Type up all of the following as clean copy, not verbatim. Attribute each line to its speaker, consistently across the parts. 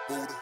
Speaker 1: Buddha.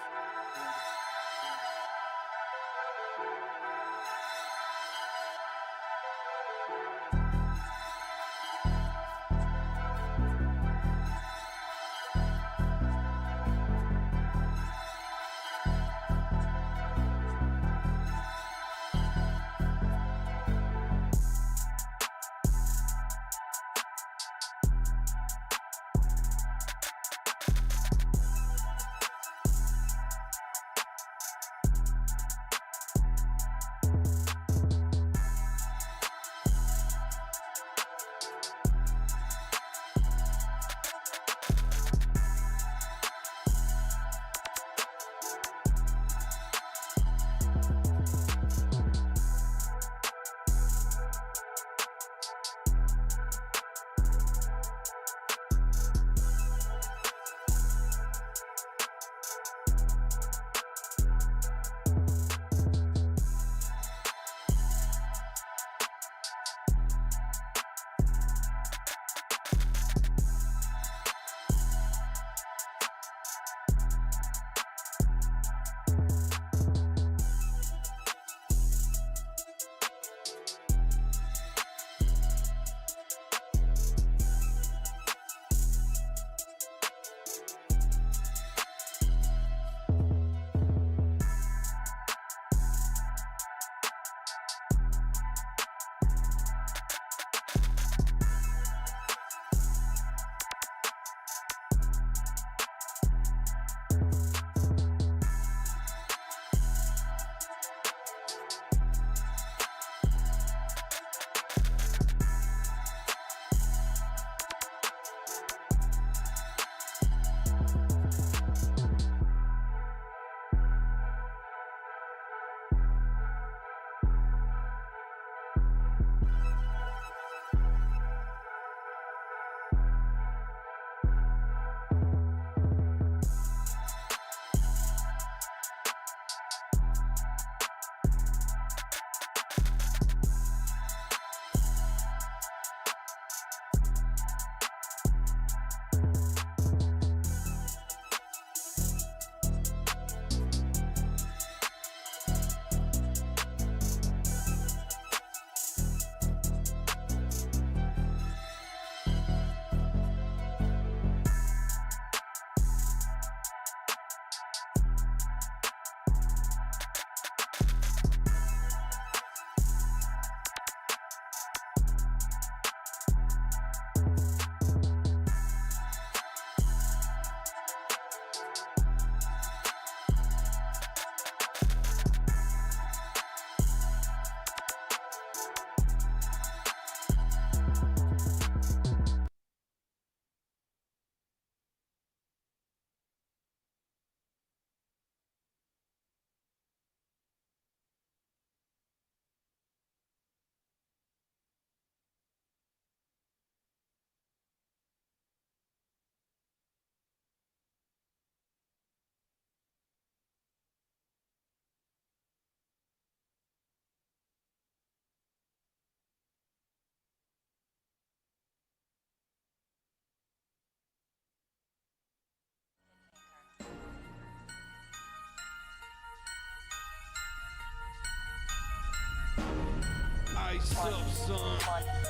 Speaker 2: Ice up, son.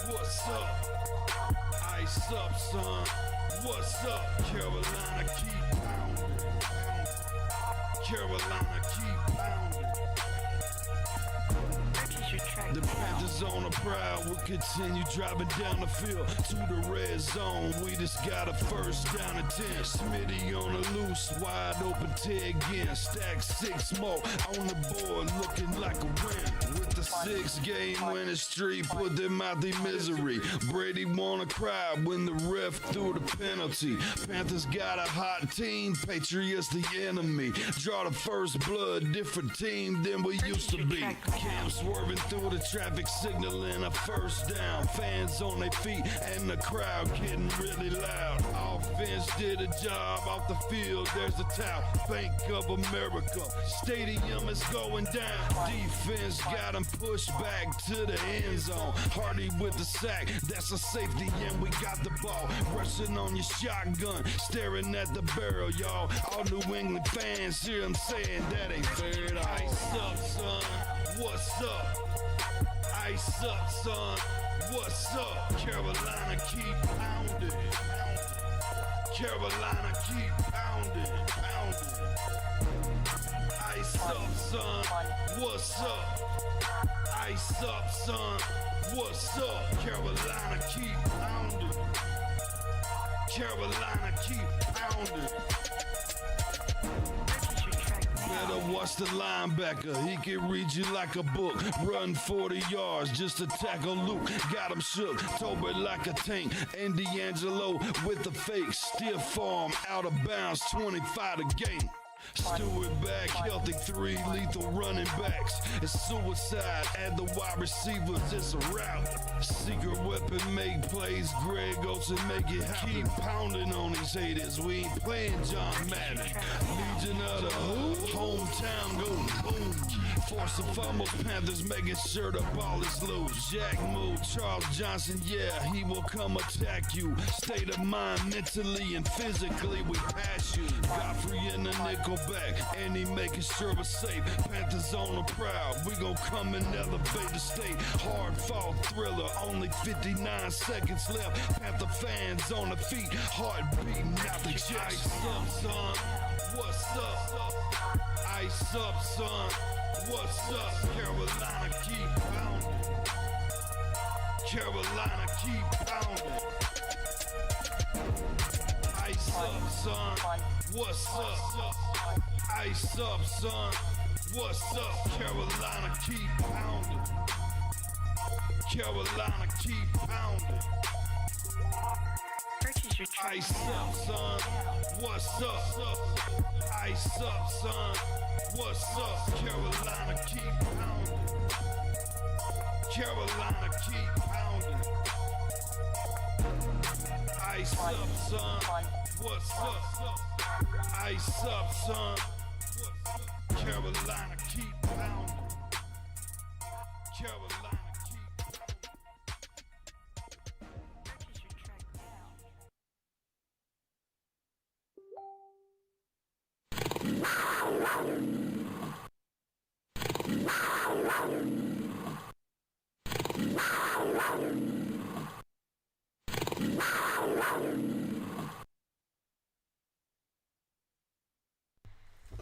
Speaker 2: What's up? Ice up, son. What's up? Carolina, keep pounding. Carolina, keep pounding. The Panthers on a prowl, we'll continue driving down the field to the red zone. We just got a first down and 10. Smitty on the loose, wide open Ted again. Stack 6 more on the board, looking like a win. With the 6-game winning streak, put them out their misery. Brady wanna cry when the ref threw the penalty. Panthers got a hot team, Patriots the enemy. Draw the first blood, different team than we used to be. Cam swerving through the traffic signaling a first down. Fans on their feet and the crowd getting really loud. Offense did a job off the field. There's a towel. Bank of America. Stadium is going down. Defense got him pushed back to the end zone. Hardy with the sack. That's a safety and we got the ball. Rushing on your shotgun. Staring at the barrel, y'all. All New England fans hear him saying that ain't fair at all. Ice up, son. What's up? Ice up, son. What's up? Carolina keep pounding. Carolina keep pounding. Ice up, son. What's up? Ice up, son. What's up? Carolina keep pounding. Carolina keep pounding. Better watch the linebacker, he can read you like a book. Run 40 yards just to tackle Luke. Got him shook, Tober like a tank. And D'Angelo with the fake. Stiff arm, out of bounds, 25 to gain. Stewart back, healthy 3 lethal running backs. It's suicide, add the wide receivers, it's a rout. Secret weapon, make plays, Greg Olsen make it happen. Keep pounding on these haters, we ain't playing John Madden. Legion of the hometown go boom. Force and fumbles, Panthers making sure the ball is loose. Jack move, Charles Johnson, yeah, he will come attack you. State of mind, mentally and physically, we pass you. Godfrey in the nickel back, and he making sure it's safe. Panthers on the prowl, we gon' come and elevate the state. Hard fought thriller, only 59 seconds left. Panther fans on the feet, heart beating out the chest. Ice up, son, what's up? Ice up, son, what's up? Carolina keep pounding. Carolina keep pounding. Ice up, son, what's up? Ice up, son, what's up? Carolina keep pounding. Carolina keep pounding. Ice up, son, what's up? Ice up, son, what's up? Carolina keep pounding. Carolina keep pounding. Ice up, son, what's up? Ice up, son. Carolina keep pounding. Carolina keep pounding.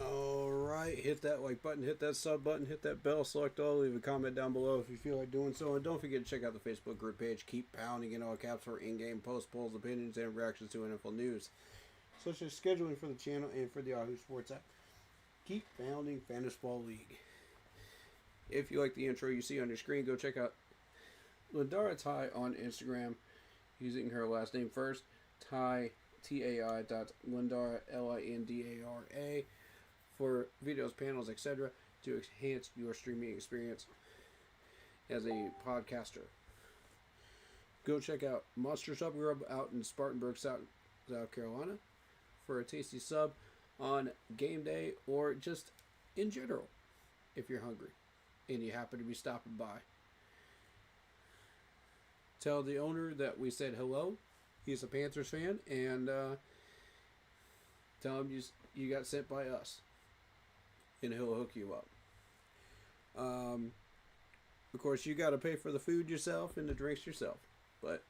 Speaker 1: Alright, hit that like button, hit that sub button, hit that bell, select all, leave a comment down below if you feel like doing so, and don't forget to check out the Facebook group page. Keep pounding in all caps for in-game posts, polls, opinions, and reactions to NFL news, such as scheduling for the channel and for the Yahoo Sports app. Keep pounding Fantasy Ball League. If you like the intro you see on your screen, go check out Lindara Ty on Instagram, using her last name first, Ty, T-A-I Lindara, L-I-N-D-A-R-A, for videos, panels, etc. to enhance your streaming experience as a podcaster. Go check out Monster Sub Grub out in Spartanburg, South Carolina, for a tasty sub on game day or just in general if you're hungry and you happen to be stopping by. Tell the owner that we said hello. He's a Panthers fan, and tell him you got sent by us, and he'll hook you up. Of course, you got to pay for the food yourself and the drinks yourself, but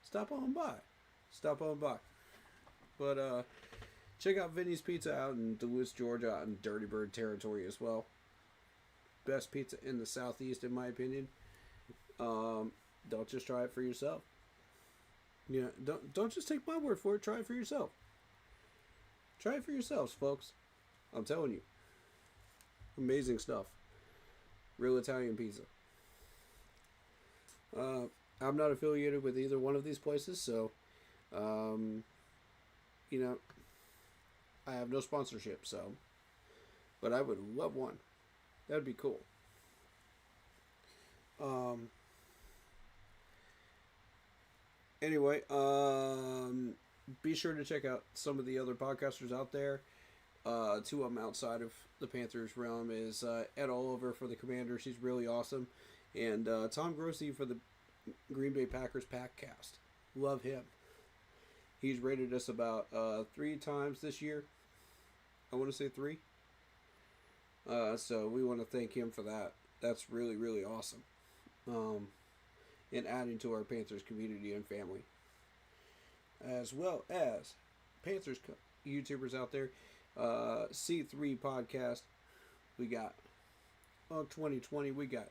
Speaker 1: stop on by. But check out Vinny's Pizza out in Duluth, Georgia, out in Dirty Bird territory as well. Best pizza in the Southeast, in my opinion. Don't just try it for yourself. Don't just take my word for it. Try it for yourself. Try it for yourselves, folks. I'm telling you. Amazing stuff. Real Italian pizza. I'm not affiliated with either one of these places, so I have no sponsorship, but I would love one. That'd be cool. Anyway, be sure to check out some of the other podcasters out there. Two of them outside of the Panthers realm is Ed Oliver for the Commanders. He's really awesome. And Tom Grossi for the Green Bay Packers Packcast. Love him. He's rated us about 3 times this year. I want to say 3. So we want to thank him for that. That's really, really awesome. And adding to our Panthers community and family. As well as Panthers YouTubers out there. C3 Podcast. We got 2020. We got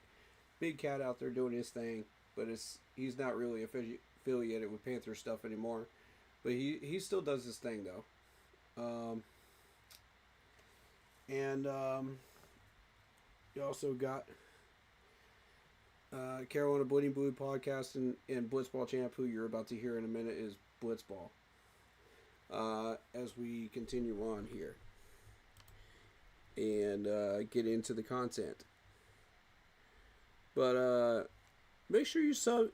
Speaker 1: Big Cat out there doing his thing. But he's not really affiliated with Panther stuff anymore. But he still does his thing though. You also got Carolina Bleeding Blue podcast and Blitzball Champ, who you're about to hear in a minute, is Blitzball. As we continue on here and get into the content. But make sure you sub.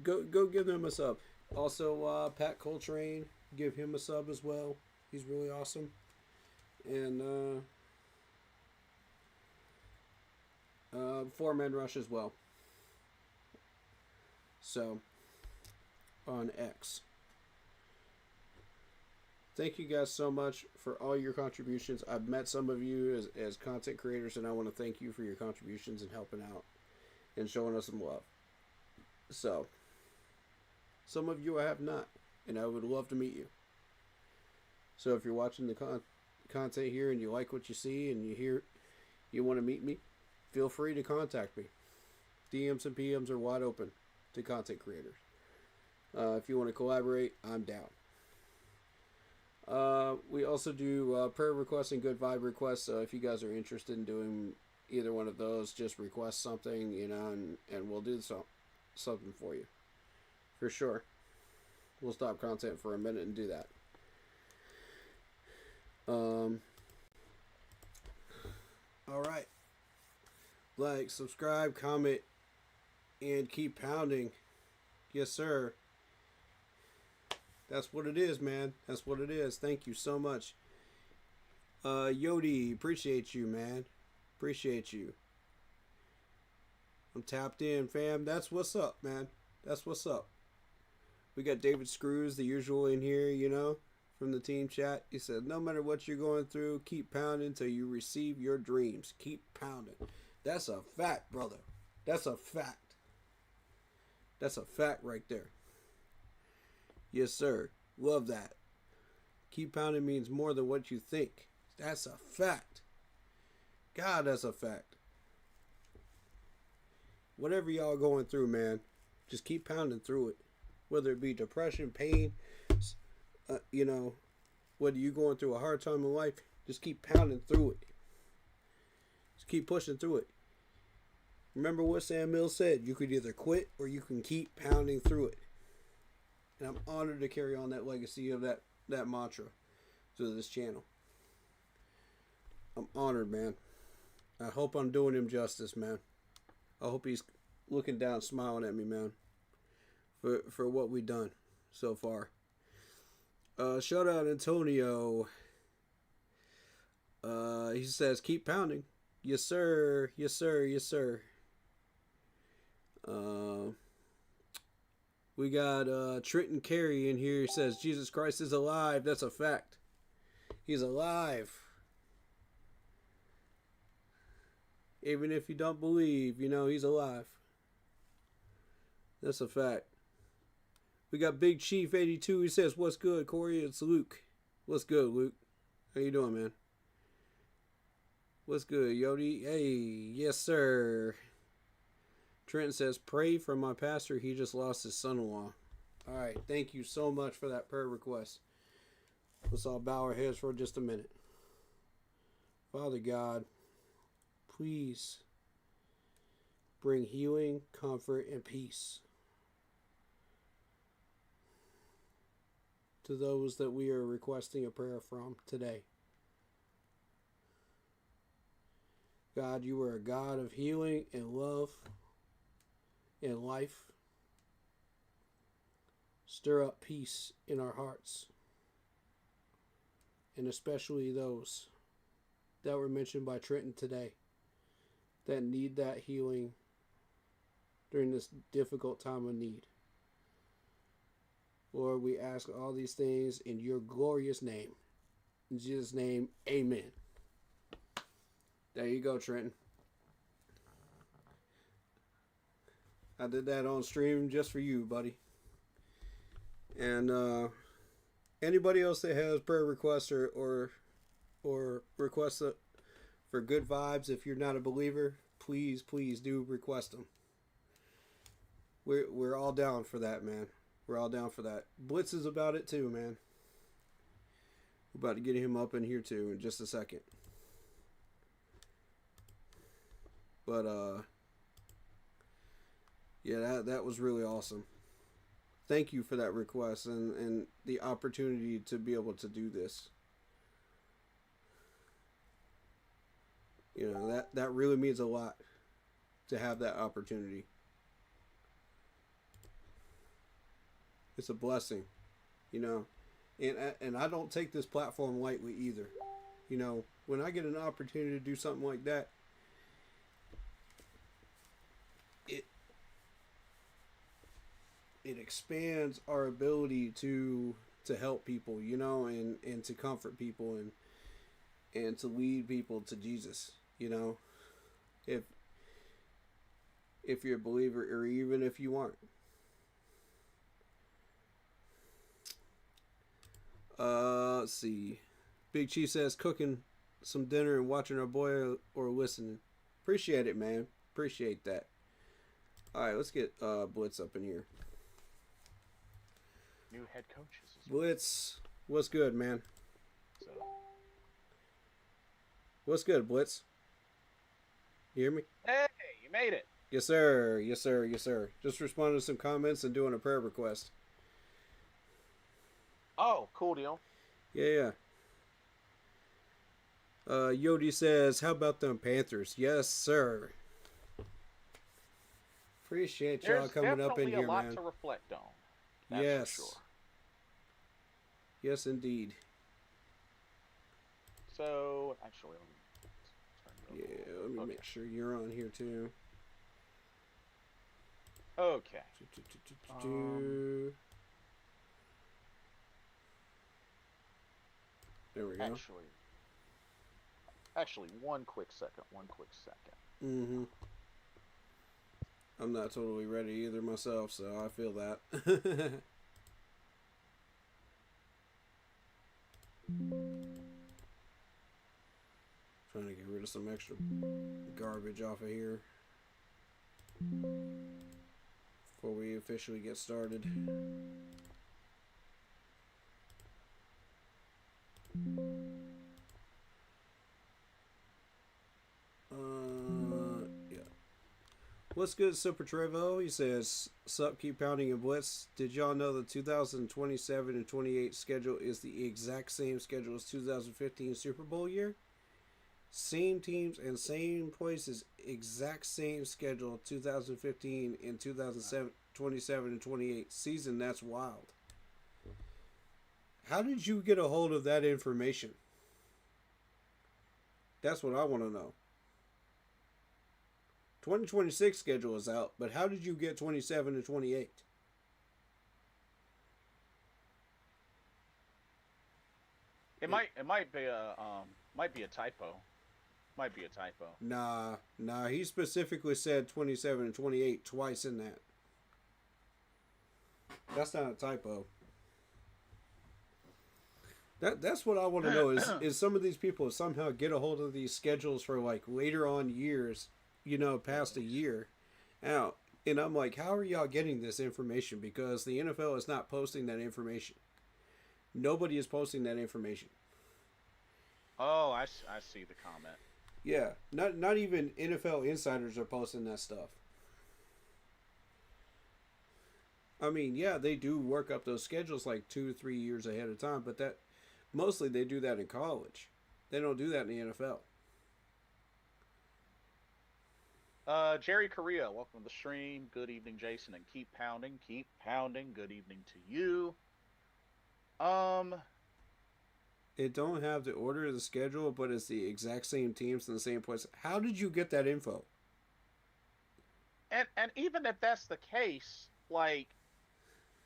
Speaker 1: Go give them a sub. Also, Pat Coltrane, give him a sub as well. He's really awesome. And 4-Man Rush as well. So, on X. Thank you guys so much for all your contributions. I've met some of you as content creators, and I want to thank you for your contributions and helping out and showing us some love. So, some of you I have not, and I would love to meet you. So if you're watching the content here and you like what you see and you want to meet me, feel free to contact me. DMs and PMs are wide open to content creators. If you want to collaborate, I'm down. We also do prayer requests and good vibe requests. So if you guys are interested in doing either one of those, just request something, and we'll do something for you. For sure. We'll stop content for a minute and do that. Alright. Like, subscribe, comment, and keep pounding. Yes, sir. That's what it is, man. That's what it is. Thank you so much. Yodi, appreciate you, man. Appreciate you. I'm tapped in, fam. That's what's up, man. That's what's up. We got David Screws, the usual, in here, from the team chat. He said, no matter what you're going through, keep pounding till you receive your dreams. Keep pounding. That's a fact, brother. That's a fact. That's a fact right there. Yes, sir. Love that. Keep pounding means more than what you think. That's a fact. God, that's a fact. Whatever y'all going through, man, just keep pounding through it. Whether it be depression, pain, whether you're going through a hard time in life, just keep pounding through it. Just keep pushing through it. Remember what Sam Mills said, you could either quit or you can keep pounding through it. And I'm honored to carry on that legacy of that mantra through this channel. I'm honored, man. I hope I'm doing him justice, man. I hope he's looking down, smiling at me, man, for what we done so far. Shout out Antonio. He says, keep pounding. Yes, sir. Yes, sir. Yes, sir. We got Trenton Carey in here. He says, Jesus Christ is alive. That's a fact. He's alive. Even if you don't believe, he's alive. That's a fact. We got Big Chief 82. He says, what's good, Corey? It's Luke. What's good, Luke? How you doing, man? What's good, Yodi? Hey, yes, sir. Trent says, pray for my pastor. He just lost his son-in-law. All right. Thank you so much for that prayer request. Let's all bow our heads for just a minute. Father God, please bring healing, comfort, and peace to those that we are requesting a prayer from today. God, you are a God of healing and love. in life. Stir up peace in our hearts, and especially those that were mentioned by Trenton today that need that healing during this difficult time of need. Lord, we ask all these things in your glorious name. In Jesus' name, amen. There you go, Trenton. I did that on stream just for you, buddy. And anybody else that has prayer requests or requests for good vibes, if you're not a believer, please do request them. We're all down for that, man. We're all down for that. Blitz is about it too, man. We're about to get him up in here too in just a second. But yeah, that was really awesome. Thank you for that request and the opportunity to be able to do this. You know, that really means a lot to have that opportunity. It's a blessing, you know, and I don't take this platform lightly either. You know, when I get an opportunity to do something like that, it expands our ability to help people, you know, and to comfort people and to lead people to Jesus, you know, if you're a believer or even if you aren't. Let's see. Big Chief says cooking some dinner and watching our boy or listening. Appreciate it, man. Appreciate that. All right, let's get Blitz up in here.
Speaker 3: New head coaches.
Speaker 1: Blitz, what's good, man?
Speaker 3: So,
Speaker 1: what's good, Blitz? You hear me?
Speaker 3: hey, you made it.
Speaker 1: Yes, sir. Yes, sir. Yes, sir. Just responding to some comments and doing a prayer request.
Speaker 3: Oh, cool deal.
Speaker 1: Yeah. Yodi says, how about them Panthers? Yes, sir. Appreciate y'all coming up in here, man.
Speaker 3: There's definitely a lot to reflect on. That's
Speaker 1: yes.
Speaker 3: for sure.
Speaker 1: Yes, indeed.
Speaker 3: So, actually,
Speaker 1: let me make sure you're on here too.
Speaker 3: Okay.
Speaker 1: There we go.
Speaker 3: Actually, one quick second.
Speaker 1: Mm-hmm. I'm not totally ready either myself, so I feel that. Trying to get rid of some extra garbage off of here before we officially get started. Yeah. What's good, Super Trevo? He says, sup, keep pounding and blitz. Did y'all know the 2027 and 28 schedule is the exact same schedule as 2015 Super Bowl year? Same teams and same places, exact same schedule, 2015 and 2027 and 28 season. That's wild. How did you get a hold of that information? That's what I want to know. 2026 schedule is out, but how did you get 27 and 28?
Speaker 3: It might be a typo. Might be a typo.
Speaker 1: Nah. He specifically said 27 and 28 twice in that. That's not a typo. That's what I want to know is some of these people somehow get a hold of these schedules for like later on years, you know, past a year out. And I'm like, how are y'all getting this information? Because the NFL is not posting that information. Nobody is posting that information.
Speaker 3: Oh, I see the comment.
Speaker 1: Yeah, not even NFL insiders are posting that stuff. I mean, yeah, they do work up those schedules like 2 or 3 years ahead of time, but that mostly they do that in college. They don't do that in the NFL.
Speaker 3: Jerry Correa, welcome to the stream. Good evening, Jason, and keep pounding, keep pounding. Good evening to you.
Speaker 1: It don't have the order of the schedule, but it's the exact same teams in the same place. How did you get that info?
Speaker 3: And even if that's the case, like,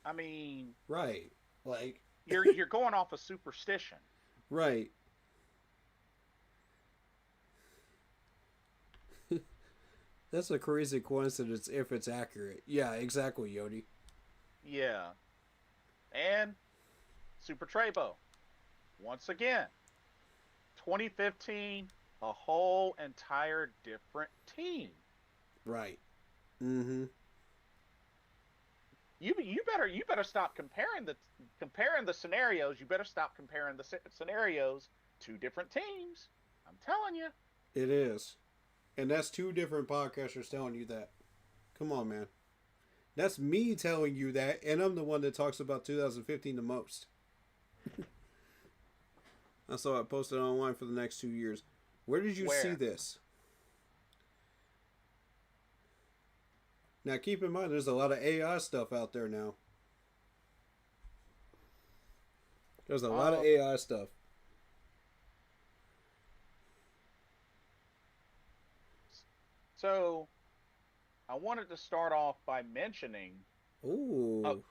Speaker 3: I mean,
Speaker 1: Right. Like,
Speaker 3: you're going off of superstition.
Speaker 1: right. That's a crazy coincidence if it's accurate. Yeah, exactly, Yodi.
Speaker 3: Yeah. And Super Trebo, once again, 2015, a whole entire different team.
Speaker 1: Right. Mm-hmm.
Speaker 3: You better stop comparing the scenarios. You better stop comparing the scenarios to different teams. I'm telling you.
Speaker 1: It is. And that's two different podcasters telling you that. Come on, man. That's me telling you that, and I'm the one that talks about 2015 the most. I saw it posted online for the next 2 years. Where did you see this? Now, keep in mind, there's a lot of AI stuff out there now. There's a lot of AI stuff.
Speaker 3: So, I wanted to start off by mentioning.
Speaker 1: Ooh.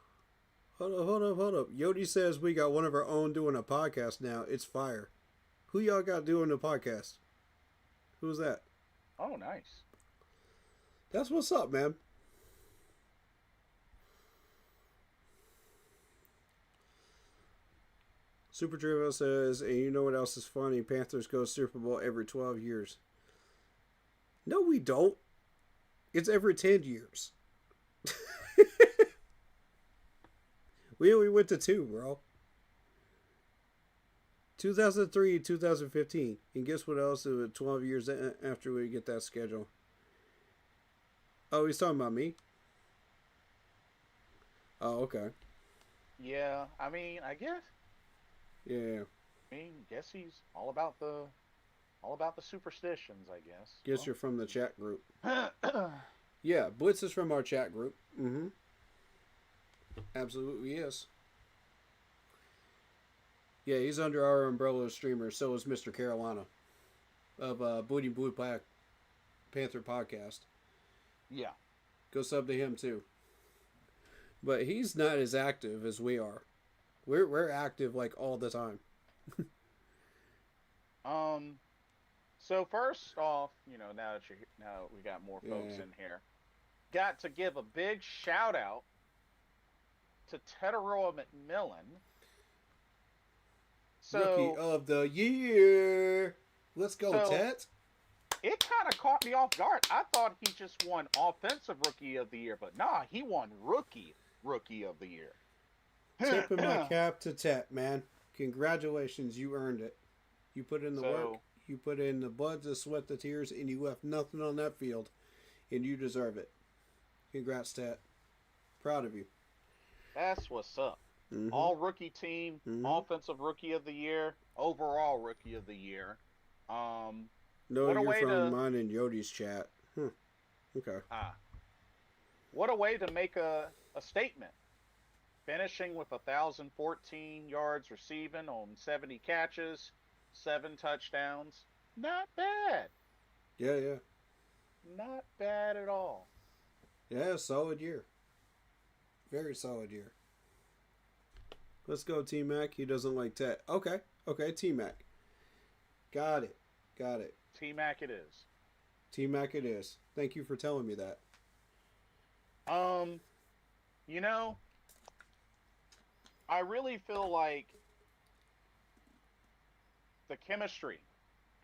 Speaker 1: Hold up. Yodi says we got one of our own doing a podcast now. It's fire. Who y'all got doing the podcast? Who's that?
Speaker 3: Oh, nice.
Speaker 1: That's what's up, man. Super Trivial says, and you know what else is funny? Panthers go Super Bowl every 12 years. No, we don't. It's every 10 years. We only went to 2, bro. 2003, 2015. And guess what else? It was 12 years after we get that schedule. Oh, he's talking about me? Oh, okay.
Speaker 3: Yeah, I mean, I guess.
Speaker 1: Yeah.
Speaker 3: I mean, guess he's all about the superstitions, I guess.
Speaker 1: Guess you're from the chat group. Yeah, Blitz is from our chat group. Mm-hmm. Absolutely is. Yeah, he's under our umbrella of streamers. So is Mr. Carolina of Booty Blue Black Panther podcast.
Speaker 3: Yeah.
Speaker 1: Go sub to him too. But he's not as active as we are. We're active like all the time.
Speaker 3: So first off, now we got more folks in here. Got to give a big shout out to Teteroa McMillan.
Speaker 1: Rookie of the year. Let's go, Tet.
Speaker 3: It kind of caught me off guard. I thought he just won offensive rookie of the year, but nah, he won rookie of the year.
Speaker 1: Tipping my cap to Tet, man. Congratulations, you earned it. You put in the work, you put in the blood, the sweat, the tears, and you left nothing on that field, and you deserve it. Congrats, Tet. Proud of you.
Speaker 3: That's what's up.
Speaker 1: Mm-hmm.
Speaker 3: All rookie team, offensive rookie of the year, overall rookie of the year.
Speaker 1: No, you're from mine and Yodi's chat. Okay.
Speaker 3: What a way to make a statement. Finishing with 1,014 yards receiving on 70 catches, 7 touchdowns. Not bad.
Speaker 1: Yeah.
Speaker 3: Not bad at all.
Speaker 1: Yeah, solid year. Very solid year. Let's go, T-Mac. He doesn't like Tet. Okay, T-Mac. Got it.
Speaker 3: T-Mac it is.
Speaker 1: T-Mac it is. Thank you for telling me that.
Speaker 3: I really feel like the chemistry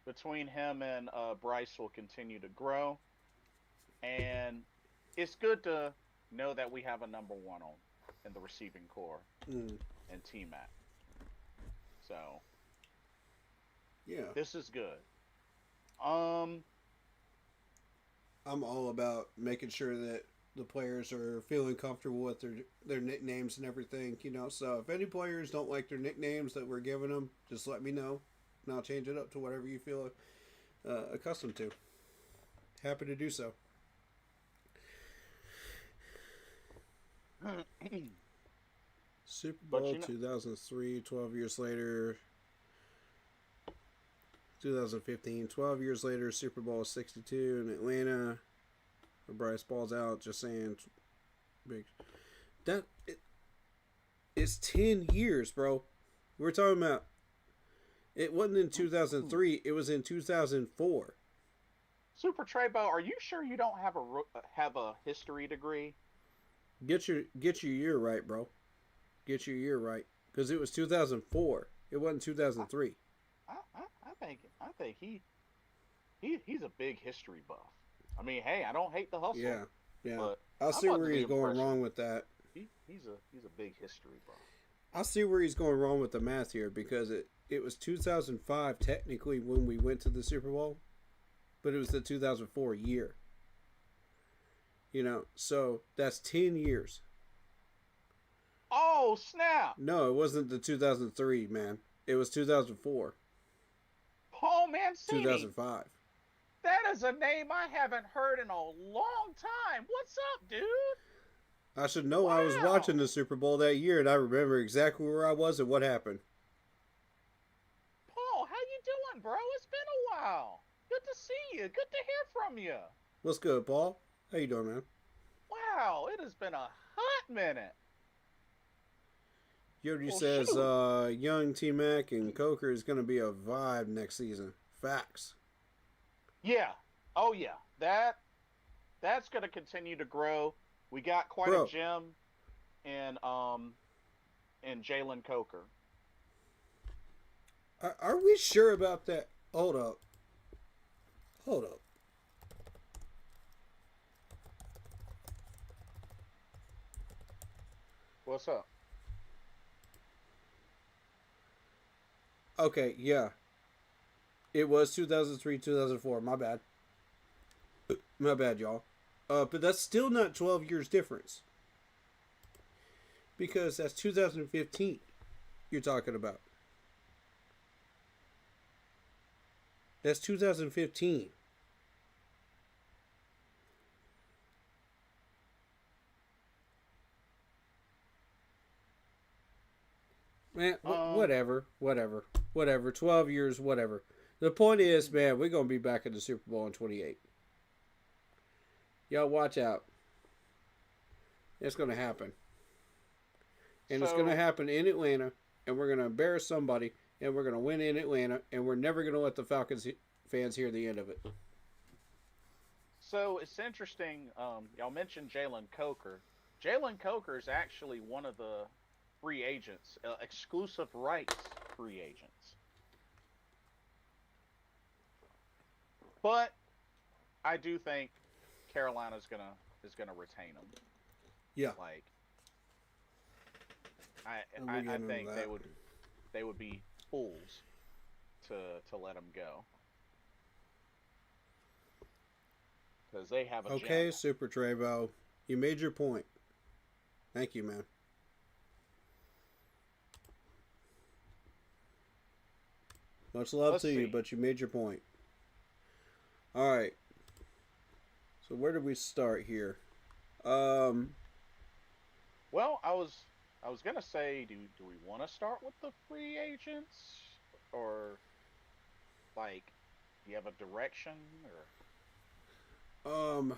Speaker 3: between him and Bryce will continue to grow. And it's good to know that we have a number one in the receiving core and T-Mac. So,
Speaker 1: yeah,
Speaker 3: this is good.
Speaker 1: I'm all about making sure that the players are feeling comfortable with their nicknames and everything, So if any players don't like their nicknames that we're giving them, just let me know, and I'll change it up to whatever you feel accustomed to. Happy to do so. Super
Speaker 3: But
Speaker 1: Bowl
Speaker 3: you know,
Speaker 1: 2003, 12 years later. 2015, 12 years later, Super Bowl 62 in Atlanta. Bryce balls out, just saying. Big. That it's 10 years, bro. We're talking about. It wasn't in 2003. It was in 2004.
Speaker 3: Super Treybo, are you sure you don't have a history degree?
Speaker 1: Get your year right, bro. Get your year right, because it was 2004. It wasn't 2003.
Speaker 3: I think he's a big history buff. I mean, hey, I don't hate the hustle.
Speaker 1: Yeah, yeah.
Speaker 3: But
Speaker 1: I'll see
Speaker 3: I'm under
Speaker 1: where
Speaker 3: the
Speaker 1: he's going
Speaker 3: impression
Speaker 1: wrong with that.
Speaker 3: he's a big history buff.
Speaker 1: I'll see where he's going wrong with the math here, because it was 2005 technically when we went to the Super Bowl, but it was the 2004 year. You know, so that's 10 years.
Speaker 3: Oh snap!
Speaker 1: No, it wasn't the 2003, man. It was 2004.
Speaker 3: Paul Mancini.
Speaker 1: 2005.
Speaker 3: That is a name I haven't heard in a long time. What's up, dude?
Speaker 1: I should know. I was watching the Super Bowl that year, and I remember exactly where I was and what happened.
Speaker 3: Paul, how you doing, bro? It's been a while. Good to see you. Good to hear from you.
Speaker 1: What's good, Paul? How you doing, man?
Speaker 3: Wow, it has been a hot minute.
Speaker 1: Yogi
Speaker 3: Well,
Speaker 1: says
Speaker 3: shoot.
Speaker 1: young T-Mac and Coker is going to be a vibe next season. Facts.
Speaker 3: Yeah. Oh yeah. That's gonna continue to grow. We got quite
Speaker 1: Bro.
Speaker 3: a gem in Jalen Coker.
Speaker 1: Are we sure about that? Hold up. Hold up.
Speaker 3: What's up?
Speaker 1: Okay, yeah. It was 2003, 2004. My bad. My bad, y'all. But that's still not 12 years difference. Because that's 2015 you're talking about. That's 2015. Man, whatever. 12 years, whatever. The point is, man, we're going to be back in the Super Bowl in 28. Y'all watch out. It's going to happen. And it's going to happen in Atlanta, and we're going to embarrass somebody, and we're going to win in Atlanta, and we're never going to let the Falcons fans hear the end of it.
Speaker 3: So it's interesting. Y'all mentioned Jalen Coker. Jalen Coker is actually one of the free agents, exclusive rights free agents. But I do think Carolina's gonna retain him.
Speaker 1: Yeah.
Speaker 3: Like I think they would be fools to let him go. Because they have a
Speaker 1: Okay,
Speaker 3: gem.
Speaker 1: Super Trevo. You made your point. Thank you, man. Much love
Speaker 3: Let's
Speaker 1: to you,
Speaker 3: see.
Speaker 1: but you made your point. All right. So where do we start here?
Speaker 3: Well, I was gonna say, do we want to start with the free agents, or like, do you have a direction, or?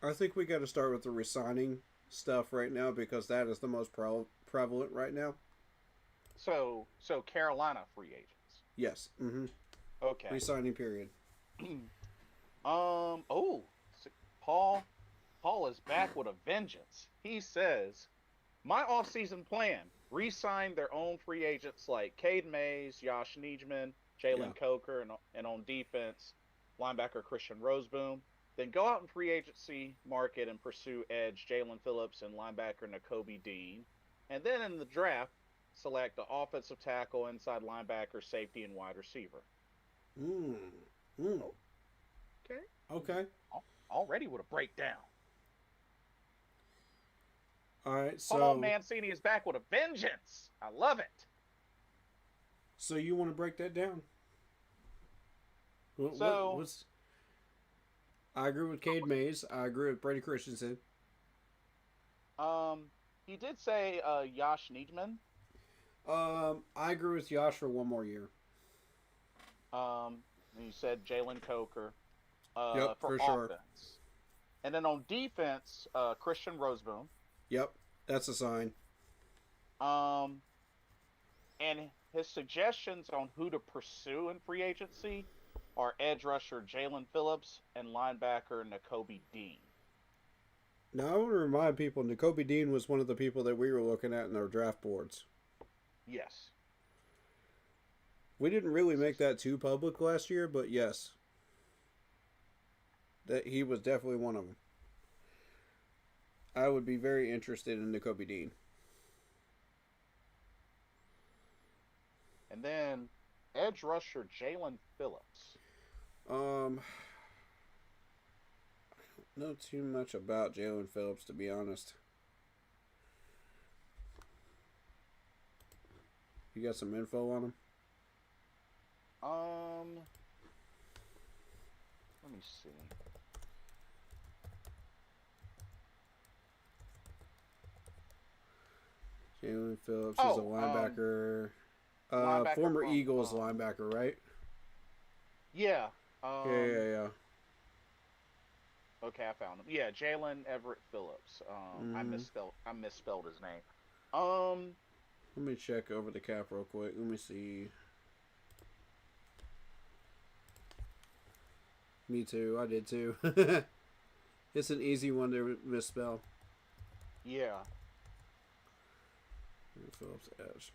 Speaker 1: I think we got to start with the resigning stuff right now because that is the most prevalent right now.
Speaker 3: So Carolina free agents.
Speaker 1: Yes. Mm-hmm.
Speaker 3: Okay.
Speaker 1: Resigning period.
Speaker 3: Oh, Paul is back with a vengeance. He says, my offseason plan: re-sign their own free agents like Cade Mays, Josh Nijman, Jalen Coker, and on defense, linebacker Christian Roseboom. Then go out in free agency market and pursue edge Jalen Phillips and linebacker Nakobe Dean. And then in the draft, select the offensive tackle, inside linebacker, safety, and wide receiver. Okay.
Speaker 1: Okay.
Speaker 3: Already with a breakdown.
Speaker 1: All right. So
Speaker 3: Paul Mancini is back with a vengeance. I love it.
Speaker 1: So you want to break that down? What's... I agree with Cade Mays. I agree with Brady Christensen.
Speaker 3: He did say Josh Nijman.
Speaker 1: I agree with Josh for one more year.
Speaker 3: And he said Jalen Coker
Speaker 1: Yep,
Speaker 3: for
Speaker 1: for sure.
Speaker 3: offense. And then on defense, Christian Roseboom.
Speaker 1: Yep, that's a sign.
Speaker 3: Um, and his suggestions on who to pursue in free agency are edge rusher Jalen Phillips and linebacker N'Kobe Dean.
Speaker 1: Now I want to remind people, N'Kobe Dean was one of the people that we were looking at in our draft boards.
Speaker 3: Yes.
Speaker 1: We didn't really make that too public last year, but yes, that he was definitely one of them. I would be very interested in N'Kobe Dean.
Speaker 3: And then edge rusher Jalen Phillips.
Speaker 1: I don't know too much about Jalen Phillips, to be honest. You got some info on him?
Speaker 3: Let me see.
Speaker 1: Jalen Phillips is a linebacker.
Speaker 3: Linebacker
Speaker 1: Former
Speaker 3: from,
Speaker 1: Eagles linebacker, right?
Speaker 3: Yeah.
Speaker 1: Yeah.
Speaker 3: Okay, I found him. Yeah, Jalen Everett Phillips. I misspelled his name.
Speaker 1: Let me check over the cap real quick. Let me see. Me too. I did too. It's an easy one to misspell.
Speaker 3: Yeah.
Speaker 1: Phillips Edge.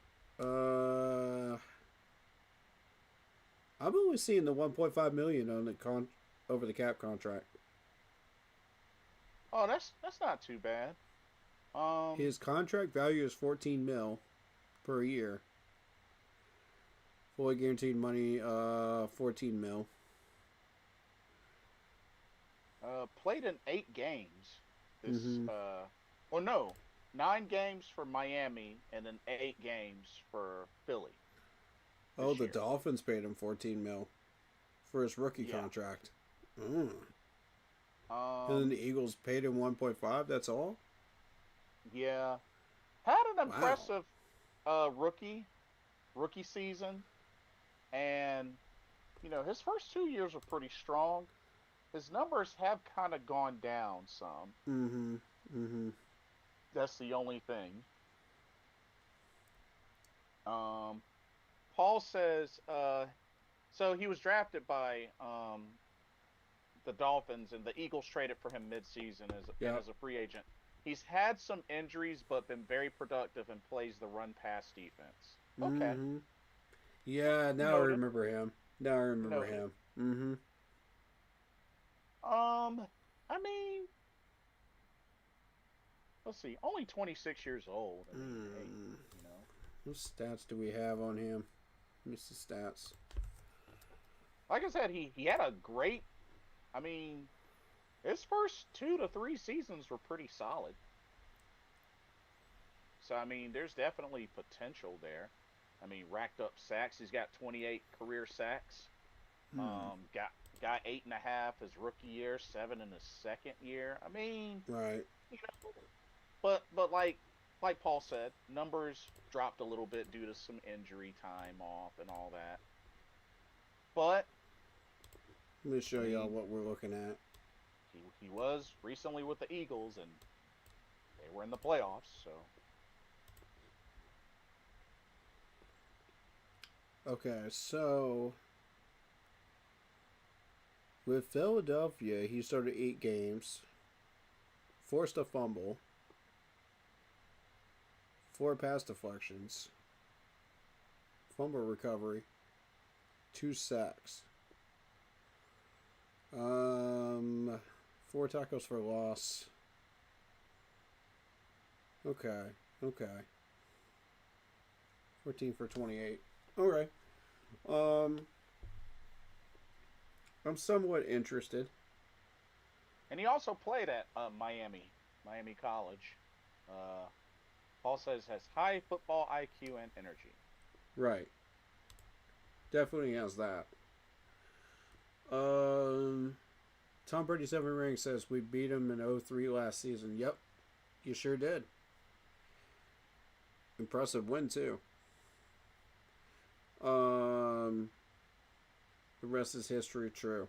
Speaker 1: I'm only seeing the 1.5 million on the over the cap contract.
Speaker 3: Oh, that's not too bad.
Speaker 1: His contract value is 14 mil per year. Fully guaranteed money, 14 mil.
Speaker 3: Played in 8 games. This or no, 9 games for Miami and then 8 games for Philly.
Speaker 1: Oh, the Dolphins paid him 14 mil for his rookie contract. And then the Eagles paid him 1.5. That's all.
Speaker 3: Yeah, had an impressive rookie season, and his first 2 years were pretty strong. His numbers have kind of gone down some. That's the only thing. Paul says, so he was drafted by the Dolphins, and the Eagles traded for him mid-season as a free agent. He's had some injuries, but been very productive and plays the run-pass defense. Okay.
Speaker 1: Yeah, now I remember him.
Speaker 3: I mean, let's see, only 26 years old. I mean, hey,
Speaker 1: What stats do we have on him? Let me see stats.
Speaker 3: Like I said, he had a great. I mean, his first 2 to 3 seasons were pretty solid. So I mean, there's definitely potential there. I mean, racked up sacks. He's got 28 career sacks. Got 8.5 his rookie year, 7 in his second year. I mean,
Speaker 1: right.
Speaker 3: But like Paul said, numbers dropped a little bit due to some injury time off and all that. But
Speaker 1: let me show y'all what we're looking at.
Speaker 3: He was recently with the Eagles, and they were in the playoffs. So
Speaker 1: okay, so with Philadelphia, he started 8 games, forced a fumble, 4 pass deflections, fumble recovery, 2 sacks, 4 tackles for loss. Okay. 14 for 28. Okay. I'm somewhat interested.
Speaker 3: And he also played at Miami College. Paul says has high football IQ and energy.
Speaker 1: Right. Definitely has that. Tom Brady 7 Ring says we beat him in 03 last season. Yep. You sure did. Impressive win, too. The rest is history, true.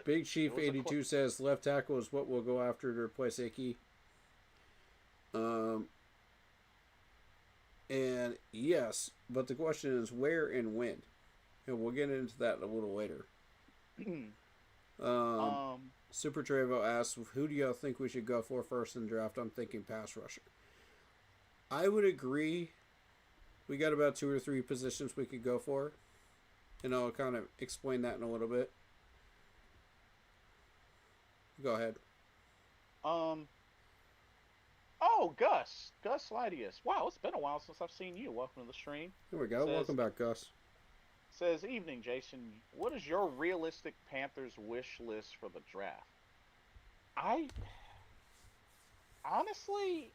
Speaker 1: Big Chief 82 says left tackle is what we'll go after to replace Icky. And yes, but the question is where and when. And we'll get into that a little later. Super Trevo asks, who do y'all think we should go for first in the draft? I'm thinking pass rusher. I would agree. We got about 2 or 3 positions we could go for. And I'll kind of explain that in a little bit. Go ahead.
Speaker 3: Oh, Gus Lydius. Wow, it's been a while since I've seen you. Welcome to the stream.
Speaker 1: Here we go. Welcome back, Gus.
Speaker 3: Says, evening, Jason. What is your realistic Panthers wish list for the draft? Honestly,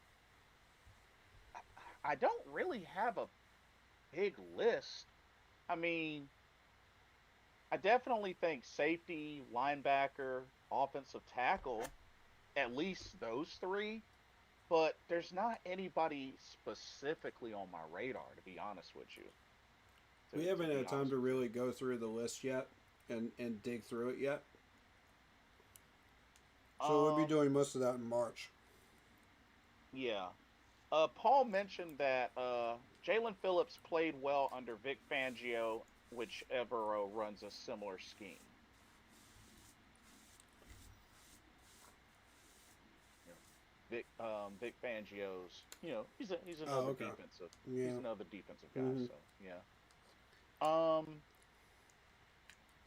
Speaker 3: I don't really have a big list. I mean, I definitely think safety, linebacker, offensive tackle, at least those 3. But there's not anybody specifically on my radar, to be honest with you.
Speaker 1: We haven't had time to really go through the list yet and dig through it yet. So we'll be doing most of that in March.
Speaker 3: Yeah. Paul mentioned that Jalen Phillips played well under Vic Fangio, whichever runs a similar scheme. Vic Fangio's, he's another defensive. Yeah. He's another defensive guy. Mm-hmm. So yeah.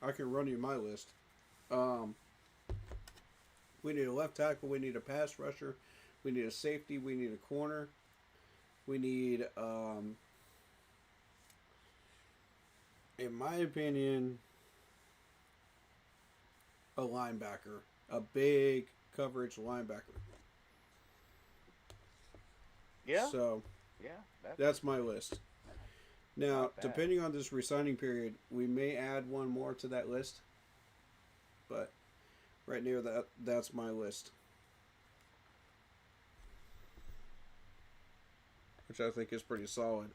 Speaker 1: I can run you my list. We need a left tackle. We need a pass rusher. We need a safety. We need a corner. We need, in my opinion, a linebacker, a big coverage linebacker.
Speaker 3: Yeah.
Speaker 1: So,
Speaker 3: yeah,
Speaker 1: that's my list. Now, depending on this resigning period, we may add one more to that list. But right near that's my list. Which I think is pretty solid.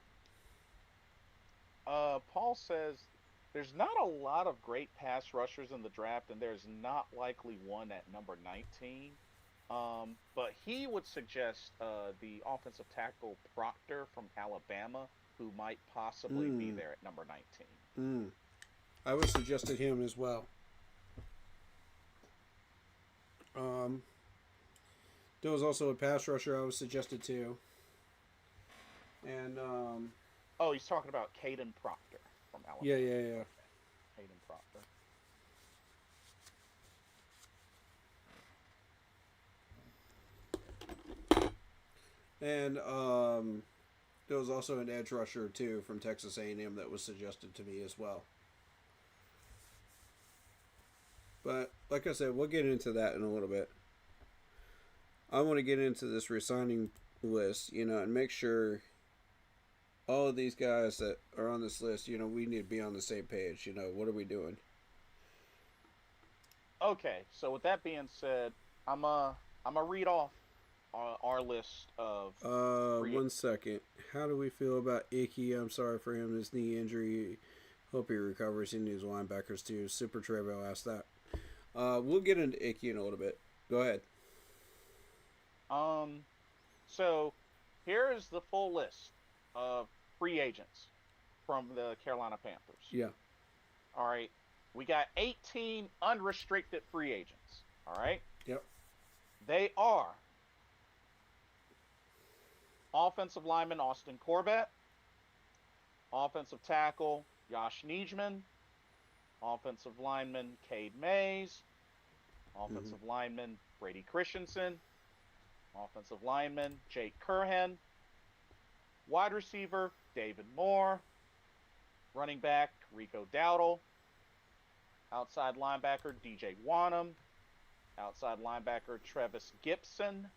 Speaker 3: Paul says there's not a lot of great pass rushers in the draft, and there's not likely one at number 19. But he would suggest the offensive tackle Proctor from Alabama, who might possibly be there at number 19.
Speaker 1: I would have suggested him as well. There was also a pass rusher I was suggested too. And
Speaker 3: he's talking about Caden Proctor from Alabama.
Speaker 1: Yeah.
Speaker 3: Caden Proctor.
Speaker 1: And there was also an edge rusher too from Texas A&M that was suggested to me as well. But like I said, we'll get into that in a little bit. I want to get into this resigning list, and make sure all of these guys that are on this list, we need to be on the same page. What are we doing?
Speaker 3: Okay, so with that being said, I'm a read off our list of.
Speaker 1: One second. How do we feel about Icky? I'm sorry for him, his knee injury. Hope he recovers. He needs linebackers too. Super Trevo asked that. We'll get into Icky in a little bit. Go ahead.
Speaker 3: So here is the full list of free agents from the Carolina Panthers.
Speaker 1: Yeah.
Speaker 3: All right. We got 18 unrestricted free agents. All right.
Speaker 1: Yep.
Speaker 3: They are offensive lineman Austin Corbett, offensive tackle Josh Nijman, offensive lineman Cade Mays, offensive lineman Brady Christensen, offensive lineman Jake Curhan, wide receiver David Moore, running back Rico Dowdle, outside linebacker DJ Wanham, outside linebacker Travis Gibson,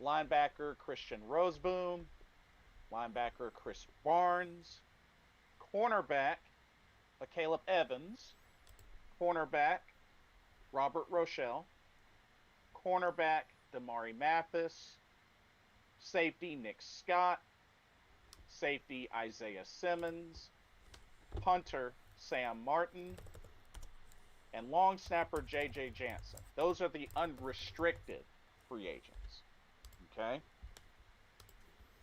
Speaker 3: linebacker Christian Roseboom, linebacker Chris Barnes, cornerback Caleb Evans, cornerback Robert Rochelle, cornerback Damari Mathis. Safety, Nick Scott. Safety, Isaiah Simmons. Punter, Sam Martin. And long snapper, J.J. Jansen. Those are the unrestricted free agents. Okay?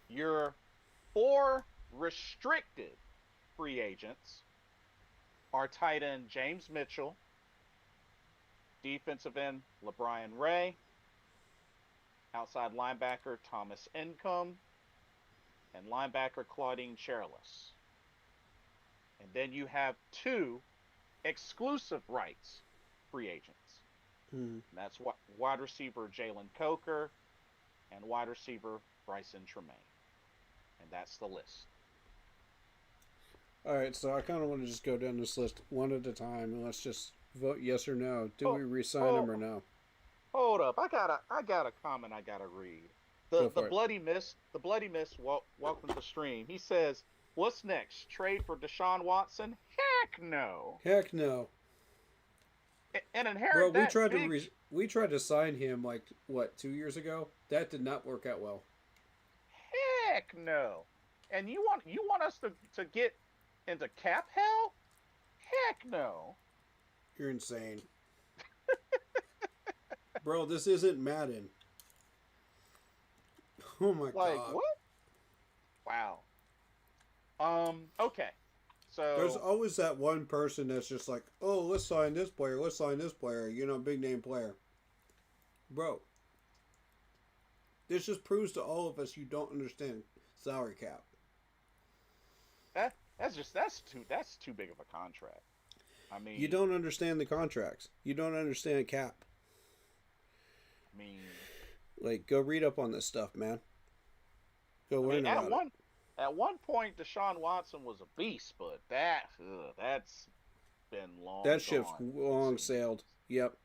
Speaker 3: Your 4 restricted free agents are tight end James Mitchell, defensive end LeBron Ray, outside linebacker Thomas Income, and linebacker Claudine Cherylus. And then you have 2 exclusive rights free agents. And that's wide receiver Jalen Coker and wide receiver Bryson Tremaine. And that's the list.
Speaker 1: All right, so I kind of want to just go down this list one at a time, and let's just vote yes or no. Do we re-sign him or no?
Speaker 3: Hold up, I got a comment I gotta read. The bloody mist, welcome to the stream. He says, "What's next? Trade for Deshaun Watson? Heck no.
Speaker 1: Heck no.
Speaker 3: And inherit that.
Speaker 1: We tried to sign him 2 years ago. That did not work out well.
Speaker 3: Heck no. And you want us to get into cap hell? Heck no.
Speaker 1: You're insane. Bro, this isn't Madden. Oh my god.
Speaker 3: What? Wow. Okay. So
Speaker 1: there's always that one person that's just like, oh, let's sign this player, big name player. Bro. This just proves to all of us you don't understand salary cap.
Speaker 3: That's too big of a contract. I mean,
Speaker 1: you don't understand the contracts. You don't understand cap.
Speaker 3: I mean,
Speaker 1: go read up on this stuff, man. Go learn about it.
Speaker 3: At one point, Deshaun Watson was a beast, but that's been long.
Speaker 1: That ship's long sailed. Yep.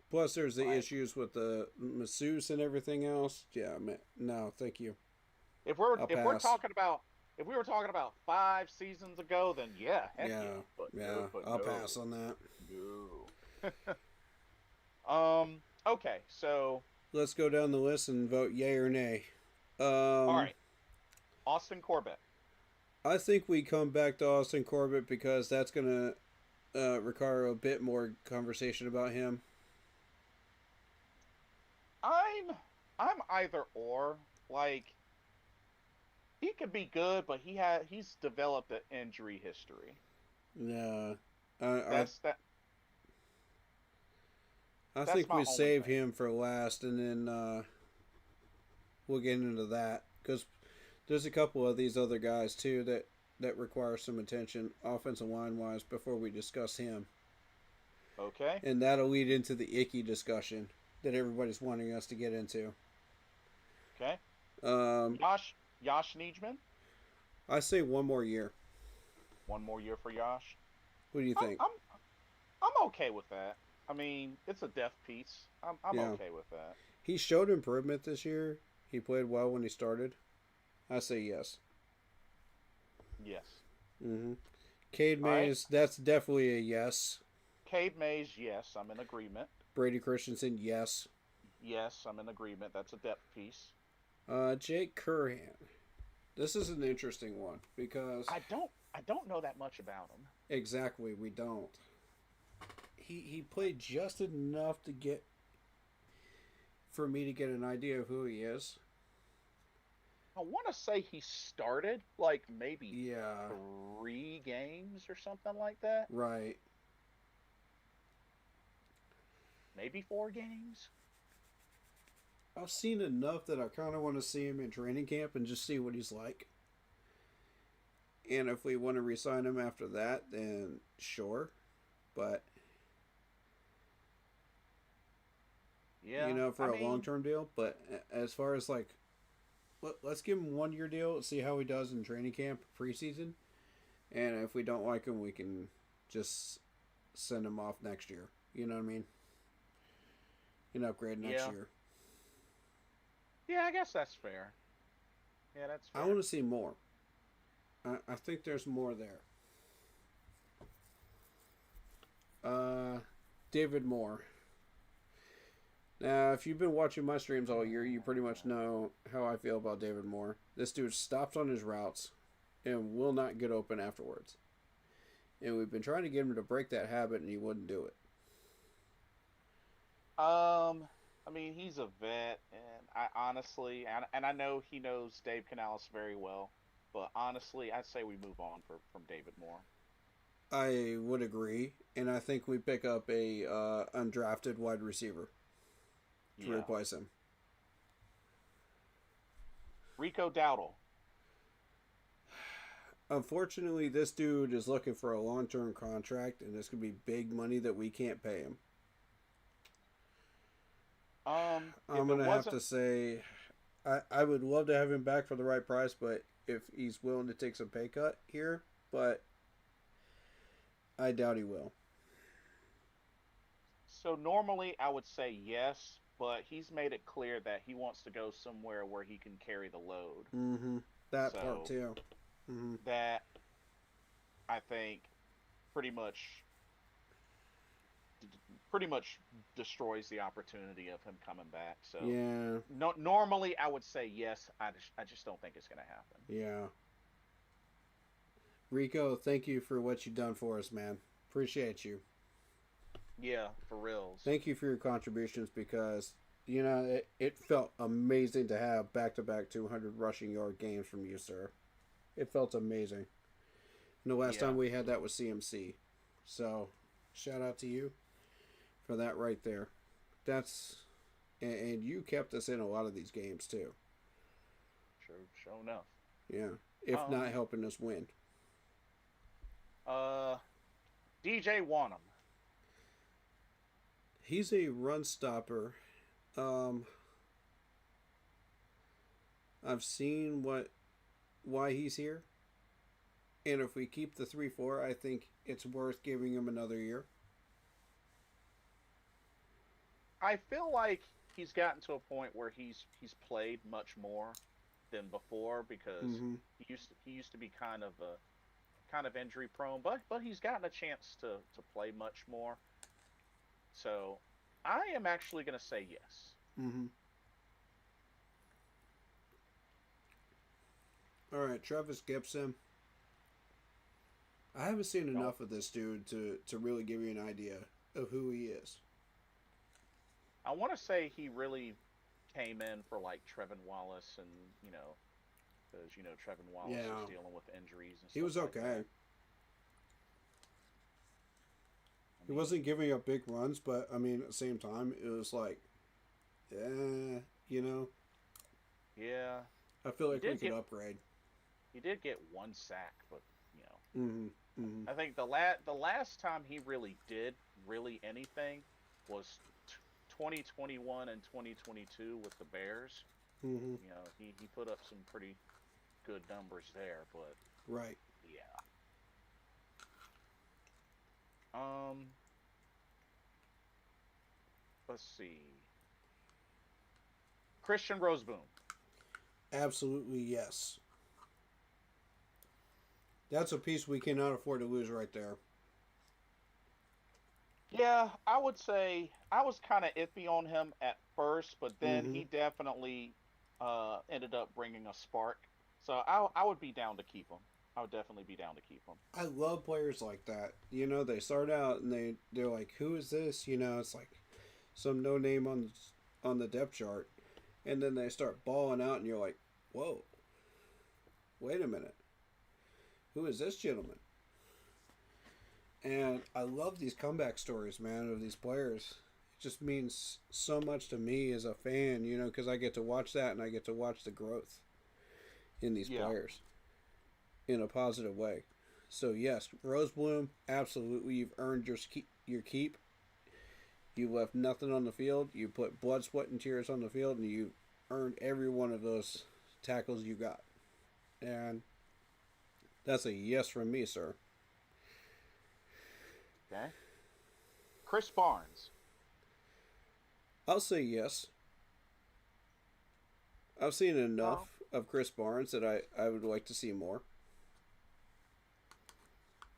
Speaker 1: Plus, there's the issues with the masseuse and everything else. Yeah, man. No, thank you.
Speaker 3: If we were talking about 5 seasons ago, then yeah, heck yeah.
Speaker 1: I'll pass on that.
Speaker 3: No. Okay, so
Speaker 1: let's go down the list and vote yay or nay.
Speaker 3: All right. Austin Corbett.
Speaker 1: I think we come back to Austin Corbett because that's going to require a bit more conversation about him.
Speaker 3: I'm either or. He could be good, but he's developed an injury history.
Speaker 1: Yeah. I think we save him for last, and then we'll get into that. Because there's a couple of these other guys, too, that require some attention, offensive line-wise, before we discuss him.
Speaker 3: Okay.
Speaker 1: And that'll lead into the icky discussion that everybody's wanting us to get into.
Speaker 3: Okay. Josh Nijman?
Speaker 1: I say 1 more year.
Speaker 3: 1 more year for Josh?
Speaker 1: What do you think?
Speaker 3: I'm okay with that. I mean, it's a depth piece. I'm okay with that.
Speaker 1: He showed improvement this year. He played well when he started. I say yes.
Speaker 3: Yes.
Speaker 1: Mm-hmm. Cade Mays, that's definitely a yes.
Speaker 3: Cade Mays, yes, I'm in agreement.
Speaker 1: Brady Christensen, yes.
Speaker 3: Yes, I'm in agreement. That's a depth piece.
Speaker 1: Jake Curhan. This is an interesting one because
Speaker 3: I don't know that much about him.
Speaker 1: Exactly, we don't. He played just enough for me to get an idea of who he is.
Speaker 3: I want to say he started maybe 3 games or something like that.
Speaker 1: Right.
Speaker 3: Maybe 4 games.
Speaker 1: I've seen enough that I kind of want to see him in training camp and just see what he's like. And if we want to re-sign him after that, then sure. But
Speaker 3: yeah,
Speaker 1: for a long-term deal. But as far as let's give him 1 year deal, see how he does in training camp, preseason. And if we don't like him, we can just send him off next year. You know what I mean? And upgrade next year.
Speaker 3: Yeah, I guess that's fair. Yeah, that's fair.
Speaker 1: I want to see more. I think there's more there. David Moore. Now, if you've been watching my streams all year, you pretty much know how I feel about David Moore. This dude stops on his routes and will not get open afterwards. And we've been trying to get him to break that habit, and he wouldn't do it.
Speaker 3: I mean, he's a vet, and I honestly, and I know he knows Dave Canales very well, but honestly, I'd say we move on from David Moore.
Speaker 1: I would agree, and I think we pick up a undrafted wide receiver to replace him.
Speaker 3: Rico Dowdle.
Speaker 1: Unfortunately, this dude is looking for a long-term contract, and this could be big money that we can't pay him. I'm going to have to say, I would love to have him back for the right price, but if he's willing to take some pay cut here, but I doubt he will.
Speaker 3: So normally I would say yes, but he's made it clear that he wants to go somewhere where he can carry the load.
Speaker 1: Mm-hmm. That part too. Mm-hmm.
Speaker 3: That I think pretty much destroys the opportunity of him coming back. So
Speaker 1: yeah,
Speaker 3: normally I would say yes. I just don't think it's going to happen.
Speaker 1: Yeah. Rico, thank you for what you've done for us, man. Appreciate you.
Speaker 3: Yeah, for reals.
Speaker 1: Thank you for your contributions because, it felt amazing to have back-to-back 200 rushing yard games from you, sir. It felt amazing. And the last time we had that was CMC. So, shout out to you for that right there. And you kept us in a lot of these games, too.
Speaker 3: Sure enough.
Speaker 1: Yeah, if not helping us win.
Speaker 3: DJ Wanham.
Speaker 1: He's a run stopper. I've seen why he's here. And if we keep the 3-4, I think it's worth giving him another year.
Speaker 3: I feel like he's gotten to a point where he's played much more than before because he used to be kind of injury prone, but he's gotten a chance to play much more. So I am actually going to say yes.
Speaker 1: Mm-hmm. All right, Travis Gibson. I haven't seen enough of this dude to really give you an idea of who he is.
Speaker 3: I want to say he really came in for like Trevin Wallace and, because, Trevin Wallace is dealing with injuries and stuff.
Speaker 1: He was okay.
Speaker 3: Like that.
Speaker 1: He wasn't giving up big runs, but, at the same time, it was like,
Speaker 3: Yeah.
Speaker 1: I feel like we could upgrade.
Speaker 3: He did get one sack, but,
Speaker 1: I
Speaker 3: think the last time he really did anything was 2021 and 2022 with the Bears.
Speaker 1: Mm-hmm.
Speaker 3: He put up some pretty good numbers there, but
Speaker 1: right.
Speaker 3: Yeah. Let's see. Christian Roseboom.
Speaker 1: Absolutely yes. That's a piece we cannot afford to lose right there.
Speaker 3: Yeah, I would say I was kind of iffy on him at first, but then he definitely ended up bringing a spark. So I would be down to keep him. I would definitely be down to keep him.
Speaker 1: I love players like that. They start out and they're like, who is this? It's like some no name on the depth chart. And then they start balling out and you're like, whoa, wait a minute. Who is this gentleman? And I love these comeback stories, man, of these players. It just means so much to me as a fan, because I get to watch that and I get to watch the growth in these players in a positive way. So, yes, Rosebloom, absolutely, you've earned your keep. You left nothing on the field. You put blood, sweat, and tears on the field, and you earned every one of those tackles you got. And that's a yes from me, sir.
Speaker 3: Okay. Chris Barnes.
Speaker 1: I'll say yes. I've seen enough of Chris Barnes that I would like to see more.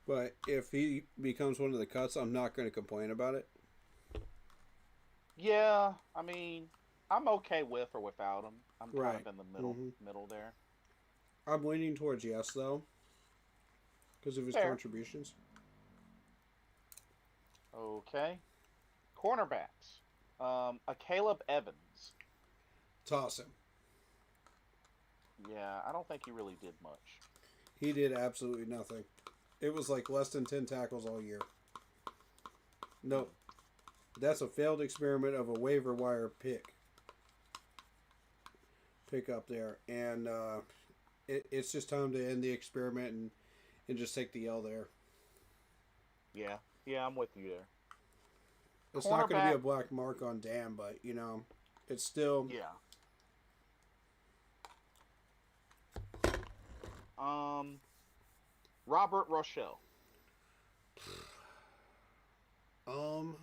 Speaker 1: But if he becomes one of the cuts, I'm not going to complain about it.
Speaker 3: Yeah, I mean, I'm okay with or without him. I'm kind
Speaker 1: Right.
Speaker 3: of in the middle
Speaker 1: hmm
Speaker 3: middle there.
Speaker 1: I'm leaning towards yes, though, because of his
Speaker 3: Fair.
Speaker 1: contributions.
Speaker 3: Okay. Cornerbacks. A Caleb Evans.
Speaker 1: Toss him.
Speaker 3: Yeah, I don't think he really did much.
Speaker 1: He did absolutely nothing. It was like less than 10 tackles all year. No, that's a failed experiment of a waiver wire pick up there, and it's just time to end the experiment and just take the L there.
Speaker 3: Yeah, yeah, I'm with you there.
Speaker 1: It's not going to be
Speaker 3: Cornerback.
Speaker 1: a black mark on Dan, but it's still
Speaker 3: Yeah. Um, Robert Rochelle.
Speaker 1: um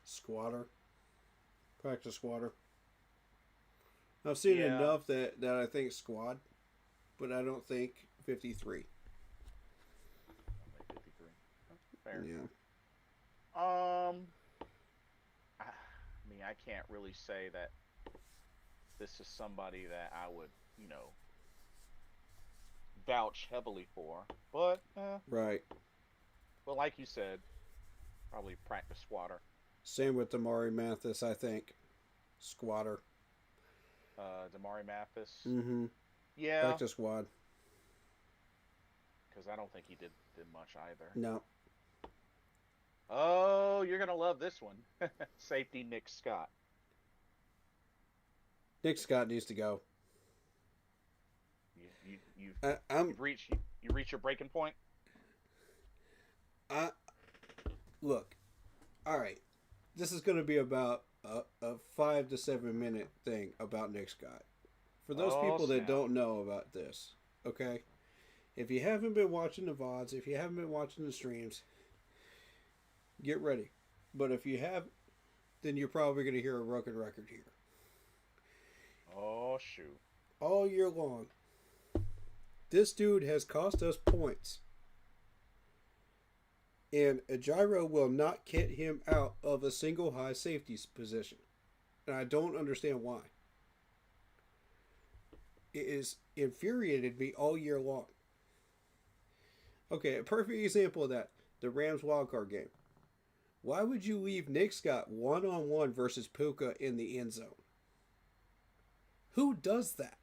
Speaker 1: squatter, practice squatter. I've seen
Speaker 3: Yeah,
Speaker 1: enough that I think squad, but I don't think 53.
Speaker 3: only 53. Fair.
Speaker 1: Yeah.
Speaker 3: I mean, I can't really say that this is somebody that I would, you know, vouch heavily for.
Speaker 1: Right.
Speaker 3: But like you said, probably practice squatter.
Speaker 1: Same with Damari Mathis, I think. Squatter.
Speaker 3: Damari Mathis.
Speaker 1: Mm-hmm.
Speaker 3: Yeah,
Speaker 1: Practice squad.
Speaker 3: because I don't think he did much either.
Speaker 1: No.
Speaker 3: Oh, you're gonna love this one. Safety Nick Scott.
Speaker 1: Nick Scott needs to go.
Speaker 3: You
Speaker 1: I'm
Speaker 3: you've reached you reach your breaking point.
Speaker 1: I look. All right. This is going to be about a 5 to 7 minute thing about Nick Scott. For those
Speaker 3: Oh
Speaker 1: people that
Speaker 3: snap!
Speaker 1: don't know about this, okay? If you haven't been watching the VODs, if you haven't been watching the streams, get ready. But if you have, then you're probably going to hear a broken record here.
Speaker 3: Oh shoot!
Speaker 1: All year long, this dude has cost us points. And a gyro will not get him out of a single high safety position. And I don't understand why. It has infuriated me all year long. Okay, a perfect example of that, the Rams wildcard game. Why would you leave Nick Scott one-on-one versus Puka in the end zone? Who does that?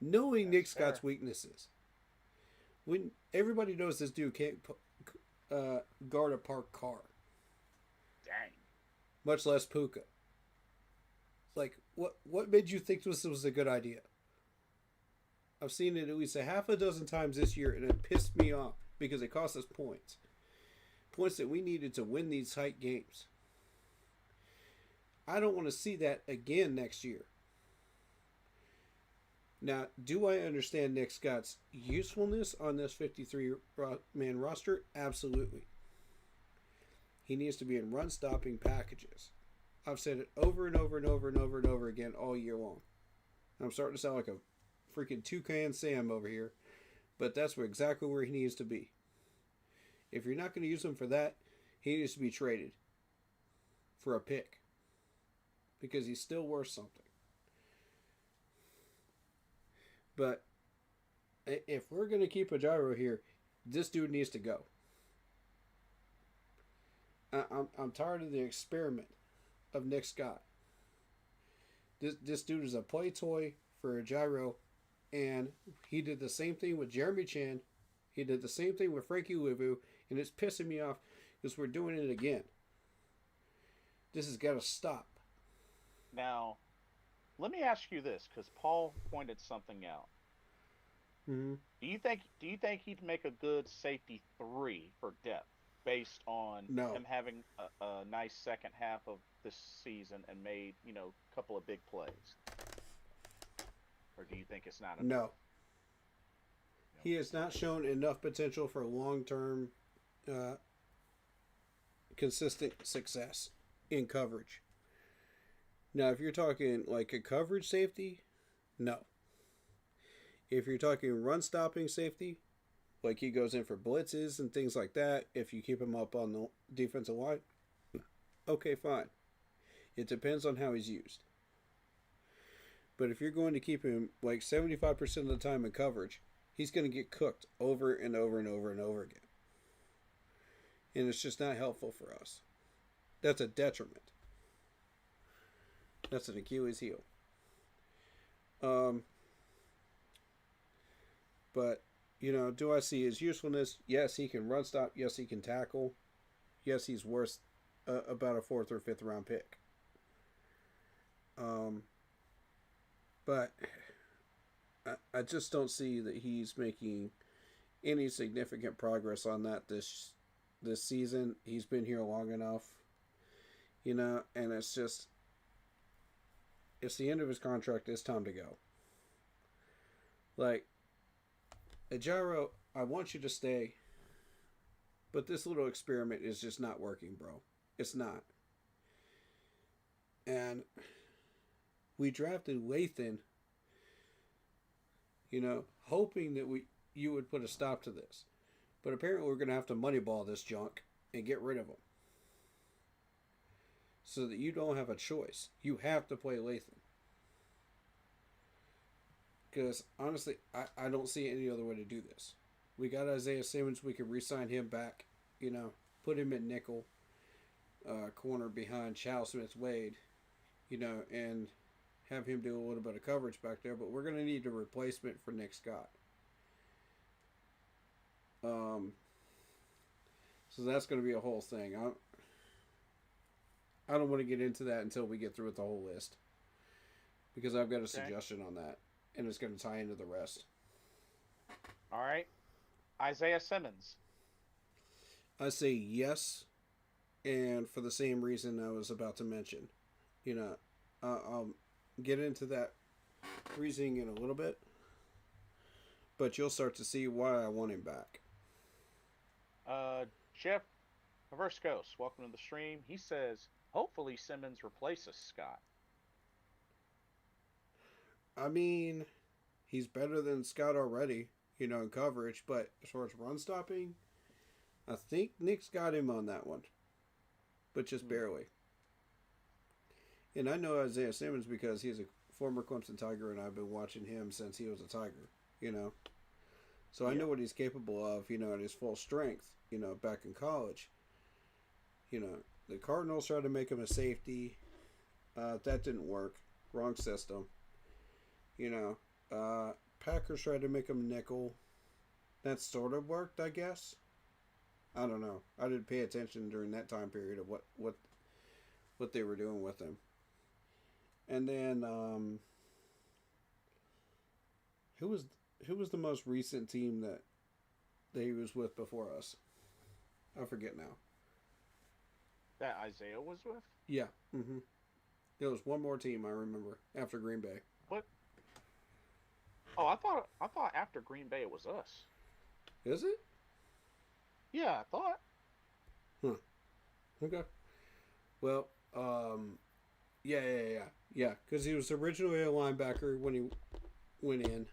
Speaker 1: Knowing Nick
Speaker 3: That's
Speaker 1: Scott's
Speaker 3: fair.
Speaker 1: weaknesses. When everybody knows this dude can't guard a parked car,
Speaker 3: Dang.
Speaker 1: much less Puka. Like, what made you think this was a good idea? I've seen it at least a half a dozen times this year, and it pissed me off because it cost us points. Points that we needed to win these tight games. I don't want to see that again next year. Now, do I understand Nick Scott's usefulness on this 53-man roster? Absolutely. He needs to be in run-stopping packages. I've said it over and over and over and over and over again all year long. I'm starting to sound like a freaking toucan Sam over here, but that's exactly where he needs to be. If you're not going to use him for that, he needs to be traded for a pick because he's still worth something. But if we're going to keep a gyro here, this dude needs to go. I'm tired of the experiment of Nick Scott. This dude is a play toy for a gyro, and he did the same thing with Jeremy Chan. He did the same thing with Frankie Louvu, and it's pissing me off because we're doing it again. This has got to stop.
Speaker 3: Now, let me ask you this, because Paul pointed something out.
Speaker 1: Mm-hmm.
Speaker 3: Do you think he'd make a good safety 3 for depth based on
Speaker 1: No.
Speaker 3: him having a nice second half of this season and made a couple of big plays? Or do you think it's not enough?
Speaker 1: No. He has not shown enough potential for long-term, consistent success in coverage. Now, if you're talking like a coverage safety, no. If you're talking run-stopping safety, like he goes in for blitzes and things like that, if you keep him up on the defensive line, Okay, fine. It depends on how he's used. But if you're going to keep him like 75% of the time in coverage, he's going to get cooked over and over and over and over again. And it's just not helpful for us. That's a detriment. That's an Achilles heel. But, do I see his usefulness? Yes, he can run stop. Yes, he can tackle. Yes, he's worth about a 4th or 5th round pick. But I just don't see that he's making any significant progress on that this season. He's been here long enough, and it's the end of his contract. It's time to go. Like, Ejiro, I want you to stay, but this little experiment is just not working, bro. It's not. And we drafted Lathan, hoping that you would put a stop to this. But apparently we're going to have to moneyball this junk and get rid of him. So that you don't have a choice. You have to play Lathan. Because, honestly, I don't see any other way to do this. We got Isaiah Simmons. We can re-sign him back. Put him at nickel. Corner behind Chao Smith-Wade. And have him do a little bit of coverage back there. But we're going to need a replacement for Nick Scott. So that's going to be a whole thing. I don't want to get into that until we get through with the whole list. Because I've got a suggestion on that. And it's going to tie into the rest.
Speaker 3: All right. Isaiah Simmons.
Speaker 1: I say yes. And for the same reason I was about to mention. I'll get into that reasoning in a little bit. But you'll start to see why I want him back.
Speaker 3: Jeff Averscos, welcome to the stream. He says, hopefully Simmons replaces Scott.
Speaker 1: I mean, he's better than Scott already, in coverage. But as far as run stopping, I think Nick's got him on that one. But just barely. And I know Isaiah Simmons because he's a former Clemson Tiger, and I've been watching him since he was a Tiger, So I know what he's capable of, at his full strength, back in college. The Cardinals tried to make him a safety. That didn't work. Wrong system. Packers tried to make him nickel. That sort of worked, I guess. I don't know. I didn't pay attention during that time period of what they were doing with him. And then who was the most recent team that he was with before us? I forget now.
Speaker 3: That Isaiah was with?
Speaker 1: Yeah. Mm-hmm. There was one more team I remember after Green Bay.
Speaker 3: What? Oh, I thought after Green Bay it was us.
Speaker 1: Is it?
Speaker 3: Yeah, I thought.
Speaker 1: Huh. Okay. Well, yeah. Because he was originally a linebacker when he went in,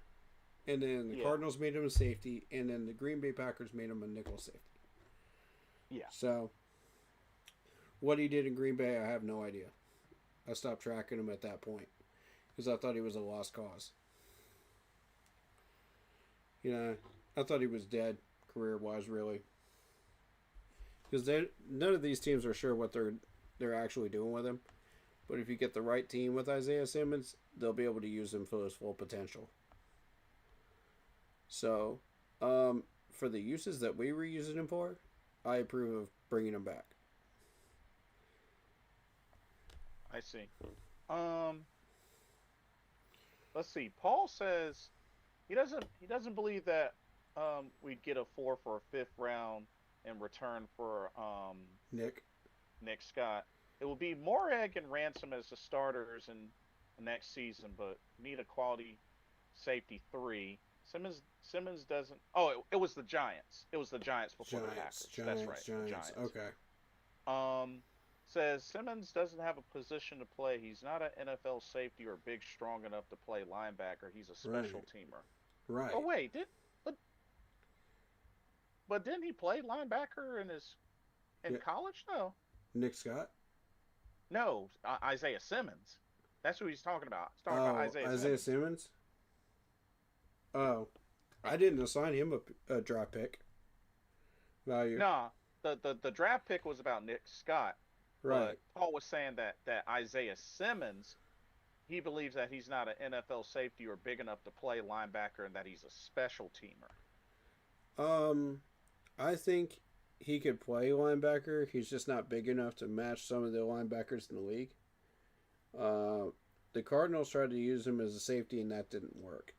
Speaker 1: and then the Cardinals made him a safety, and then the Green Bay Packers made him a nickel safety.
Speaker 3: Yeah.
Speaker 1: So, what he did in Green Bay, I have no idea. I stopped tracking him at that point because I thought he was a lost cause. I thought he was dead career-wise, really. Because none of these teams are sure what they're actually doing with him. But if you get the right team with Isaiah Simmons, they'll be able to use him for his full potential. So, for the uses that we were using him for, I approve of bringing him back.
Speaker 3: I see. Let's see. Paul says he doesn't believe that we'd get a 4th or a 5th round in return for
Speaker 1: Nick
Speaker 3: Scott. It will be Morag and Ransom as the starters in the next season, but need a quality safety 3. Simmons doesn't. Oh, it was the Giants. It was the Giants before the Packers. That's right.
Speaker 1: Giants. Okay.
Speaker 3: Says Simmons doesn't have a position to play. He's not an NFL safety or big, strong enough to play linebacker. He's a special teamer.
Speaker 1: Right.
Speaker 3: Oh wait, but didn't he play linebacker in college? No.
Speaker 1: Nick Scott?
Speaker 3: No, Isaiah Simmons. That's who he's talking about. He's talking about
Speaker 1: Oh,
Speaker 3: Isaiah
Speaker 1: Isaiah
Speaker 3: Simmons.
Speaker 1: Simmons? Oh, I didn't assign him a draft pick value.
Speaker 3: Nah, the draft pick was about Nick Scott,
Speaker 1: Right.
Speaker 3: but Paul was saying that Isaiah Simmons, he believes that he's not an NFL safety or big enough to play linebacker, and that he's a special teamer.
Speaker 1: Um, I think he could play linebacker. He's just not big enough to match some of the linebackers in the league. Uh, the Cardinals tried to use him as a safety, and that didn't work.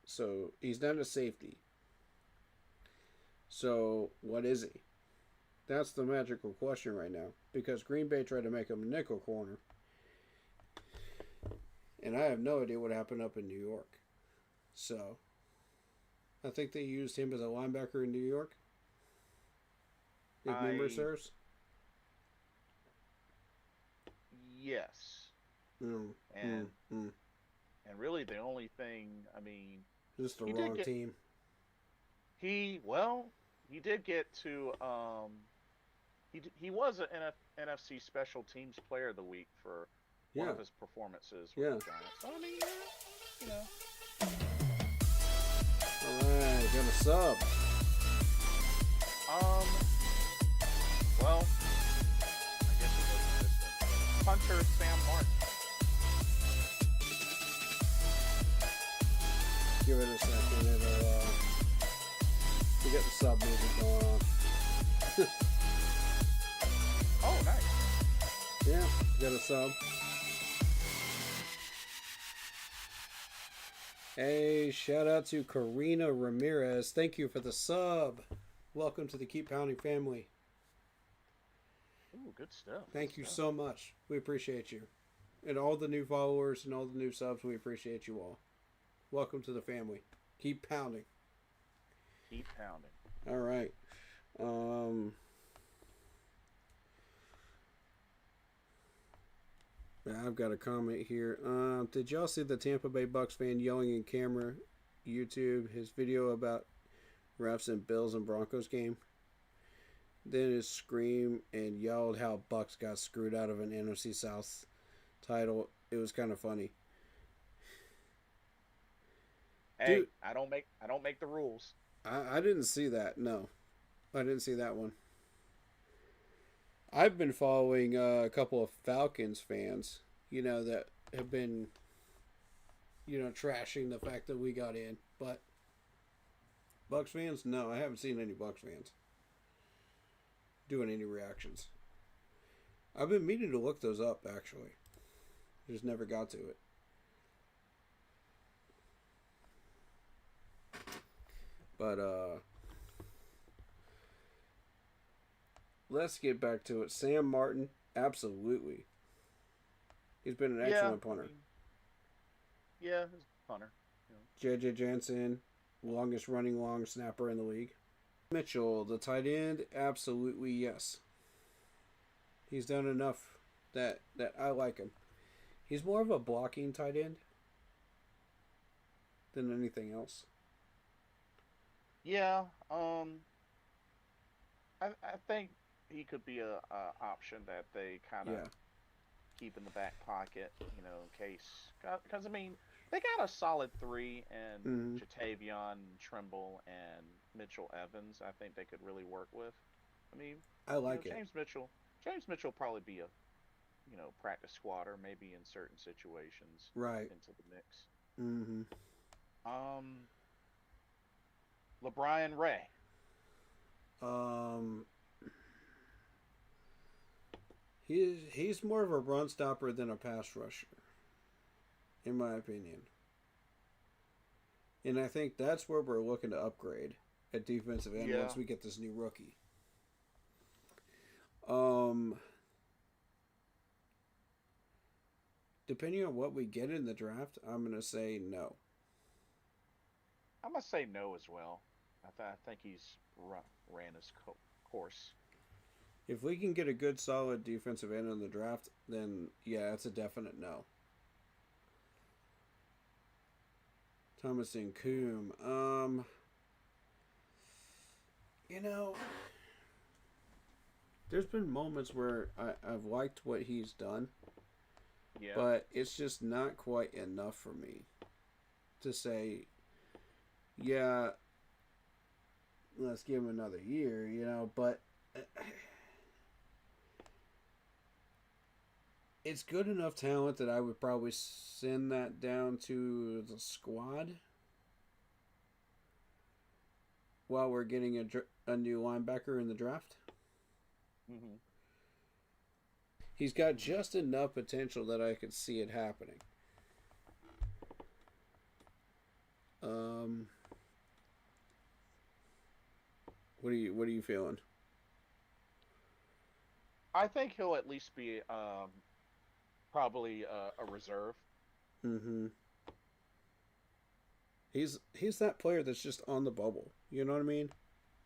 Speaker 1: So he's not a safety. So what is he? That's the magical question right now. Because Green Bay tried to make him a nickel corner. And I have no idea what happened up in New York. So I think they used him as a linebacker in New York. If memory
Speaker 3: I
Speaker 1: serves.
Speaker 3: Yes,
Speaker 1: Mm,
Speaker 3: and
Speaker 1: mm.
Speaker 3: and really the only thing, I mean,
Speaker 1: Just the
Speaker 3: he did
Speaker 1: wrong
Speaker 3: get
Speaker 1: team.
Speaker 3: he did get to he was an NFC Special Teams Player of the Week for one
Speaker 1: Yeah.
Speaker 3: of his performances with
Speaker 1: Yeah.
Speaker 3: the Giants. So I mean, you know,
Speaker 1: Alright, got a sub.
Speaker 3: um, well, I guess it goes to this one. Punter Sam Martin.
Speaker 1: Give it a second. It'll we get the sub music going on.
Speaker 3: Oh, nice.
Speaker 1: Yeah, got a sub. Hey, shout out to Karina Ramirez. Thank you for the sub. Welcome to the Keep Pounding family.
Speaker 3: Ooh, good stuff.
Speaker 1: Thank you
Speaker 3: Good stuff.
Speaker 1: so much. We appreciate you. And all the new followers and all the new subs, we appreciate you all. Welcome to the family. Keep pounding.
Speaker 3: Keep pounding.
Speaker 1: All right. I've got a comment here. Did y'all see the Tampa Bay Bucks fan yelling in camera YouTube his video about refs in Bills and Broncos game? Then his scream and yelled how Bucks got screwed out of an NFC South title. It was kind of funny.
Speaker 3: Hey,
Speaker 1: Dude.
Speaker 3: I don't make the rules.
Speaker 1: I didn't see that. No, I didn't see that one. I've been following a couple of Falcons fans, that have been, trashing the fact that we got in. But Bucks fans, no, I haven't seen any Bucks fans doing any reactions. I've been meaning to look those up, actually. Just never got to it. But, let's get back to it. Sam Martin, absolutely. He's been an excellent punter.
Speaker 3: Yeah, he's a punter.
Speaker 1: J.J. Jansen, longest running long snapper in the league. Mitchell, the tight end, absolutely yes. He's done enough that I like him. He's more of a blocking tight end than anything else.
Speaker 3: Yeah, I think he could be a option that they kind of keep in the back pocket, in case. Because I mean, they got a solid three in Jatavion, Trimble, and Mitchell Evans. I think they could really work with. I mean,
Speaker 1: I like it.
Speaker 3: James Mitchell will probably be a practice squatter, maybe in certain situations.
Speaker 1: Right.
Speaker 3: Into the mix.
Speaker 1: Mm-hmm.
Speaker 3: LeBron Ray.
Speaker 1: He's more of a run stopper than a pass rusher, in my opinion. And I think that's where we're looking to upgrade at defensive end once we get this new rookie. Depending on what we get in the draft, I'm going to say no.
Speaker 3: I'm going to say no as well. I think he's ran his course.
Speaker 1: If we can get a good, solid defensive end in the draft, then yeah, it's a definite no. Thomas and Coombe. there's been moments where I've liked what he's done,
Speaker 3: Yeah.
Speaker 1: but it's just not quite enough for me to say, yeah, let's give him another year, but it's good enough talent that I would probably send that down to the squad while we're getting a new linebacker in the draft.
Speaker 3: Mm-hmm.
Speaker 1: He's got just enough potential that I could see it happening. What are you feeling?
Speaker 3: I think he'll at least be probably a reserve.
Speaker 1: Mm-hmm. He's that player that's just on the bubble. You know what I mean?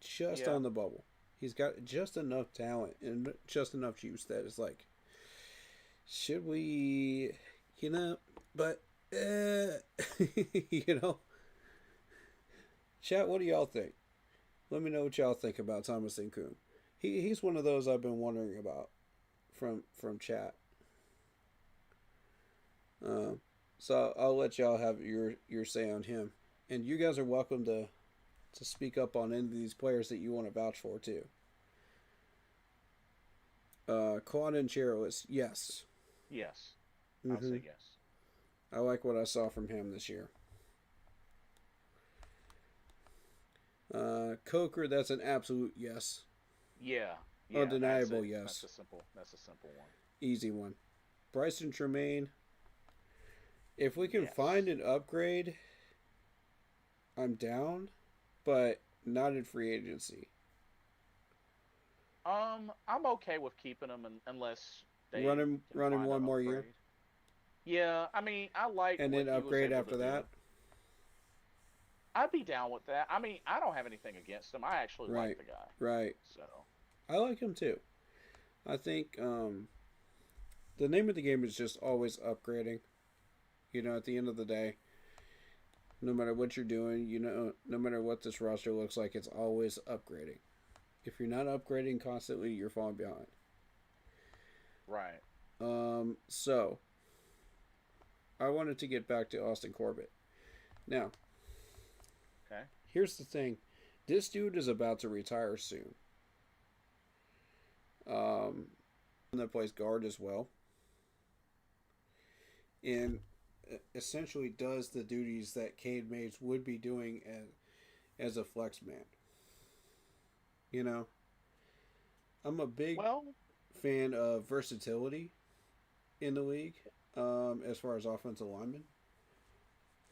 Speaker 1: Just
Speaker 3: Yeah.
Speaker 1: on the bubble. He's got just enough talent and just enough juice that it's like, should we, but, you know, chat, what do y'all think? Let me know what y'all think about Thomas Nkoum. He's one of those I've been wondering about from chat. So I'll let y'all have your say on him, and you guys are welcome to speak up on any of these players that you want to vouch for too. Claude and Cherolis, yes.
Speaker 3: Yes.
Speaker 1: Mm-hmm.
Speaker 3: I'll say yes.
Speaker 1: I like what I saw from him this year. Coker, that's an absolute yes.
Speaker 3: Yeah.
Speaker 1: Undeniable
Speaker 3: that's
Speaker 1: yes.
Speaker 3: That's a simple one.
Speaker 1: Easy one. Bryson Tremaine, if we can
Speaker 3: Yes.
Speaker 1: find an upgrade, I'm down, but not in free agency.
Speaker 3: I'm okay with keeping him unless they
Speaker 1: Run him
Speaker 3: can find
Speaker 1: one
Speaker 3: an
Speaker 1: more year.
Speaker 3: upgrade. Yeah, I mean, I like
Speaker 1: And
Speaker 3: what
Speaker 1: then
Speaker 3: he was
Speaker 1: upgrade
Speaker 3: able
Speaker 1: after
Speaker 3: to
Speaker 1: that.
Speaker 3: do. I'd be down with that. I mean, I don't have anything against him. I actually
Speaker 1: Right.
Speaker 3: like the guy.
Speaker 1: Right.
Speaker 3: So
Speaker 1: I like him too. I think the name of the game is just always upgrading. At the end of the day, no matter what you're doing, no matter what this roster looks like, it's always upgrading. If you're not upgrading constantly, you're falling behind.
Speaker 3: right.
Speaker 1: So I wanted to get back to Austin Corbett. Now,
Speaker 3: Okay.
Speaker 1: here's the thing. This dude is about to retire soon. That plays guard as well. And essentially does the duties that Cade Mays would be doing as a flex man. I'm a big fan of versatility in the league as far as offensive linemen.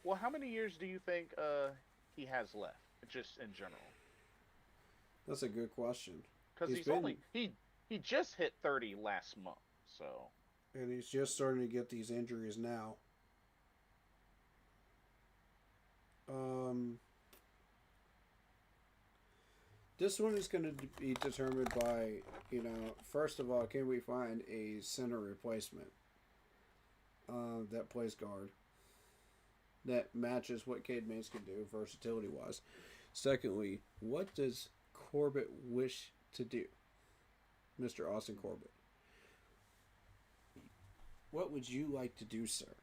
Speaker 3: Well, how many years do you think he has left, just in general?
Speaker 1: That's a good question.
Speaker 3: Because he just hit 30 last month, so.
Speaker 1: And he's just starting to get these injuries now. This one is going to be determined by, first of all, can we find a center replacement that plays guard that matches what Cade Mays can do versatility-wise? Secondly, what does Corbett wish to do? Mr. Austin Corbett. What would you like to do, sir?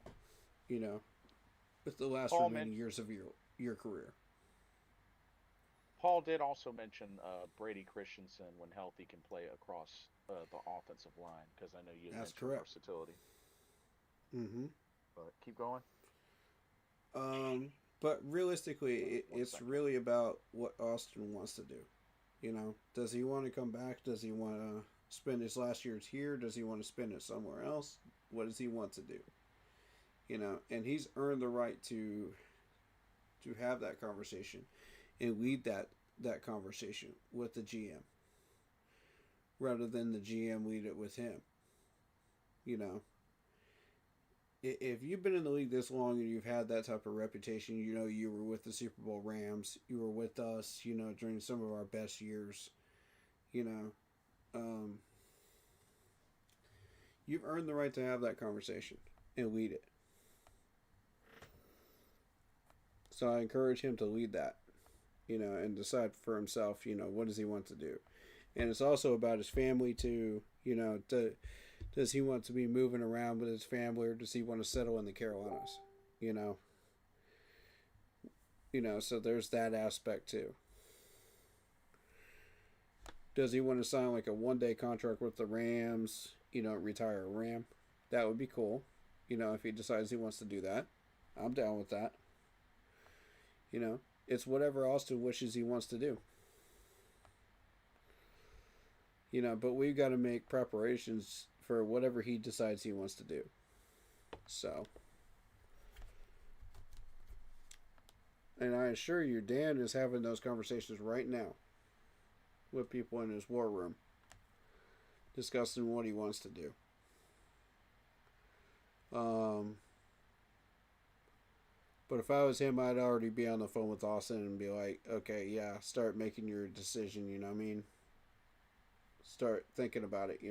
Speaker 1: With the last remaining years of your career.
Speaker 3: Paul did also mention Brady Christensen, when healthy, can play across the offensive line, because I know you mentioned
Speaker 1: correct.
Speaker 3: versatility.
Speaker 1: Mm-hmm.
Speaker 3: But keep going.
Speaker 1: But realistically, it's really about what Austin wants to do. Does he want to come back? Does he want to spend his last years here? Does he want to spend it somewhere else? What does he want to do? And he's earned the right to have that conversation and lead that conversation with the GM rather than the GM lead it with him. If you've been in the league this long and you've had that type of reputation, you were with the Super Bowl Rams, you were with us, during some of our best years, you've earned the right to have that conversation and lead it. So I encourage him to lead that, and decide for himself, what does he want to do. And it's also about his family too. Does he want to be moving around with his family, or does he want to settle in the Carolinas? You know, so there's that aspect too. Does he want to sign like a 1-day contract with the Rams? Retire a Ram? That would be cool. If he decides he wants to do that, I'm down with that. It's whatever Austin wishes he wants to do. But we've got to make preparations for whatever he decides he wants to do. So, and I assure you, Dan is having those conversations right now with people in his war room, discussing what he wants to do. But if I was him, I'd already be on the phone with Austin and be like, okay, yeah, start making your decision, you know what I mean? Start thinking about it,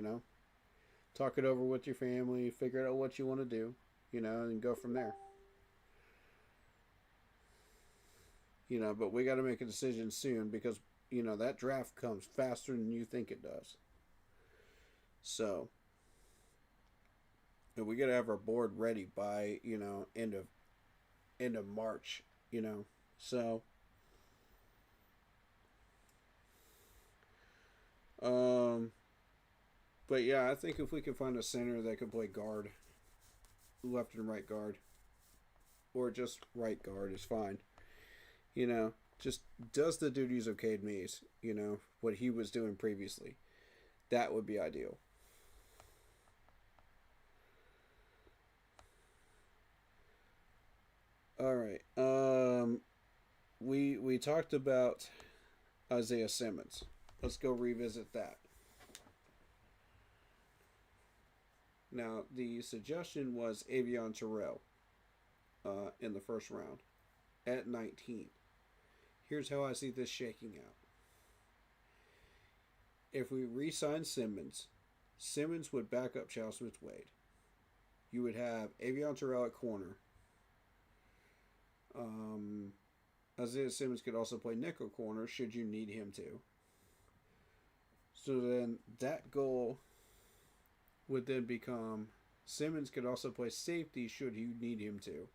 Speaker 1: Talk it over with your family, figure out what you want to do, and go from there. But we got to make a decision soon because, that draft comes faster than you think it does. So, and we got to have our board ready by, end of March, So, but yeah, I think if we could find a center that could play guard, left and right guard, or just right guard is fine. Just does the duties of Cade Mays, what he was doing previously. That would be ideal. All right. We talked about Isaiah Simmons. Let's go revisit that. Now, the suggestion was Avion Terrell in the first round at 19. Here's how I see this shaking out. If we re-sign Simmons, Simmons would back up Charles Smith-Wade. You would have Avion Terrell at corner. Isaiah Simmons could also play nickel corner should you need him to. So then that goal would then become Simmons could also play safety should you need him to.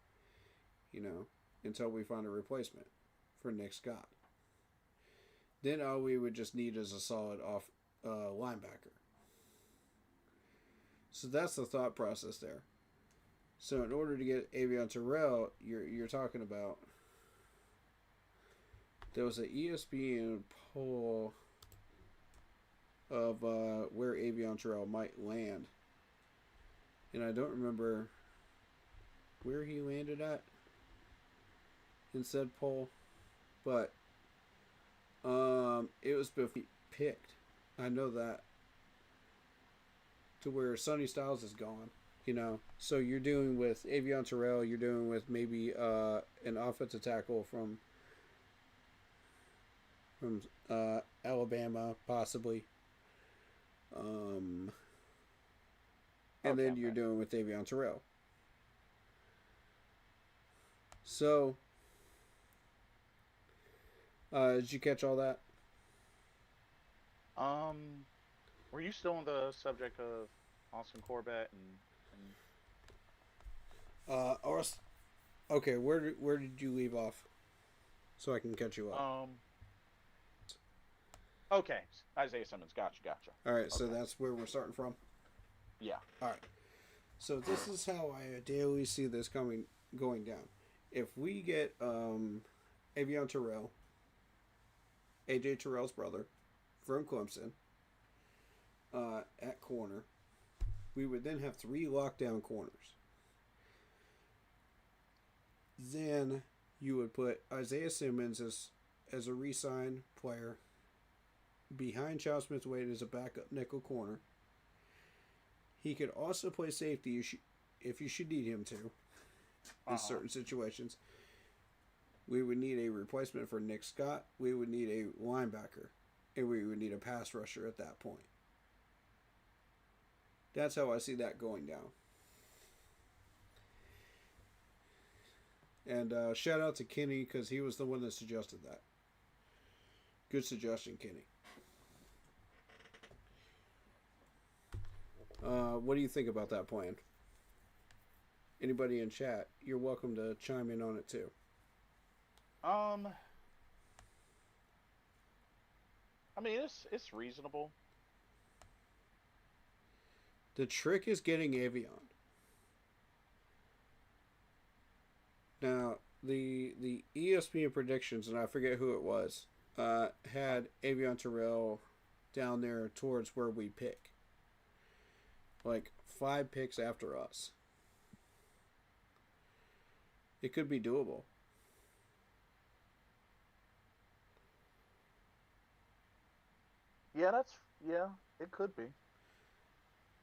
Speaker 1: Until we find a replacement for Nick Scott. Then all we would just need is a solid off linebacker. So that's the thought process there. So in order to get Avion Terrell, you're talking about, there was an ESPN poll of where Avion Terrell might land. And I don't remember where he landed at in said poll. But it was before he picked. I know that. To where Sonny Styles is gone. So you're doing with Avion Terrell, you're doing with maybe an offensive tackle from Alabama, possibly. And then you're doing with Avion Terrell. So, did you catch all that?
Speaker 3: Were you still on the subject of Austin Corbett
Speaker 1: okay, where did you leave off? So I can catch you up.
Speaker 3: Okay, Isaiah Simmons, gotcha.
Speaker 1: All right,
Speaker 3: okay.
Speaker 1: So that's where we're starting from?
Speaker 3: Yeah.
Speaker 1: All right. So this is how I ideally see this going down. If we get Avion Terrell, AJ Terrell's brother, from Clemson, at corner, we would then have 3 lockdown corners. Then you would put Isaiah Simmons as a re-sign player behind Charles Smith-Wade as a backup nickel corner. He could also play safety if you should need him to in certain situations. We would need a replacement for Nick Scott. We would need a linebacker. And we would need a pass rusher at that point. That's how I see that going down. And shout out to Kenny because he was the one that suggested that. Good suggestion, Kenny. What do you think about that plan? Anybody in chat, you're welcome to chime in on it too.
Speaker 3: I mean, it's reasonable.
Speaker 1: The trick is getting Avion. Now, the ESPN predictions, and I forget who it was, had Avion Terrell down there towards where we pick. Like 5 picks after us. It could be doable.
Speaker 3: Yeah, it could be.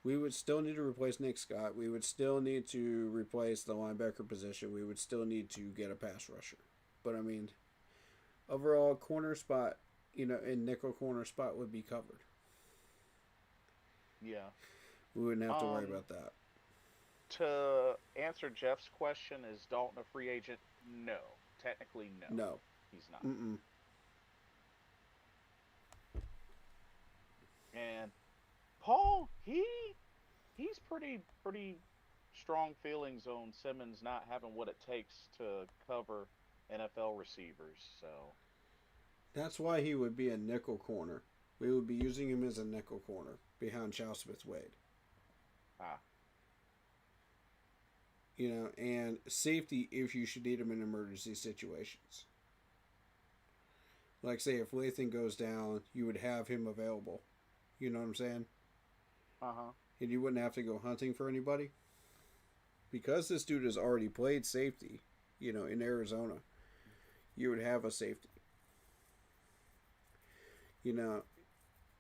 Speaker 1: We would still need to replace Nick Scott. We would still need to replace the linebacker position. We would still need to get a pass rusher. But I mean, overall corner spot, in nickel corner spot would be covered.
Speaker 3: Yeah.
Speaker 1: We wouldn't have to worry about that.
Speaker 3: To answer Jeff's question, is Dalton a free agent? No. Technically, no.
Speaker 1: No.
Speaker 3: He's not.
Speaker 1: Mm-mm.
Speaker 3: And Paul, he's pretty strong feelings on Simmons not having what it takes to cover NFL receivers. So
Speaker 1: that's why he would be a nickel corner. We would be using him as a nickel corner behind Charles Smith-Wade. And safety if you should need him in emergency situations. Like, say, if Lathan goes down, you would have him available. You know what I'm saying? And you wouldn't have to go hunting for anybody. Because this dude has already played safety, in Arizona, you would have a safety.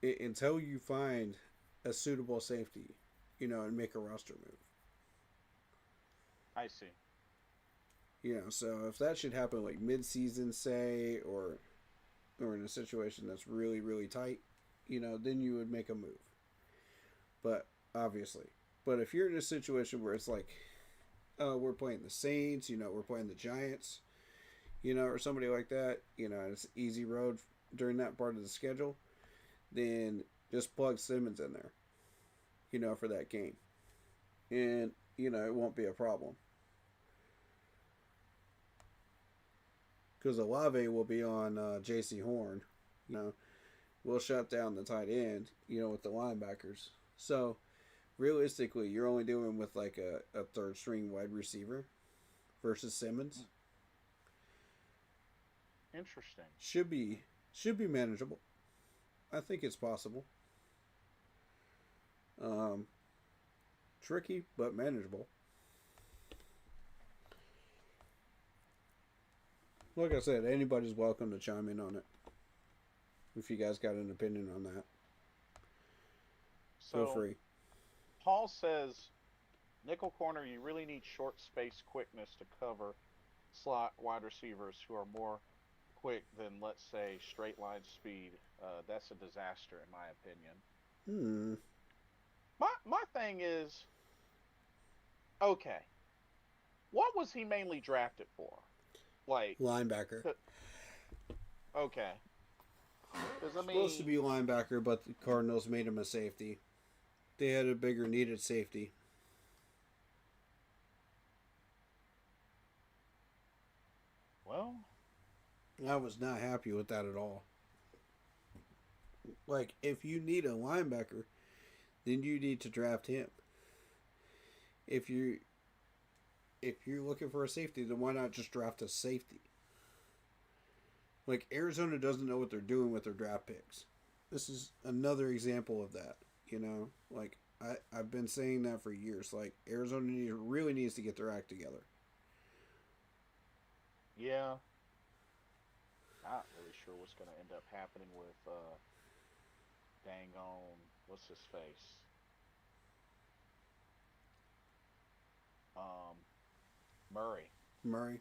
Speaker 1: Until you find a suitable safety, and make a roster move.
Speaker 3: I see.
Speaker 1: So if that should happen like mid-season, say, or in a situation that's really, really tight, then you would make a move. But obviously, if you're in a situation where it's like, oh, we're playing the Saints, we're playing the Giants, or somebody like that, and it's an easy road during that part of the schedule, then just plug Simmons in there, for that game. And, it won't be a problem. Because Olave will be on J.C. Horn. We'll shut down the tight end, with the linebackers. So, realistically, you're only dealing with like a third string wide receiver versus Simmons.
Speaker 3: Interesting.
Speaker 1: Should be manageable. I think it's possible. Tricky, but manageable. Like I said, anybody's welcome to chime in on it. If you guys got an opinion on that.
Speaker 3: So,
Speaker 1: feel free.
Speaker 3: Paul says, nickel corner, you really need short space quickness to cover slot wide receivers who are more quick than, let's say, straight line speed. That's a disaster, in my opinion. My thing is, okay, what was he mainly drafted for? Like
Speaker 1: linebacker.
Speaker 3: Okay.
Speaker 1: Supposed to be linebacker, but the Cardinals made him a safety. They had a bigger needed safety.
Speaker 3: Well,
Speaker 1: I was not happy with that at all. Like, if you need a linebacker, then you need to draft him. If you're looking for a safety, then why not just draft a safety? Like, Arizona doesn't know what they're doing with their draft picks. This is another example of that, Like, I've been saying that for years. Like, Arizona really needs to get their act together.
Speaker 3: Yeah. Not really sure what's going to end up happening with, dang on, what's his face? Murray.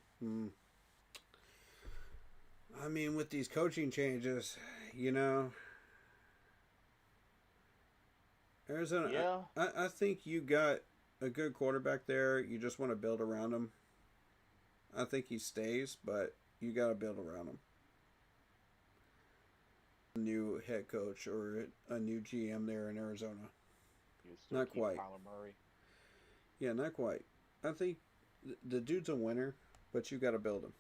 Speaker 1: I mean, with these coaching changes, Arizona,
Speaker 3: yeah.
Speaker 1: I think you got a good quarterback there. You just want to build around him. I think he stays, but you got to build around him. A new head coach or a new GM there in Arizona.
Speaker 3: You still
Speaker 1: Not
Speaker 3: keep
Speaker 1: quite.
Speaker 3: Kyler Murray.
Speaker 1: Yeah, not quite. I think the dude's a winner, but you got to build him.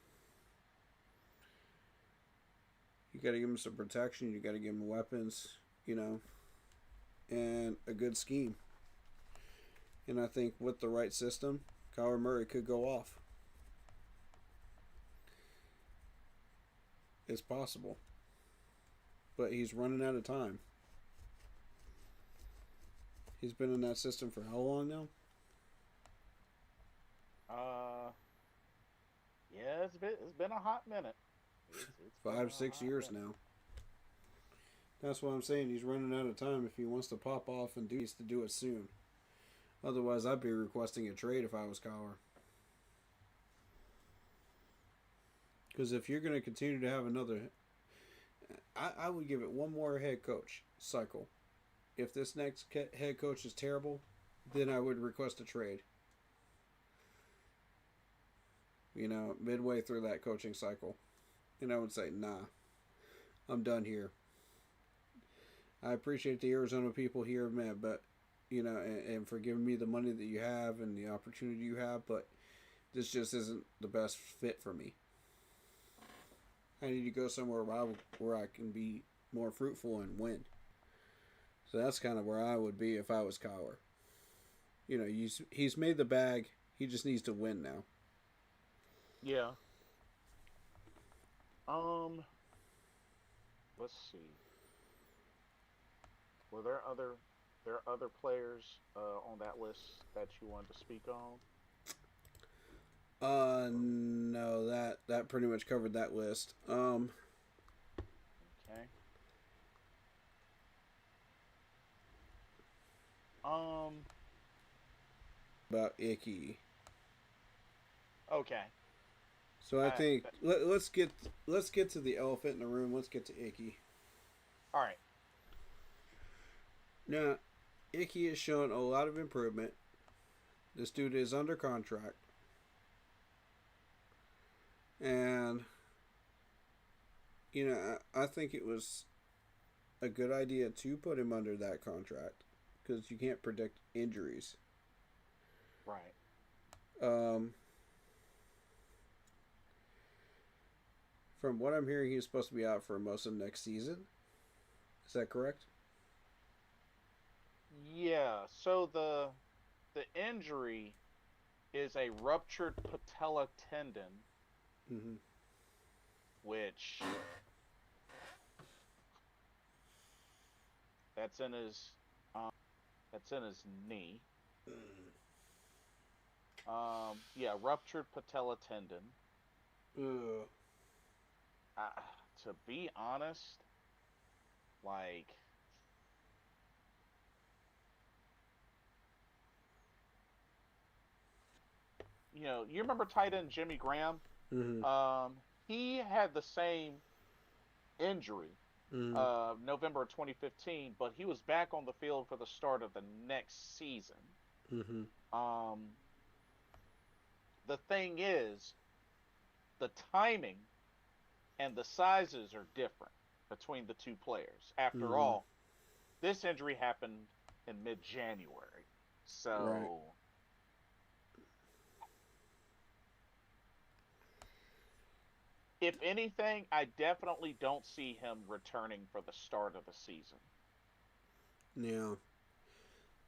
Speaker 1: You got to give him some protection. You got to give him weapons, and a good scheme. And I think with the right system, Kyler Murray could go off. It's possible. But he's running out of time. He's been in that system for how long now?
Speaker 3: Yeah, it's been a hot minute. It's been
Speaker 1: 5-6 years now. That's what I'm saying. He's running out of time. If he wants to pop off and do, he needs to do it soon. Otherwise, I'd be requesting a trade if I was Kyler. Because if you're going to continue to have another, I would give it one more head coach cycle. If this next head coach is terrible, then I would request a trade. Midway through that coaching cycle. And I would say, nah, I'm done here. I appreciate the Arizona people here, man, but, and for giving me the money that you have and the opportunity you have, but this just isn't the best fit for me. I need to go somewhere where I can be more fruitful and win. So that's kind of where I would be if I was Kyler. He's made the bag. He just needs to win now.
Speaker 3: Yeah. Let's see. Were there other players on that list that you wanted to speak on?
Speaker 1: No, that pretty much covered that list.
Speaker 3: Okay.
Speaker 1: About Icky.
Speaker 3: Okay.
Speaker 1: So I think let's get to the elephant in the room. Let's get to Icky.
Speaker 3: All right.
Speaker 1: Now, Icky has shown a lot of improvement. This dude is under contract. And, I think it was a good idea to put him under that contract because you can't predict injuries.
Speaker 3: Right.
Speaker 1: From what I'm hearing, he's supposed to be out for most of next season. Is that correct?
Speaker 3: Yeah. So the injury is a ruptured patella tendon,
Speaker 1: Mm-hmm.
Speaker 3: which that's in his knee. Yeah, ruptured patella tendon.
Speaker 1: Ugh.
Speaker 3: To be honest, like, you remember tight end Jimmy Graham?
Speaker 1: Mm-hmm.
Speaker 3: He had the same injury,
Speaker 1: Mm-hmm.
Speaker 3: November of 2015, but he was back on the field for the start of the next season.
Speaker 1: Mm-hmm.
Speaker 3: The thing is, the timing and the sizes are different between the two players. After
Speaker 1: Mm-hmm.
Speaker 3: all, this injury happened in mid-January. So,
Speaker 1: Right.
Speaker 3: if anything, I definitely don't see him returning for the start of the season.
Speaker 1: Now,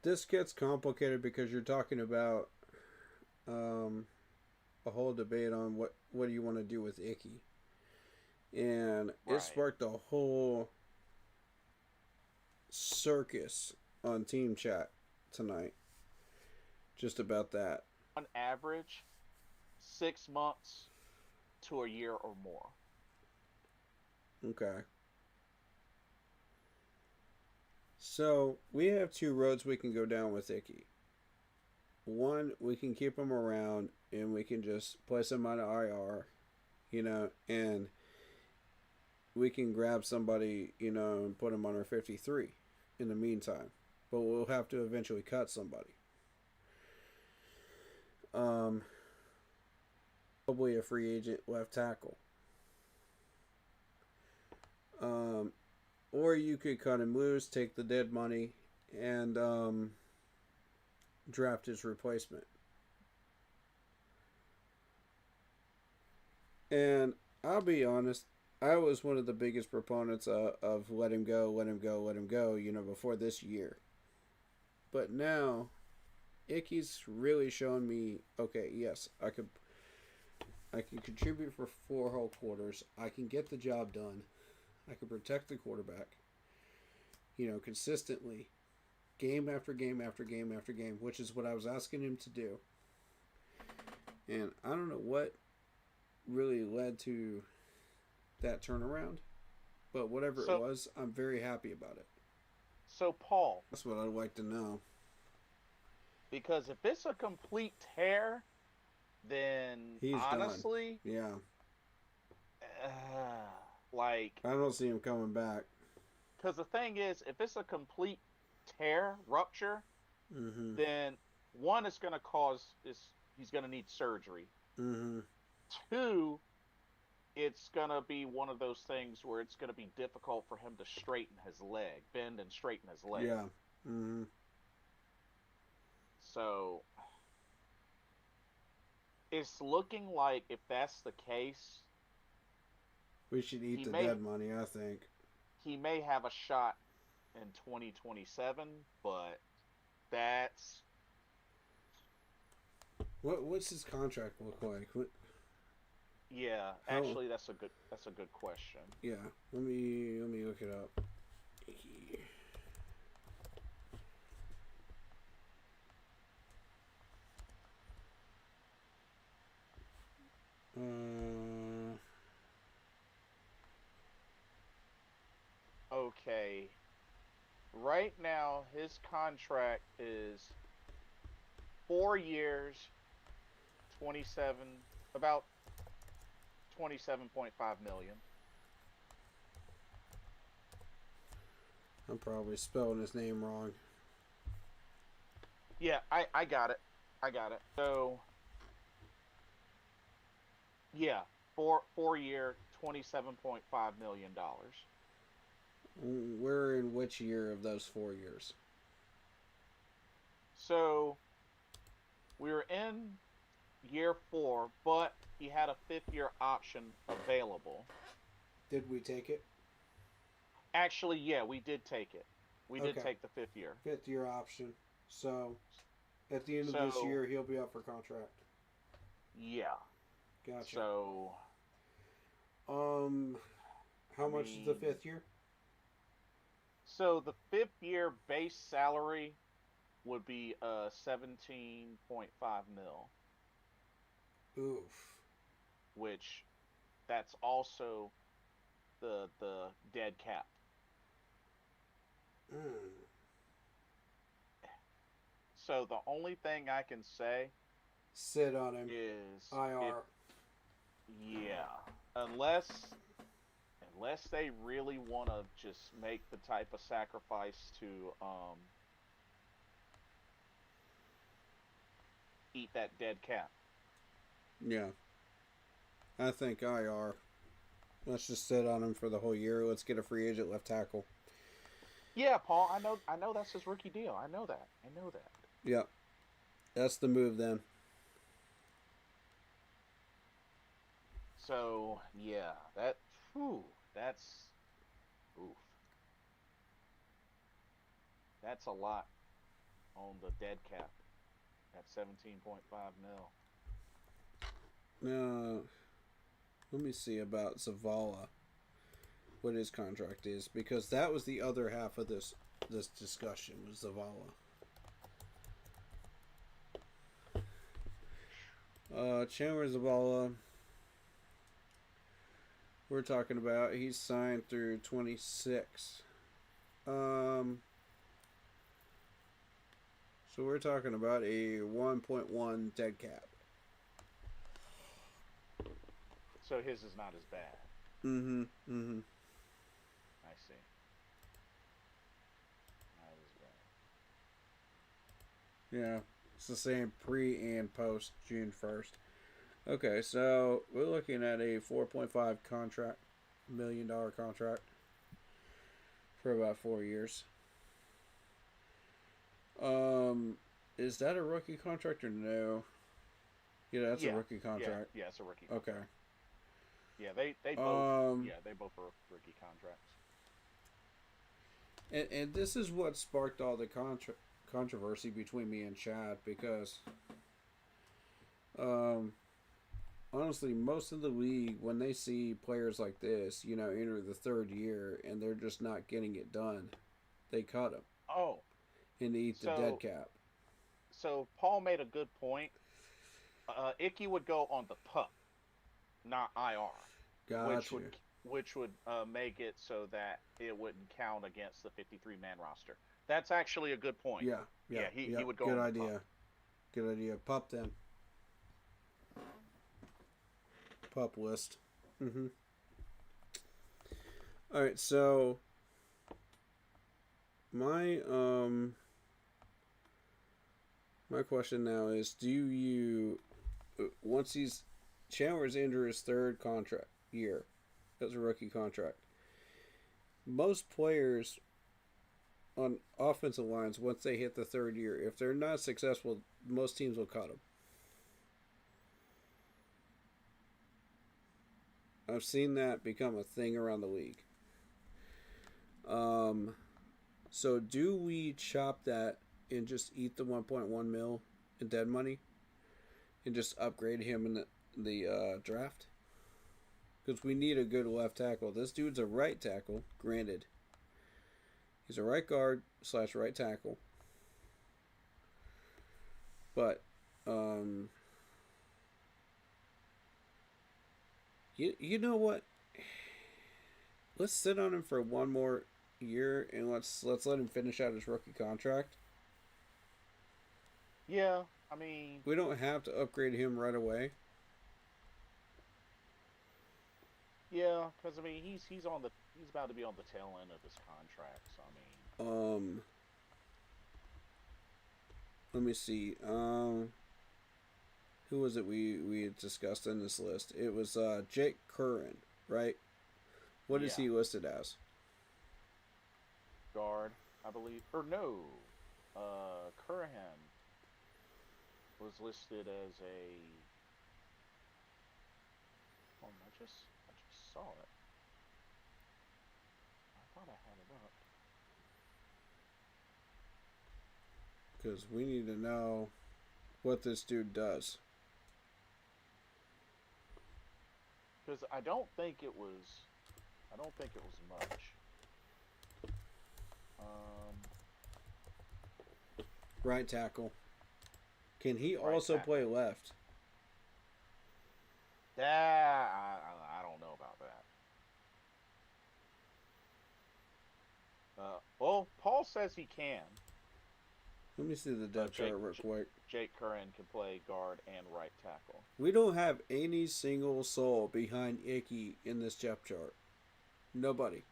Speaker 1: this gets complicated because you're talking about a whole debate on what do you want to do with Icky. And
Speaker 3: Right.
Speaker 1: it sparked a whole circus on team chat tonight just about that.
Speaker 3: On average, 6 months to a year or more.
Speaker 1: Okay. So we have two roads we can go down with Icky. One, we can keep him around and we can just place him on IR, and we can grab somebody, and put him on our 53 in the meantime. But we'll have to eventually cut somebody. Probably a free agent left tackle. Or you could cut him loose, take the dead money, and draft his replacement. And I'll be honest, I was one of the biggest proponents of let him go, let him go, let him go, before this year. But now, Icky's really shown me, okay, yes, I can contribute for 4 whole quarters. I can get the job done. I can protect the quarterback, consistently, game after game after game after game, which is what I was asking him to do. And I don't know what really led to that turnaround, but whatever it was, I'm very happy about it.
Speaker 3: So, Paul,
Speaker 1: that's what I'd like to know.
Speaker 3: Because if it's a complete tear, then
Speaker 1: he's
Speaker 3: honestly,
Speaker 1: done.
Speaker 3: Yeah, I
Speaker 1: don't see him coming back.
Speaker 3: Because the thing is, if it's a complete rupture, then one, it's going to he's going to need surgery. 2, it's going to be one of those things where it's going to be difficult for him to bend and straighten his leg.
Speaker 1: Yeah.
Speaker 3: So, it's looking like if that's the case,
Speaker 1: we should eat the dead money, I think.
Speaker 3: He may have a shot in 2027, but that's...
Speaker 1: What's his contract look like?
Speaker 3: Yeah, actually, that's a good question.
Speaker 1: Yeah, let me look it up.
Speaker 3: Okay. Right now, his contract is 4 years, about $27.5 million.
Speaker 1: I'm probably spelling his name wrong.
Speaker 3: Yeah, I got it. So, yeah, 4 year, $27.5 million.
Speaker 1: We're in which year of those 4 years?
Speaker 3: So, we were in year 4, but he had a 5th-year option available.
Speaker 1: Did we take it?
Speaker 3: Actually, yeah, we did take it. We did take the 5th year.
Speaker 1: 5th-year option. So, at the end of this year, he'll be up for contract.
Speaker 3: Yeah.
Speaker 1: Gotcha.
Speaker 3: So,
Speaker 1: how much is the 5th year?
Speaker 3: So the 5th year base salary would be $17.5 mil.
Speaker 1: Oof.
Speaker 3: Which, that's also the dead cap. So the only thing I can say,
Speaker 1: sit on him,
Speaker 3: is
Speaker 1: IR.
Speaker 3: Unless they really want to just make the type of sacrifice to eat that dead cap.
Speaker 1: Yeah. I think IR. Let's just sit on him for the whole year. Let's get a free agent left tackle.
Speaker 3: Yeah, Paul, I know that's his rookie deal. I know that.
Speaker 1: Yeah. That's the move then.
Speaker 3: So, yeah, that's oof. That's a lot on the dead cap at 17.5 mil.
Speaker 1: Now, let me see about Zavala. What his contract is, because that was the other half of this discussion was Zavala. Chandler Zavala, we're talking about, he's signed through 26. So we're talking about a 1.1 dead cap.
Speaker 3: So his is not as bad.
Speaker 1: I
Speaker 3: see. Not as
Speaker 1: bad. Yeah, it's the same pre and post June 1st. Okay, so we're looking at a $4.5 million contract for about 4 years. Is that a rookie contract or no? Yeah, that's a rookie contract.
Speaker 3: Yeah, it's a rookie contract.
Speaker 1: Okay.
Speaker 3: Yeah, they both they both are rookie contracts.
Speaker 1: And this is what sparked all the controversy between me and Chad because, honestly, most of the league, when they see players like this, enter the third year and they're just not getting it done, they cut them.
Speaker 3: Oh,
Speaker 1: And they eat the dead cap.
Speaker 3: So Paul made a good point. Icky would go on the PUP, not IR,
Speaker 1: Gotcha.
Speaker 3: which would make it so that it wouldn't count against the 53-man roster. That's actually a good point.
Speaker 1: Yeah.
Speaker 3: He would go.
Speaker 1: Good
Speaker 3: on
Speaker 1: idea.
Speaker 3: the PUP.
Speaker 1: Good idea. PUP then. PUP list. Mm-hmm. All right. So my my question now is: do you once Chandler's into his third contract year as a rookie contract? Most players on offensive lines, once they hit the third year, if they're not successful, most teams will cut them. I've seen that become a thing around the league. So do we chop that and just eat the 1.1 mil in dead money and just upgrade him in the draft? Because we need a good left tackle. This dude's a right tackle, granted. He's a right guard / right tackle. But, you know what? Let's sit on him for one more year and let's let him finish out his rookie contract.
Speaker 3: Yeah, I mean,
Speaker 1: we don't have to upgrade him right away.
Speaker 3: Yeah, because I mean he's about to be on the tail end of his contract. So I mean,
Speaker 1: let me see. Who was it we had discussed in this list? It was Jake Curran, right? What is he listed as?
Speaker 3: Guard, I believe. Or no, Curran was listed as a. Oh, I just saw it. I thought I had it up.
Speaker 1: Because we need to know what this dude does.
Speaker 3: Because I don't think it was much.
Speaker 1: Right tackle. Can he also play left?
Speaker 3: I don't know about that. Well, Paul says he can.
Speaker 1: Let me see the depth chart real quick.
Speaker 3: Jake Curran can play guard and right tackle.
Speaker 1: We don't have any single soul behind Icky in this depth chart. Nobody.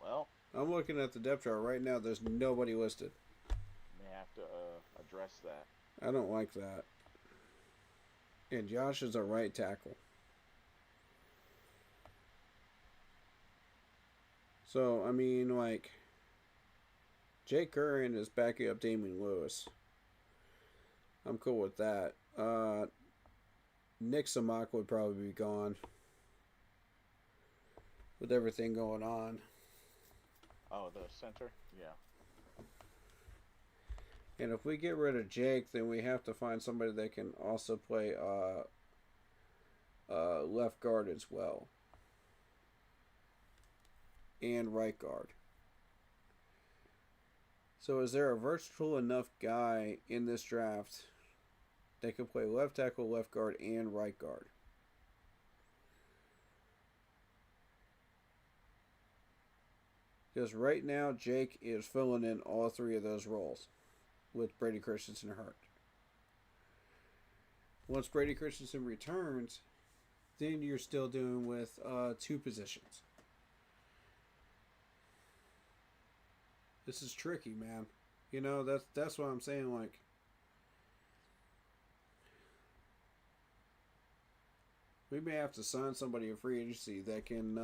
Speaker 3: Well,
Speaker 1: I'm looking at the depth chart right now. There's nobody listed.
Speaker 3: May have to address that.
Speaker 1: I don't like that. And Josh is a right tackle. So, I mean, like, Jake Curran is backing up Damian Lewis. I'm cool with that. Nick Samak would probably be gone with everything going on.
Speaker 3: Oh, the center? Yeah.
Speaker 1: And if we get rid of Jake, then we have to find somebody that can also play left guard as well. And right guard. So is there a versatile enough guy in this draft that can play left tackle, left guard, and right guard? Because right now, Jake is filling in all three of those roles with Brady Christensen hurt. Once Brady Christensen returns, then you're still doing with two positions. This is tricky, man. You know, that's what I'm saying. Like, we may have to sign somebody in free agency that can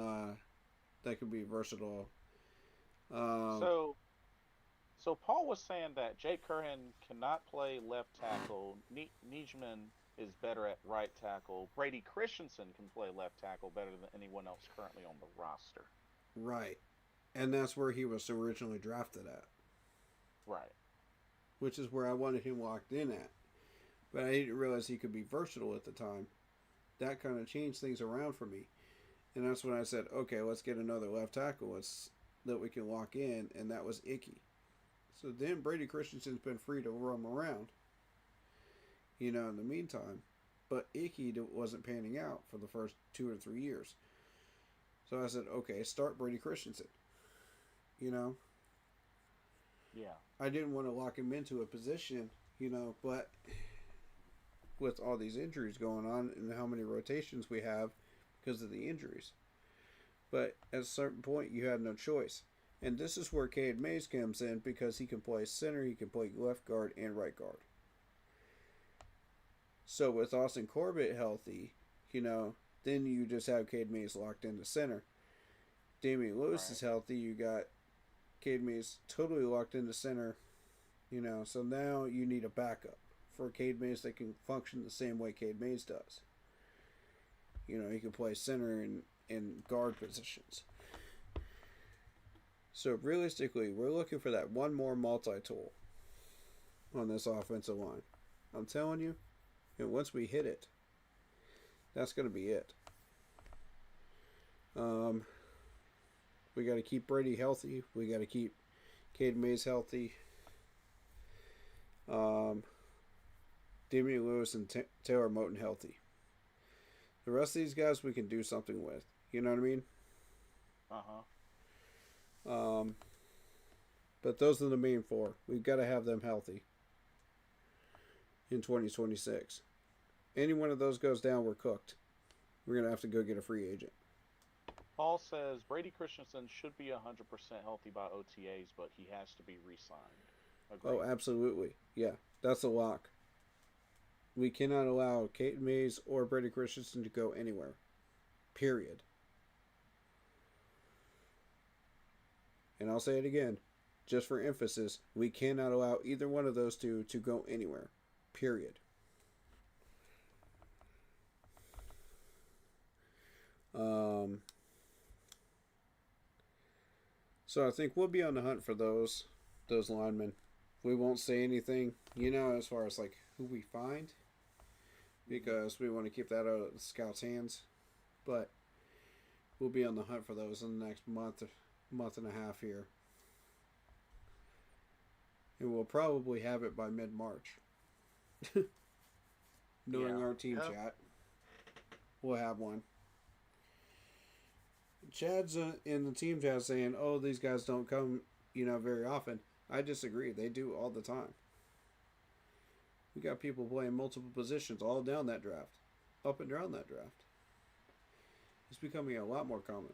Speaker 1: be versatile.
Speaker 3: So, So Paul was saying that Jake Curran cannot play left tackle. Nijman is better at right tackle. Brady Christensen can play left tackle better than anyone else currently on the roster.
Speaker 1: Right. And that's where he was originally drafted at.
Speaker 3: Right.
Speaker 1: Which is where I wanted him locked in at. But I didn't realize he could be versatile at the time. That kind of changed things around for me. And that's when I said, okay, let's get another left tackle that we can lock in, and that was Icky. So then Brady Christensen's been free to roam around, in the meantime. But Icky wasn't panning out for the first 2 or 3 years. So I said, okay, start Brady Christensen.
Speaker 3: Yeah.
Speaker 1: I didn't want to lock him into a position, but with all these injuries going on and how many rotations we have because of the injuries. But at a certain point, you had no choice. And this is where Cade Mays comes in because he can play center, he can play left guard and right guard. So with Austin Corbett healthy, then you just have Cade Mays locked into center. Damian Lewis is healthy, you got Cade Mays totally locked into center, so now you need a backup for Cade Mays that can function the same way Cade Mays does. He can play center and guard positions. So realistically, we're looking for that one more multi-tool on this offensive line. I'm telling you, and once we hit it, that's going to be it. We got to keep Brady healthy. We got to keep Cade Mays healthy. Damian Lewis and Taylor Moton healthy. The rest of these guys we can do something with. You know what I mean? But those are the main four. We've got to have them healthy in 2026. Any one of those goes down, we're cooked. We're going to have to go get a free agent.
Speaker 3: Paul says Brady Christensen should be 100% healthy by OTAs, but he has to be re-signed. Agreed.
Speaker 1: Oh, absolutely. Yeah, that's a lock. We cannot allow Cade Mays or Brady Christensen to go anywhere. Period. And I'll say it again, just for emphasis, we cannot allow either one of those two to go anywhere. Period. So I think we'll be on the hunt for those linemen. We won't say anything, as far as like who we find, because we want to keep that out of the scouts' hands. But we'll be on the hunt for those in the next month and a half here. And we'll probably have it by mid-March. Knowing our team chat, we'll have one. Chad's in the team chat saying, oh, these guys don't come, very often. I disagree. They do all the time. We got people playing multiple positions all down that draft. Up and down that draft. It's becoming a lot more common.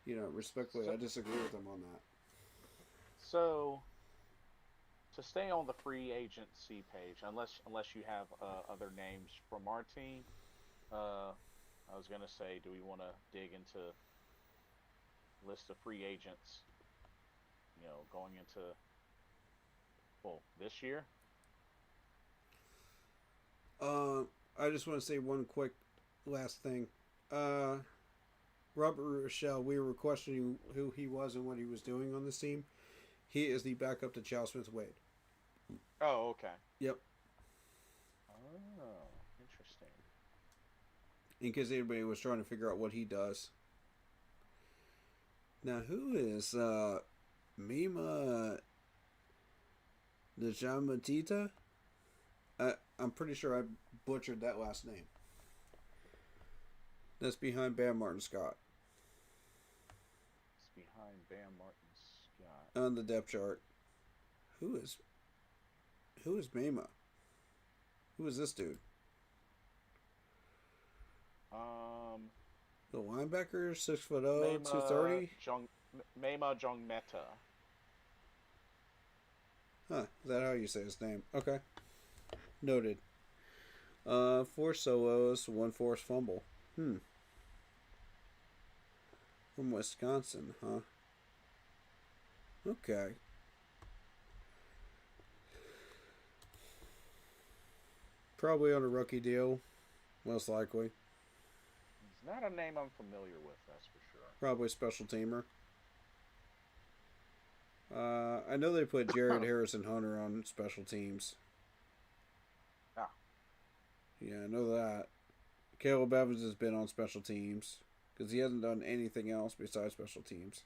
Speaker 1: Respectfully, I disagree with them on that.
Speaker 3: So, to stay on the free agency page, unless you have other names from our team, I was gonna say, do we want to dig into list of free agents? Going into this year.
Speaker 1: I just want to say one quick last thing. Robert Rochelle, we were questioning who he was and what he was doing on this team. He is the backup to Charles Smith-Wade.
Speaker 3: Oh, okay.
Speaker 1: Yep.
Speaker 3: Oh, interesting.
Speaker 1: In case anybody was trying to figure out what he does. Now, who is Mima Njamatita? I'm pretty sure I butchered that last name. That's behind Bam Martin Scott.
Speaker 3: It's behind Bam Martin Scott.
Speaker 1: On the depth chart. Who is Mima? Who is this dude? The linebacker, 6'0", 230.
Speaker 3: Mema Jongmeta.
Speaker 1: Huh? Is that how you say his name? Okay. Noted. 4 solos, 1 forced fumble. From Wisconsin, huh? Okay. Probably on a rookie deal, most likely.
Speaker 3: He's not a name I'm familiar with, that's for sure.
Speaker 1: Probably special teamer. I know they put Jared Harrison Hunter on special teams.
Speaker 3: Ah.
Speaker 1: Yeah, I know that. Caleb Evans has been on special teams because he hasn't done anything else besides special teams.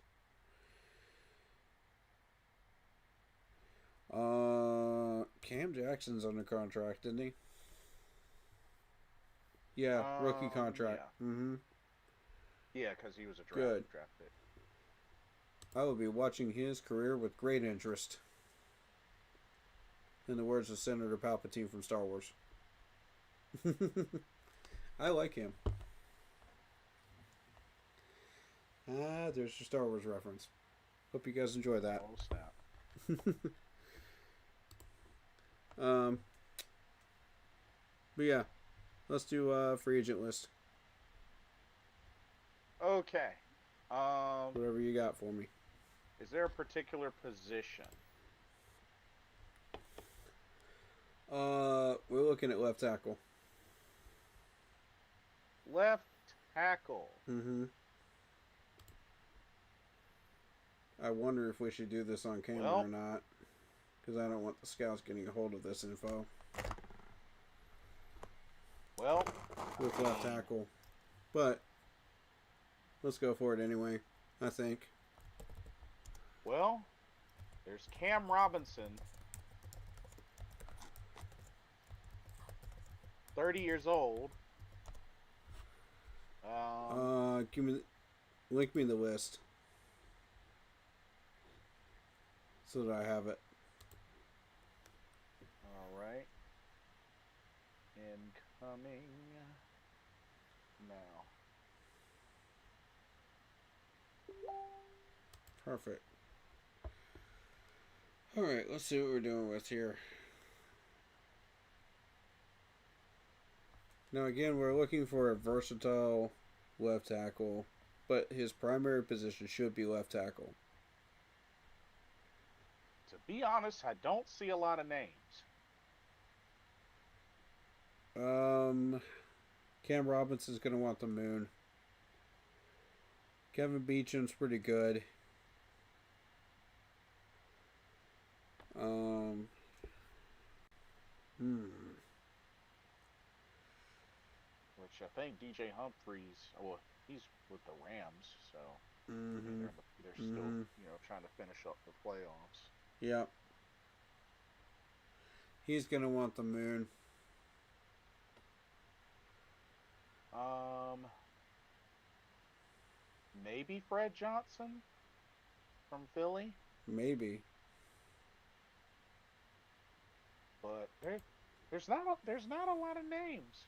Speaker 1: Cam Jackson's under contract, didn't he? Yeah, rookie contract.
Speaker 3: Yeah.
Speaker 1: Mm-hmm.
Speaker 3: Yeah, because he was a
Speaker 1: Good.
Speaker 3: draft pick.
Speaker 1: I will be watching his career with great interest. In the words of Senator Palpatine from Star Wars. I like him. There's your Star Wars reference. Hope you guys enjoy that.
Speaker 3: Oh, snap.
Speaker 1: But yeah, let's do free agent list.
Speaker 3: Okay.
Speaker 1: Whatever you got for me.
Speaker 3: Is there a particular position?
Speaker 1: We're looking at left tackle.
Speaker 3: Left tackle.
Speaker 1: Mm-hmm. I wonder if we should do this on camera or not. Because I don't want the scouts getting a hold of this info.
Speaker 3: Well,
Speaker 1: with left tackle. But let's go for it anyway, I think.
Speaker 3: Well, there's Cam Robinson. 30 years old.
Speaker 1: Link me the list so that I have it.
Speaker 3: All right. Incoming now.
Speaker 1: Perfect. All right, let's see what we're doing with here. Now again, we're looking for a versatile left tackle, but his primary position should be left tackle.
Speaker 3: To be honest, I don't see a lot of names.
Speaker 1: Cam Robinson's going to want the moon. Kevin Beecham's pretty good.
Speaker 3: Which I think DJ Humphries, well, he's with the Rams, so they're still, trying to finish up the playoffs.
Speaker 1: Yeah. He's going to want the moon.
Speaker 3: Maybe Fred Johnson from Philly.
Speaker 1: Maybe.
Speaker 3: But there's not a lot of names.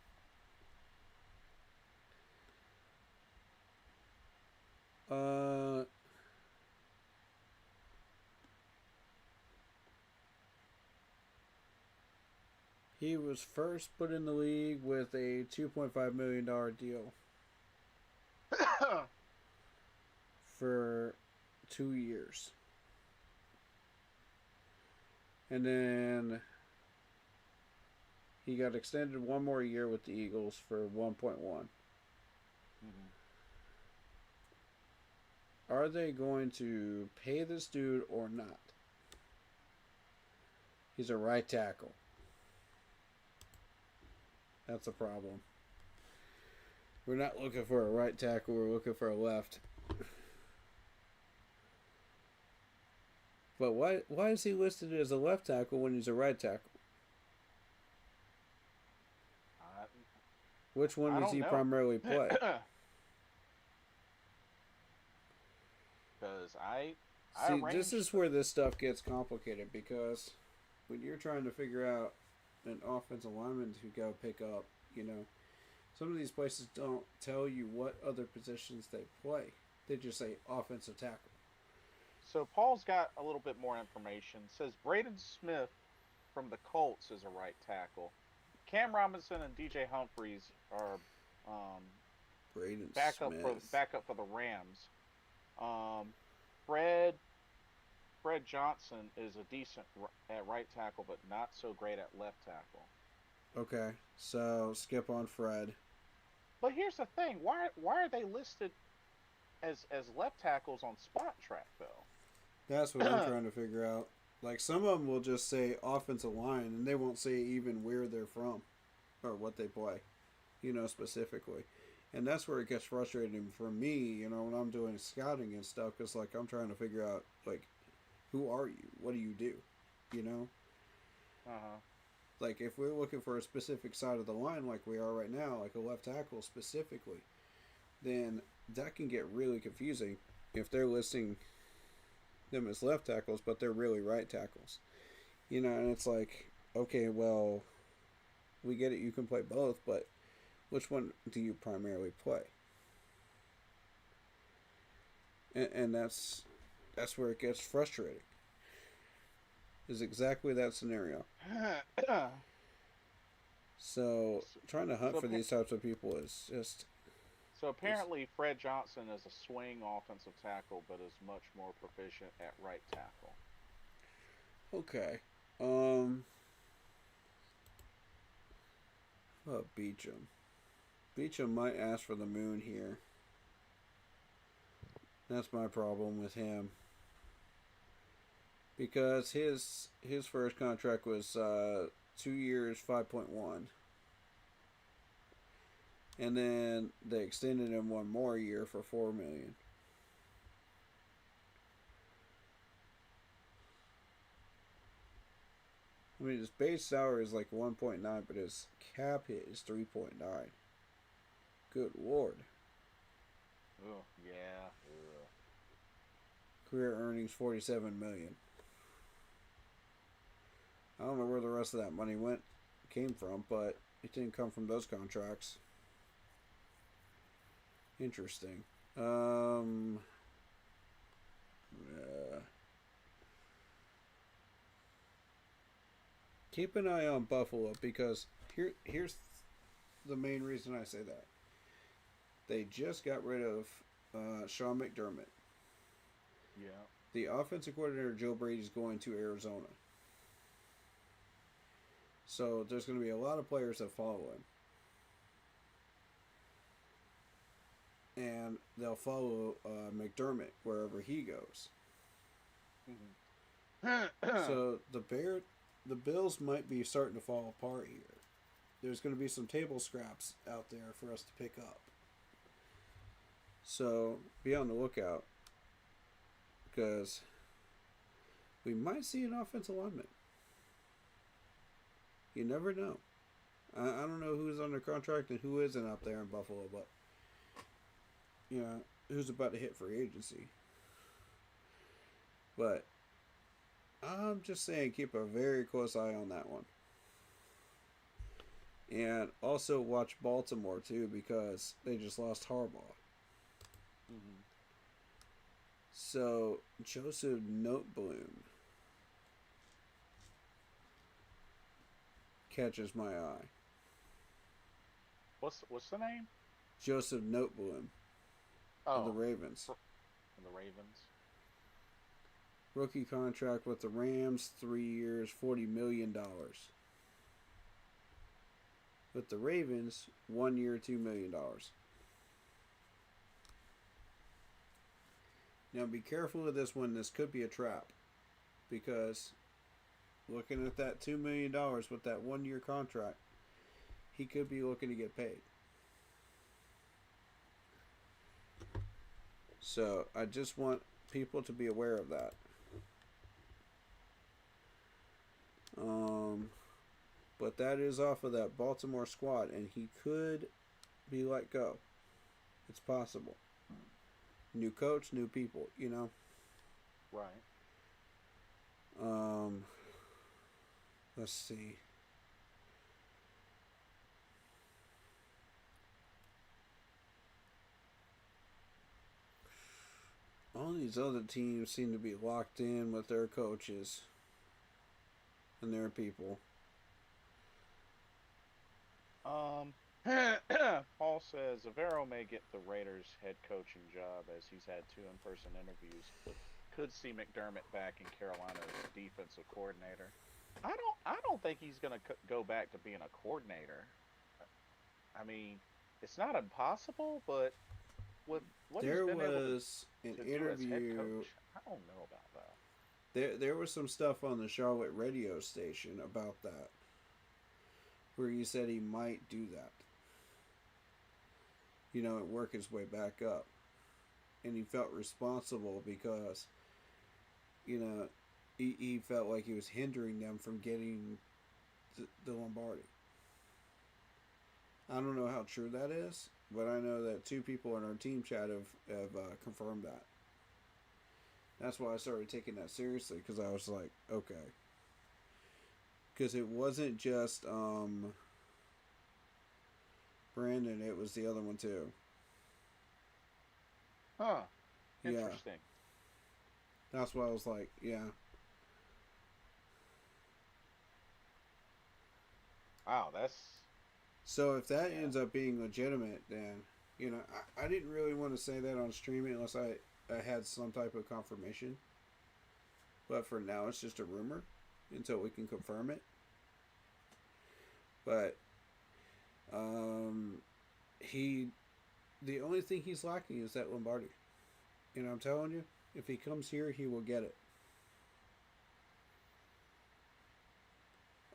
Speaker 1: He was first put in the league with a $2.5 million deal for 2 years. And then he got extended one more year with the Eagles for 1.1. Are they going to pay this dude or not? He's a right tackle. That's a problem. We're not looking for a right tackle. We're looking for a left. But why is he listed as a left tackle when he's a right tackle? Which one does he primarily play?
Speaker 3: Because
Speaker 1: See, this is where this stuff gets complicated, because when you're trying to figure out an offensive lineman to go pick up, some of these places don't tell you what other positions they play. They just say offensive tackle.
Speaker 3: So Paul's got a little bit more information. It says Braden Smith from the Colts is a right tackle. Cam Robinson and DJ Humphries are backup for the Rams. Fred Fred Johnson is a decent at right tackle, but not so great at left tackle.
Speaker 1: Okay, so skip on Fred.
Speaker 3: But here's the thing: why are they listed as left tackles on Spot Track though?
Speaker 1: That's what I'm trying to figure out. Like some of them will just say offensive line, and they won't say even where they're from or what they play, specifically. And that's where it gets frustrating for me, when I'm doing scouting and stuff, because like I'm trying to figure out like, who are you? What do you do? You know. Like if we're looking for a specific side of the line, like we are right now, like a left tackle specifically, then that can get really confusing if they're listing them as left tackles, but they're really right tackles. And it's like, okay, well, we get it, you can play both, but which one do you primarily play? And that's where it gets frustrating. Is exactly that scenario. So trying to hunt for these types of people is just.
Speaker 3: So apparently, Fred Johnson is a swing offensive tackle, but is much more proficient at right tackle.
Speaker 1: Okay. Beecham. Beecham might ask for the moon here. That's my problem with him. Because his first contract was 2 years, 5.1. And then they extended him one more year for $4 million. I mean, his base salary is like 1.9, but his cap hit is 3.9. Good lord.
Speaker 3: Oh yeah. Ugh.
Speaker 1: Career earnings $47 million. I don't know where the rest of that money came from, but it didn't come from those contracts. Interesting. Keep an eye on Buffalo, because here's the main reason I say that. They just got rid of Sean McDermott.
Speaker 3: Yeah.
Speaker 1: The offensive coordinator Joe Brady's going to Arizona. So there's going to be a lot of players that follow him. And they'll follow McDermott wherever he goes. So the Bills might be starting to fall apart here. There's going to be some table scraps out there for us to pick up. So be on the lookout, because we might see an offensive lineman. You never know. I don't know who's under contract and who isn't out there in Buffalo, but who's about to hit free agency. But I'm just saying, keep a very close eye on that one. And also watch Baltimore too, because they just lost Harbaugh. So Joseph Noteboom catches my eye.
Speaker 3: What's the name?
Speaker 1: Joseph Noteboom of the Ravens.
Speaker 3: The Ravens.
Speaker 1: Rookie contract with the Rams, 3 years, $40 million. With the Ravens, 1 year, $2 million. Now be careful of this one. This could be a trap, because looking at that $2 million with that 1 year contract, he could be looking to get paid. So I just want people to be aware of that. But that is off of that Baltimore squad, and he could be let go. It's possible. New coach, new people,
Speaker 3: Right.
Speaker 1: Let's see. All these other teams seem to be locked in with their coaches and their people.
Speaker 3: Paul says Avero may get the Raiders head coaching job, as he's had 2 in-person interviews. But could see McDermott back in Carolina as defensive coordinator. I don't think he's going to go back to being a coordinator. I mean, it's not impossible, but with what he's
Speaker 1: There
Speaker 3: been able to,
Speaker 1: was an
Speaker 3: to do as head
Speaker 1: interview.
Speaker 3: coach, I don't know about that.
Speaker 1: There was some stuff on the Charlotte radio station about that, where he said he might do that. And work his way back up, and he felt responsible because, he felt like he was hindering them from getting the Lombardi. I don't know how true that is, but I know that two people in our team chat have confirmed that. That's why I started taking that seriously, because I was like, okay. Because it wasn't just Brandon, it was the other one too.
Speaker 3: Huh.
Speaker 1: Yeah.
Speaker 3: Interesting.
Speaker 1: That's why I was like, yeah.
Speaker 3: Wow, that's
Speaker 1: So if that
Speaker 3: yeah.
Speaker 1: ends up being legitimate, then, I didn't really want to say that on streaming unless I had some type of confirmation. But for now, it's just a rumor until we can confirm it. But the only thing he's lacking is that Lombardi. I'm telling you, if he comes here, he will get it.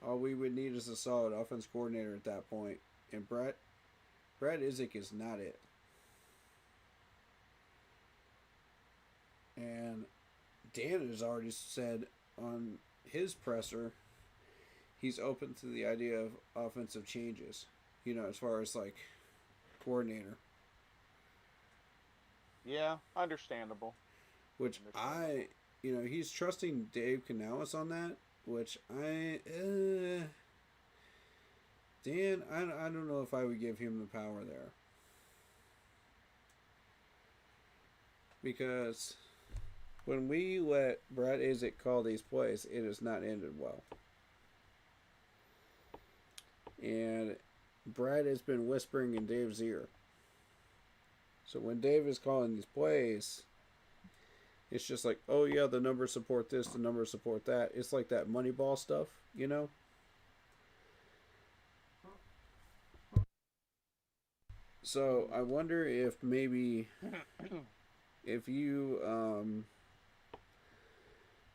Speaker 1: All we would need is a solid offense coordinator at that point. And Brad Isaac is not it. And Dan has already said on his presser, he's open to the idea of offensive changes. As far as like coordinator.
Speaker 3: Yeah, understandable.
Speaker 1: Which he's trusting Dave Canales on that. Which Dan, I don't know if I would give him the power there. Because when we let Brad Isaac call these plays, it has not ended well. And Brad has been whispering in Dave's ear. So when Dave is calling these plays, it's just like, oh yeah, the numbers support this, the numbers support that. It's like that Moneyball stuff, So I wonder if maybe if you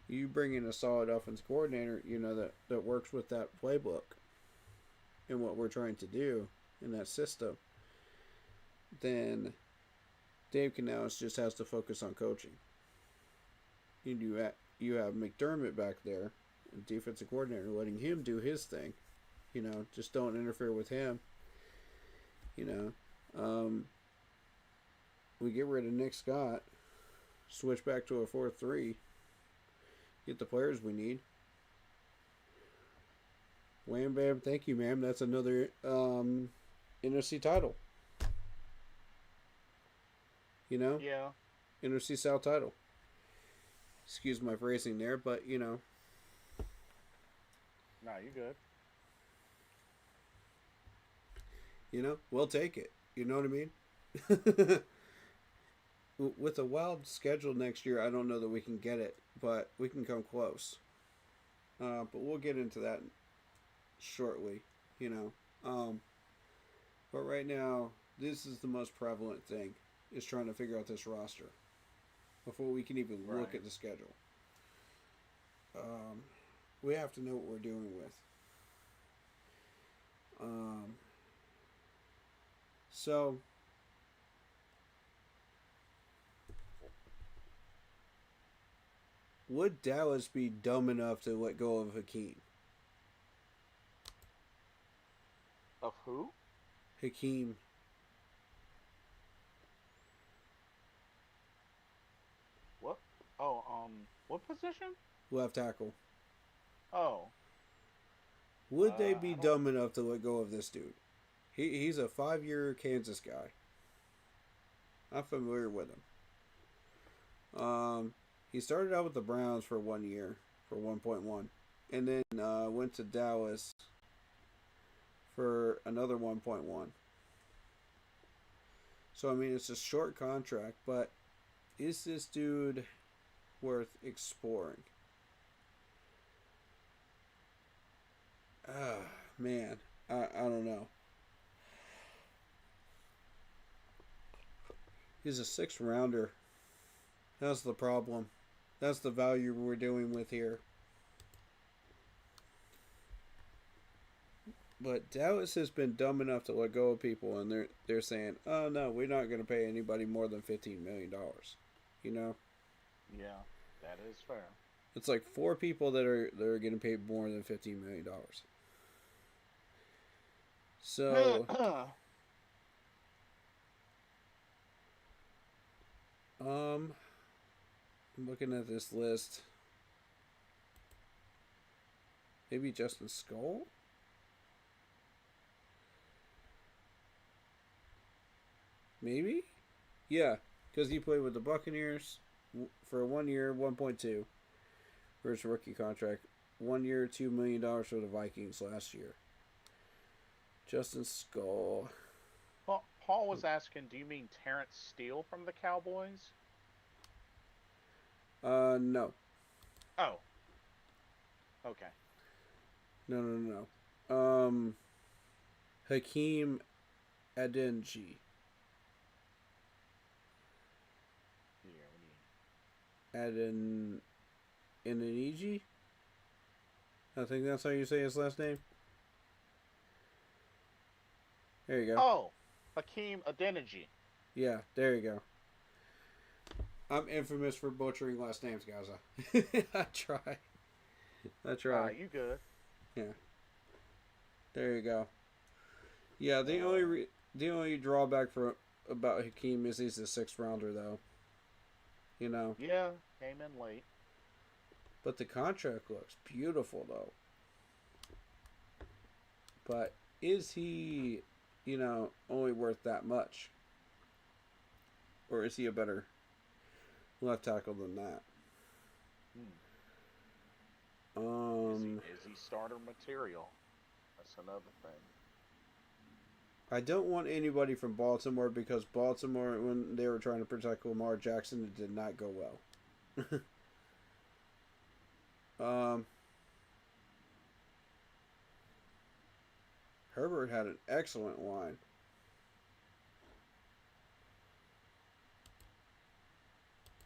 Speaker 1: you bring in a solid offense coordinator, that works with that playbook and what we're trying to do in that system, then Dave Canales just has to focus on coaching. You have McDermott back there, defensive coordinator, letting him do his thing. Just don't interfere with him. We get rid of Nick Scott, switch back to a 4-3, get the players we need. Wham bam, thank you, ma'am. That's another NFC title.
Speaker 3: Yeah.
Speaker 1: NFC South title. Excuse my phrasing there, but
Speaker 3: No, you're good.
Speaker 1: We'll take it. You know what I mean? With a wild schedule next year, I don't know that we can get it, but we can come close. But we'll get into that shortly, But right now, this is the most prevalent thing, is trying to figure out this roster before we can even look at the schedule. We have to know what we're doing with. So would Dallas be dumb enough to let go of Hakeem?
Speaker 3: Of who?
Speaker 1: Hakeem.
Speaker 3: What? Oh, what position?
Speaker 1: Left tackle.
Speaker 3: Oh.
Speaker 1: Would they be dumb enough to let go of this dude? He's a 5-year Kansas guy. I'm familiar with him. He started out with the Browns for 1 year, for 1.1. And then went to Dallas for another 1.1. So, I mean, it's a short contract, but is this dude worth exploring. Ah, man. I don't know. He's a 6th rounder. That's the problem. That's the value we're dealing with here. But Dallas has been dumb enough to let go of people, and they're saying, "Oh no, we're not going to pay anybody more than $15 million." You know?
Speaker 3: Yeah, that is fair.
Speaker 1: It's like 4 people that are getting paid more than $15 million. So, I'm looking at this list. Maybe Justin Skull? Maybe? Yeah, because he played with the Buccaneers for 1 year, 1.2 for his rookie contract. 1 year, $2 million for the Vikings last year. Justin Skull.
Speaker 3: Paul was asking, do you mean Terrence Steele from the Cowboys?
Speaker 1: No.
Speaker 3: Oh. Okay.
Speaker 1: No. Hakeem Adeniji. Adeniji? I think that's how you say his last name. There you go.
Speaker 3: Oh, Hakeem Adeniji.
Speaker 1: Yeah, there you go. I'm infamous for butchering last names, guys. I try.
Speaker 3: You good?
Speaker 1: Yeah. There you go. Yeah, the only drawback about Hakeem is he's a 6th rounder, though. You know.
Speaker 3: Yeah, came in late.
Speaker 1: But the contract looks beautiful, though. But is he, only worth that much? Or is he a better left tackle than that?
Speaker 3: Is he starter material? That's another thing.
Speaker 1: I don't want anybody from Baltimore, because Baltimore, when they were trying to protect Lamar Jackson, it did not go well. Herbert had an excellent line.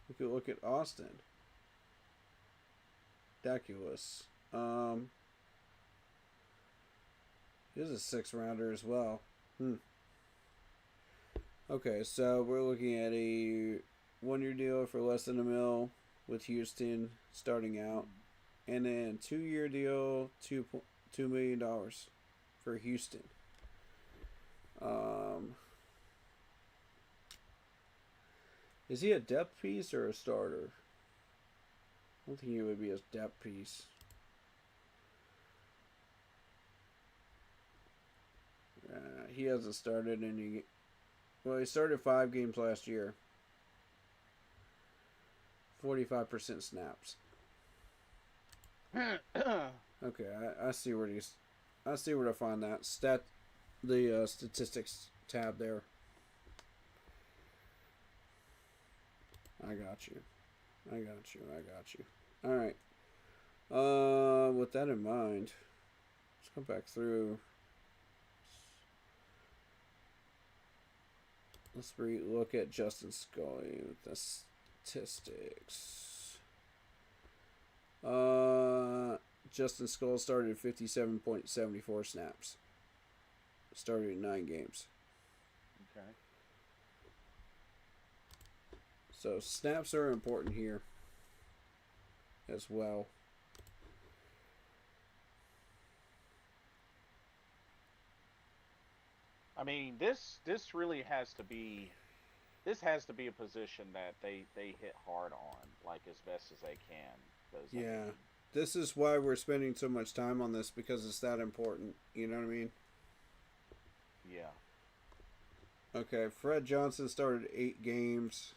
Speaker 1: We could look at Austin. Daculus. He's a 6th rounder as well. Okay, so we're looking at a 1-year deal for less than $1 million with Houston starting out, and then 2-year deal, $2 million for Houston. Is he a depth piece or a starter? I don't think he would be a depth piece. He hasn't started any. Well, he started 5 games last year. 45% snaps. Okay, I see where he's. I see where to find that the statistics tab there. I got you. All right. With that in mind, let's come back through. Let's look at Justin Scully with the statistics. Justin Skull started 57.74 snaps. Started in 9 games.
Speaker 3: Okay.
Speaker 1: So snaps are important here as well.
Speaker 3: I mean, this really has to be a position that they hit hard on, like, as best as they can.
Speaker 1: Yeah. This is why we're spending so much time on this, because it's that important. You know what I mean?
Speaker 3: Yeah.
Speaker 1: Okay, Fred Johnson started 8 games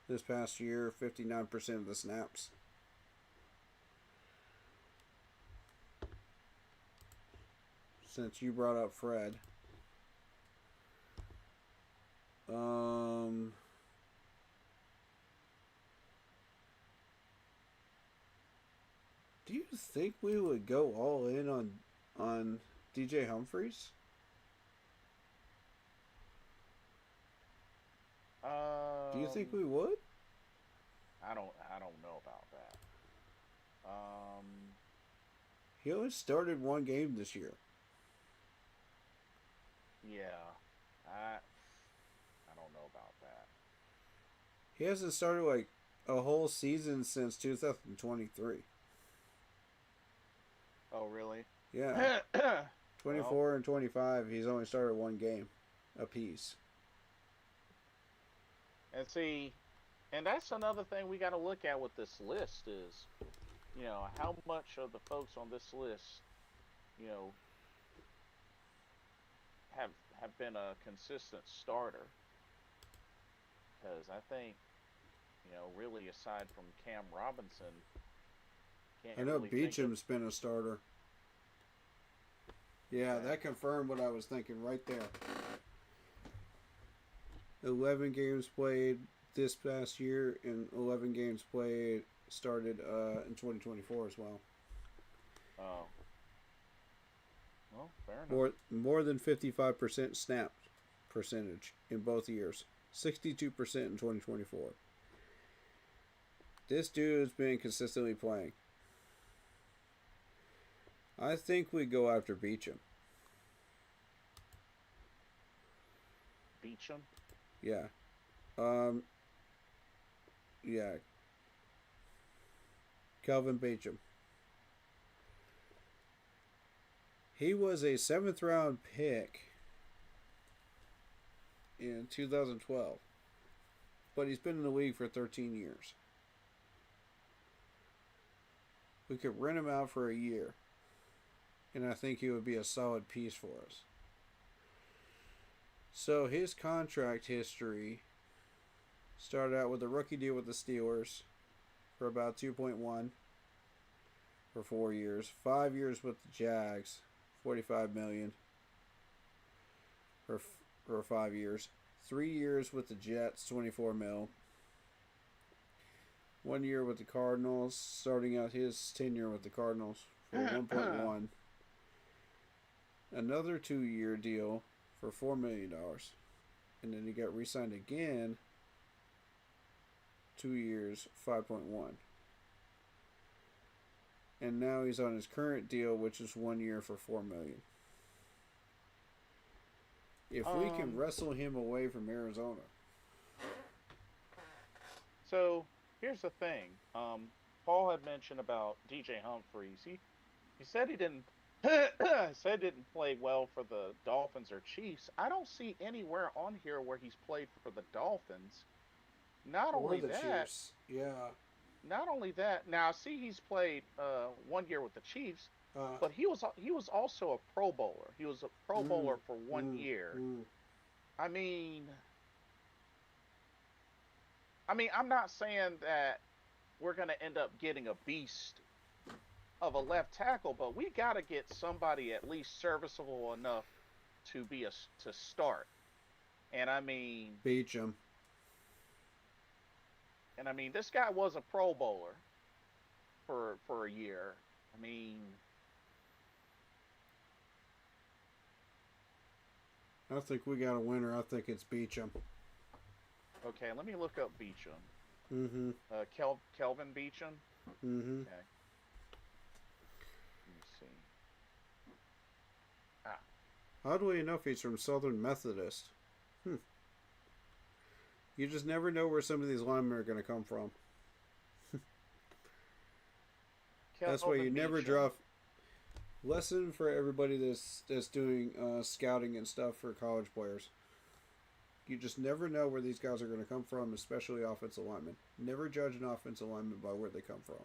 Speaker 1: this past year, 59% of the snaps. Since you brought up Fred. Do you think we would go all in on DJ Humphries? Do you think we would?
Speaker 3: I don't know about that.
Speaker 1: He only started one game this year.
Speaker 3: Yeah, I don't know about that.
Speaker 1: He hasn't started like a whole season since 2023.
Speaker 3: Oh, really?
Speaker 1: Yeah.
Speaker 3: Well,
Speaker 1: 24 and 25, he's only started one game apiece.
Speaker 3: and see, and that's another thing we got to look at with this list is, how much of the folks on this list, you know, have have been a consistent starter. Because I think, really aside from Cam Robinson, can't
Speaker 1: I know
Speaker 3: really think of.
Speaker 1: Beecham's been a starter. Yeah,
Speaker 3: Okay.
Speaker 1: that confirmed what I was thinking right there. 11 games played this past year, and 11 games played started in 2024 as well.
Speaker 3: Oh, well, fair enough.
Speaker 1: More than 55% snap percentage in both years. 62% in 2024. This dude has been consistently playing. I think we go after Beecham.
Speaker 3: Beecham.
Speaker 1: Yeah. Yeah. Calvin Beecham. He was a 7th round pick in 2012. But he's been in the league for 13 years. We could rent him out for a year. And I think he would be a solid piece for us. So his contract history started out with a rookie deal with the Steelers for about 2.1 for 4 years. 5 years with the Jags, $45 million for 5 years. 3 years with the Jets, $24 million. 1 year with the Cardinals, starting out his tenure with the Cardinals for 1.1. Another 2-year deal for $4 million. And then he got re-signed again, 2 years, 5.1. And now he's on his current deal, which is 1 year for $4 million. If we can wrestle him away from Arizona.
Speaker 3: So here's the thing. Paul had mentioned about DJ Humphries. He said he didn't didn't play well for the Dolphins or Chiefs. I don't see anywhere on here where he's played for the Dolphins. Not
Speaker 1: Or
Speaker 3: only
Speaker 1: the
Speaker 3: that,
Speaker 1: Chiefs. Yeah.
Speaker 3: not only that. Now, see, he's played 1 year with the Chiefs,
Speaker 1: Uh,
Speaker 3: but he was also a Pro Bowler. He was a Pro Bowler for 1 year.
Speaker 1: mm.
Speaker 3: I mean, I'm not saying that we're going to end up getting a beast of a left tackle, but we got to get somebody at least serviceable enough to to start. And
Speaker 1: Beecham.
Speaker 3: this guy was a Pro Bowler for a year. I mean,
Speaker 1: I think we got a winner. I think it's Beecham.
Speaker 3: okay, let me look up Beecham.
Speaker 1: Mm-hmm.
Speaker 3: Kelvin Beecham.
Speaker 1: Mm-hmm.
Speaker 3: Okay. Let me see. Ah,
Speaker 1: How do we know if he's from Southern Methodist? You just never know where some of these linemen are going to come from. That's why you
Speaker 3: Kelvin
Speaker 1: never
Speaker 3: Beecham.
Speaker 1: draft. Lesson for everybody that's doing scouting and stuff for college players. You just never know where these guys are going to come from, especially offensive linemen. Never judge an offensive lineman by where they come from.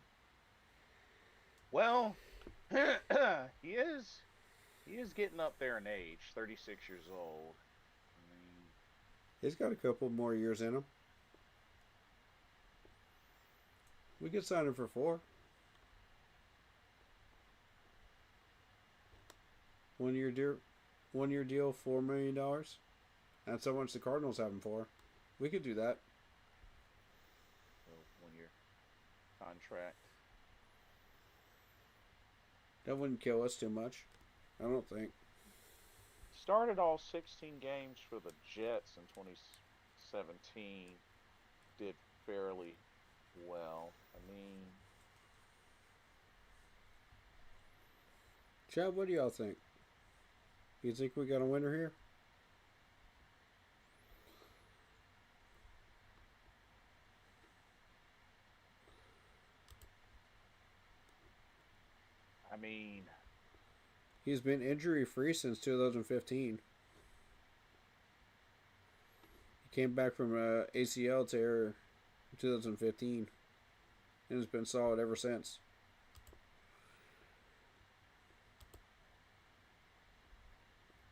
Speaker 3: Well, he is getting up there in age, 36 years old.
Speaker 1: He's got a couple more years in him. We could sign him for 4. 1 year deal, $4 million. That's how much the Cardinals have him for. We could do that.
Speaker 3: So 1 year contract.
Speaker 1: That wouldn't kill us too much. I don't think.
Speaker 3: Started all 16 games for the Jets in 2017. Did fairly well. I mean,
Speaker 1: Chad, what do y'all think? You think we got a winner here?
Speaker 3: I mean,
Speaker 1: He's been injury free since 2015. He came back from a ACL tear in 2015 and has been solid ever since.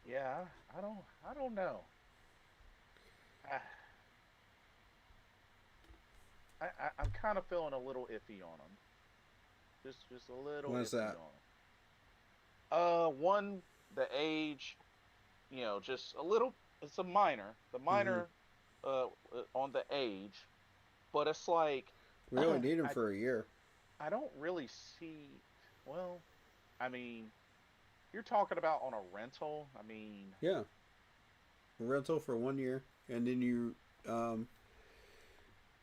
Speaker 3: yeah, I don't know. I, I'm kind of feeling a little iffy on him. Just a little
Speaker 1: What's
Speaker 3: iffy
Speaker 1: that?
Speaker 3: on him. One, the age, just a little. It's a minor. The
Speaker 1: Mm-hmm.
Speaker 3: minor, on the age, but it's like,
Speaker 1: We only
Speaker 3: I
Speaker 1: need him for a year.
Speaker 3: I don't really see. Well, I mean, you're talking about on a rental. I mean,
Speaker 1: Yeah, rental for 1 year, and then you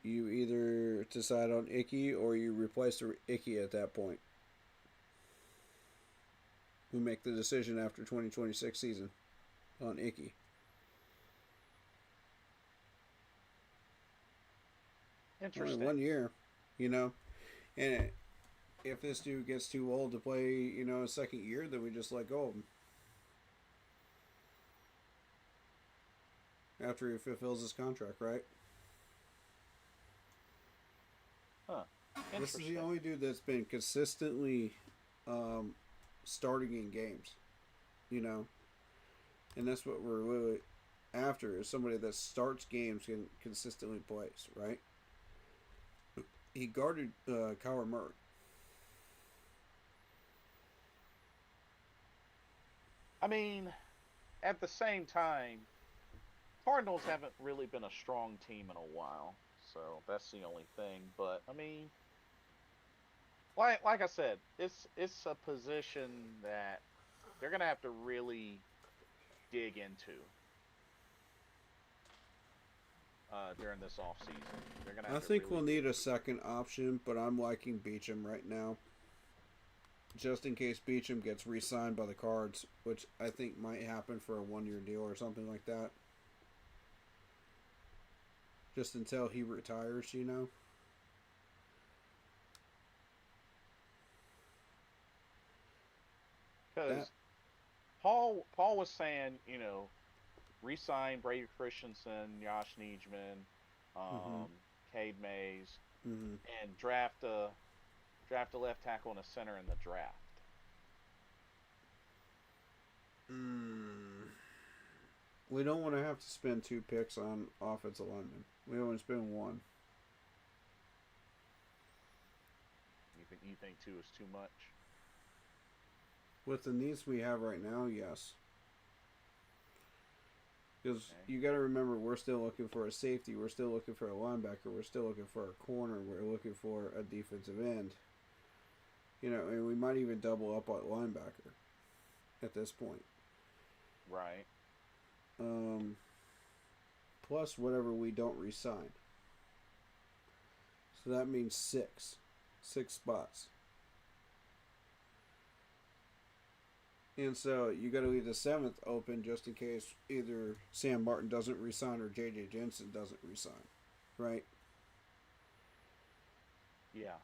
Speaker 1: either decide on Icky or you replace the Icky at that point. We make the decision after 2026 season on Icky. Only
Speaker 3: interesting.
Speaker 1: 1 year, you know, and if this dude gets too old to play, a second year, then we just let go of him after he fulfills his contract, right?
Speaker 3: Huh.
Speaker 1: This is the
Speaker 3: Interesting.
Speaker 1: only dude that's been consistently um, starting in games, you know, and that's what we're really after is somebody that starts games and consistently plays, right? He guarded Kyler Murray.
Speaker 3: I mean, at the same time, Cardinals haven't really been a strong team in a while, so that's the only thing. But I mean, like I said, it's a position that they're gonna have to really dig into during this off season. They're gonna
Speaker 1: I
Speaker 3: have to
Speaker 1: think we'll
Speaker 3: really
Speaker 1: need
Speaker 3: dig
Speaker 1: a
Speaker 3: into it.
Speaker 1: second option, but I'm liking Beecham right now, just in case Beecham gets re-signed by the Cards, which I think might happen for a 1 year deal or something like that. Just until he retires, That
Speaker 3: Because Paul was saying, re-sign Brady Christensen, Josh Nijman,
Speaker 1: mm-hmm.
Speaker 3: Cade Mays,
Speaker 1: Mm-hmm.
Speaker 3: and draft a left tackle and a center in the draft.
Speaker 1: Mm. We don't want to have to spend 2 picks on offensive linemen. We only spend one.
Speaker 3: You think two is too much?
Speaker 1: With the needs we have right now, yes. Because
Speaker 3: Okay.
Speaker 1: you got to remember, we're still looking for a safety. We're still looking for a linebacker. We're still looking for a corner. We're looking for a defensive end. And we might even double up on linebacker at this point.
Speaker 3: Right.
Speaker 1: Um, plus whatever we don't resign. So that means six spots. And so you got to leave the seventh open just in case either Sam Martin doesn't resign or J.J. Jensen doesn't resign, right?
Speaker 3: Yeah.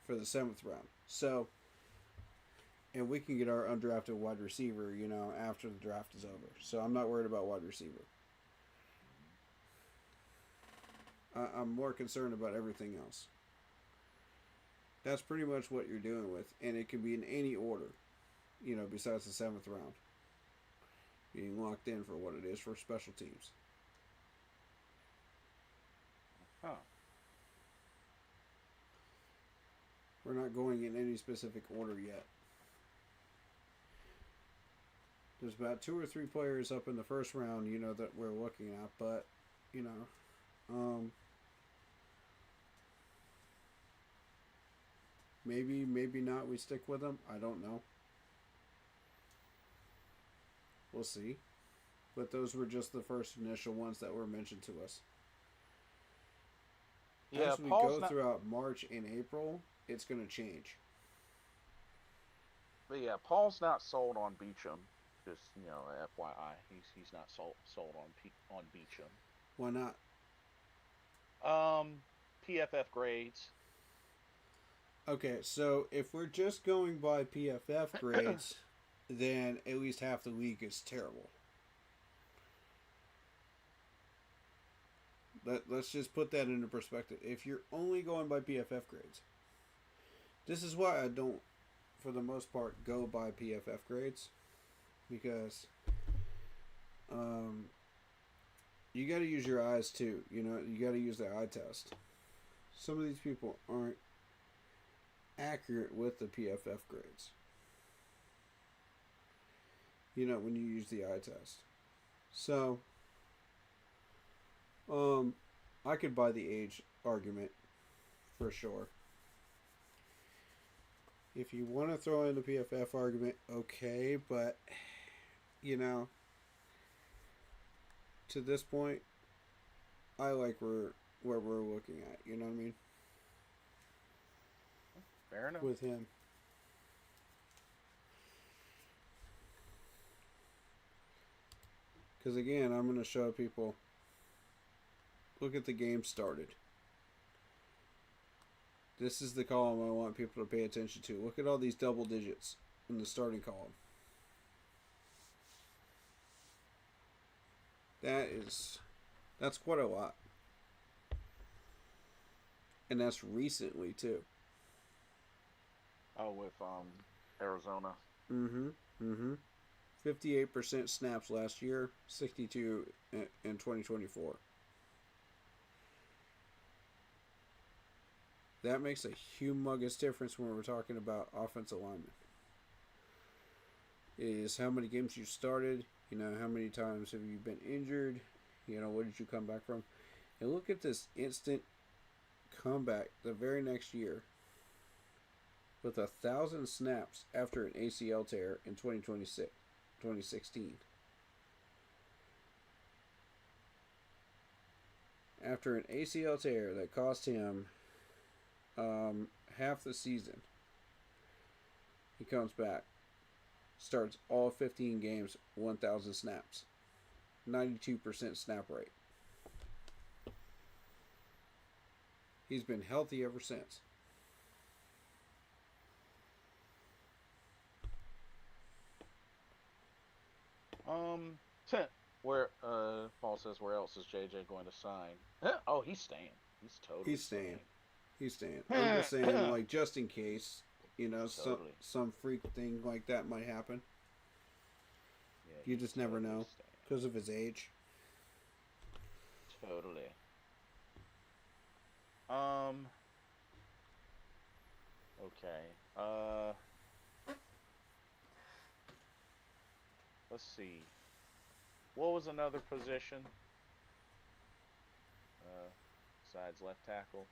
Speaker 1: For the seventh round. So, and we can get our undrafted wide receiver, after the draft is over. So I'm not worried about wide receiver. I'm more concerned about everything else. That's pretty much what you're doing with, and it can be in any order, besides the seventh round. Being locked in for what it is for special teams.
Speaker 3: Huh.
Speaker 1: We're not going in any specific order yet. There's about 2 or 3 players up in the first round, that we're looking at, but, um, Maybe not. We stick with him. I don't know. We'll see. But those were just the first initial ones that were mentioned to us.
Speaker 3: Yeah,
Speaker 1: As we
Speaker 3: Paul's
Speaker 1: go
Speaker 3: not.
Speaker 1: throughout March and April, it's going to change.
Speaker 3: But yeah, Paul's not sold on Beecham. Just FYI, he's not sold on Beecham.
Speaker 1: Why not?
Speaker 3: PFF grades.
Speaker 1: Okay, so if we're just going by PFF grades, then at least half the league is terrible. Let's just put that into perspective. If you're only going by PFF grades, this is why I don't, for the most part, go by PFF grades, because you got to use your eyes too. You got to use the eye test. Some of these people aren't accurate with the PFF grades. When you use the eye test. So, I could buy the age argument for sure. If you want to throw in the PFF argument, okay, but to this point, I like where we're looking at. You know what I mean?
Speaker 3: Fair enough.
Speaker 1: With him. Because again, I'm going to show people, look at the game started. This is the column I want people to pay attention to. Look at all these double digits in the starting column. That's quite a lot. And that's recently too.
Speaker 3: Oh, with Arizona.
Speaker 1: 58% snaps last year, 62 in 2024. That makes a humongous difference when we're talking about offensive linemen. Is how many games you started, how many times have you been injured, what did you come back from? And look at this instant comeback the very next year with 1,000 snaps after an ACL tear in 2016. After an ACL tear that cost him half the season, he comes back, starts all 15 games, 1,000 snaps, 92% snap rate. He's been healthy ever since.
Speaker 3: Where Paul says, where else is JJ going to sign? Oh, he's staying. He's totally staying.
Speaker 1: He's staying. I'm just saying, like, just in case,
Speaker 3: Totally.
Speaker 1: some freak thing like that might happen.
Speaker 3: Yeah,
Speaker 1: You
Speaker 3: he's
Speaker 1: just never
Speaker 3: totally
Speaker 1: know
Speaker 3: staying.
Speaker 1: because of his age.
Speaker 3: Totally. Okay. Let's see. What was another position? Besides left tackle.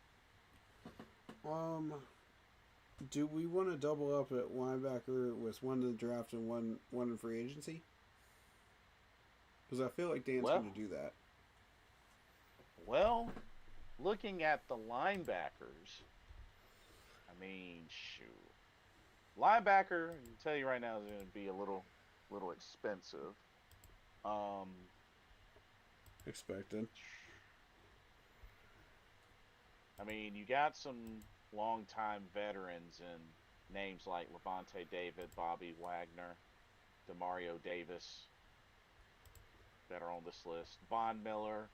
Speaker 1: Do we want to double up at linebacker with one in the draft and one in free agency? Because I feel like Dan's going to do that.
Speaker 3: Well, looking at the linebackers, I mean, shoot. Linebacker, I can tell you right now, is going to be a little expensive.
Speaker 1: Expected.
Speaker 3: I mean, you got some longtime veterans in names like Levante David, Bobby Wagner, Demario Davis that are on this list. Von Miller.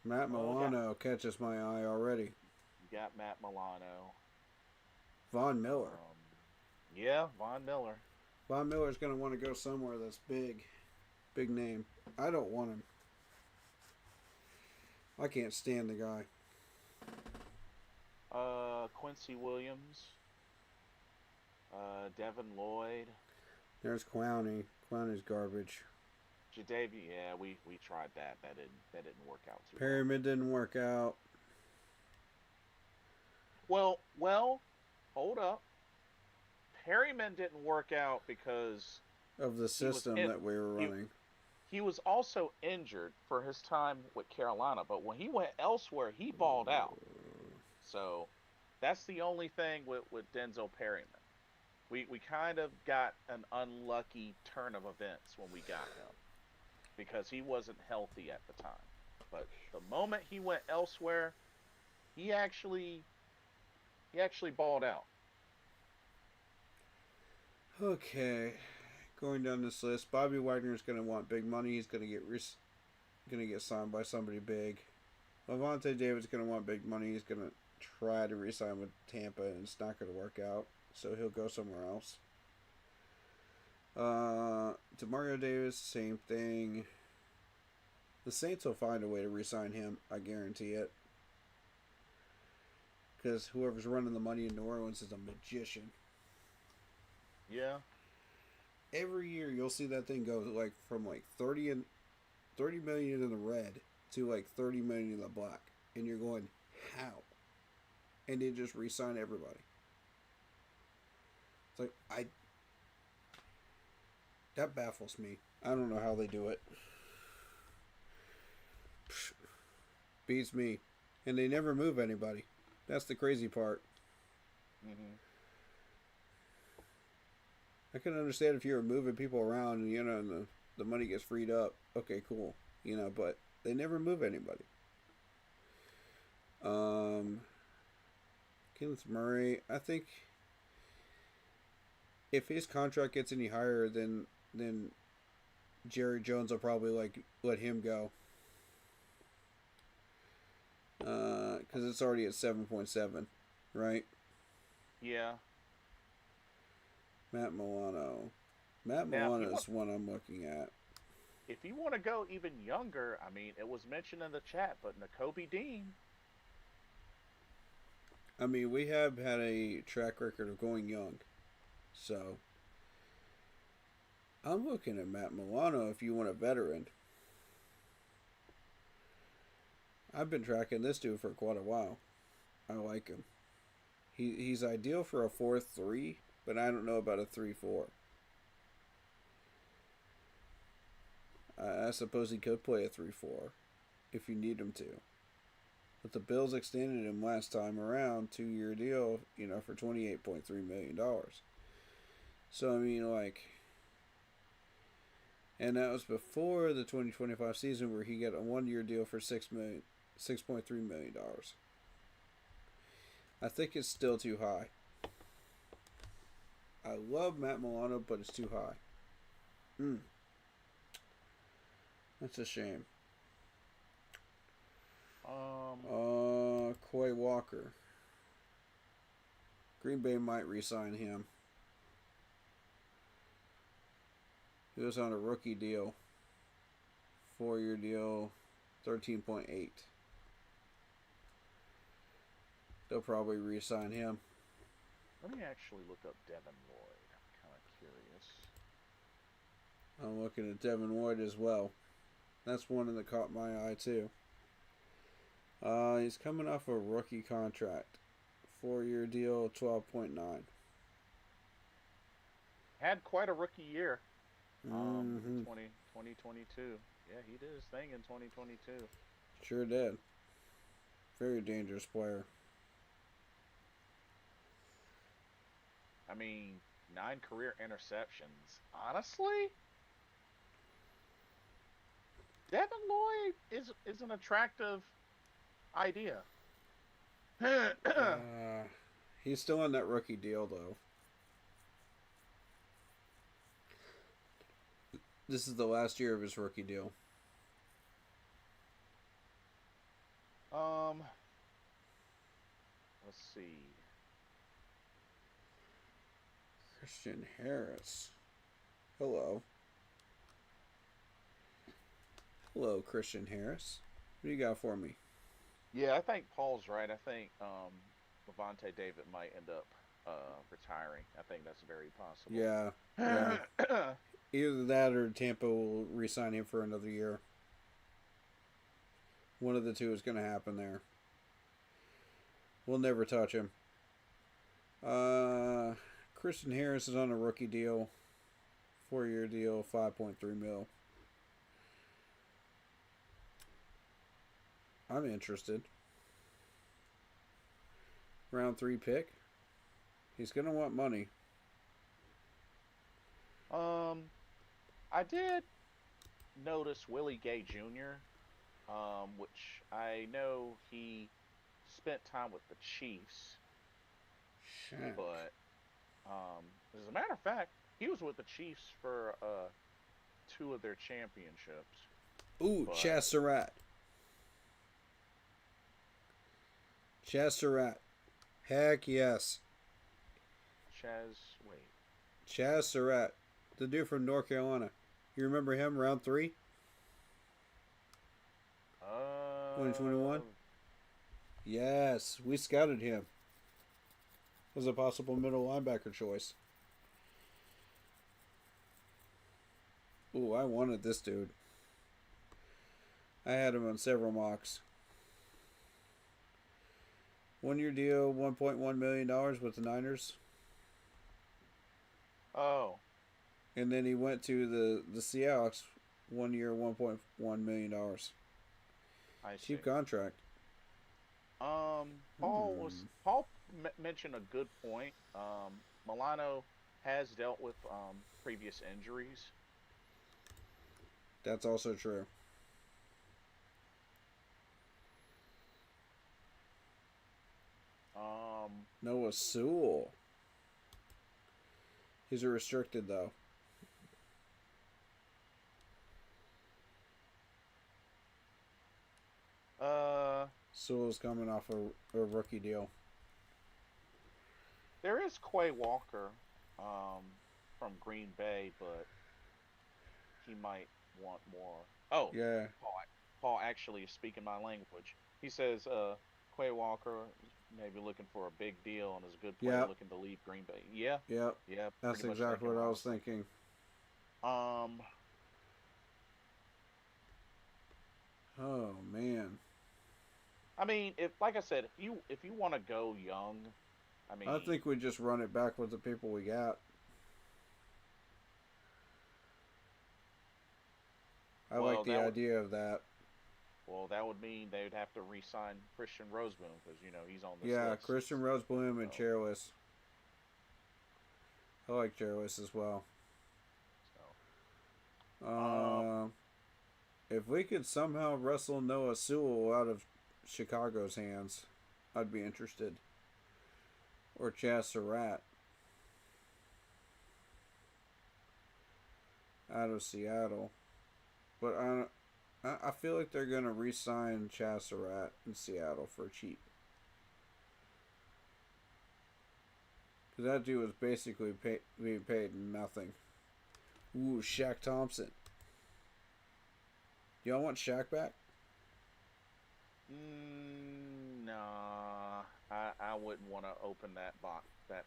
Speaker 1: Matt Milano catches my eye already.
Speaker 3: You got Matt Milano.
Speaker 1: Von Miller.
Speaker 3: Yeah, Von Miller.
Speaker 1: Von Miller's going to want to go somewhere that's big. Big name. I don't want him. I can't stand the guy.
Speaker 3: Quincy Williams. Devin Lloyd.
Speaker 1: There's Clowney. Clowney's garbage.
Speaker 3: Jadavian, yeah, we tried that. That didn't work out too well.
Speaker 1: Perryman didn't work out.
Speaker 3: Well, hold up. Perryman didn't work out because
Speaker 1: Of the
Speaker 3: he was
Speaker 1: system
Speaker 3: in
Speaker 1: that we were
Speaker 3: he
Speaker 1: running.
Speaker 3: he was also injured for his time with Carolina, but when he went elsewhere, he balled out. So that's the only thing with Denzel Perryman. We kind of got an unlucky turn of events when we got him because he wasn't healthy at the time. But the moment he went elsewhere, he actually he actually balled out.
Speaker 1: Okay, going down this list, Bobby Wagner's going to want big money. He's going to going to get signed by somebody big. Levante David's going to want big money. He's going to try to re-sign with Tampa, and it's not going to work out. So he'll go somewhere else. Demario Davis, same thing. The Saints will find a way to re-sign him. I guarantee it. Because whoever's running the money in New Orleans is a magician.
Speaker 3: Yeah.
Speaker 1: Every year you'll see that thing go like from like 30 million in the red to like 30 million in the black, and you're going, how? And they just re-sign everybody. It's like that baffles me. I don't know how they do it. Beats me, and they never move anybody. That's the crazy part.
Speaker 3: Hmm.
Speaker 1: I can understand if you were moving people around and and the money gets freed up. Okay, cool. But they never move anybody. Kenneth Murray, I think if his contract gets any higher, then Jerry Jones will probably let him go. Because it's already at 7.7, right?
Speaker 3: Yeah.
Speaker 1: Matt Milano. Matt
Speaker 3: Now,
Speaker 1: Milano is one I'm looking at.
Speaker 3: if you want to go even younger, I mean, it was mentioned in the chat, but N'Kobe Dean.
Speaker 1: I mean, we have had a track record of going young. So, I'm looking at Matt Milano if you want a veteran. I've been tracking this dude for quite a while. I like him. He's ideal for a 4-3, but I don't know about a 3-4. I suppose he could play a 3-4 if you need him to. But the Bills extended him last time around, 2-year deal, for $28.3 million. So, I mean, and that was before the 2025 season where he got a 1-year deal for $6.3 million. I think it's still too high. I love Matt Milano, but it's too high. That's a shame. Quay Walker. Green Bay might re-sign him. He was on a rookie deal. 4-year deal, 13.8. They'll probably re-sign him.
Speaker 3: Let me actually look up Devin Lloyd. I'm kind of curious.
Speaker 1: I'm looking at Devin Lloyd as well. That's one that caught my eye too. He's coming off a rookie contract. 4-year deal, 12.9.
Speaker 3: Had quite a rookie year.
Speaker 1: Mm-hmm.
Speaker 3: 2022. Yeah, he did his thing in 2022.
Speaker 1: Sure did. Very dangerous player.
Speaker 3: I mean, 9 career interceptions. Honestly, Devin Lloyd is an attractive idea.
Speaker 1: He's still on that rookie deal though. This is the last year of his rookie deal.
Speaker 3: Let's see.
Speaker 1: Christian Harris. Hello. Hello, Christian Harris. What do you got for me?
Speaker 3: Yeah, I think Paul's right. I think Levante David might end up retiring. I think that's very possible.
Speaker 1: Yeah. Either that or Tampa will re-sign him for another year. One of the two is going to happen there. We'll never touch him. Christian Harris is on a rookie deal. 4-year deal, 5.3 mil. I'm interested. Round 3 pick. He's going to want money.
Speaker 3: I did notice Willie Gay Jr., which I know he spent time with the Chiefs,
Speaker 1: Shaq.
Speaker 3: but as a matter of fact, he was with the Chiefs for 2 of their championships.
Speaker 1: Ooh,
Speaker 3: but-
Speaker 1: Chaz Surratt. Chaz Surratt. Heck yes. Chaz Surratt. The dude from North Carolina. You remember him, round 3? 2021? Yes, we scouted him. Was a possible middle linebacker choice. Ooh, I wanted this dude. I had him on several mocks. 1-year deal, $1.1 million with the Niners.
Speaker 3: Oh,
Speaker 1: And then he went to the Seahawks, 1 year, $1.1 million.
Speaker 3: I see.
Speaker 1: Cheap contract.
Speaker 3: Paul mentioned a good point. Milano has dealt with previous injuries.
Speaker 1: That's also true. Noah Sewell. He's a restricted though. Sewell's coming off a rookie deal.
Speaker 3: There is Quay Walker from Green Bay, but he might want more. Oh,
Speaker 1: Yeah.
Speaker 3: Paul actually is speaking my language. He says Quay Walker maybe looking for a big deal and is a good player
Speaker 1: Yep.
Speaker 3: looking to leave Green Bay. Yeah,
Speaker 1: Yep.
Speaker 3: yeah.
Speaker 1: That's
Speaker 3: pretty much
Speaker 1: exactly
Speaker 3: thinking
Speaker 1: what I
Speaker 3: around.
Speaker 1: was thinking. Oh man.
Speaker 3: I mean, if like I said, if you want to go young, I mean,
Speaker 1: I think we just run it back with the people we got. I
Speaker 3: Well,
Speaker 1: like the
Speaker 3: that would-
Speaker 1: idea of that.
Speaker 3: well, that would mean they would have to re-sign Christian Roseboom because he's on this
Speaker 1: Yeah,
Speaker 3: list.
Speaker 1: Christian Rosebloom and
Speaker 3: So-
Speaker 1: Chairless. I like Chairless as well.
Speaker 3: So,
Speaker 1: If we could somehow wrestle Noah Sewell out of Chicago's hands, I'd be interested. Or Chaz Surratt out of Seattle. But I feel like they're going to re-sign Chaz Surratt in Seattle for cheap. Because that dude was basically being paid nothing. Ooh, Shaq Thompson. Y'all want Shaq back?
Speaker 3: nah, I wouldn't want to open that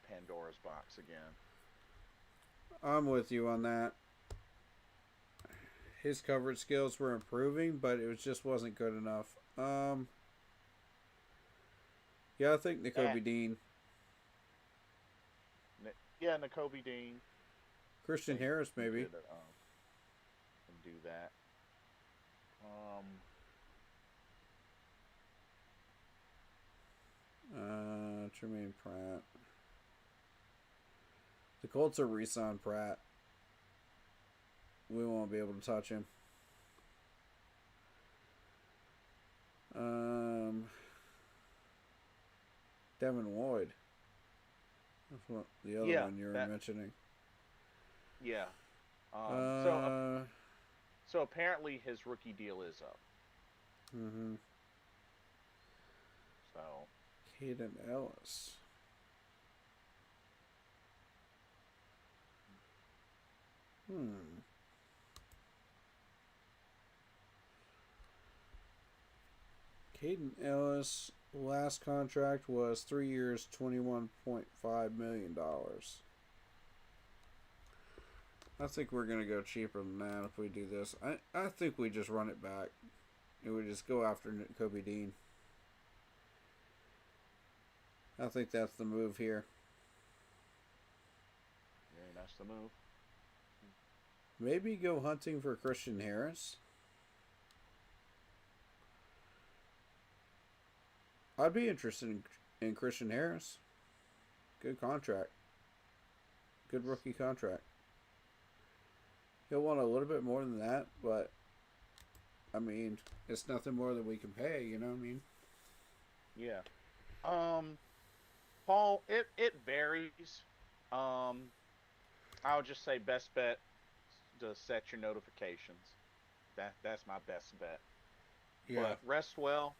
Speaker 3: Pandora's box again.
Speaker 1: I'm with you on that. His coverage skills were improving, but it just wasn't good enough. Yeah, I think Nakobe Dean.
Speaker 3: Yeah, Nakobe Dean.
Speaker 1: Christian Harris, maybe.
Speaker 3: Could, can do that.
Speaker 1: Tremaine Pratt. The Colts are re-signed Pratt. We won't be able to touch him. Devin Lloyd. That's what the other one you were mentioning.
Speaker 3: Yeah.
Speaker 1: Uh,
Speaker 3: So apparently his rookie deal is up.
Speaker 1: Mm-hmm.
Speaker 3: So
Speaker 1: Caden Ellis. Caden Ellis' last contract was 3 years, $21.5 million. I think we're going to go cheaper than that if we do this. I think we just run it back. And we just go after Kobe Dean. I think that's the move here.
Speaker 3: Yeah, that's the move.
Speaker 1: Maybe go hunting for Christian Harris. I'd be interested in Christian Harris. Good contract. Good rookie contract. He'll want a little bit more than that, but I mean, it's nothing more than we can pay, you know what I mean?
Speaker 3: Yeah. Paul, it varies. I would just say best bet to set your notifications. That's my best bet.
Speaker 1: Yeah.
Speaker 3: But rest well.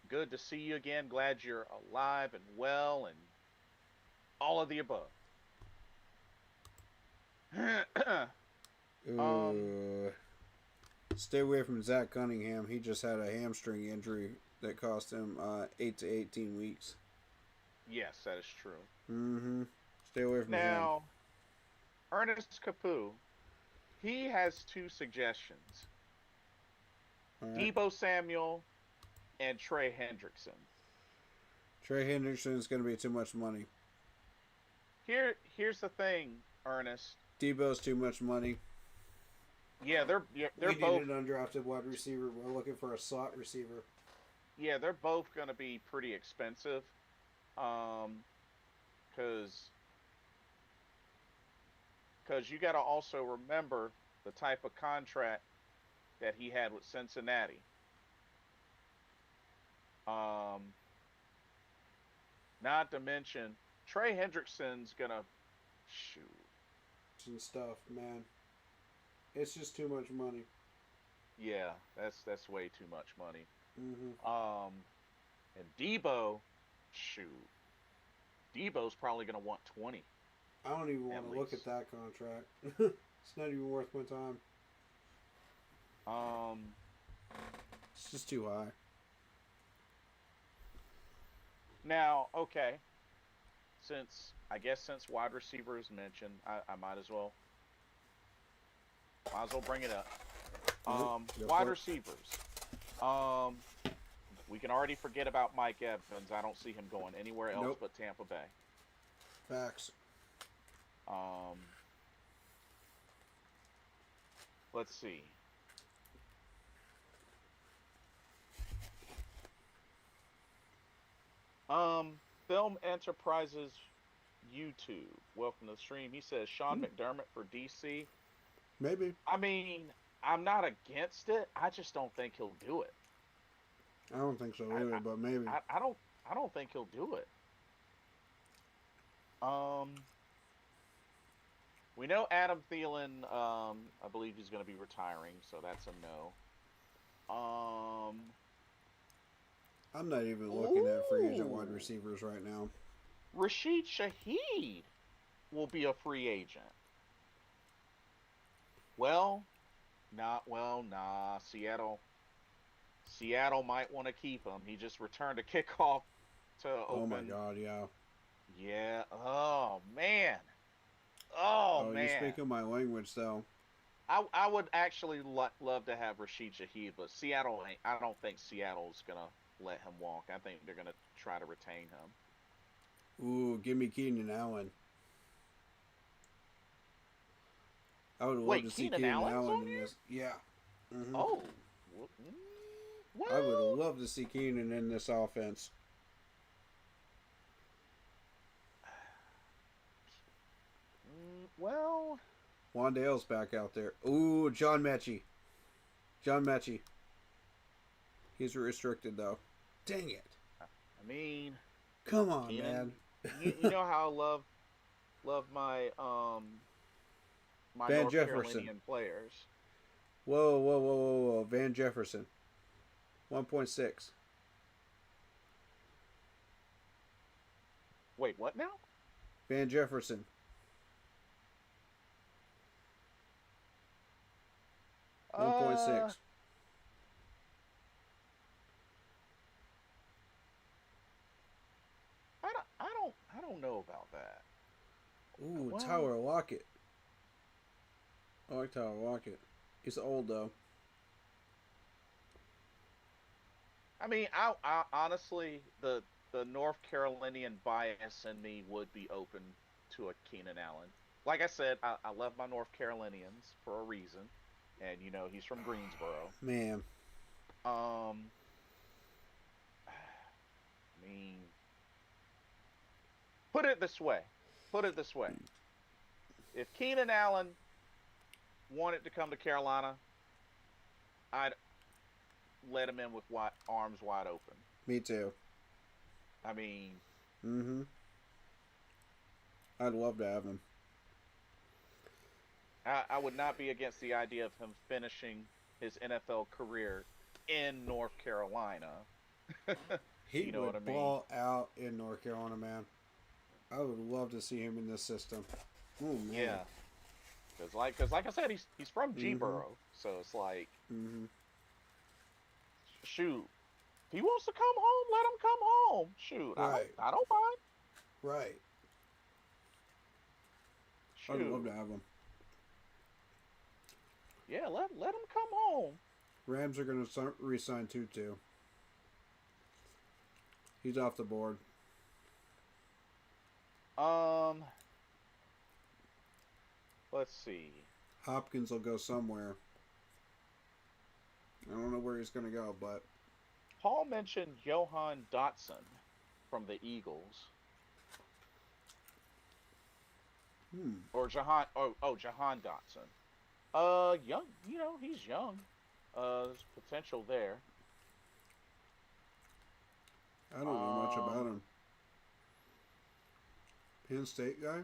Speaker 3: Good to see you again. Glad you're alive and well and all of the above. um,
Speaker 1: Stay away from Zach Cunningham. He just had a hamstring injury that cost him 8 to 18 weeks.
Speaker 3: yes, that is true.
Speaker 1: Mm-hmm. Stay away from him.
Speaker 3: Now, Ernest Capu, he has two suggestions:
Speaker 1: Right.
Speaker 3: Debo Samuel and Trey Hendrickson.
Speaker 1: Trey Hendrickson is going to be too much money.
Speaker 3: Here's the thing, Ernest.
Speaker 1: Debo's too much money.
Speaker 3: Yeah, they're
Speaker 1: We
Speaker 3: both
Speaker 1: need an undrafted wide receiver. We're looking for a slot receiver.
Speaker 3: yeah, they're both going to be pretty expensive. Cuz you got to also remember the type of contract that he had with Cincinnati. Not to mention Trey Hendrickson's going to shoot.
Speaker 1: And stuff, man. It's just too much money.
Speaker 3: Yeah, that's way too much money.
Speaker 1: Mm-hmm.
Speaker 3: And Debo, shoot. Debo's probably going to want 20.
Speaker 1: I don't even want
Speaker 3: At
Speaker 1: to look at
Speaker 3: least.
Speaker 1: that contract. It's not even worth my time. It's just too high.
Speaker 3: Now, okay. Since wide receiver is mentioned, I might as well bring it up.
Speaker 1: Go
Speaker 3: Wide
Speaker 1: for it.
Speaker 3: receivers. We can already forget about Mike Evans. I don't see him going anywhere else
Speaker 1: Nope.
Speaker 3: but Tampa Bay.
Speaker 1: Facts.
Speaker 3: Let's see. Film Enterprises YouTube. Welcome to the stream. He says Sean McDermott for DC.
Speaker 1: Maybe.
Speaker 3: I mean, I'm not against it. I just don't think he'll do it.
Speaker 1: I don't think so either, but maybe.
Speaker 3: I don't think he'll do it. We know Adam Thielen. I believe he's going to be retiring, so that's a no.
Speaker 1: I'm not even looking at free agent wide receivers right now.
Speaker 3: Rashid Shaheed will be a free agent. Nah. Seattle might want to keep him. He just returned a kickoff to open.
Speaker 1: Oh my God, yeah.
Speaker 3: Yeah. Oh man. Oh man.
Speaker 1: You speak my language, though.
Speaker 3: I would actually love to have Rashid Shaheed, but Seattle ain't. I don't think Seattle's gonna let him walk. I think they're gonna try to retain him.
Speaker 1: Ooh, give me Keenan Allen. I would love to see
Speaker 3: Keenan
Speaker 1: Keenan
Speaker 3: Allen's
Speaker 1: Allen
Speaker 3: on
Speaker 1: in
Speaker 3: here?
Speaker 1: this. Yeah. Mm-hmm.
Speaker 3: Oh. Well,
Speaker 1: I would love to see Keenan in this offense.
Speaker 3: Well.
Speaker 1: Wandale's back out there. Ooh, John Mechie. He's restricted, though. Dang it.
Speaker 3: I mean.
Speaker 1: Come on,
Speaker 3: Keenan,
Speaker 1: man.
Speaker 3: you know how I love my my
Speaker 1: Van
Speaker 3: North
Speaker 1: Jefferson.
Speaker 3: Carolinian players.
Speaker 1: Whoa. Van Jefferson. 1.6.
Speaker 3: Wait, what now?
Speaker 1: Van Jefferson.
Speaker 3: Uh,
Speaker 1: 1.6.
Speaker 3: I don't know about that.
Speaker 1: Ooh,
Speaker 3: Well-
Speaker 1: Tyler Lockett. I like Tyler Lockett. He's old, though.
Speaker 3: I mean, I honestly, the North Carolinian bias in me would be open to a Keenan Allen. Like I said, I love my North Carolinians for a reason, and he's from Greensboro.
Speaker 1: Man,
Speaker 3: Um, I mean, put it this way. Put it this way. If Keenan Allen wanted to come to Carolina, I'd let him in with arms wide open.
Speaker 1: me too.
Speaker 3: I mean,
Speaker 1: Mm-hmm. I'd love to have him.
Speaker 3: I would not be against the idea of him finishing his NFL career in North Carolina.
Speaker 1: He
Speaker 3: You know
Speaker 1: would
Speaker 3: what I mean?
Speaker 1: ball out in North Carolina, man. I would love to see him in this system. Oh man.
Speaker 3: Yeah, because like I said, he's from
Speaker 1: Mm-hmm.
Speaker 3: Gboro, so it's like,
Speaker 1: Mm-hmm.
Speaker 3: shoot, if he wants to come home, let him come home. Shoot,
Speaker 1: Right.
Speaker 3: I don't mind.
Speaker 1: Right. I'd
Speaker 3: Shoot,
Speaker 1: love to have him.
Speaker 3: yeah, let him come home.
Speaker 1: Rams are going to re-sign Tutu. He's off the board.
Speaker 3: Um, let's see.
Speaker 1: Hopkins will go somewhere. I don't know where he's going to go, but
Speaker 3: Paul mentioned Johan Dotson from the Eagles, or Jahan. Oh, Jahan Dotson. Young. He's young. There's potential there.
Speaker 1: I don't know much about
Speaker 3: Um,
Speaker 1: him. Penn State guy?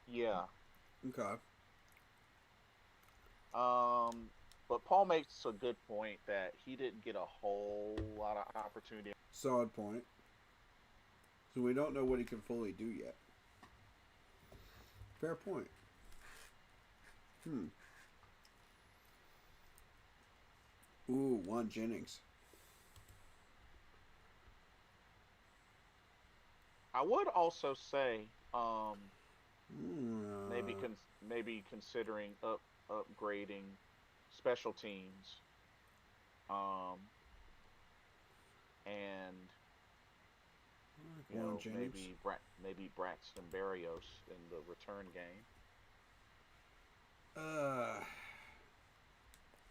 Speaker 3: Yeah.
Speaker 1: Okay.
Speaker 3: But Paul makes a good point that he didn't get a whole lot of opportunity.
Speaker 1: Solid point. So we don't know what he can fully do yet. Fair point. Ooh, Juan Jennings.
Speaker 3: I would also say, maybe
Speaker 1: Uh,
Speaker 3: maybe considering upgrading special teams, um, and
Speaker 1: Juan Jennings.
Speaker 3: maybe Braxton Berrios in the return game.
Speaker 1: Uh,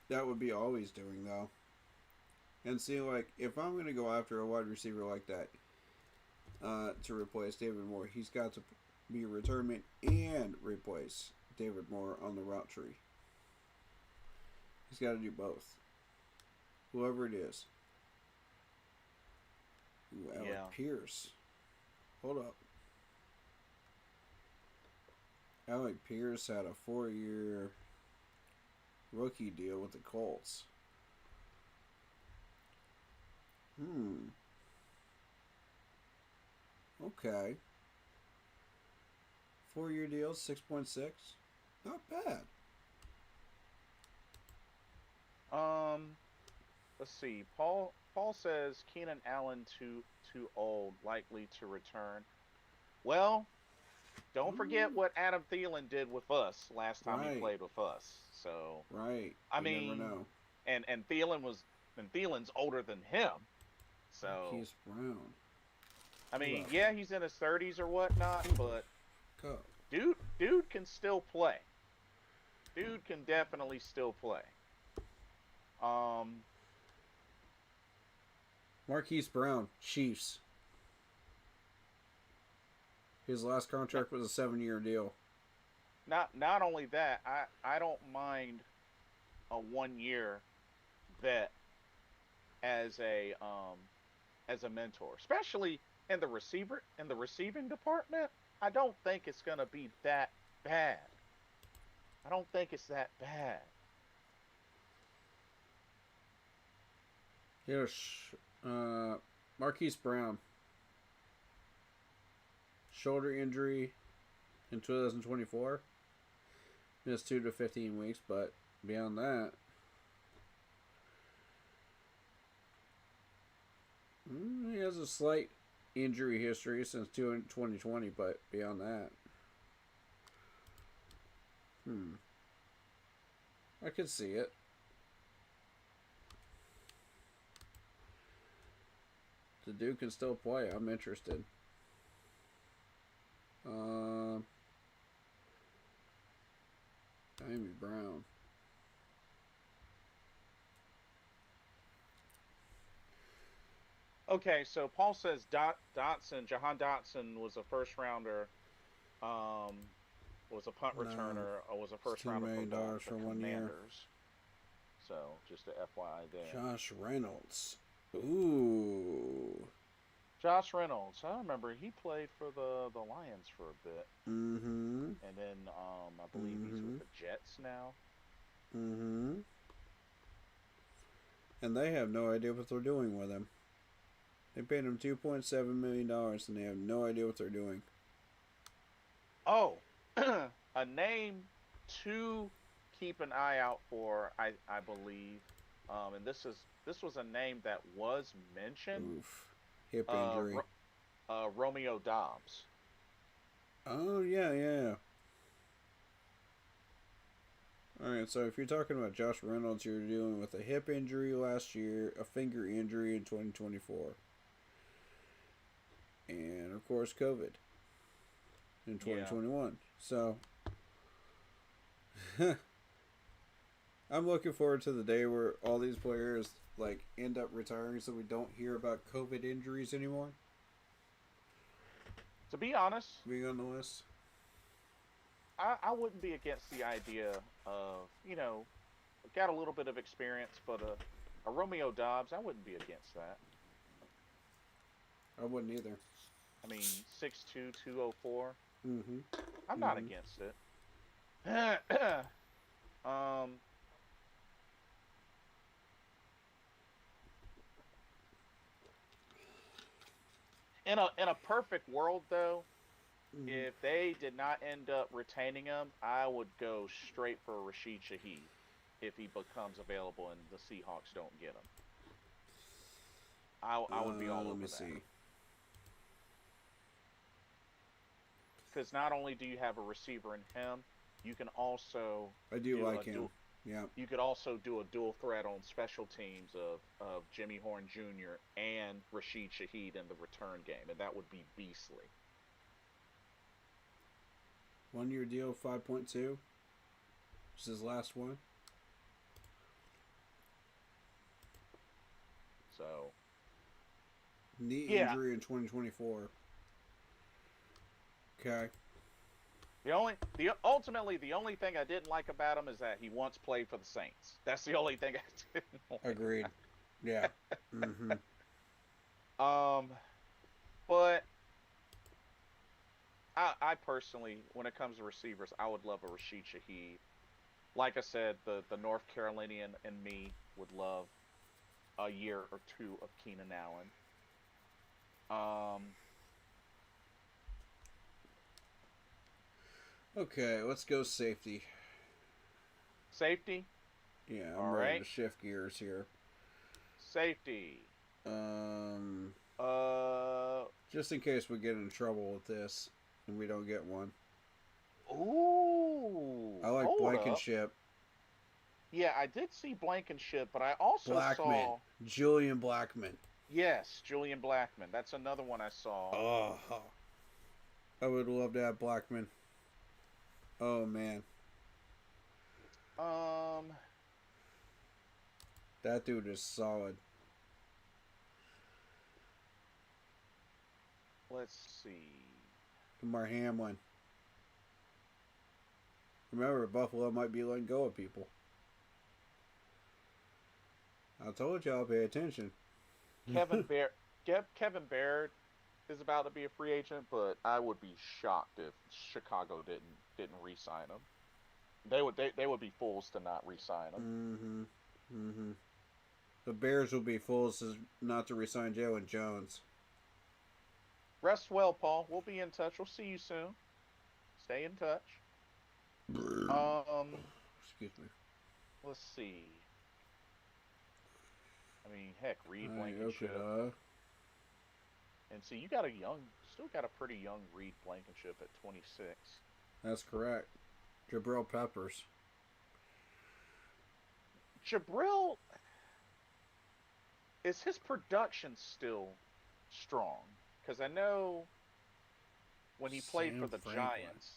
Speaker 1: that would be all he's doing though. And see, like, if I'm gonna go after a wide receiver like that, to replace David Moore, he's got to be a returnment and replace David Moore on the route tree. He's got to do both. Whoever it is. Ooh, Alec
Speaker 3: Yeah.
Speaker 1: Pierce. Hold up. Alec Pierce had a 4-year rookie deal with the Colts. Okay. 4-year deal, 6.6. Not bad.
Speaker 3: Let's see. Paul says Keenan Allen too old, likely to return. Well, don't forget what Adam Thielen did with us last time he
Speaker 1: Right.
Speaker 3: played with us. So
Speaker 1: Right.
Speaker 3: I
Speaker 1: You
Speaker 3: mean,
Speaker 1: never know.
Speaker 3: and Thielen's older than him. So
Speaker 1: Keith Brown.
Speaker 3: I mean,
Speaker 1: up.
Speaker 3: yeah, he's in his 30s or whatnot, but
Speaker 1: Go.
Speaker 3: dude can still play. Dude can definitely still play.
Speaker 1: Marquise Brown, Chiefs. His last contract was a 7-year deal.
Speaker 3: Not only that, I don't mind a 1 year vet as a mentor, especially in the receiving department. I don't think it's gonna be that bad. I don't think it's that bad.
Speaker 1: Here's Marquise Brown. Shoulder injury in 2024. Missed 2 to 15 weeks, but beyond that, he has a slight injury history since 2020, but beyond that, I could see it. The dude can still play. I'm interested. Amy Brown.
Speaker 3: Okay, so Paul says Dotson, Jahan Dotson was a first rounder, um, was a punt
Speaker 1: No,
Speaker 3: returner, or was a
Speaker 1: it's
Speaker 3: first
Speaker 1: $2
Speaker 3: rounder for
Speaker 1: million
Speaker 3: the
Speaker 1: for 1 year.
Speaker 3: Commanders. So just a FYI there.
Speaker 1: Josh Reynolds. Ooh.
Speaker 3: Josh Reynolds, I remember he played for the Lions for a bit,
Speaker 1: Mm-hmm.
Speaker 3: and then I believe he's
Speaker 1: Mm-hmm.
Speaker 3: with the Jets now.
Speaker 1: Mm-hmm. And they have no idea what they're doing with him. They paid him $2.7 million and they have no idea what they're doing.
Speaker 3: Oh, a name to keep an eye out for, I believe, and this was a name that was mentioned.
Speaker 1: Oof. Hip
Speaker 3: Uh,
Speaker 1: injury.
Speaker 3: Romeo Dobbs.
Speaker 1: Oh, yeah, yeah. Alright, so if you're talking about Josh Reynolds, you're dealing with a hip injury last year, a finger injury in 2024. And, of course, COVID in 2021. Yeah. So, I'm looking forward to the day where all these players, like, end up retiring so we don't hear about COVID injuries anymore.
Speaker 3: To be honest,
Speaker 1: being on the list,
Speaker 3: I wouldn't be against the idea of, got a little bit of experience, but a Romeo Dobbs, I wouldn't be against that.
Speaker 1: I wouldn't either.
Speaker 3: I mean, 6'2", 204.
Speaker 1: Mm-hmm.
Speaker 3: I'm not against it. In a perfect world, though, if they did not end up retaining him, I would go straight for Rashid Shaheed if he becomes available and the Seahawks don't get him. I would be all over that. Let me see. Because not only do you have a receiver in him, you can also
Speaker 1: like him. Yeah.
Speaker 3: You could also do a dual threat on special teams of Jimmy Horn Jr. and Rashid Shaheed in the return game, and that would be beastly.
Speaker 1: 1 year deal, 5.2. This is his last one.
Speaker 3: So,
Speaker 1: knee injury in 2024. Okay.
Speaker 3: Ultimately the only thing I didn't like about him is that he once played for the Saints. That's the only thing I didn't like.
Speaker 1: Agreed. Yeah. Mm-hmm.
Speaker 3: But I personally, when it comes to receivers, I would love a Rashid Shaheed. Like I said, the North Carolinian and me would love a year or two of Keenan Allen.
Speaker 1: Okay, let's go safety.
Speaker 3: Safety?
Speaker 1: Yeah, I'm ready to shift gears here.
Speaker 3: Safety.
Speaker 1: Just in case we get in trouble with this and we don't get one.
Speaker 3: Ooh.
Speaker 1: I like Blankenship.
Speaker 3: Yeah, I did see Blankenship, but I also saw
Speaker 1: Julian Blackman.
Speaker 3: Yes, Julian Blackman. That's another one I saw.
Speaker 1: Oh, I would love to have Blackman. Oh man. That dude is solid.
Speaker 3: Let's see.
Speaker 1: Damar Hamlin. Remember, Buffalo might be letting go of people. I told y'all pay attention.
Speaker 3: Kevin Baird is about to be a free agent, but I would be shocked if Chicago didn't re-sign him. They would be fools to not re-sign him.
Speaker 1: Mm-hmm. Mm-hmm. The Bears will be fools not to re-sign Jalen Jones.
Speaker 3: Rest well, Paul. We'll be in touch. We'll see you soon. Stay in touch.
Speaker 1: Excuse me.
Speaker 3: Let's see. I mean, heck, Reed Blankenship. And see, you still got a pretty young Reed Blankenship at 26.
Speaker 1: That's correct. Jabril Peppers.
Speaker 3: Jabril, is his production still strong because I know when he played for
Speaker 1: Sam
Speaker 3: the
Speaker 1: Franklin.
Speaker 3: Giants.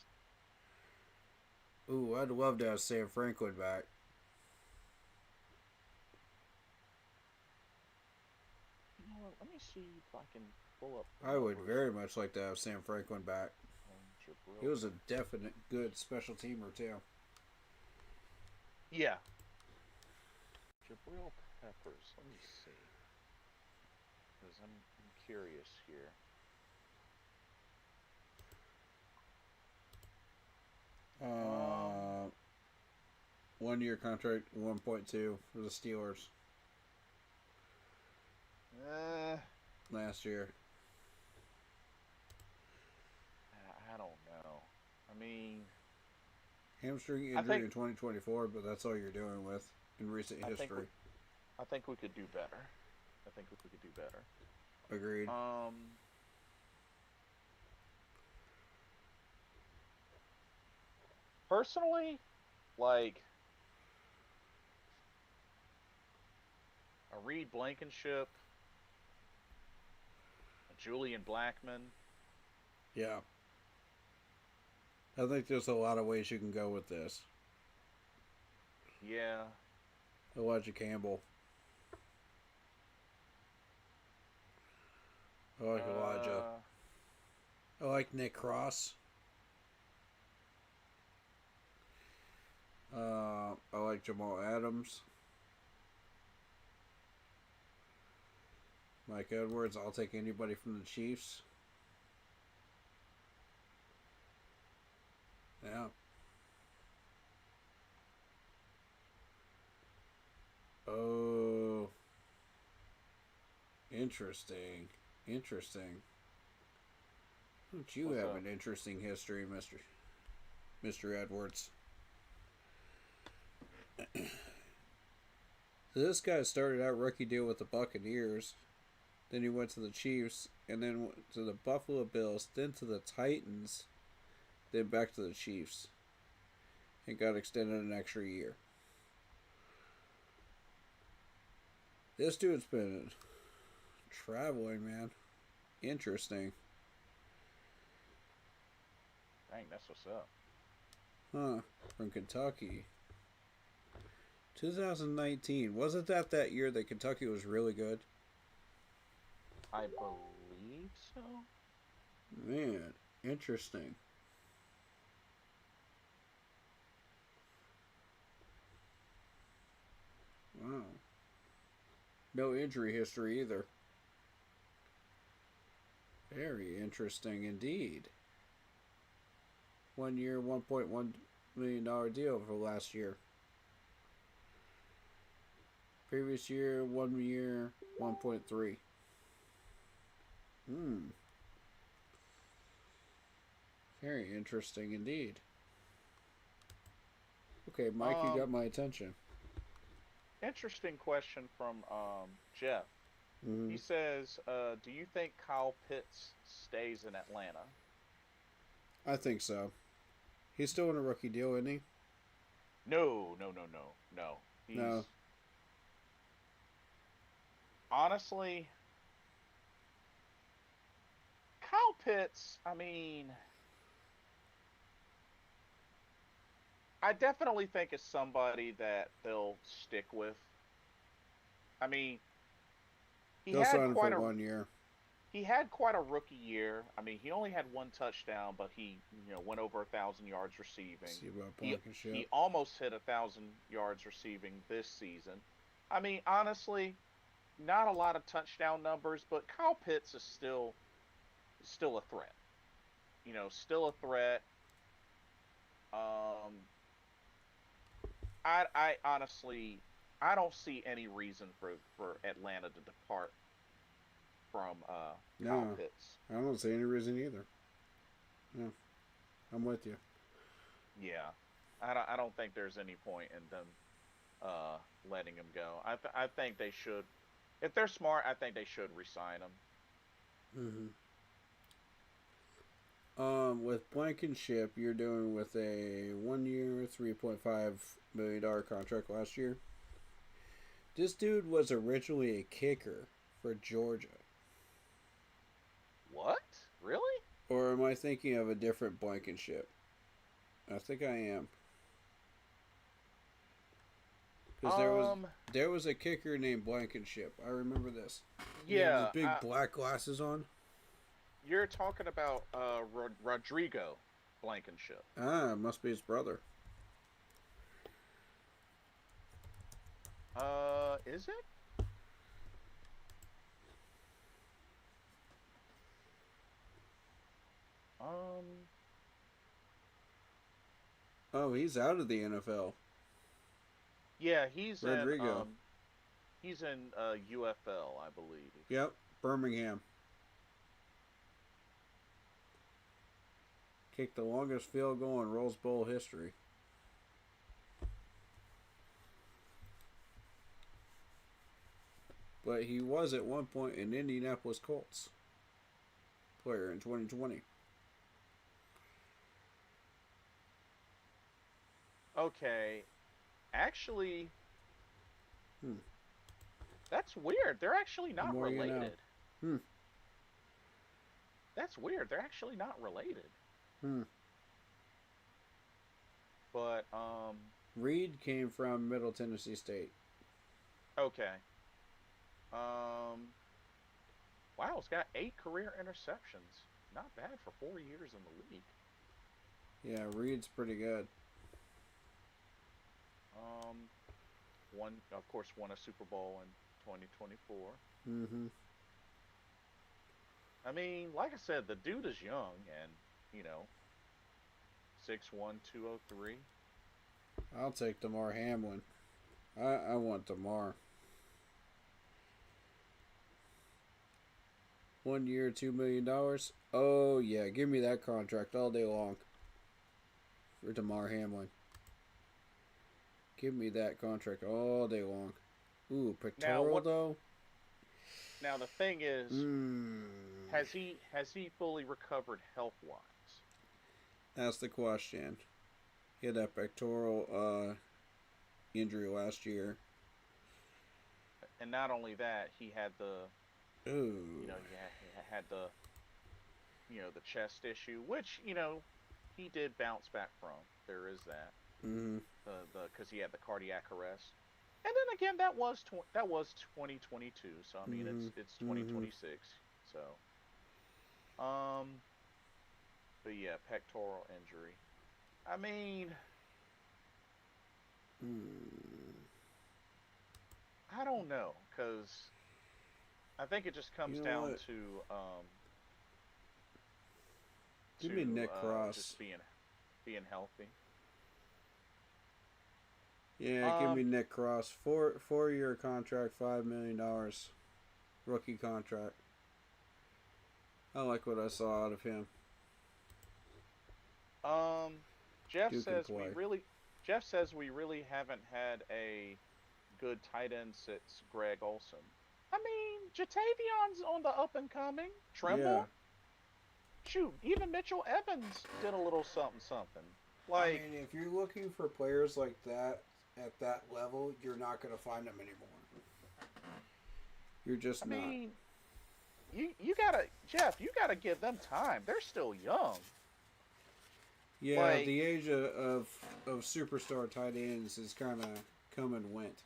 Speaker 1: Ooh, I'd love to have Sam Franklin back.
Speaker 3: You know what? Let me see if I can pull up.
Speaker 1: I would very much like to have Sam Franklin back. He was a definite good special teamer too.
Speaker 3: Yeah. Jabril Peppers. Let me see. Because I'm curious here.
Speaker 1: 1 year contract, 1.2 for the Steelers last year.
Speaker 3: I don't know. I mean,
Speaker 1: Hamstring injury in 2024, but that's all you're doing with in recent history.
Speaker 3: I think we could do better. I think we could do better.
Speaker 1: Agreed.
Speaker 3: Personally, like a Reed Blankenship, a Julian Blackman.
Speaker 1: Yeah. I think there's a lot of ways you can go with this.
Speaker 3: Yeah.
Speaker 1: Elijah Campbell. I like Elijah. I like Nick Cross. I like Jamal Adams. Mike Edwards. I'll take anybody from the Chiefs. Yeah. Oh. Interesting. Don't you have an interesting history, Mr. Edwards? So this guy started out rookie deal with the Buccaneers. Then he went to the Chiefs, and then went to the Buffalo Bills, then to the Titans, then back to the Chiefs. And got extended an extra year. This dude's been traveling, man. Interesting.
Speaker 3: Dang, that's what's up.
Speaker 1: Huh. From Kentucky. 2019. Wasn't that year that Kentucky was really good?
Speaker 3: I believe so.
Speaker 1: Man, interesting. Wow. No injury history either. Very interesting indeed. 1 year, $1.1 million deal for last year. Previous year, 1 year, 1.3. Very interesting indeed. Okay, Mike, you got my attention.
Speaker 3: Interesting question from Jeff.
Speaker 1: Mm-hmm.
Speaker 3: He says, do you think Kyle Pitts stays in Atlanta?
Speaker 1: I think so. He's still in a rookie deal, isn't he?
Speaker 3: No.
Speaker 1: No.
Speaker 3: Honestly, Kyle Pitts, I mean, I definitely think is somebody that they'll stick with. I mean,
Speaker 1: They'll sign him for 1 year.
Speaker 3: He had quite a rookie year. I mean, he only had 1 touchdown, but he, went over 1,000 yards receiving.
Speaker 1: See about Blankenship.
Speaker 3: He almost hit 1,000 yards receiving this season. I mean, honestly, not a lot of touchdown numbers, but Kyle Pitts is still a threat. Still a threat. I honestly, I don't see any reason for Atlanta to depart from Kyle Pitts.
Speaker 1: I don't see any reason either. No, I'm with you.
Speaker 3: Yeah, I don't think there's any point in them letting him go. I think they should, if they're smart, I think they should re-sign him.
Speaker 1: With Blankenship, you're doing with a 1 year, $3.5 million contract last year. This dude was originally a kicker for Georgia. am I thinking of a different Blankenship? I think I am. Because there was a kicker named Blankenship. I remember this. He had his
Speaker 3: Yeah,
Speaker 1: big black glasses on.
Speaker 3: you're talking about Rodrigo Blankenship.
Speaker 1: Ah, must be his brother.
Speaker 3: Is it?
Speaker 1: Oh, he's out of the NFL.
Speaker 3: Yeah,
Speaker 1: Rodrigo.
Speaker 3: he's in UFL, I believe.
Speaker 1: Yep, Birmingham. Kicked the longest field goal in Rose Bowl history. But he was at one point an Indianapolis Colts player in 2020.
Speaker 3: Okay, actually, that's weird. They're actually not
Speaker 1: More you know.
Speaker 3: related.
Speaker 1: Hmm.
Speaker 3: That's weird. They're actually not related.
Speaker 1: Hmm.
Speaker 3: But
Speaker 1: Reed came from Middle Tennessee State.
Speaker 3: okay. Wow, it's got 8 career interceptions. Not bad for 4 years in the league.
Speaker 1: Yeah, Reed's pretty good.
Speaker 3: Won a Super Bowl in 2024.
Speaker 1: Mm-hmm.
Speaker 3: I mean, like I said, the dude is young and, 6'1", 203.
Speaker 1: I'll take DeMar Hamlin. I want DeMar. 1 year, $2 million. Oh yeah, give me that contract all day long. For DeMar Hamlin. Give me that contract all day long. Ooh, pectoral though.
Speaker 3: Now the thing is, has he fully recovered health wise?
Speaker 1: That's the question. He had that pectoral injury last year.
Speaker 3: And not only that, he had the
Speaker 1: Ooh.
Speaker 3: he had the the chest issue, which he did bounce back from. There is that.
Speaker 1: Mm-hmm.
Speaker 3: Because he had the cardiac arrest. And then again, that was 2022. So I mean, it's 2026. So, but yeah, pectoral injury. I mean, I don't know, because I think it just comes down to
Speaker 1: give me Nick Cross.
Speaker 3: Just being healthy.
Speaker 1: Yeah, give me Nick Cross. 4-year contract, $5 million. Rookie contract. I like what I saw out of him.
Speaker 3: Jeff
Speaker 1: Duke
Speaker 3: says we really haven't had a good tight end since Greg Olson. I mean, Jatavion's on the up and coming. Trimble.
Speaker 1: Yeah.
Speaker 3: Shoot, even Mitchell Evans did a little something. Like,
Speaker 1: I mean, if you're looking for players like that at that level, you're not going to find them anymore. You're just not. I
Speaker 3: mean, you gotta, Jeff, you gotta give them time. They're still young.
Speaker 1: Yeah, like, the age of superstar tight ends has kind of come and went.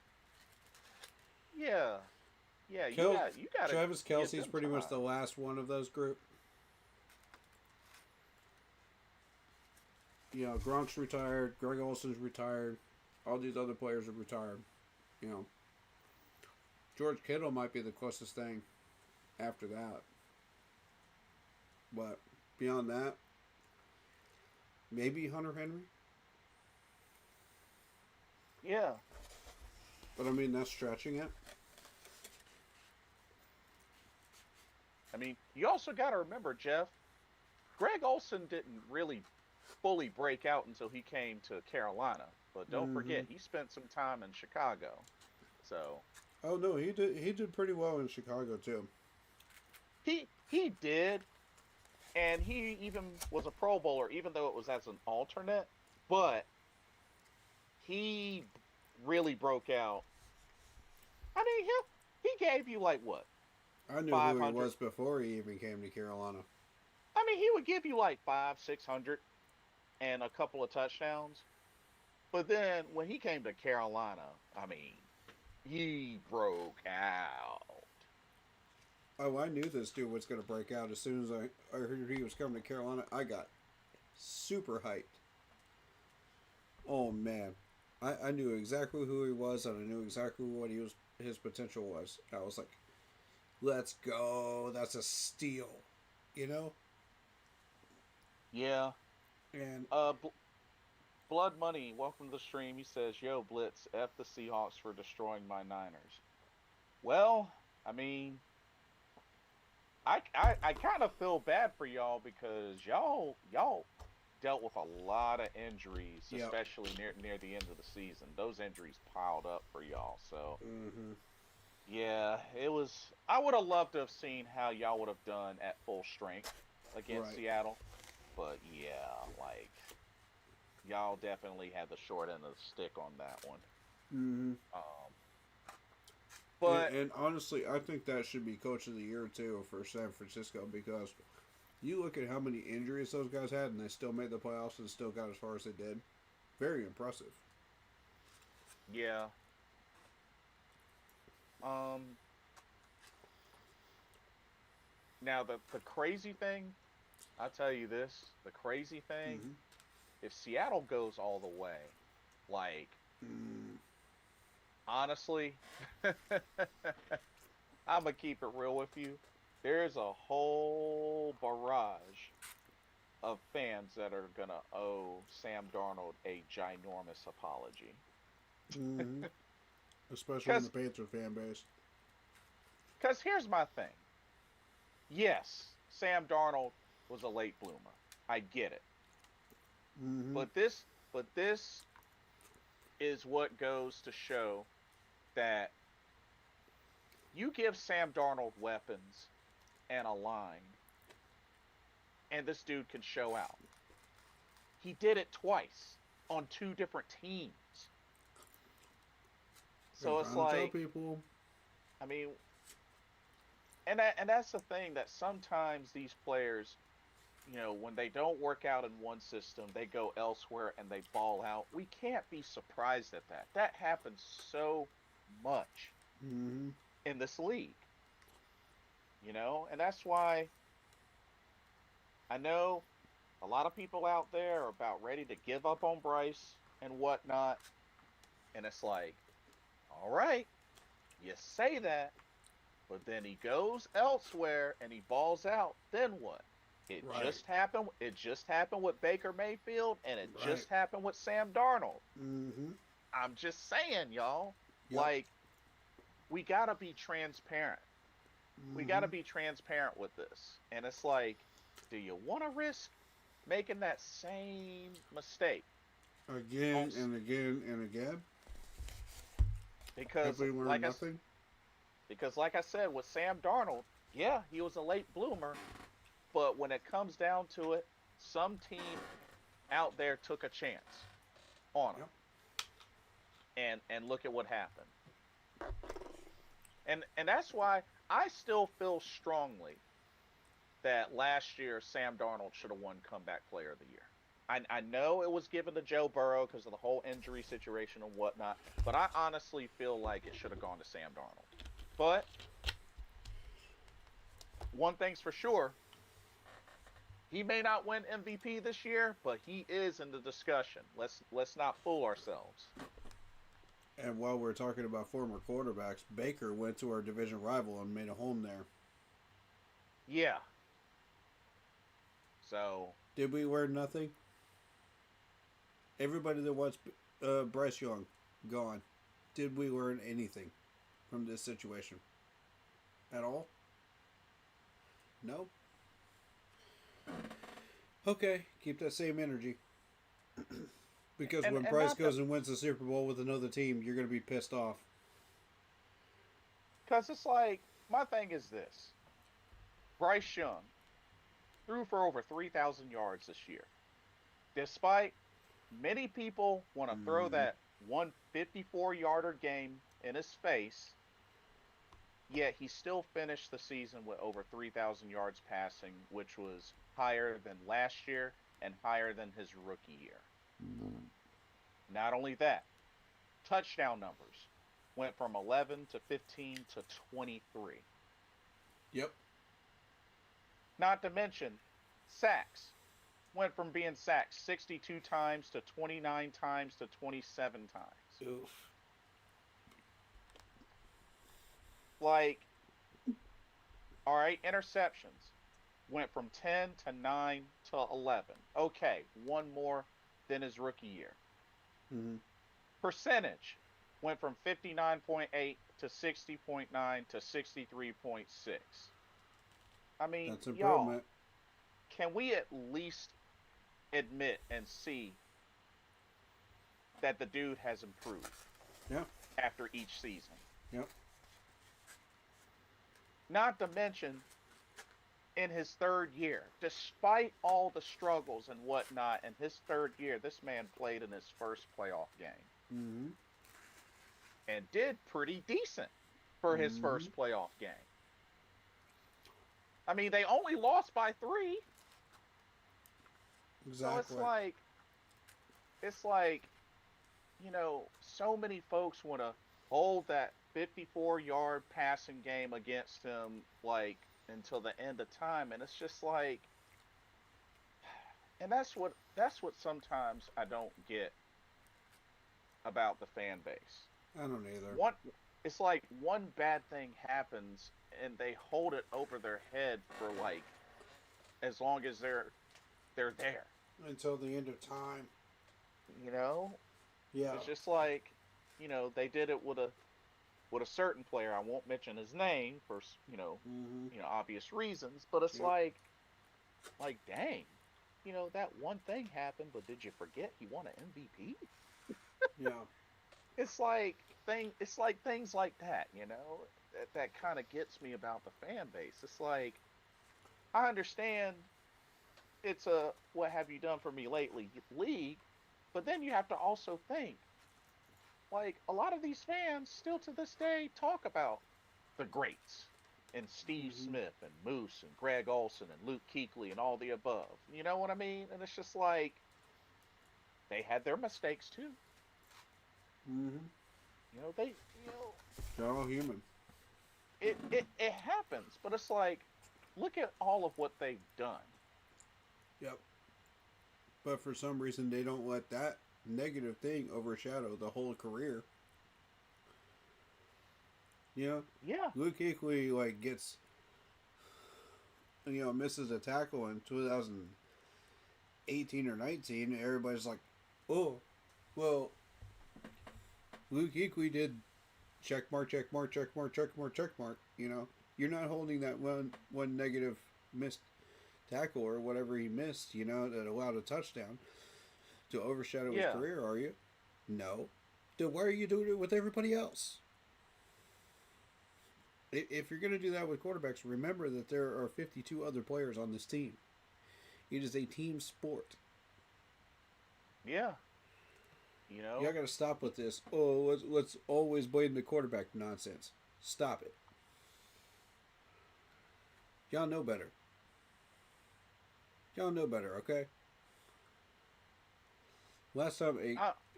Speaker 3: Yeah, you got.
Speaker 1: Travis Kelce's pretty much the last one of those group. Gronk's retired. Greg Olson's retired. All these other players are retired. George Kittle might be the closest thing after that. But beyond that, maybe Hunter Henry.
Speaker 3: Yeah.
Speaker 1: But I mean, that's stretching it.
Speaker 3: I mean, you also got to remember, Jeff, Greg Olson didn't really fully break out until he came to Carolina. But don't forget, he spent some time in Chicago. So.
Speaker 1: Oh no, he did pretty well in Chicago too.
Speaker 3: He did, and he even was a Pro Bowler, even though it was as an alternate. But he really broke out. I mean, he gave you like what?
Speaker 1: I knew who he was before he even came to Carolina.
Speaker 3: I mean, he would give you like 500, 600 and a couple of touchdowns. But then when he came to Carolina, I mean, he broke out.
Speaker 1: Oh, I knew this dude was going to break out as soon as I heard he was coming to Carolina. I got super hyped. Oh, man. I knew exactly who he was, and I knew exactly what his potential was. I was like, let's go. That's a steal. You know?
Speaker 3: Yeah.
Speaker 1: And
Speaker 3: Blood Money, welcome to the stream. He says, "Yo, Blitz, F the Seahawks for destroying my Niners." Well, I mean, I kind of feel bad for y'all because y'all dealt with a lot of injuries,
Speaker 1: Yep.
Speaker 3: especially near the end of the season. Those injuries piled up for y'all. So yeah, it was. I would have loved to have seen how y'all would have done at full strength against Seattle, but yeah, like y'all definitely had the short end of the stick on that one. But
Speaker 1: and honestly, I think that should be Coach of the Year too for San Francisco, because you look at how many injuries those guys had and they still made the playoffs and still got as far as they did. Very impressive.
Speaker 3: yeah. Now the crazy thing, I'll tell you this, the crazy thing, if Seattle goes all the way, like honestly, I'm gonna keep it real with you. There's a whole barrage of fans that are gonna owe Sam Darnold a ginormous apology.
Speaker 1: Especially in the Panthers fan base.
Speaker 3: Because here's my thing. Yes, Sam Darnold was a late bloomer. I get it. But this is what goes to show that you give Sam Darnold weapons and a line, and this dude can show out. He did it twice on two different teams. So it's like,
Speaker 1: people.
Speaker 3: I mean, and that's the thing, that sometimes these players, you know, when they don't work out in one system, they go elsewhere and they ball out. We can't be surprised at that. That happens so much in this league, you know, and that's why I know a lot of people out there are about ready to give up on Bryce and whatnot, and it's like, all right, you say that, but then he goes elsewhere and he balls out. Then what? It just happened. It just happened with Baker Mayfield, and it just happened with Sam Darnold. I'm just saying, y'all. Like, we gotta be transparent. We gotta be transparent with this. And it's like, do you want to risk making that same mistake
Speaker 1: again and again and again?
Speaker 3: Because like I said, with Sam Darnold, yeah, he was a late bloomer, but when it comes down to it, some team out there took a chance on him. And look at what happened. And that's why I still feel strongly that last year Sam Darnold should have won Comeback Player of the Year. I know it was given to Joe Burrow because of the whole injury situation and whatnot, but I honestly feel like it should have gone to Sam Darnold. But one thing's for sure, he may not win MVP this year, but he is in the discussion. Let's not fool ourselves.
Speaker 1: And while we're talking about former quarterbacks, Baker went to our division rival and made a home there.
Speaker 3: Yeah. So
Speaker 1: did we learn nothing? Everybody that wants Bryce Young gone. Did we learn anything from this situation at all? No. Okay, keep that same energy. Because when Bryce goes and wins the Super Bowl with another team, you're going to be pissed off.
Speaker 3: Because it's like, my thing is this. Bryce Young threw for over 3,000 yards this year. Despite many people want to throw that 154-yarder game in his face, yet he still finished the season with over 3,000 yards passing, which was higher than last year and higher than his rookie year. Not only that, touchdown numbers went from 11 to 15 to 23.
Speaker 1: Yep.
Speaker 3: Not to mention, sacks went from being sacked 62 times to 29 times to 27 times.
Speaker 1: Oof.
Speaker 3: Like, all right, interceptions went from 10 to 9 to 11. Okay, one more than his rookie year.
Speaker 1: Mm-hmm.
Speaker 3: Percentage went from 59.8 to 60.9 to 63.6. I mean,
Speaker 1: That's
Speaker 3: y'all,
Speaker 1: improvement.
Speaker 3: can we at least admit and see that the dude has improved
Speaker 1: Yeah.
Speaker 3: after each season?
Speaker 1: Yep.
Speaker 3: Not to mention, in his third year, despite all the struggles and whatnot, in his third year, this man played in his first playoff game
Speaker 1: Mm-hmm.
Speaker 3: and did pretty decent for his
Speaker 1: Mm-hmm.
Speaker 3: first playoff game. I mean, they only lost by 3.
Speaker 1: Exactly.
Speaker 3: So it's like, so many folks want to hold that 54-yard passing game against him, like, until the end of time, and it's just like, and that's what sometimes I don't get about the fan base.
Speaker 1: I don't either.
Speaker 3: It's like one bad thing happens and they hold it over their head for like as long as they're there.
Speaker 1: Until the end of time. Yeah.
Speaker 3: It's just like, they did it with a certain player. I won't mention his name for
Speaker 1: Mm-hmm.
Speaker 3: obvious reasons, but it's
Speaker 1: Yep.
Speaker 3: like dang, that one thing happened, but did you forget he won an MVP?
Speaker 1: Yeah.
Speaker 3: It's like things like that, that kind of gets me about the fan base. It's like, I understand it's a what have you done for me lately league, but then you have to also think, like, a lot of these fans still to this day talk about the greats and Steve
Speaker 1: Mm-hmm.
Speaker 3: Smith and Moose and Greg Olson and Luke Kuechly and all the above. You know what I mean? And it's just like, they had their mistakes too.
Speaker 1: Mm-hmm.
Speaker 3: They
Speaker 1: They're all human.
Speaker 3: it happens, but it's like, look at all of what they've done.
Speaker 1: Yep. But for some reason, they don't let that negative thing overshadow the whole career.
Speaker 3: Yeah.
Speaker 1: Luke Kuechly gets, misses a tackle in 2018 or 19. And everybody's like, oh, well, Luke Kuechly did check mark, check mark, check mark, check mark, check mark. You're not holding that one negative missed tackle or whatever he missed, that allowed a touchdown to overshadow his career, are you? No. Then why are you doing it with everybody else? If you're going to do that with quarterbacks, remember that there are 52 other players on this team. It is a team sport.
Speaker 3: Yeah.
Speaker 1: Y'all got to stop with this. Oh, let's always blame the quarterback nonsense. Stop it. Y'all know better. Y'all know better, okay? Last time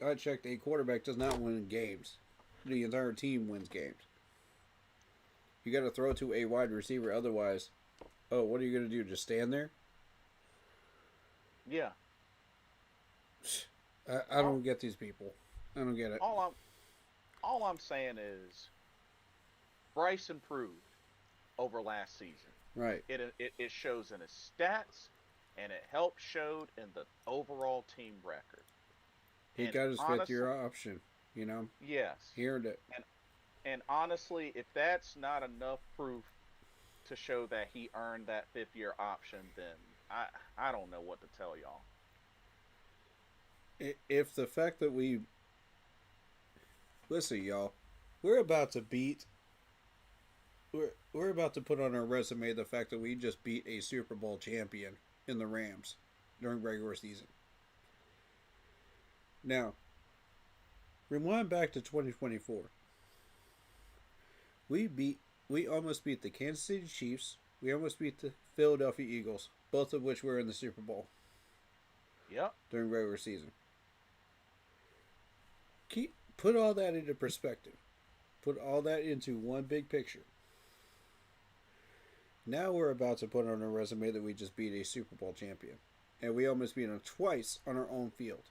Speaker 1: I checked, a quarterback does not win games. The entire team wins games. You got to throw to a wide receiver. Otherwise, what are you going to do? Just stand there?
Speaker 3: Yeah.
Speaker 1: I don't get these people. I don't get it.
Speaker 3: All I'm saying is, Bryce improved over last season.
Speaker 1: Right.
Speaker 3: It shows in his stats, and it helped showed in the overall team record.
Speaker 1: He got his fifth-year option,
Speaker 3: Yes.
Speaker 1: He earned it.
Speaker 3: And honestly, if that's not enough proof to show that he earned that fifth-year option, then I don't know what to tell y'all.
Speaker 1: If the fact that listen, y'all, we're about to put on our resume the fact that we just beat a Super Bowl champion in the Rams during regular season. Now, rewind back to 2024. We beat we almost beat the Kansas City Chiefs. We almost beat the Philadelphia Eagles, both of which were in the Super Bowl.
Speaker 3: Yep.
Speaker 1: During regular season. Put all that into perspective. Put all that into one big picture. Now we're about to put on a resume that we just beat a Super Bowl champion. And we almost beat them twice on our own field.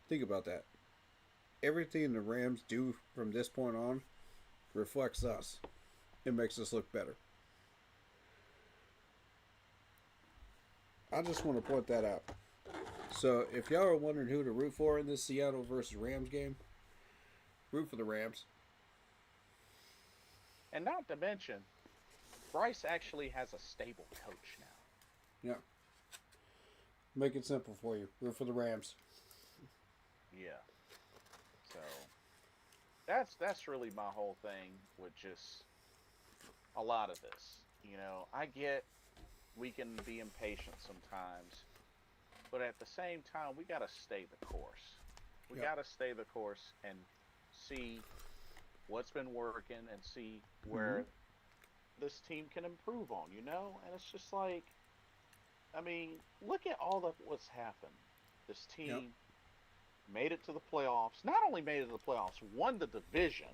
Speaker 1: Think about that. Everything the Rams do from this point on reflects us. It makes us look better. I just want to point that out. So, if y'all are wondering who to root for in this Seattle versus Rams game, root for the Rams.
Speaker 3: And not to mention, Bryce actually has a stable coach now.
Speaker 1: Yeah. Make it simple for you. Root for the Rams.
Speaker 3: Yeah. So, that's really my whole thing with just a lot of this. You know, I get we can be impatient sometimes, but at the same time, we got to stay the course. We got to stay the course and see what's been working and see where this team can improve on, you know? And it's just like, I mean, look at all of what's happened. This team made it to the playoffs. Not only made it to the playoffs, won the division.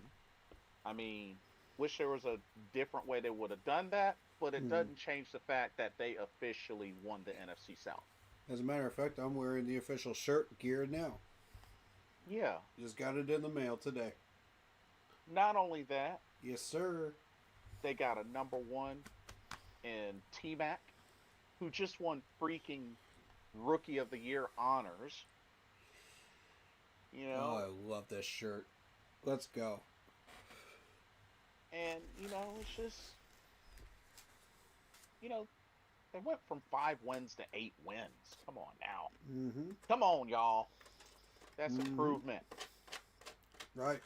Speaker 3: I mean, wish there was a different way they would have done that, but it doesn't change the fact that they officially won the NFC South.
Speaker 1: As a matter of fact, I'm wearing the official shirt geared now.
Speaker 3: Yeah.
Speaker 1: Just got it in the mail today.
Speaker 3: Not only that.
Speaker 1: Yes, sir.
Speaker 3: They got a number one in T-Mac, who just won freaking Rookie of the Year honors. You know?
Speaker 1: Oh, I love this shirt. Let's go.
Speaker 3: And, you know, it's just, you know, they went from 5 wins to 8 wins. Come on now.
Speaker 1: Mm-hmm.
Speaker 3: Come on, y'all. That's improvement.
Speaker 1: Right.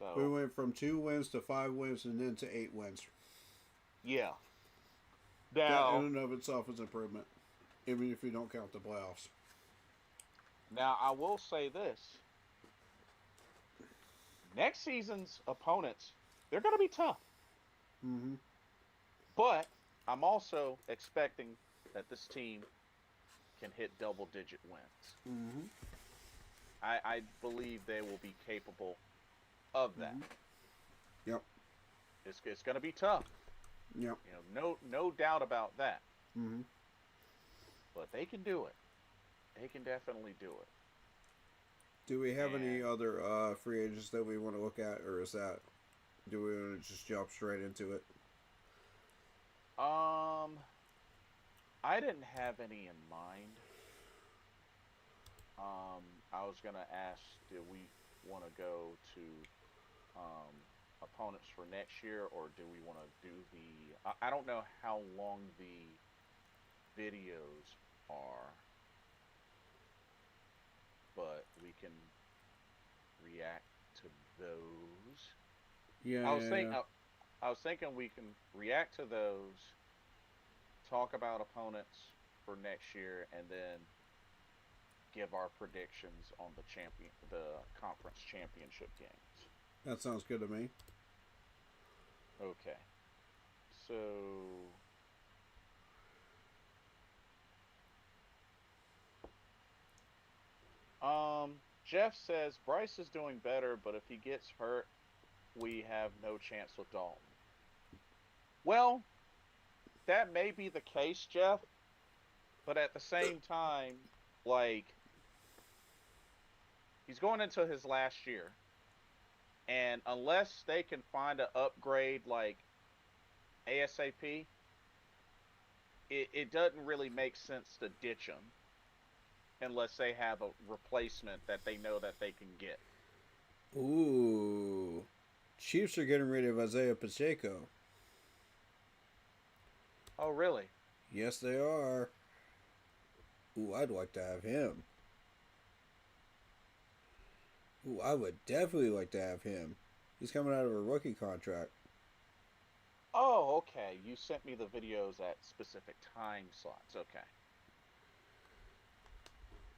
Speaker 3: So
Speaker 1: we went from 2 wins to 5 wins and then to 8 wins.
Speaker 3: Yeah.
Speaker 1: That in and of itself is improvement, even if you don't count the playoffs.
Speaker 3: Now, I will say this. Next season's opponents, they're going to be tough.
Speaker 1: Mm-hmm.
Speaker 3: But I'm also expecting that this team can hit double-digit wins.
Speaker 1: Mm-hmm.
Speaker 3: I believe they will be capable of that.
Speaker 1: Yep.
Speaker 3: It's going to be tough.
Speaker 1: Yep.
Speaker 3: You know, no doubt about that.
Speaker 1: Mm-hmm.
Speaker 3: But they can do it. They can definitely do it.
Speaker 1: Do we have any other free agents that we want to look at, or do we want to just jump straight into it?
Speaker 3: I didn't have any in mind. I was gonna ask, do we want to go to opponents for next year, or do we want to do the? I don't know how long the videos are, but we can react to those.
Speaker 1: Yeah.
Speaker 3: I was thinking we can react to those, talk about opponents for next year, and then give our predictions on the conference championship games.
Speaker 1: That sounds good to me.
Speaker 3: Okay. So Jeff says Bryce is doing better, but if he gets hurt, we have no chance with Dalton. Well, that may be the case, Jeff, but at the same time, like, he's going into his last year, and unless they can find an upgrade like ASAP, it doesn't really make sense to ditch him unless they have a replacement that they know that they can get.
Speaker 1: Ooh. Chiefs are getting rid of Isaiah Pacheco.
Speaker 3: Oh, really?
Speaker 1: Yes, they are. Ooh, I'd like to have him. Ooh, I would definitely like to have him. He's coming out of a rookie contract.
Speaker 3: Oh, okay. You sent me the videos at specific time slots. Okay.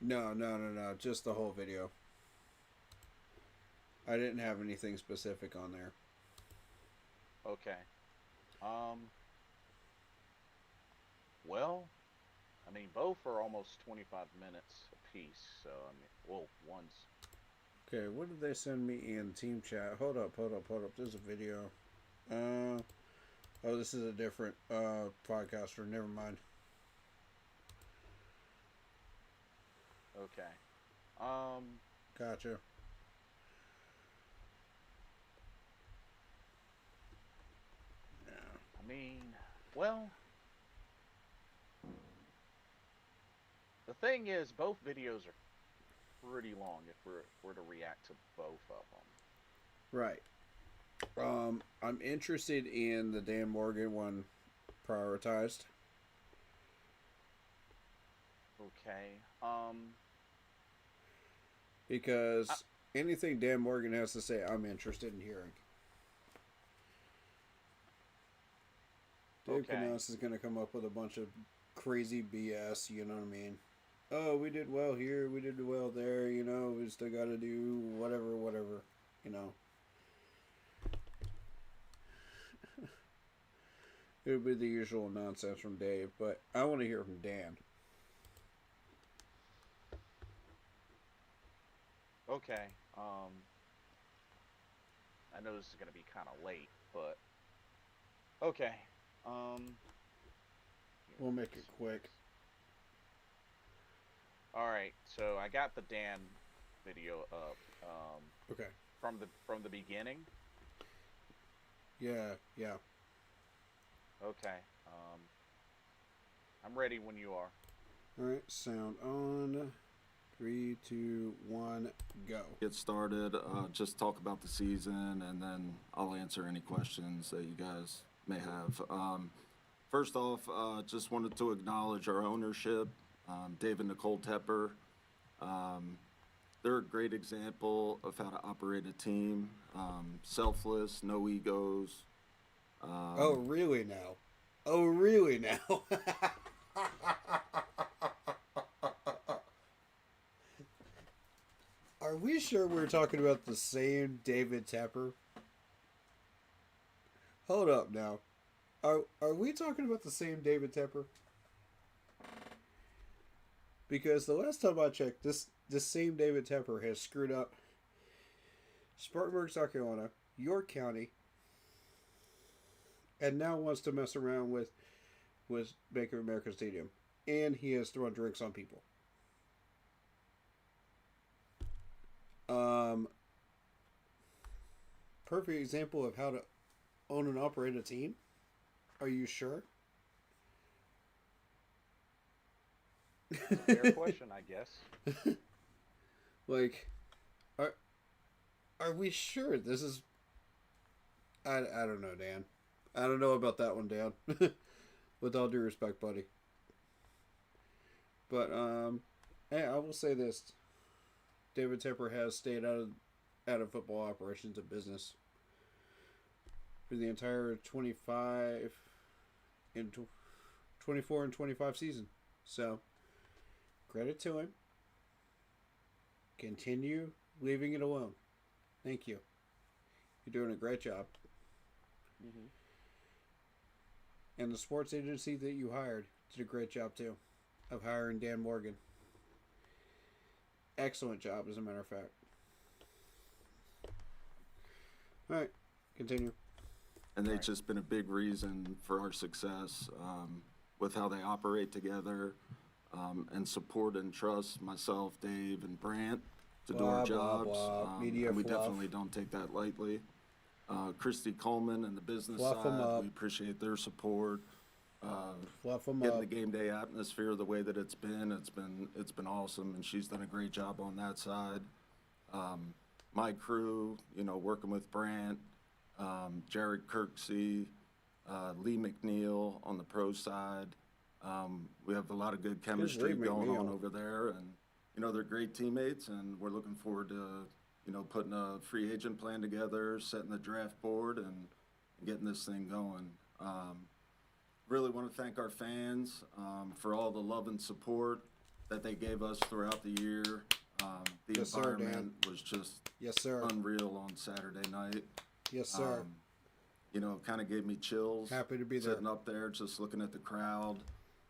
Speaker 1: No. Just the whole video. I didn't have anything specific on there.
Speaker 3: Okay. Well, I mean, both are almost 25 minutes apiece. So I mean, well, one's
Speaker 1: Okay, what did they send me in team chat? Hold up. There's a video. Oh, this is a different podcaster. Never mind.
Speaker 3: okay.
Speaker 1: Gotcha.
Speaker 3: I mean, well, the thing is, both videos are pretty long if we're to react to both of them.
Speaker 1: Right. I'm interested in the Dan Morgan one prioritized.
Speaker 3: Okay.
Speaker 1: Because anything Dan Morgan has to say, I'm interested in hearing. Dave
Speaker 3: Okay.
Speaker 1: Canales is going to come up with a bunch of crazy BS, you know what I mean? Oh, we did well here, we did well there, you know, we still got to do whatever, you know. It would be the usual nonsense from Dave, but I want to hear from Dan.
Speaker 3: Okay. I know this is gonna be kind of late, but okay.
Speaker 1: We'll make it quick.
Speaker 3: All right. So I got the Dan video up.
Speaker 1: Okay.
Speaker 3: From the beginning.
Speaker 1: Yeah.
Speaker 3: Okay. I'm ready when you are.
Speaker 1: All right, sound on. 3, 2, 1, go.
Speaker 4: Get started, just talk about the season, and then I'll answer any questions that you guys may have. First off, just wanted to acknowledge our ownership, Dave and Nicole Tepper. They're a great example of how to operate a team, selfless, no egos.
Speaker 1: Oh, really now? Oh, really now? Are we sure we're talking about the same David Tepper? Hold up now. Are we talking about the same David Tepper? Because the last time I checked, this same David Tepper has screwed up Spartanburg, South Carolina, York County, and now wants to mess around with Bank of America Stadium. And he has thrown drinks on people. Perfect example of how to own and operate a team. Are you sure?
Speaker 3: Fair question, I guess.
Speaker 1: Like, are we sure this is? I don't know, Dan. I don't know about that one, Dan. With all due respect, buddy. But hey, I will say this: David Tepper has stayed out of football operations and business for the entire 25 and 24 and 25 season. So, credit to him. Continue leaving it alone. Thank you. You're doing a great job.
Speaker 3: Mm-hmm.
Speaker 1: And the sports agency that you hired did a great job too of hiring Dan Morgan. Excellent job, as a matter of fact. All right, continue.
Speaker 4: And they've just been a big reason for our success with how they operate together and support and trust myself, Dave, and Brant to do our jobs.
Speaker 1: Media
Speaker 4: and we
Speaker 1: fluff.
Speaker 4: definitely don't take that lightly. Christy Coleman and the business
Speaker 1: Fluff 'em
Speaker 4: side,
Speaker 1: up.
Speaker 4: we appreciate their support.
Speaker 1: Fluff them
Speaker 4: Getting
Speaker 1: up.
Speaker 4: the game day atmosphere the way that it's been awesome, and she's done a great job on that side. My crew, working with Brant, Jared Kirksey, Lee McNeil on the pro side. We have a lot of good chemistry
Speaker 1: Lee
Speaker 4: going on
Speaker 1: McNeil?
Speaker 4: over there, and they're great teammates, and we're looking forward to putting a free agent plan together, setting the draft board, and getting this thing going. Really want to thank our fans for all the love and support that they gave us throughout the year. The
Speaker 1: Yes, sir, Dan.
Speaker 4: environment was just
Speaker 1: Yes, sir.
Speaker 4: unreal on Saturday night.
Speaker 1: Yes, sir.
Speaker 4: You know, kind of gave me chills.
Speaker 1: Happy to be there.
Speaker 4: Sitting up there, just looking at the crowd,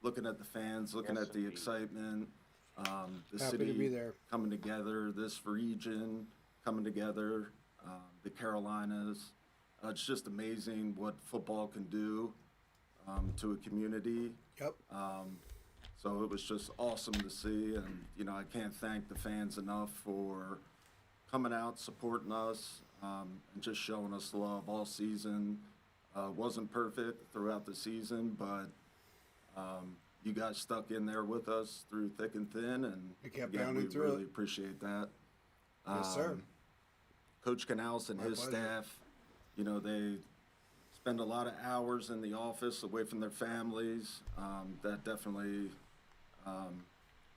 Speaker 4: looking at the fans, looking
Speaker 3: Yes,
Speaker 4: at the
Speaker 3: indeed.
Speaker 4: excitement. The
Speaker 1: Happy
Speaker 4: city
Speaker 1: to be there.
Speaker 4: coming together, this region coming together, the Carolinas. It's just amazing what football can do to a community.
Speaker 1: Yep.
Speaker 4: So it was just awesome to see, and you know I can't thank the fans enough for coming out, supporting us, and just showing us love all season. Wasn't perfect throughout the season, but you guys stuck in there with us through thick and thin, and
Speaker 1: We kept
Speaker 4: again,
Speaker 1: pounding
Speaker 4: we
Speaker 1: through
Speaker 4: really
Speaker 1: it.
Speaker 4: appreciate that.
Speaker 1: Yes, sir.
Speaker 4: Coach Canals and
Speaker 1: My
Speaker 4: his
Speaker 1: pleasure.
Speaker 4: staff, you know, they spend a lot of hours in the office away from their families. That definitely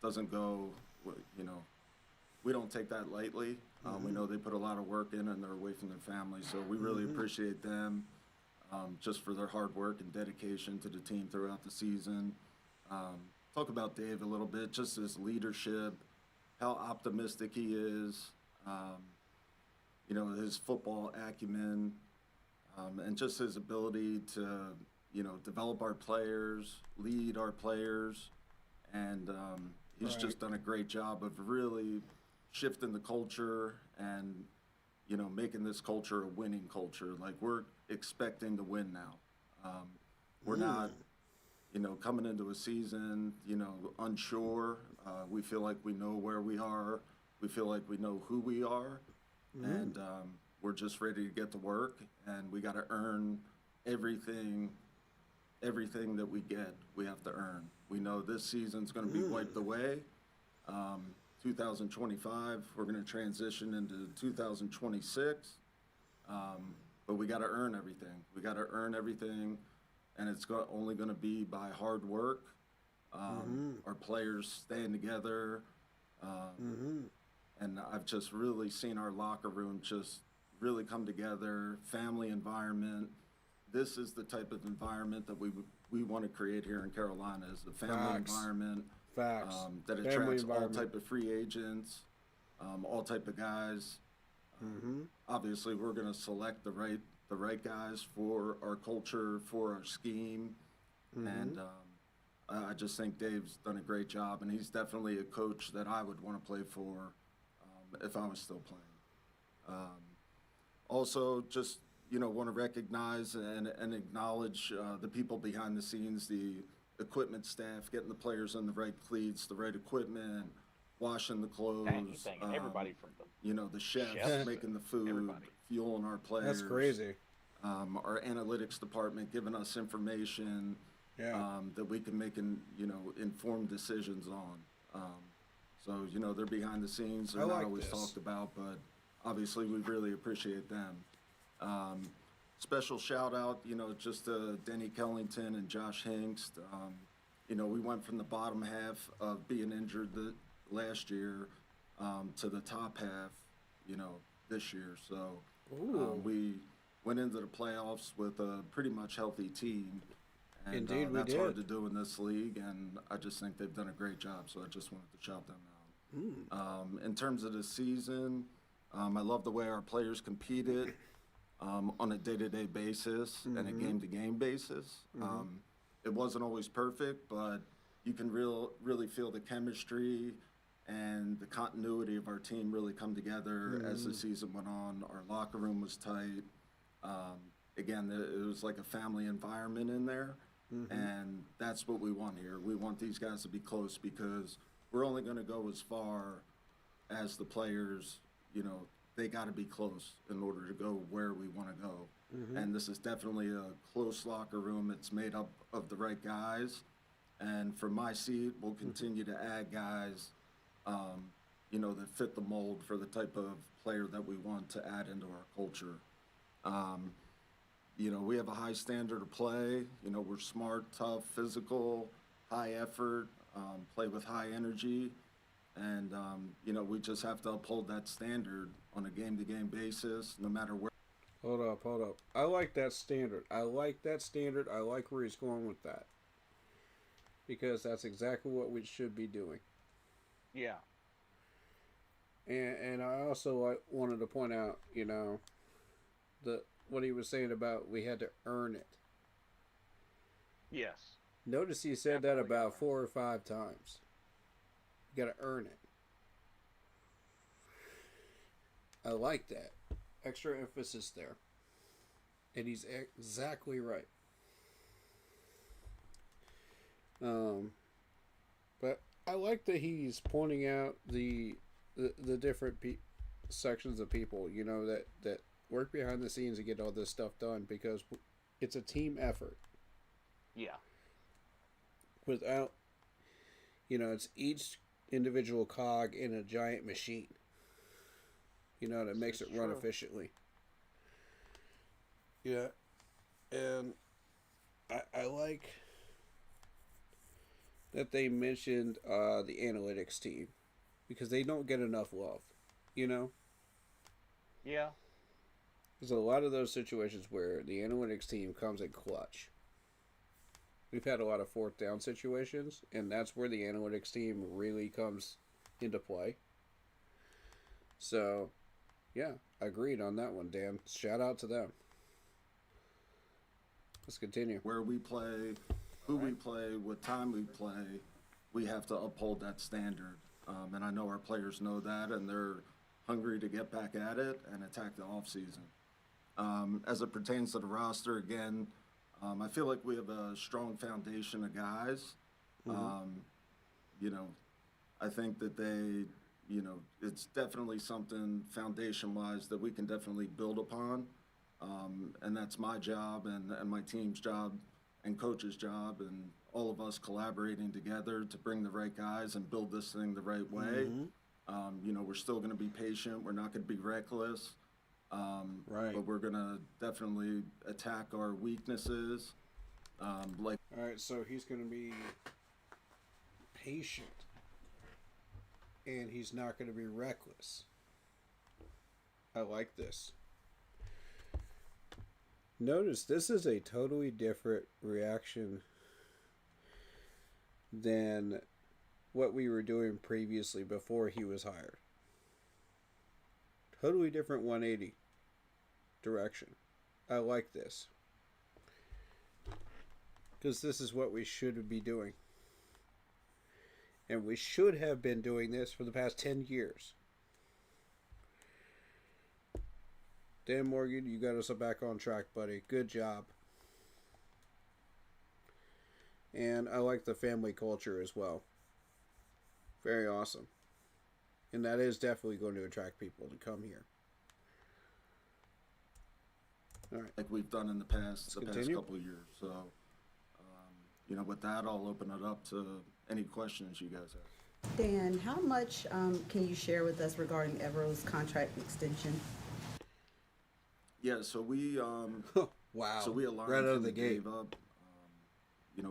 Speaker 4: doesn't go, you know, we don't take that lightly. We know they put a lot of work in and they're away from their families. So we really appreciate them just for their hard work and dedication to the team throughout the season. Talk about Dave a little bit, just his leadership, how optimistic he is, you know, his football acumen, and just his ability to, you know, develop our players, lead our players, and he's
Speaker 1: Right.
Speaker 4: just done a great job of really shifting the culture and, you know, making this culture a winning culture. Like, we're expecting to win now. We're not, you know, coming into a season, you know, unsure. We feel like we know where we are. We feel like we know who we are. And we're just ready to get to work. And we got to earn everything that we get, we have to earn. We know this season's going to be wiped away. 2025, we're going to transition into 2026. But we got to earn everything. We got to earn everything, and it's only going to be by hard work. Our players staying together, and I've just really seen our locker room just really come together. Family environment. This is the type of environment that we want to create here in Carolina. Is the family
Speaker 1: Facts.
Speaker 4: environment.
Speaker 1: Facts.
Speaker 4: That
Speaker 1: Family
Speaker 4: attracts all
Speaker 1: environment.
Speaker 4: type of free agents, all type of guys. Obviously, we're going to select the right guys for our culture, for our scheme, and I just think Dave's done a great job, and he's definitely a coach that I would want to play for if I was still playing. Also, just want to recognize and acknowledge the people behind the scenes, the equipment staff, getting the players in the right cleats, the right equipment, washing the clothes.
Speaker 3: Dang, you thanking everybody from the
Speaker 4: The chefs
Speaker 3: Chefs,
Speaker 4: making the food,
Speaker 3: everybody.
Speaker 4: fueling our players.
Speaker 1: That's crazy.
Speaker 4: Our analytics department giving us information
Speaker 1: Yeah.
Speaker 4: that we can make informed decisions on. So they're behind the scenes. They're
Speaker 1: I
Speaker 4: not
Speaker 1: like
Speaker 4: always
Speaker 1: this.
Speaker 4: talked about, but obviously we really appreciate them. Special shout out, just to Denny Kellington and Josh Hingst. We went from the bottom half of being injured last year to the top half, this year. So
Speaker 1: Ooh.
Speaker 4: we went into the playoffs with a pretty much healthy team. And
Speaker 1: Indeed, we
Speaker 4: that's hard to
Speaker 1: did.
Speaker 4: do in this league, and I just think they've done a great job. So I just wanted to shout them out. In terms of the season, I love the way our players competed on a day-to-day basis and a game-to-game basis. It wasn't always perfect, but you can really feel the chemistry and the continuity of our team really come together as the season went on. Our locker room was tight. Again, it was like a family environment in there, and that's what we want here. We want these guys to be close because we're only going to go as far as the players, they got to be close in order to go where we want to go. And this is definitely a close locker room. It's made up of the right guys. And from my seat, we'll continue to add guys, that fit the mold for the type of player that we want to add into our culture. We have a high standard of play. We're smart, tough, physical, high effort, play with high energy. And, we just have to uphold that standard on a game-to-game basis, no matter where.
Speaker 1: Hold up. I like that standard. I like where he's going with that. Because that's exactly what we should be doing.
Speaker 3: yeah.
Speaker 1: And I also wanted to point out, the what he was saying about we had to earn it.
Speaker 3: Yes.
Speaker 1: Notice he said that
Speaker 3: Definitely
Speaker 1: about
Speaker 3: gotta
Speaker 1: 4 or 5 times. You got to earn it. I like that. Extra emphasis there. And he's exactly right. But I like that he's pointing out the different sections of people, that work behind the scenes to get all this stuff done, because it's a team effort.
Speaker 3: Yeah.
Speaker 1: Without, it's each individual cog in a giant machine, that makes it run efficiently. Yeah. And I like that they mentioned the analytics team, because they don't get enough love,
Speaker 3: Yeah.
Speaker 1: There's a lot of those situations where the analytics team comes in clutch. We've had a lot of fourth down situations, and that's where the analytics team really comes into play. So, yeah, agreed on that one, Dan. Shout out to them. Let's continue.
Speaker 4: Where we play, who we play, what time we play, we have to uphold that standard. And I know our players know that, and they're hungry to get back at it and attack the offseason. As it pertains to the roster, again, I feel like we have a strong foundation of guys. I think that they, it's definitely something foundation-wise that we can definitely build upon. And that's my job and my team's job and coach's job and all of us collaborating together to bring the right guys and build this thing the right way. We're still going to be patient. We're not going to be reckless.
Speaker 1: Right.
Speaker 4: But we're going to definitely attack our weaknesses.
Speaker 1: All right, so he's going to be patient, and he's not going to be reckless. I like this. Notice this is a totally different reaction than what we were doing previously before he was hired. Totally different 180 direction. I like this, because this is what we should be doing. And we should have been doing this for the past 10 years. Dan Morgan, you got us back on track, buddy. Good job. And I like the family culture as well. Very awesome. And that is definitely going to attract people to come here. All right.
Speaker 4: Like we've done in the past,
Speaker 1: Let's
Speaker 4: past
Speaker 1: continue.
Speaker 4: couple of years. So, with that, I'll open it up to any questions you guys have.
Speaker 5: Dan, how much can you share with us regarding Evero's contract extension?
Speaker 4: Yeah, so we
Speaker 1: Wow.
Speaker 4: so we aligned
Speaker 1: right out of
Speaker 4: and
Speaker 1: the gate.
Speaker 4: gave up,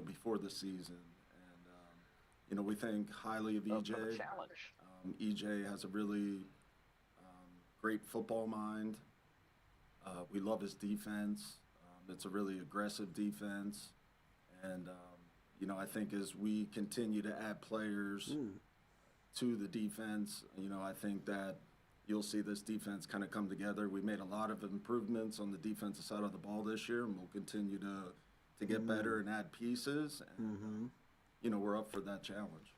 Speaker 4: before the season, and we think highly of
Speaker 3: For
Speaker 4: EJ.
Speaker 3: the challenge.
Speaker 4: EJ has a really great football mind. We love his defense. It's a really aggressive defense, and I think as we continue to add players to the defense, I think that you'll see this defense kind of come together. We made a lot of improvements on the defensive side of the ball this year, and we'll continue to get better and add pieces. And, we're up for that challenge.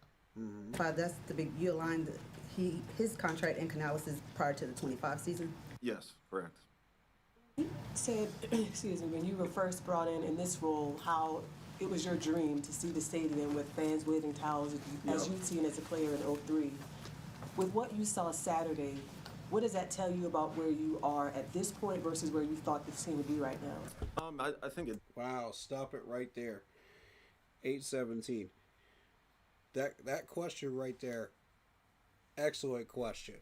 Speaker 5: That's the big. You aligned his contract and Canales' prior to the 25 season.
Speaker 4: Yes, correct.
Speaker 6: Said, excuse me, when you were first brought in this role, how it was your dream to see the stadium with fans waving towels as
Speaker 4: Yep.
Speaker 6: you'd seen as a player in 03. With what you saw Saturday, what does that tell you about where you are at this point versus where you thought this team would be right now?
Speaker 4: I think it.
Speaker 1: Wow, stop it right there. 817. That question right there, excellent question.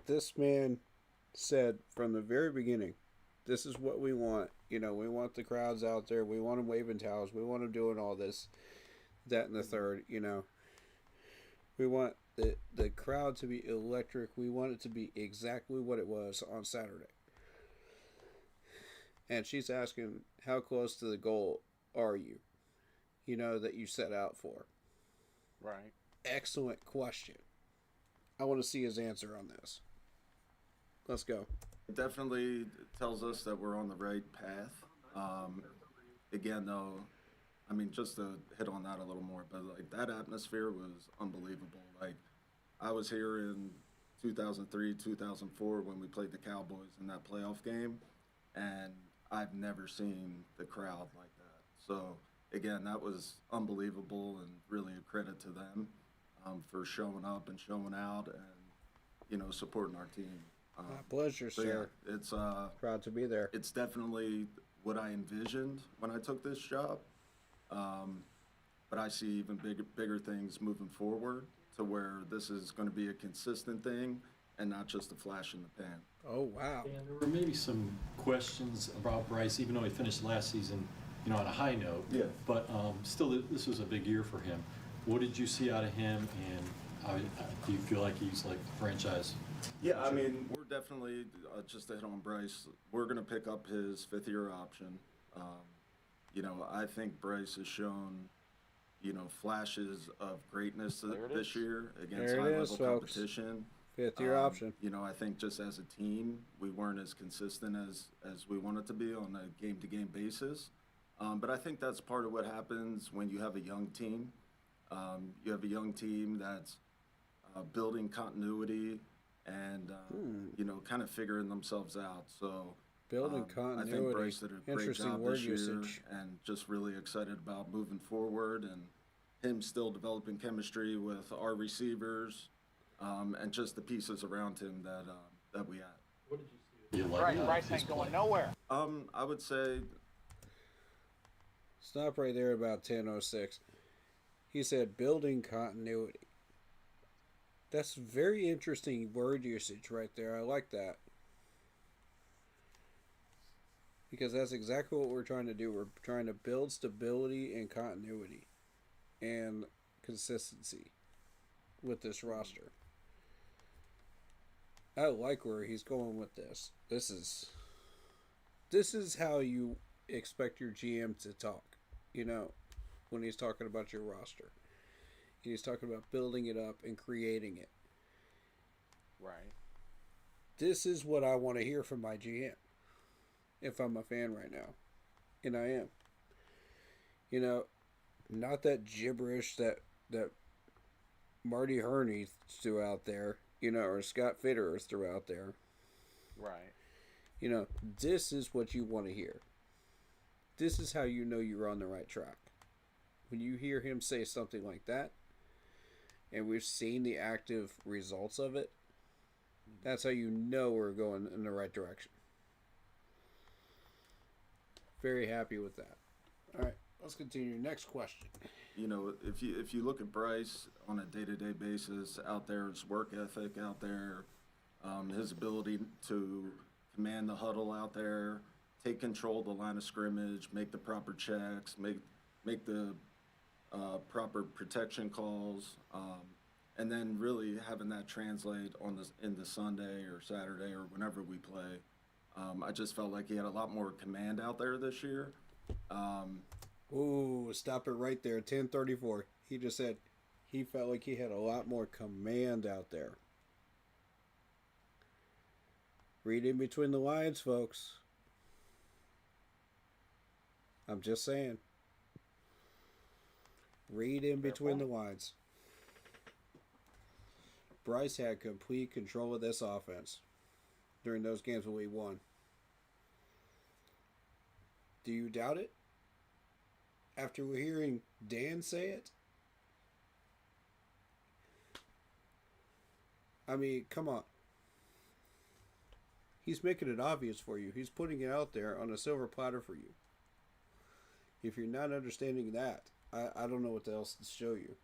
Speaker 1: This man said from the very beginning, this is what we want. We want the crowds out there. We want them waving towels. We want them doing all this, that, and the third. We want the crowd to be electric. We want it to be exactly what it was on Saturday. And she's asking, how close to the goal are you? That you set out for.
Speaker 3: Right.
Speaker 1: excellent question. I want to see his answer on this. Let's go.
Speaker 4: It definitely tells us that we're on the right path. Again, though, I mean, just to hit on that a little more, but like that atmosphere was unbelievable. Like, I was here in 2003, 2004 when we played the Cowboys in that playoff game, and I've never seen the crowd like that. So, again, that was unbelievable and really a credit to them for showing up and showing out and, supporting our team.
Speaker 1: My pleasure,
Speaker 4: So,
Speaker 1: sir.
Speaker 4: yeah, it's
Speaker 1: Proud to be there.
Speaker 4: it's definitely what I envisioned when I took this job. But I see even bigger things moving forward to where this is going to be a consistent thing and not just a flash in the pan.
Speaker 1: Oh, wow.
Speaker 7: And there were maybe some questions about Bryce, even though he finished last season, on a high note.
Speaker 4: Yeah.
Speaker 7: But still, this was a big year for him. What did you see out of him, and do you feel like he's like franchise?
Speaker 4: Yeah, I mean, we're definitely, just to hit on Bryce, we're going to pick up his fifth-year option. I think Bryce has shown, flashes of greatness this year against
Speaker 1: There it is,
Speaker 4: high-level
Speaker 1: folks.
Speaker 4: competition.
Speaker 1: Fifth-year option.
Speaker 4: I think just as a team, we weren't as consistent as we wanted to be on a game-to-game basis. But I think that's part of what happens when you have a young team. You have a young team that's building continuity and, kind of figuring themselves out. So
Speaker 1: Building
Speaker 4: I
Speaker 1: continuity.
Speaker 4: think Bryce did a great
Speaker 1: Interesting
Speaker 4: job
Speaker 1: word
Speaker 4: this year
Speaker 1: usage.
Speaker 4: and just really excited about moving forward and him still developing chemistry with our receivers and just the pieces around him that we had.
Speaker 7: What did you see? You like
Speaker 3: Bryce ain't going nowhere.
Speaker 4: I would say
Speaker 1: Stop right there about 10:06. He said building continuity. That's very interesting word usage right there. I like that. Because that's exactly what we're trying to do. We're trying to build stability and continuity and consistency with this roster. I like where he's going with this. This is how you expect your GM to talk, when he's talking about your roster. He's talking about building it up and creating it.
Speaker 3: Right.
Speaker 1: This is what I want to hear from my GM. If I'm a fan right now. And I am. Not that gibberish that Marty Herney threw out there, or Scott Fitterer threw out there.
Speaker 3: Right.
Speaker 1: This is what you want to hear. This is how you know you're on the right track. When you hear him say something like that, and we've seen the active results of it, that's how you know we're going in the right direction. Very happy with that. All right, let's continue. Next question.
Speaker 4: If you look at Bryce on a day-to-day basis out there, his work ethic out there, his ability to command the huddle out there, take control of the line of scrimmage, make the proper checks, make the proper protection calls, and then really having that translate into Sunday or Saturday or whenever we play. I just felt like he had a lot more command out there this year.
Speaker 1: Ooh, stop it right there. 10:34. He just said he felt like he had a lot more command out there. Read in between the lines, folks. I'm just saying. Read in between the lines. Bryce had complete control of this offense during those games when we won. Do you doubt it? After we're hearing Dan say it? I mean, come on. He's making it obvious for you. He's putting it out there on a silver platter for you. If you're not understanding that, I don't know what else to show you.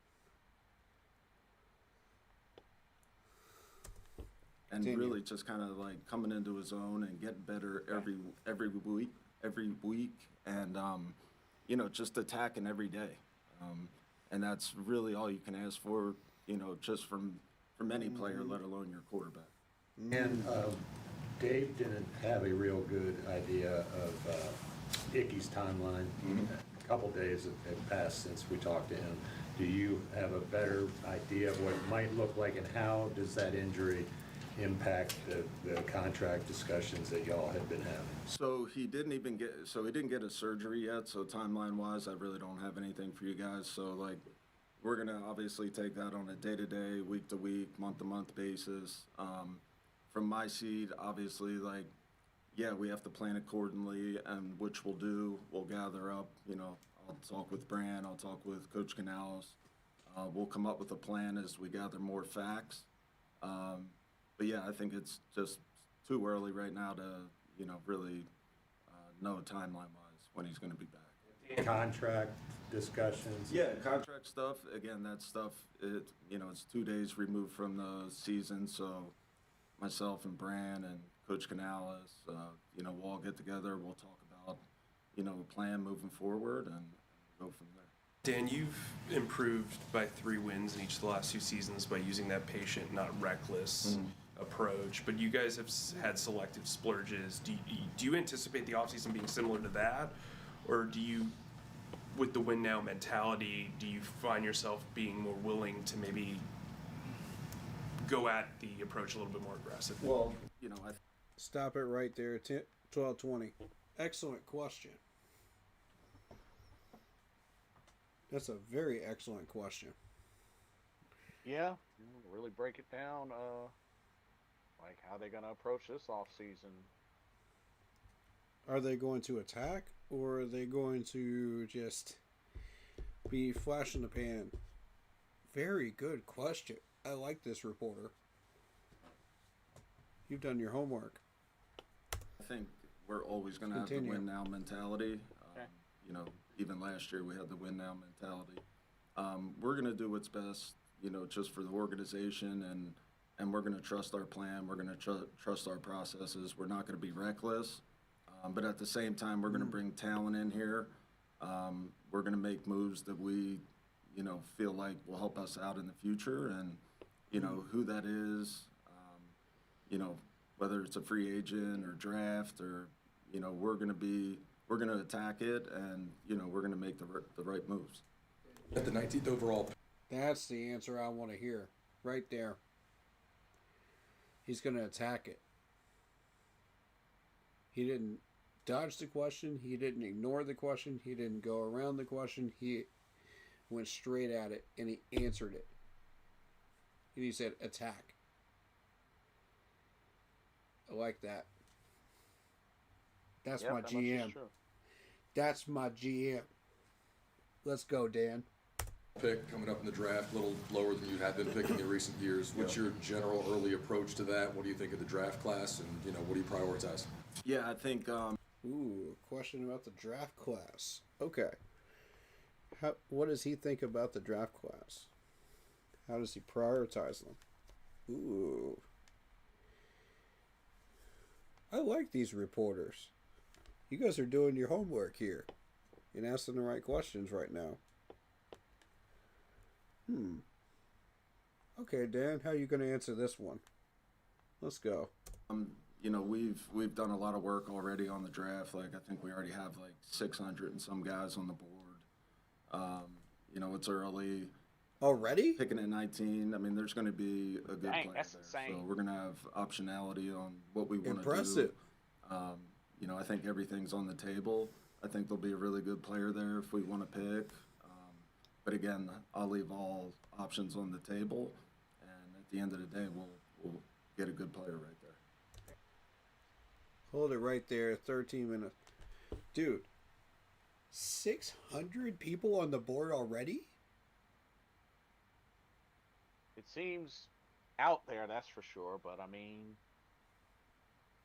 Speaker 4: And really just kind of like coming into his own and getting better every week, and just attacking every day, and that's really all you can ask for, just from any player, let alone your quarterback.
Speaker 8: And Dave didn't have a real good idea of Icky's timeline. A couple days have passed since we talked to him. Do you have a better idea of what it might look like, and how does that injury impact the contract discussions that y'all have been having?
Speaker 4: So he didn't get a surgery yet, so timeline-wise, I really don't have anything for you guys. So, like, we're going to obviously take that on a day-to-day, week-to-week, month-to-month basis. From my seat, obviously, like, yeah, we have to plan accordingly, and which we'll do. We'll gather up, I'll talk with Brand, I'll talk with Coach Canales. We'll come up with a plan as we gather more facts. But yeah, I think it's just too early right now to, really know timeline-wise when he's going to be back.
Speaker 8: Contract discussions?
Speaker 4: Yeah, contract stuff. Again, that stuff, it's 2 days removed from the season, so myself and Brand and Coach Canales, we'll all get together. We'll talk about, a plan moving forward and go from there.
Speaker 9: Dan, you've improved by 3 wins in each of the last 2 seasons by using that patient, not reckless approach. But you guys have had selective splurges. Do you anticipate the offseason being similar to that? Or do you, with the win now mentality, do you find yourself being more willing to maybe go at the approach a little bit more aggressively?
Speaker 4: Well,
Speaker 1: Stop it right there. 12:20. Excellent question. That's a very excellent question.
Speaker 3: Yeah, really break it down. Like how they gonna approach this off season.
Speaker 1: Are they going to attack, or are they going to just be flash in the pan? Very good question. I like this reporter. You've done your homework.
Speaker 4: I think we're always going to have the
Speaker 1: Continue.
Speaker 4: win now mentality.
Speaker 3: Okay.
Speaker 4: Even last year we had the win now mentality. We're going to do what's best, just for the organization, and we're going to trust our plan. We're going to trust our processes. We're not going to be reckless. But at the same time, we're going to bring talent in here. We're going to make moves that we, feel like will help us out in the future. And, who that is, whether it's a free agent or draft or, we're going to attack it, and, we're going to make the right moves.
Speaker 10: At the 19th overall.
Speaker 1: That's the answer I want to hear. Right there. He's going to attack it. He didn't dodge the question. He didn't ignore the question. He didn't go around the question. He went straight at it, and he answered it. And he said, attack. I like that. That's my GM. That's my GM. Let's go, Dan.
Speaker 10: Pick coming up in the draft, a little lower than you had been picking in recent years. What's your general early approach to that? What do you think of the draft class, and what do you prioritize?
Speaker 4: Yeah, I think
Speaker 1: Ooh, a question about the draft class. Okay. What does he think about the draft class? How does he prioritize them? Ooh. I like these reporters. You guys are doing your homework here and asking the right questions right now. Okay, Dan, how are you going to answer this one? Let's go.
Speaker 4: we've done a lot of work already on the draft. Like, I think we already have like 600 and some guys on the board. It's early.
Speaker 1: Already?
Speaker 4: Picking at 19. I mean, there's going to be a good player
Speaker 3: That's
Speaker 4: there.
Speaker 3: insane.
Speaker 4: So we're going to have optionality on what we want to do.
Speaker 1: Impressive.
Speaker 4: I think everything's on the table. I think there'll be a really good player there if we want to pick. But again, I'll leave all options on the table, and at the end of the day, we'll get a good player right there.
Speaker 1: Hold it right there. 13 minutes. Dude, 600 people on the board already?
Speaker 3: It seems out there, that's for sure. But I mean,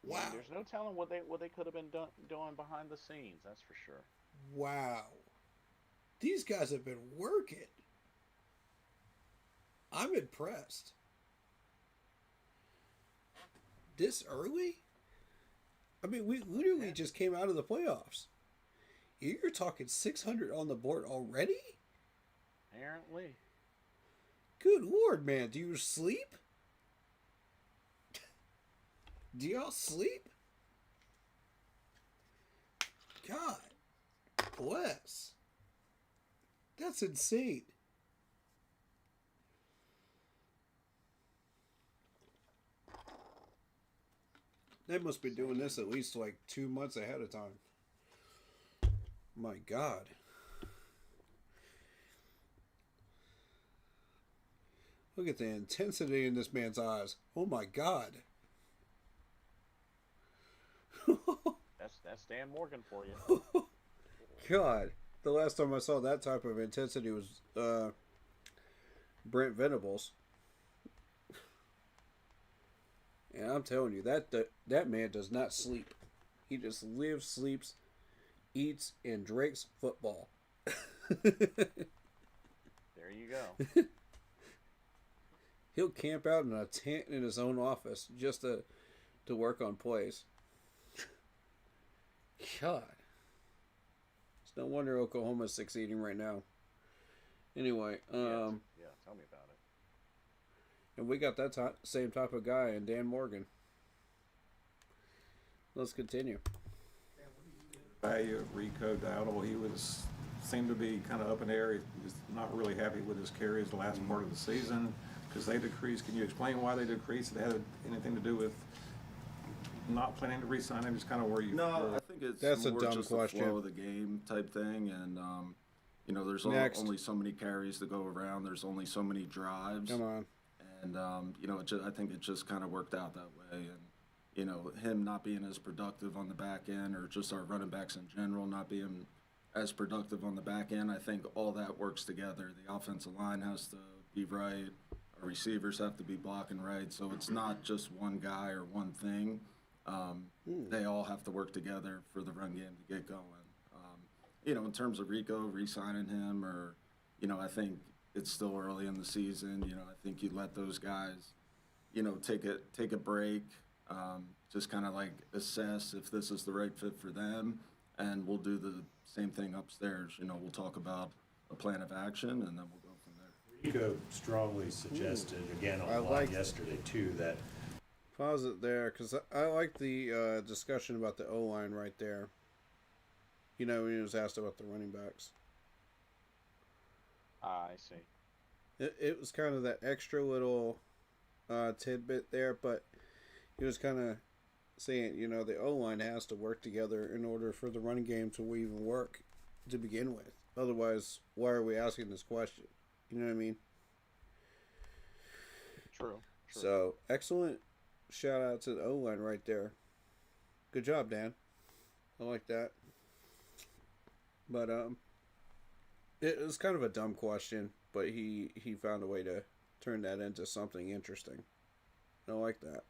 Speaker 1: Wow.
Speaker 3: there's no telling what they could have been doing behind the scenes. That's for sure.
Speaker 1: Wow. These guys have been working. I'm impressed. This early? I mean, we literally just came out of the playoffs. You're talking 600 on the board already?
Speaker 3: Apparently.
Speaker 1: Good Lord, man. Do you sleep? Do y'all sleep? God bless. That's insane. They must be doing this at least like 2 months ahead of time. My God. Look at the intensity in this man's eyes. Oh my God.
Speaker 3: That's Dan Morgan for you.
Speaker 1: God. The last time I saw that type of intensity was Brent Venables. And I'm telling you, that man does not sleep. He just lives, sleeps, eats, and drinks football.
Speaker 3: There you go.
Speaker 1: He'll camp out in a tent in his own office just to work on plays. God. It's no wonder Oklahoma's succeeding right now. Anyway,
Speaker 3: Yeah, tell me about it.
Speaker 1: and we got that same type of guy in Dan Morgan. Let's continue.
Speaker 11: Value of Rico Dowdle, he seemed to be kind of up in the air. He was not really happy with his carries the last part of the season because they decreased. Can you explain why they decreased? It had anything to do with not planning to re-sign him? Just kind of where you.
Speaker 4: No, I think it's
Speaker 1: That's a
Speaker 4: more
Speaker 1: dumb
Speaker 4: just
Speaker 1: question.
Speaker 4: the flow of the game type thing, and there's only so many carries to go around. There's only so many drives.
Speaker 1: Come on.
Speaker 4: And I think it just kind of worked out that way, and him not being as productive on the back end, or just our running backs in general not being as productive on the back end. I think all that works together. The offensive line has to be right. Our receivers have to be blocking right. So it's not just one guy or one thing. They all have to work together for the run game to get going. In terms of Rico, re-signing him, or, I think it's still early in the season. I think you let those guys, take a break, just kind of like assess if this is the right fit for them. And we'll do the same thing upstairs. We'll talk about a plan of action, and then we'll go from there.
Speaker 8: Rico strongly suggested, again, online yesterday, too, that
Speaker 1: Pause it there, because I like the discussion about the O-line right there. When he was asked about the running backs.
Speaker 3: I see.
Speaker 1: It was kind of that extra little tidbit there, but he was kind of saying, the O-line has to work together in order for the running game to even work to begin with. Otherwise, why are we asking this question? You know what I mean?
Speaker 3: True.
Speaker 1: So, excellent shout out to the O-line right there. Good job, Dan. I like that. But, it was kind of a dumb question, but he found a way to turn that into something interesting. I like that.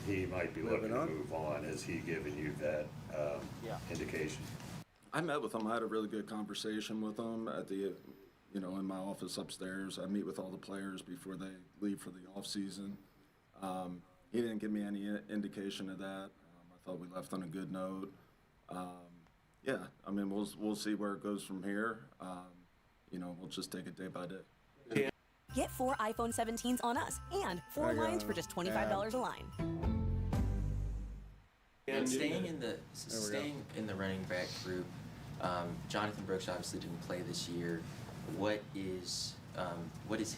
Speaker 8: he might be looking to move on. Has he given you that indication?
Speaker 4: I met with him. I had a really good conversation with him at the, in my office upstairs. I meet with all the players before they leave for the off season. He didn't give me any indication of that. I thought we left on a good note. We'll see where it goes from here. We'll just take it day by day.
Speaker 12: Get 4 iPhone 17s on us and 4 lines for just $25 a line.
Speaker 13: And staying in the running back group, Jonathan Brooks obviously didn't play this year. What is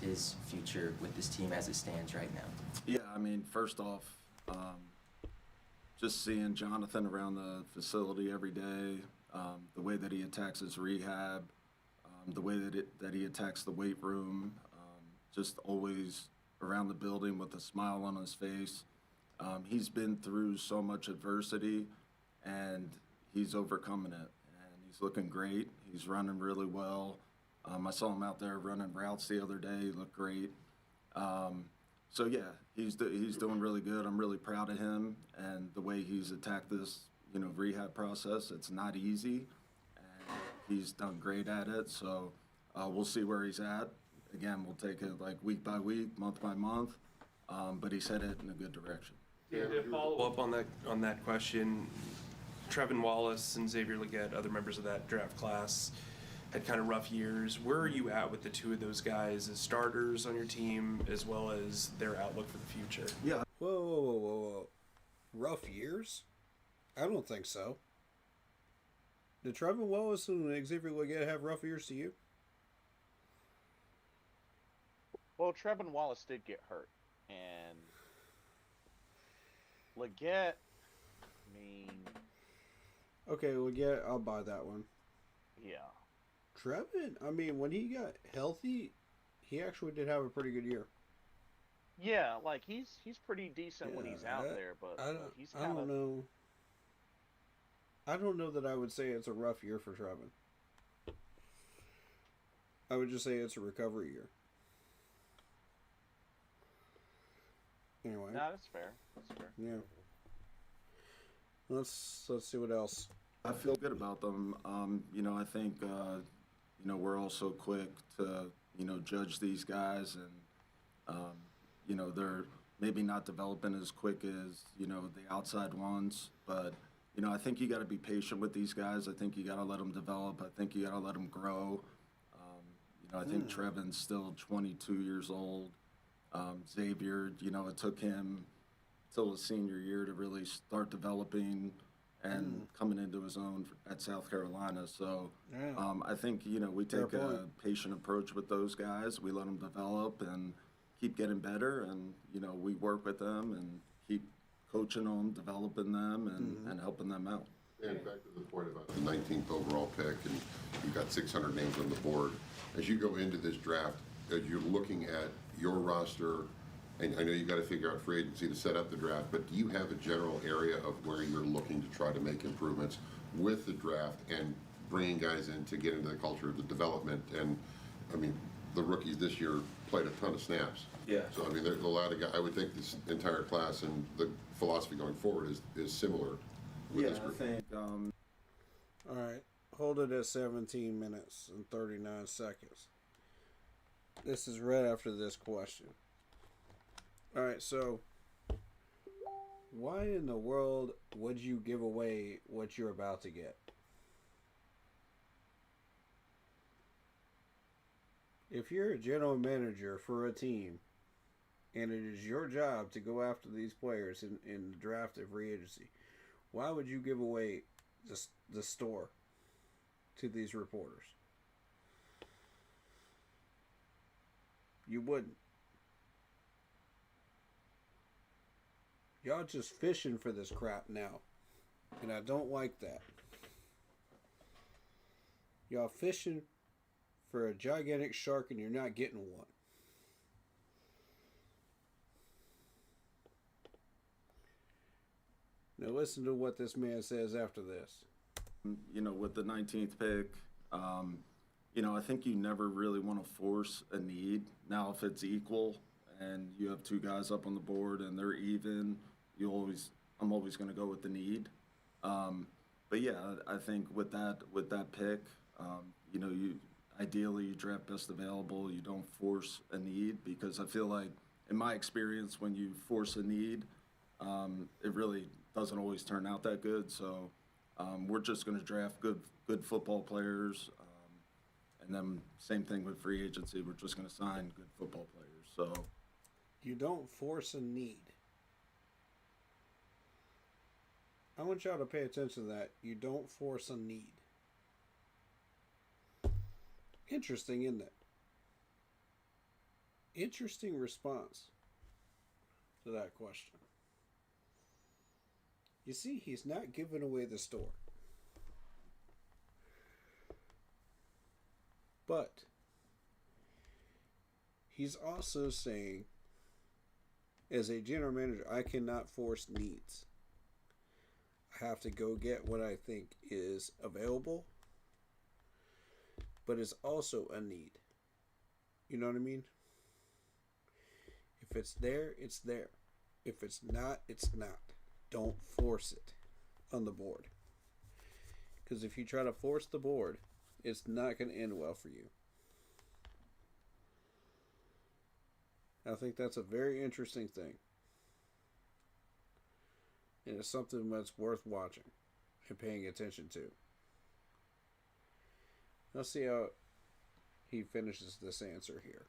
Speaker 13: his future with this team as it stands right now?
Speaker 4: Yeah, first off, just seeing Jonathan around the facility every day, the way that he attacks his rehab, the way that he attacks the weight room, just always around the building with a smile on his face. He's been through so much adversity, and he's overcoming it, and he's looking great. He's running really well. I saw him out there running routes the other day. He looked great. He's doing really good. I'm really proud of him and the way he's attacked this, rehab process. It's not easy, and he's done great at it. So we'll see where he's at. Again, we'll take it like week by week, month by month, but he's headed in a good direction.
Speaker 9: Yeah, to follow up on that question, Trevin Wallace and Xavier Legette, other members of that draft class, had kind of rough years. Where are you at with the two of those guys as starters on your team, as well as their outlook for the future?
Speaker 4: Yeah.
Speaker 1: Whoa. Rough years? I don't think so. Did Trevin Wallace and Xavier Legette have rough years to you?
Speaker 3: Well, Trevin Wallace did get hurt, and Leggett, I mean,
Speaker 1: Okay, well, yeah, I'll buy that one.
Speaker 3: yeah.
Speaker 1: Trevin, I mean, when he got healthy, he actually did have a pretty good year.
Speaker 3: Yeah, like he's pretty decent when
Speaker 1: Yeah,
Speaker 3: he's out there, but he's
Speaker 1: I
Speaker 3: kind
Speaker 1: don't
Speaker 3: of
Speaker 1: know. I don't know that I would say it's a rough year for Trevin. I would just say it's a recovery year. Anyway.
Speaker 3: No, that's fair. That's fair.
Speaker 1: Yeah. Let's see what else.
Speaker 4: I feel good about them. I think, we're also quick to, judge these guys and, they're maybe not developing as quick as, the outside ones. But, I think you got to be patient with these guys. I think you got to let them develop. I think you got to let them grow. I think Trevin's still 22 years old. Xavier, it took him till his senior year to really start developing and coming into his own at South Carolina. So I think, we take a patient approach with those guys. We let them develop and keep getting better. And, we work with them and keep coaching them, developing them, and helping them out.
Speaker 14: And back to the point about the 19th overall pick, and you've got 600 names on the board. As you go into this draft, as you're looking at your roster, and I know you've got to figure out free agency to set up the draft, but do you have a general area of where you're looking to try to make improvements with the draft and bringing guys in to get into the culture of the development? And, I mean, the rookies this year played a ton of snaps.
Speaker 4: Yeah.
Speaker 14: So, I mean, there's a lot of guys. I would think this entire class and the philosophy going forward is similar with this group.
Speaker 4: I think,
Speaker 1: All right. Hold it at 17 minutes and 39 seconds. This is right after this question. All right, so why in the world would you give away what you're about to get? If you're a general manager for a team and it is your job to go after these players in the draft and free agency, why would you give away the store to these reporters? You wouldn't. Y'all just fishing for this crap now. And I don't like that. Y'all fishing for a gigantic shark and you're not getting one. Now listen to what this man says after this.
Speaker 4: With the 19th pick, I think you never really want to force a need. Now, if it's equal and you have two guys up on the board and they're even, I'm always going to go with the need. But yeah, I think with that pick, you ideally you draft best available. You don't force a need, because I feel like, in my experience, when you force a need, it really doesn't always turn out that good. So we're just going to draft good football players. And then same thing with free agency. We're just going to sign good football players. So
Speaker 1: you don't force a need. I want y'all to pay attention to that. You don't force a need. Interesting, isn't it? Interesting response to that question. You see, he's not giving away the store. But he's also saying, as a general manager, I cannot force needs. I have to go get what I think is available, but it's also a need. You know what I mean? If it's there, it's there. If it's not, it's not. Don't force it on the board. Because if you try to force the board, it's not going to end well for you. I think that's a very interesting thing. And it's something that's worth watching and paying attention to. Let's see how he finishes this answer here.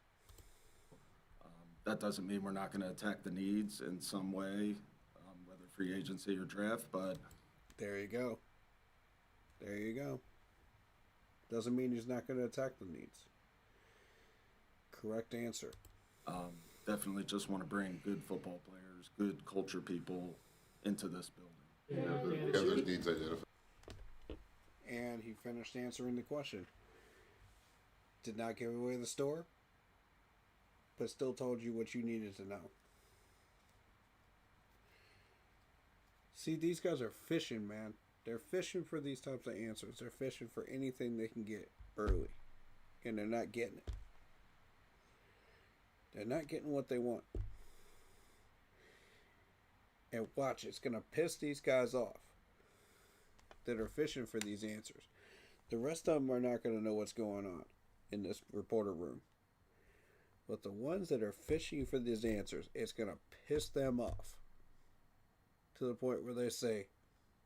Speaker 4: That doesn't mean we're not going to attack the needs in some way, whether free agency or draft, but...
Speaker 1: There you go. There you go. Doesn't mean he's not going to attack the needs. Correct answer.
Speaker 4: Definitely just want to bring good football players, good culture people into this building.
Speaker 14: Have those needs identified.
Speaker 1: And he finished answering the question. Did not give away the store, but still told you what you needed to know. See, these guys are fishing, man. They're fishing for these types of answers. They're fishing for anything they can get early. And they're not getting it. They're not getting what they want. And watch, it's going to piss these guys off that are fishing for these answers. The rest of them are not going to know what's going on in this reporter room. But the ones that are fishing for these answers, it's going to piss them off. To the point where they say,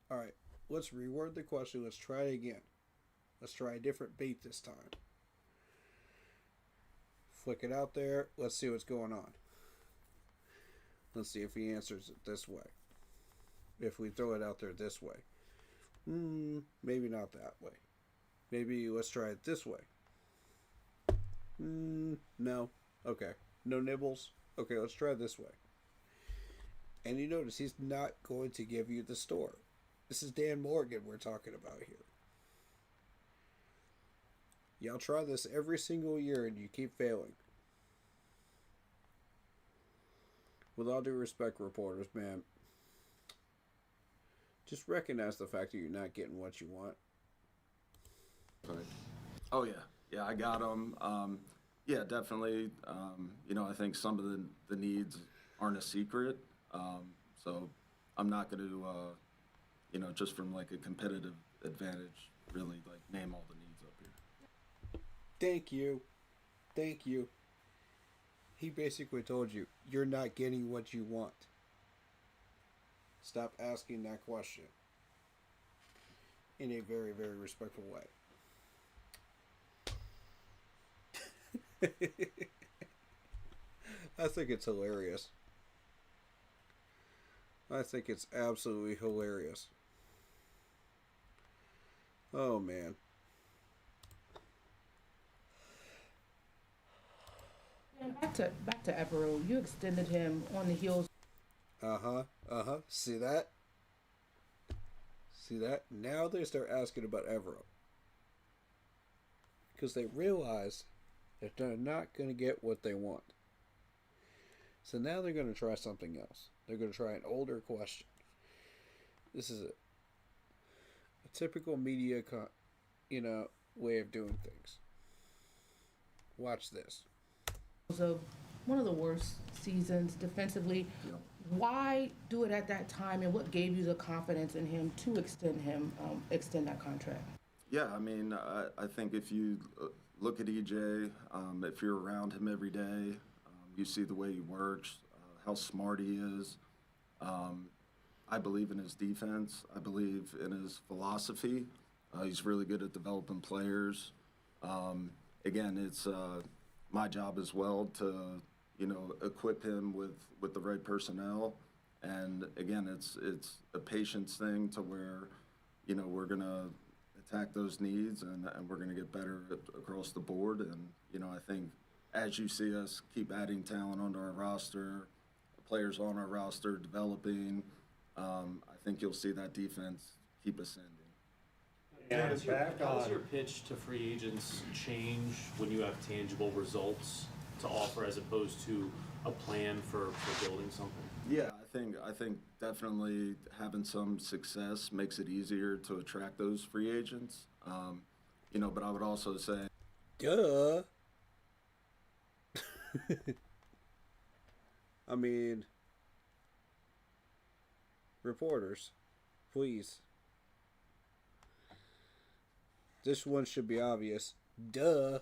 Speaker 1: all right, let's reword the question. Let's try it again. Let's try a different bait this time. Flick it out there. Let's see what's going on. Let's see if he answers it this way. If we throw it out there this way. Maybe not that way. Maybe let's try it this way. No. Okay. No nibbles. Okay, let's try this way. And you notice he's not going to give you the store. This is Dan Morgan we're talking about here. Y'all try this every single year and you keep failing. With all due respect, reporters, man, just recognize the fact that you're not getting what you want.
Speaker 4: Oh, yeah. Yeah, I got them. Yeah, definitely. I think some of the needs aren't a secret. So I'm not going to, just from like a competitive advantage, really like name all the needs up here.
Speaker 1: Thank you. Thank you. He basically told you, you're not getting what you want. Stop asking that question. In a very, very respectful way. I think it's hilarious. I think it's absolutely hilarious. Oh, man.
Speaker 15: Back to Evero. You extended him on the heels.
Speaker 1: See that? See that? Now they start asking about Evero. Because they realize that they're not going to get what they want. So now they're going to try something else. They're going to try an older question. This is a typical media, way of doing things. Watch this.
Speaker 15: One of the worst seasons defensively.
Speaker 4: Yeah.
Speaker 15: Why do it at that time, and what gave you the confidence in him to extend that contract?
Speaker 4: Yeah, I mean, I think if you look at EJ, if you're around him every day, you see the way he works, how smart he is. I believe in his defense. I believe in his philosophy. He's really good at developing players. Again, it's my job as well to, equip him with the right personnel. And again, it's a patience thing to where, we're going to attack those needs and we're going to get better across the board. And, I think as you see us keep adding talent onto our roster, players on our roster developing, I think you'll see that defense keep ascending.
Speaker 16: How does your pitch to free agents change when you have tangible results to offer as opposed to a plan for building something?
Speaker 4: Yeah, I think definitely having some success makes it easier to attract those free agents. But I would also say,
Speaker 1: duh. I mean, reporters, please. This one should be obvious. Duh.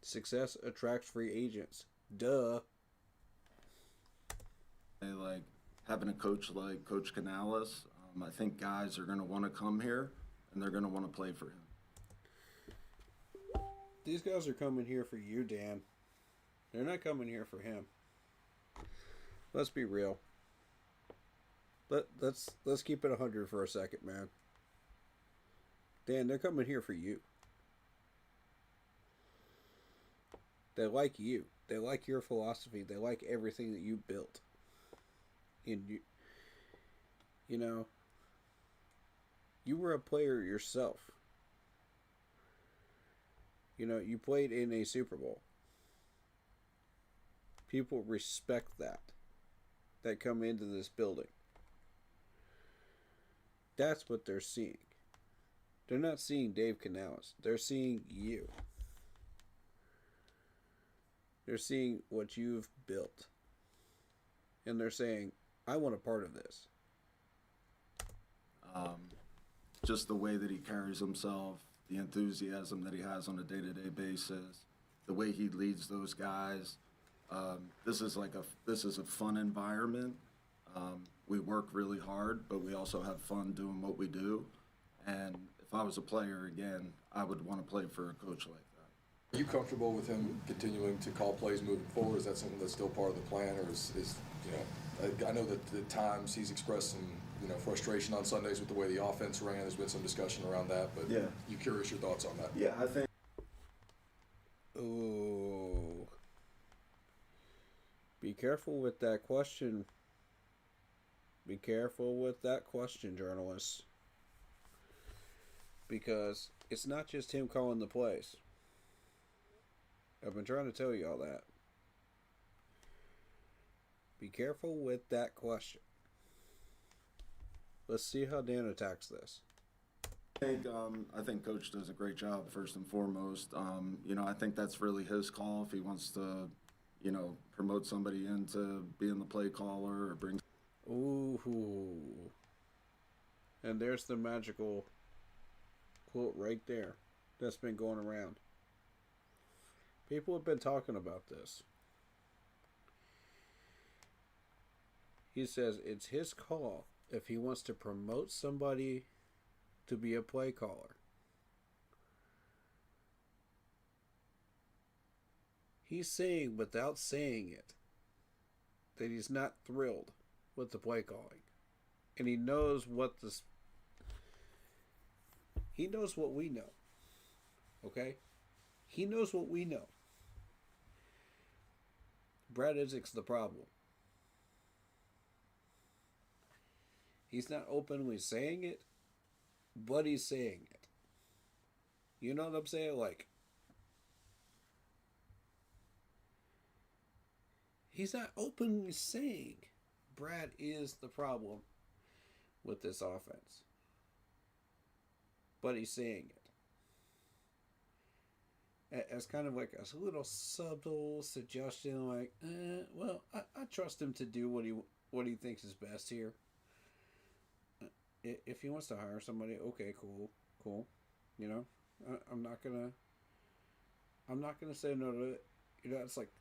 Speaker 1: Success attracts free agents. Duh.
Speaker 4: like having a coach like Coach Canales, I think guys are going to want to come here and they're going to want to play for him.
Speaker 1: These guys are coming here for you, Dan. They're not coming here for him. Let's be real. Let's keep it 100 for a second, man. Dan, they're coming here for you. They like you. They like your philosophy. They like everything that you built. And you know, you were a player yourself. You know, you played in a Super Bowl. People respect that come into this building. That's what they're seeing. They're not seeing Dave Canales. They're seeing you. They're seeing what you've built. And they're saying, I want a part of this.
Speaker 4: Just the way that he carries himself, the enthusiasm that he has on a day-to-day basis, the way he leads those guys. This is a fun environment. We work really hard, but we also have fun doing what we do. And if I was a player again, I would want to play for a coach like that.
Speaker 10: Are you comfortable with him continuing to call plays moving forward? Is that something that's still part of the plan, or is I know that at times he's expressed some frustration on Sundays with the way the offense ran. There's been some discussion around that, but
Speaker 4: yeah,
Speaker 10: you curious your thoughts on that?
Speaker 4: Yeah, I think.
Speaker 1: Ooh. Be careful with that question. Be careful with that question, journalists. Because it's not just him calling the plays. I've been trying to tell you all that. Be careful with that question. Let's see how Dan attacks this.
Speaker 4: I think Coach does a great job, first and foremost. I think that's really his call if he wants to, promote somebody into being the play caller or bring.
Speaker 1: Ooh. And there's the magical quote right there that's been going around. People have been talking about this. He says it's his call if he wants to promote somebody to be a play caller. He's saying, without saying it, that he's not thrilled with the play calling. And he knows what he knows what we know. Okay? He knows what we know. Brad Isaac's the problem. He's not openly saying it, but he's saying it. You know what I'm saying? Like, he's not openly saying Brad is the problem with this offense. But he's saying it. As kind of like a little subtle suggestion, like, well, I trust him to do what he thinks is best here. If he wants to hire somebody, okay, cool. I'm not gonna say no to it. It's like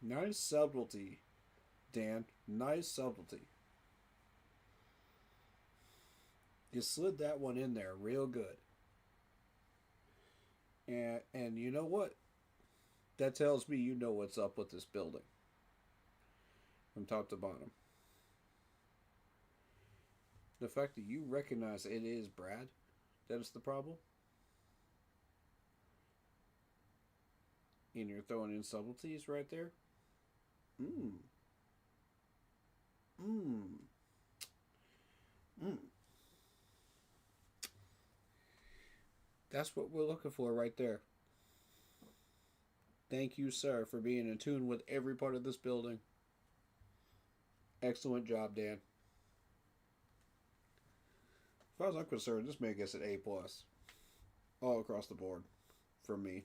Speaker 1: nice subtlety, Dan. Nice subtlety. You slid that one in there real good. And you know what? That tells me you know what's up with this building. From top to bottom. The fact that you recognize it is Brad, that is the problem. And you're throwing in subtleties right there. That's what we're looking for right there. Thank you, sir, for being in tune with every part of this building. Excellent job, Dan. As far as I'm concerned, this man gets an A+. All across the board. From me.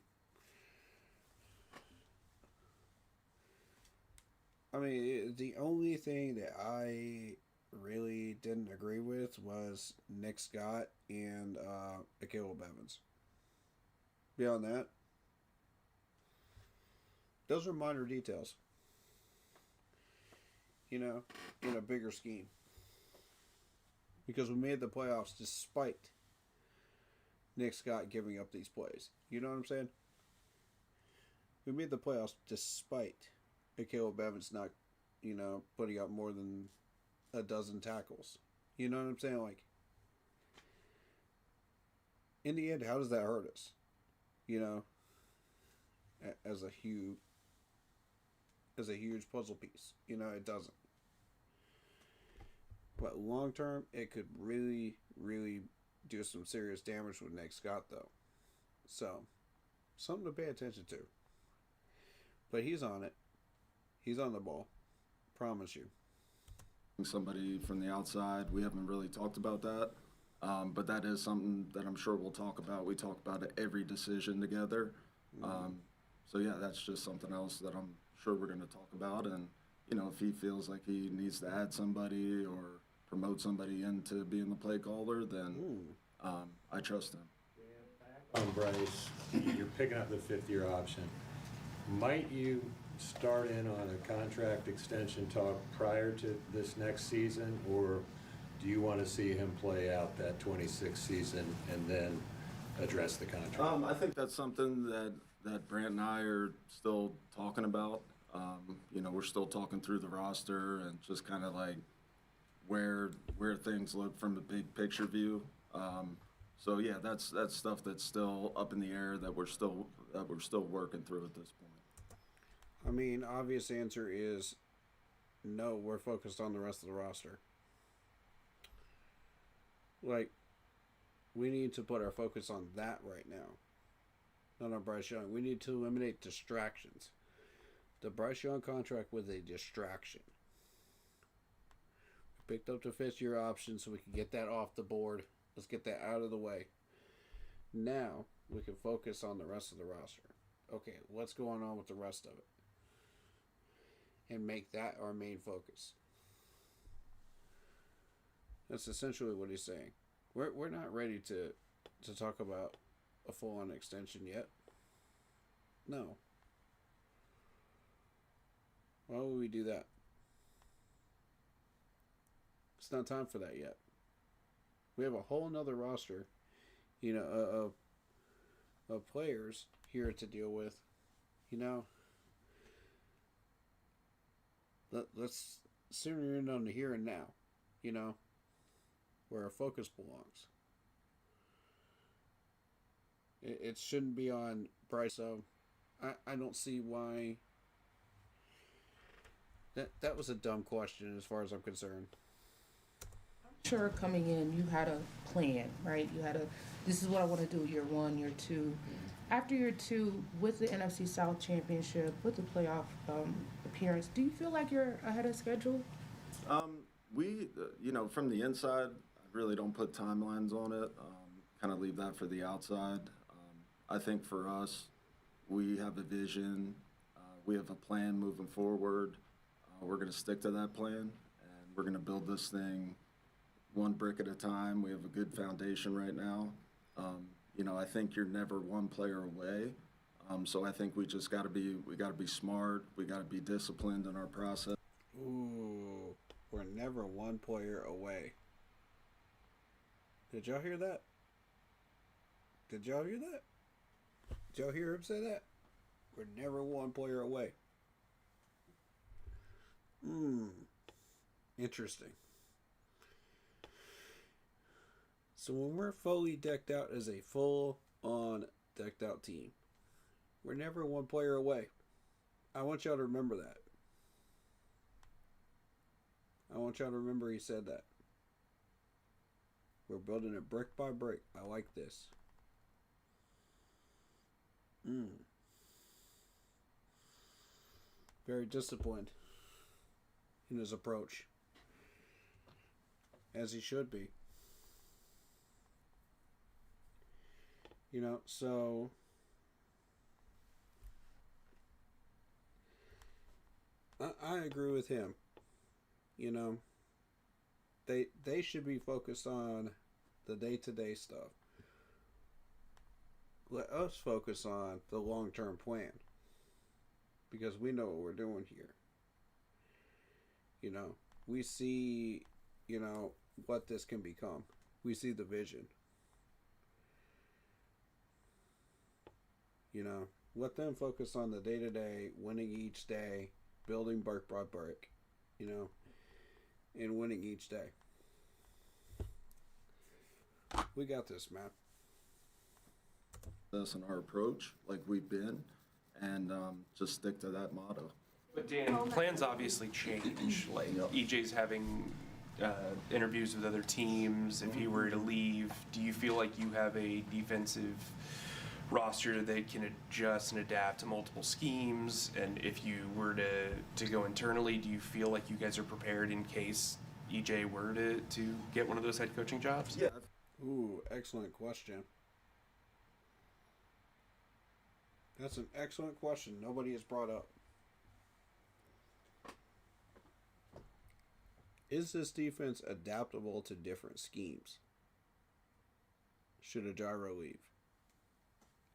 Speaker 1: I mean, the only thing that I really didn't agree with was Nick Scott and Caleb Evans. Beyond that, those are minor details. In a bigger scheme. Because we made the playoffs despite Nick Scott giving up these plays. You know what I'm saying? We made the playoffs despite Caleb Evans not, putting up more than a dozen tackles. You know what I'm saying? Like, in the end, how does that hurt us? you know, as a huge puzzle piece. You know, it doesn't. But long term, it could really, really do some serious damage with Nick Scott, though. So, something to pay attention to. But he's on it. He's on the ball. Promise you.
Speaker 4: Somebody from the outside, we haven't really talked about that. But that is something that I'm sure we'll talk about. We talk about it every decision together. So yeah, that's just something else that I'm sure we're going to talk about. And, you know, if he feels like he needs to add somebody or promote somebody into being the play caller, then I trust him.
Speaker 8: On Bryce, you're picking up the fifth-year option. Might you start in on a contract extension talk prior to this next season, or do you want to see him play out that 26th season and then address the contract?
Speaker 4: I think that's something that Brant and I are still talking about. You know, we're still talking through the roster and just kind of like where things look from the big picture view. So yeah, that's stuff that's still up in the air that we're still working through at this point.
Speaker 1: I mean, obvious answer is no, we're focused on the rest of the roster. Like, we need to put our focus on that right now. Not on Bryce Young. We need to eliminate distractions. The Bryce Young contract was a distraction. We picked up the fifth-year option so we can get that off the board. Let's get that out of the way. Now, we can focus on the rest of the roster. Okay, what's going on with the rest of it? And make that our main focus. That's essentially what he's saying. We're not ready to talk about a full-on extension yet. No. Why would we do that? It's not time for that yet. We have a whole nother roster, you know, of players here to deal with. You know, let's center in on the here and now, you know, where our focus belongs. It shouldn't be on Bryce. So I don't see why. That was a dumb question as far as I'm concerned.
Speaker 15: Sure, coming in, you had a plan, right? You had this is what I want to do year one, year two. After year two, with the NFC South Championship, with the playoff appearance, do you feel like you're ahead of schedule?
Speaker 4: We, you know, from the inside, I really don't put timelines on it. Kind of leave that for the outside. I think for us, we have a vision. We have a plan moving forward. We're going to stick to that plan, and we're going to build this thing one brick at a time. We have a good foundation right now. You know, I think you're never one player away. So I think we just got to be smart. We got to be disciplined in our process.
Speaker 1: Ooh, we're never one player away. Did y'all hear that? Did y'all hear that? Did y'all hear him say that? We're never one player away. Interesting. So when we're fully decked out as a full-on decked out team, we're never one player away. I want y'all to remember that. I want y'all to remember he said that. We're building it brick by brick. I like this. Very disciplined in his approach. As he should be. You know, so I agree with him. You know, they should be focused on the day-to-day stuff. Let us focus on the long-term plan. Because we know what we're doing here. You know, we see, you know, what this can become. We see the vision. You know, let them focus on the day-to-day, winning each day, building brick by brick, you know, and winning each day. We got this, man.
Speaker 4: us and our approach like we've been, and just stick to that motto.
Speaker 9: But Dan, plans obviously change. Like EJ's having interviews with other teams. If he were to leave, do you feel like you have a defensive roster that can adjust and adapt to multiple schemes? And if you were to go internally, do you feel like you guys are prepared in case EJ were to get one of those head coaching jobs?
Speaker 4: Yeah.
Speaker 1: Ooh, excellent question. That's an excellent question. Nobody has brought up. Is this defense adaptable to different schemes? Should a gyro leave?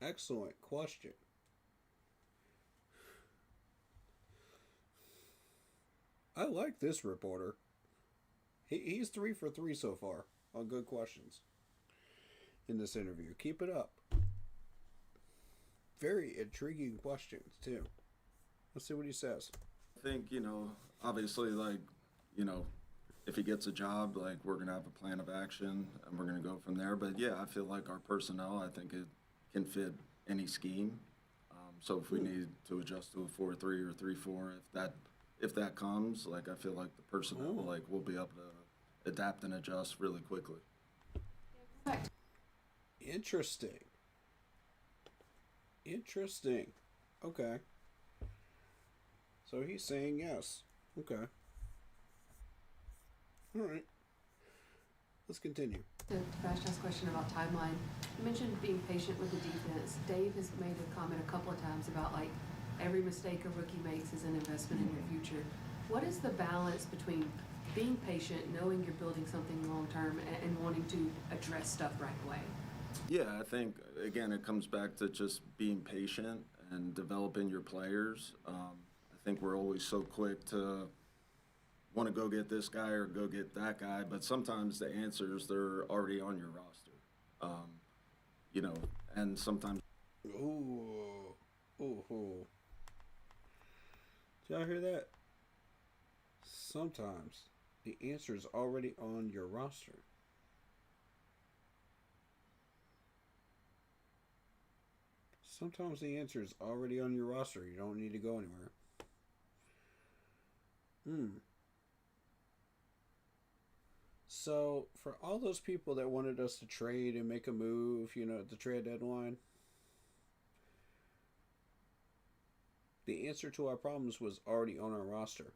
Speaker 1: Excellent question. I like this reporter. He's 3 for 3 so far on good questions in this interview. Keep it up. Very intriguing questions, too. Let's see what he says.
Speaker 4: I think, obviously, if he gets a job, we're going to have a plan of action and we're going to go from there. But yeah, I feel like our personnel, I think it can fit any scheme. So if we need to adjust to a 4-3 or 3-4, if that comes, I feel like the personnel, we'll be able to adapt and adjust really quickly.
Speaker 1: Interesting. Okay. So he's saying yes. Okay. All right. Let's continue.
Speaker 17: To Sebastian's question about timeline, you mentioned being patient with the defense. Dave has made a comment a couple of times about every mistake a rookie makes is an investment in your future. What is the balance between being patient, knowing you're building something long term, and wanting to address stuff right away?
Speaker 4: Yeah, I think, again, it comes back to just being patient and developing your players. I think we're always so quick to want to go get this guy or go get that guy, but sometimes the answers, they're already on your roster. And sometimes...
Speaker 1: Ooh. Did y'all hear that? Sometimes the answer is already on your roster. Sometimes the answer is already on your roster. You don't need to go anywhere. So, for all those people that wanted us to trade and make a move, at the trade deadline, the answer to our problems was already on our roster.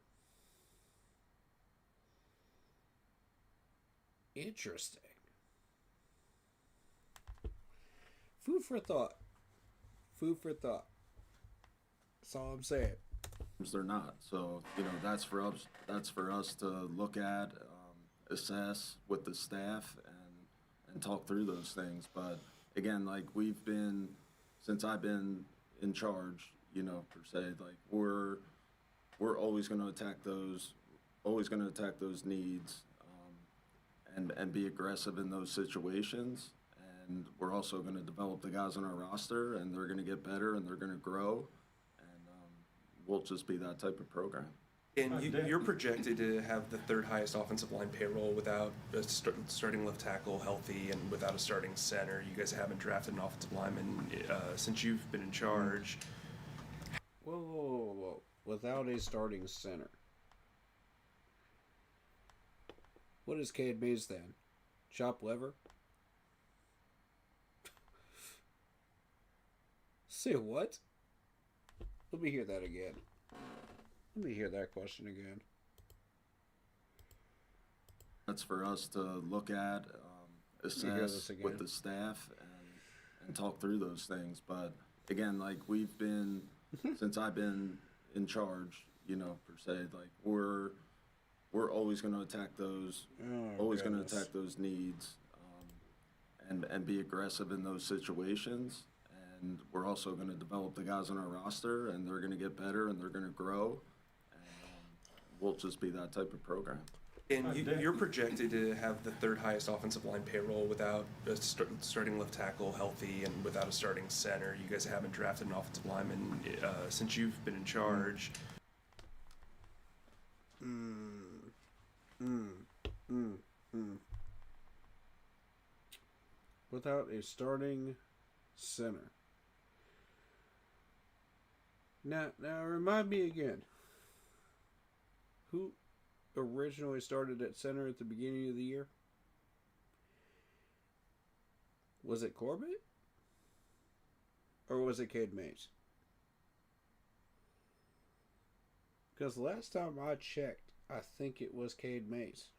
Speaker 1: Interesting. Food for thought. That's all I'm saying.
Speaker 4: They're not. So, that's for us to look at, assess with the staff and talk through those things. But again, we've been, since I've been in charge, per se, we're always going to attack those needs, and be aggressive in those situations. And we're also going to develop the guys on our roster, and they're going to get better and they're going to grow, and we'll just be that type of program.
Speaker 9: And you're projected to have the third highest offensive line payroll without a starting left tackle healthy and without a starting center. You guys haven't drafted an offensive lineman since you've been in charge.
Speaker 1: Whoa. Without a starting center. What is Cade Mays then? Chop liver? Say what? Let me hear that again. Let me hear that question again.
Speaker 4: That's for us to look at, assess with the staff, and talk through those things. But again, we've been, since I've been in charge, per se, we're always going to attack those, going to attack those needs, and be aggressive in those situations. And we're also going to develop the guys on our roster, and they're going to get better and they're going to grow. We'll just be that type of program.
Speaker 9: And you're projected to have the third highest offensive line payroll without a starting left tackle healthy and without a starting center. You guys haven't drafted an offensive lineman since you've been in charge.
Speaker 1: Without a starting center. Now remind me again. Who originally started at center at the beginning of the year? Was it Corbett? Or was it Cade Mays? Because last time I checked, I think it was Cade Mays.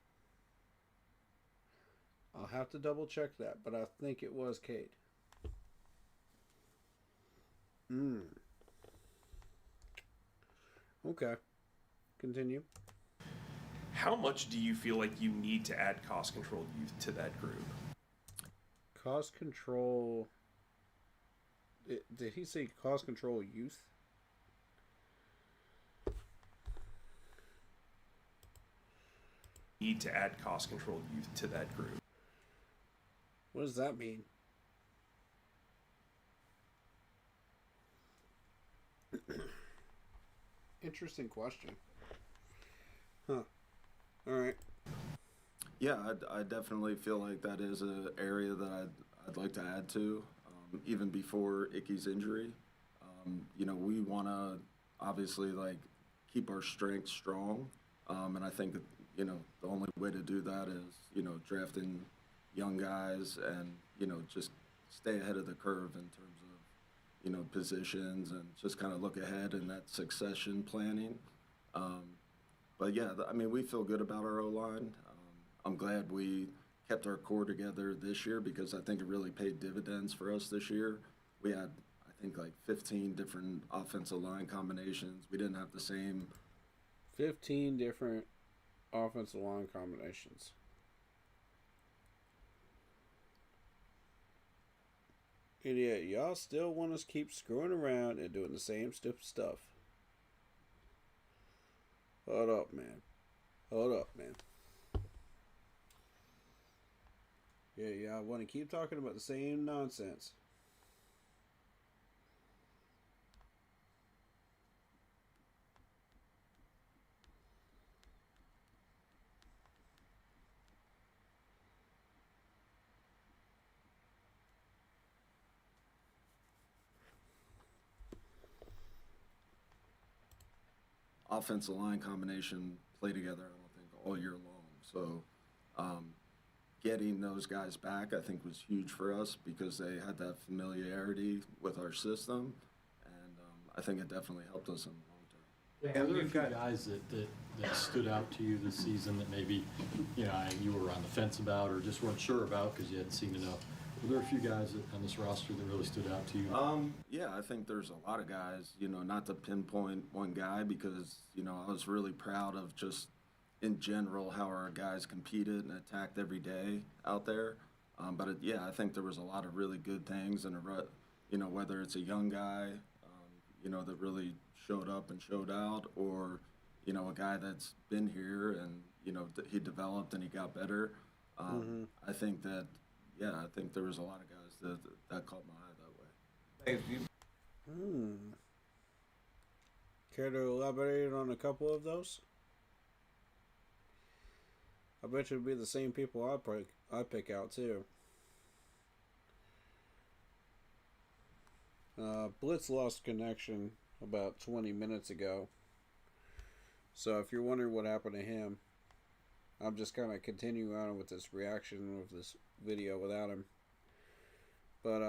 Speaker 1: I'll have to double check that, but I think it was Cade. Okay. Continue.
Speaker 9: How much do you feel like you need to add cost control youth to that group?
Speaker 1: Cost control. Did he say cost control youth?
Speaker 9: Need to add cost control youth to that group.
Speaker 1: What does that mean? Interesting question. Huh. All right.
Speaker 4: Yeah, I definitely feel like that is an area that I'd like to add to, even before Icky's injury. You know, we want to obviously like keep our strength strong, and I think you know the only way to do that is drafting young guys and just stay ahead of the curve in terms of positions and just kind of look ahead in that succession planning. But yeah, I mean, we feel good about our O-line. I'm glad we kept our core together this year because I think it really paid dividends for us this year. We had, I think, like 15 different offensive line combinations. We didn't have the same
Speaker 1: 15 different offensive line combinations. And yet, y'all still want us to keep screwing around and doing the same stupid stuff. Hold up, man. Hold up, man. Yeah, y'all want to keep talking about the same nonsense.
Speaker 4: offensive line combination play together, I don't think, all year long. So getting those guys back, I think, was huge for us because they had that familiarity with our system, and I think it definitely helped us in the long term.
Speaker 7: Are there a few guys that stood out to you this season that maybe you were on the fence about or just weren't sure about because you hadn't seen enough? Were there a few guys on this roster that really stood out to you?
Speaker 4: Yeah, I think there's a lot of guys, not to pinpoint one guy because, I was really proud of just in general how our guys competed and attacked every day out there. But I think there was a lot of really good things and, whether it's a young guy, that really showed up and showed out or, a guy that's been here and, he developed and he got better. I think that, I think there was a lot of guys that caught my eye that way.
Speaker 1: Care to elaborate on a couple of those? I bet you it'd be the same people I pick out too. Blitz lost connection about 20 minutes ago. So if you're wondering what happened to him, I'm just kind of continuing on with this reaction of this video without him. But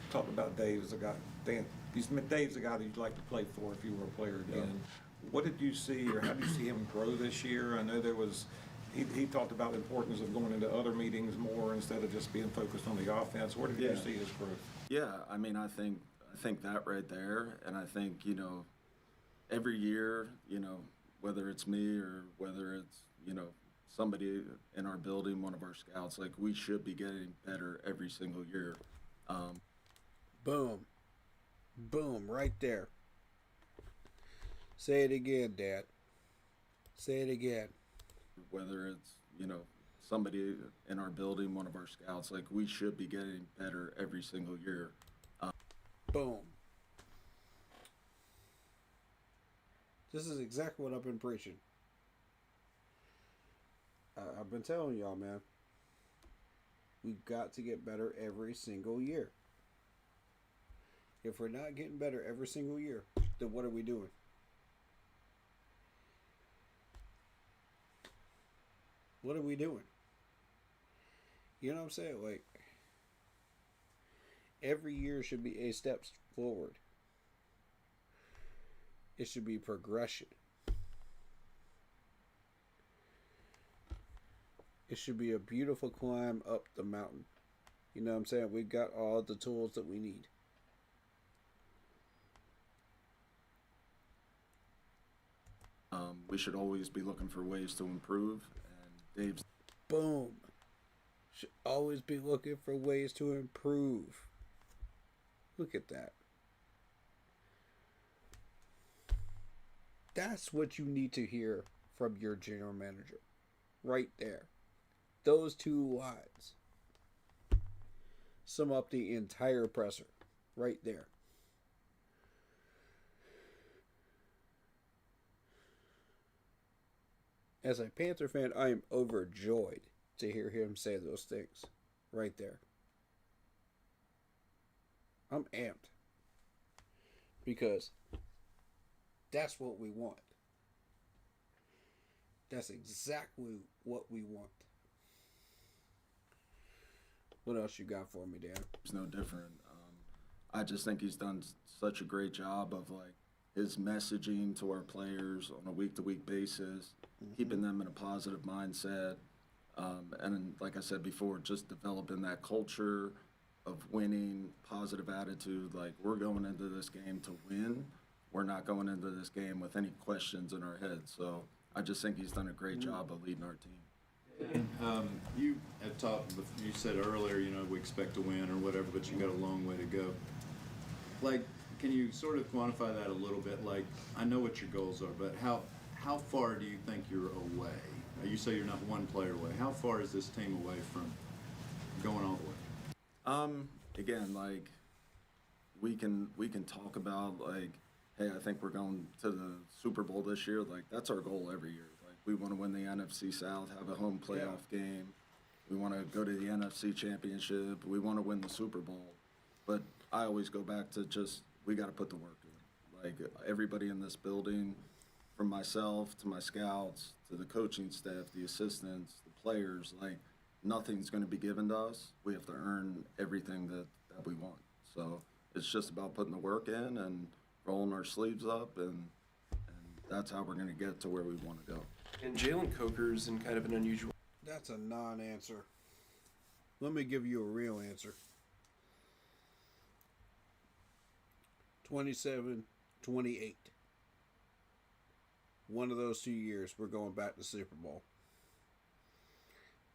Speaker 11: talk about Dave as a guy. Dave's a guy that you'd like to play for if you were a player again. Yeah. What did you see, or how did you see him grow this year? I know there was. He talked about the importance of going into other meetings more instead of just being focused on the offense. Where did you see his growth?
Speaker 4: Yeah, I mean, I think that right there, and I think every year, whether it's me or whether it's somebody in our building, one of our scouts, like we should be getting better every single year.
Speaker 1: Boom, right there. Say it again, Dad. Say it again.
Speaker 4: Whether it's, somebody in our building, one of our scouts, like we should be getting better every single year.
Speaker 1: Boom. This is exactly what I've been preaching. I've been telling y'all, man. We've got to get better every single year. If we're not getting better every single year, then what are we doing? What are we doing? You know what I'm saying? Like, every year should be a step forward. It should be progression. It should be a beautiful climb up the mountain. You know what I'm saying? We've got all the tools that we need.
Speaker 4: We should always be looking for ways to improve. And Dave's
Speaker 1: Boom. Should always be looking for ways to improve. Look at that. That's what you need to hear from your general manager. Right there. Those two lines sum up the entire presser. Right there. As a Panther fan, I am overjoyed to hear him say those things. Right there. I'm amped. Because that's what we want. That's exactly what we want. What else you got for me, Dan?
Speaker 4: It's no different. I just think he's done such a great job of like his messaging to our players on a week-to-week basis, keeping them in a positive mindset, and like I said before, just developing that culture of winning, positive attitude. Like, we're going into this game to win. We're not going into this game with any questions in our heads. So I just think he's done a great job of leading our team.
Speaker 18: You have talked, you said earlier, you know, we expect to win or whatever, but you got a long way to go. Like, can you sort of quantify that a little bit? Like, I know what your goals are, but how far do you think you're away? You say you're not one player away. How far is this team away from going all the way?
Speaker 4: Again, like, we can talk about, like, hey, I think we're going to the Super Bowl this year. Like, that's our goal every year. Like, we want to win the NFC South, have a home playoff game. We want to go to the NFC Championship. We want to win the Super Bowl. But I always go back to just, we got to put the work in. Like, everybody in this building, from myself to my scouts to the coaching staff, the assistants, the players, like, nothing's going to be given to us. We have to earn everything that we want. So it's just about putting the work in and rolling our sleeves up, and that's how we're going to get to where we want to go.
Speaker 9: And Jalen Coker's in kind of an unusual...
Speaker 1: That's a non-answer. Let me give you a real answer. 27, 28. One of those 2 years, we're going back to Super Bowl.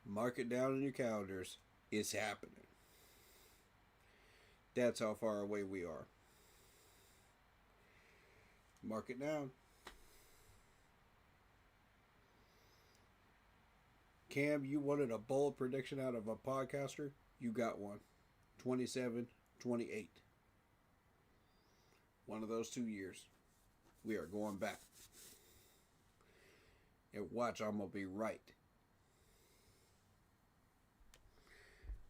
Speaker 1: Mark it down in your calendars. It's happening. That's how far away we are. Mark it down. Cam, you wanted a bold prediction out of a podcaster? You got one. 27, 28. One of those 2 years. We are going back. And watch, I'm going to be right.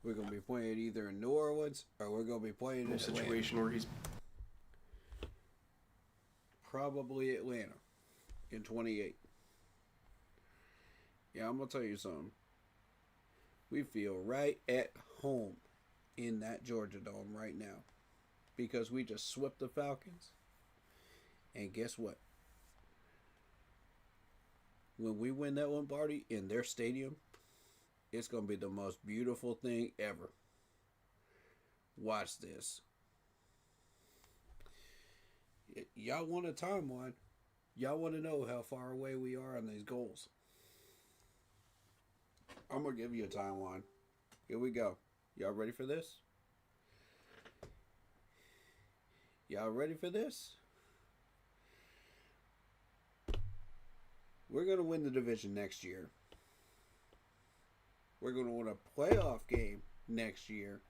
Speaker 1: We're going to be playing either in New Orleans or we're going to be playing in
Speaker 9: a situation where he's...
Speaker 1: Probably Atlanta in 28. Yeah, I'm going to tell you something. We feel right at home in that Georgia Dome right now. Because we just swept the Falcons. And guess what? When we win that Lombardi in their stadium, it's going to be the most beautiful thing ever. Watch this. Y'all want a timeline. Y'all want to know how far away we are on these goals. I'm going to give you a timeline. Here we go. Y'all ready for this? Y'all ready for this? We're going to win the division next year. We're going to win a playoff game next year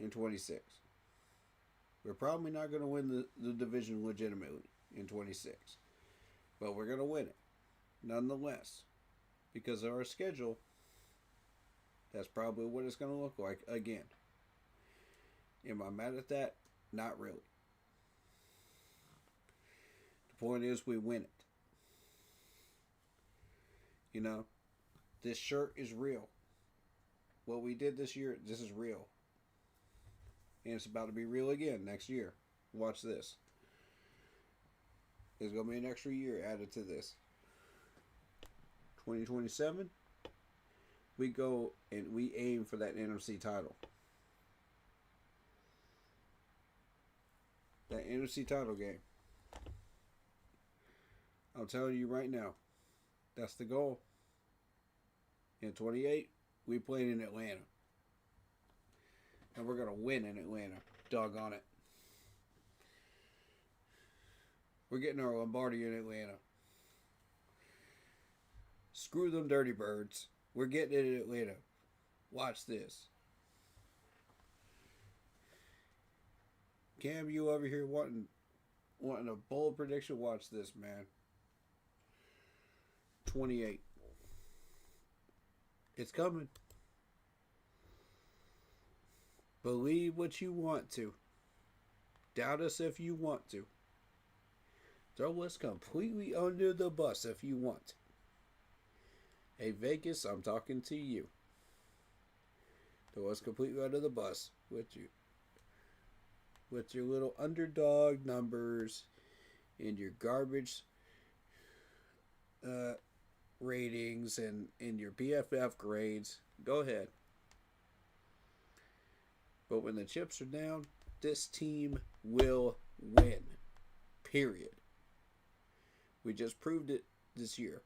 Speaker 1: in 26. We're probably not going to win the division legitimately in 26. But we're going to win it. Nonetheless, because of our schedule, that's probably what it's going to look like again. Am I mad at that? Not really. The point is, we win it. You know, this shirt is real. What we did this year, this is real. And it's about to be real again next year. Watch this. There's going to be an extra year added to this. 2027, we go and we aim for that NFC title. That NFC title game. I'm telling you right now, that's the goal. In 28, we played in Atlanta. And we're going to win in Atlanta. Doggone it. We're getting our Lombardi in Atlanta. Screw them Dirty Birds. We're getting it in Atlanta. Watch this. Cam, you over here wanting a bold prediction? Watch this, man. 28. It's coming. Believe what you want to. Doubt us if you want to. Throw us completely under the bus if you want. Hey, Vegas, I'm talking to you. Throw us completely under the bus with your little underdog numbers and your garbage ratings and your PFF grades. Go ahead. But when the chips are down, this team will win. Period. We just proved it this year.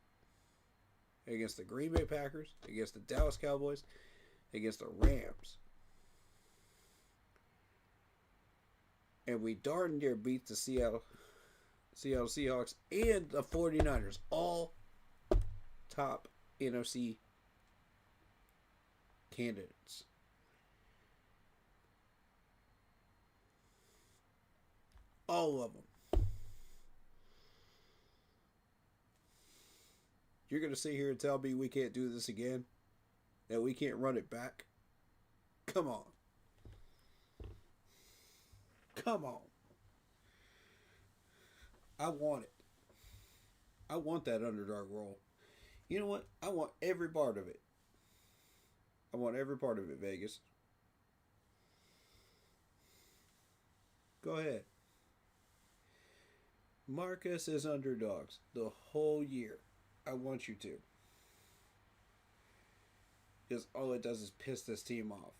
Speaker 1: Against the Green Bay Packers, against the Dallas Cowboys, against the Rams. And we darn near beat the Seattle Seahawks and the 49ers. All top NFC candidates. All of them. You're going to sit here and tell me we can't do this again? That we can't run it back? Come on. Come on. I want it. I want that underdog role. You know what? I want every part of it. I want every part of it, Vegas. Go ahead. Mark us as underdogs the whole year. I want you to. Because all it does is piss this team off.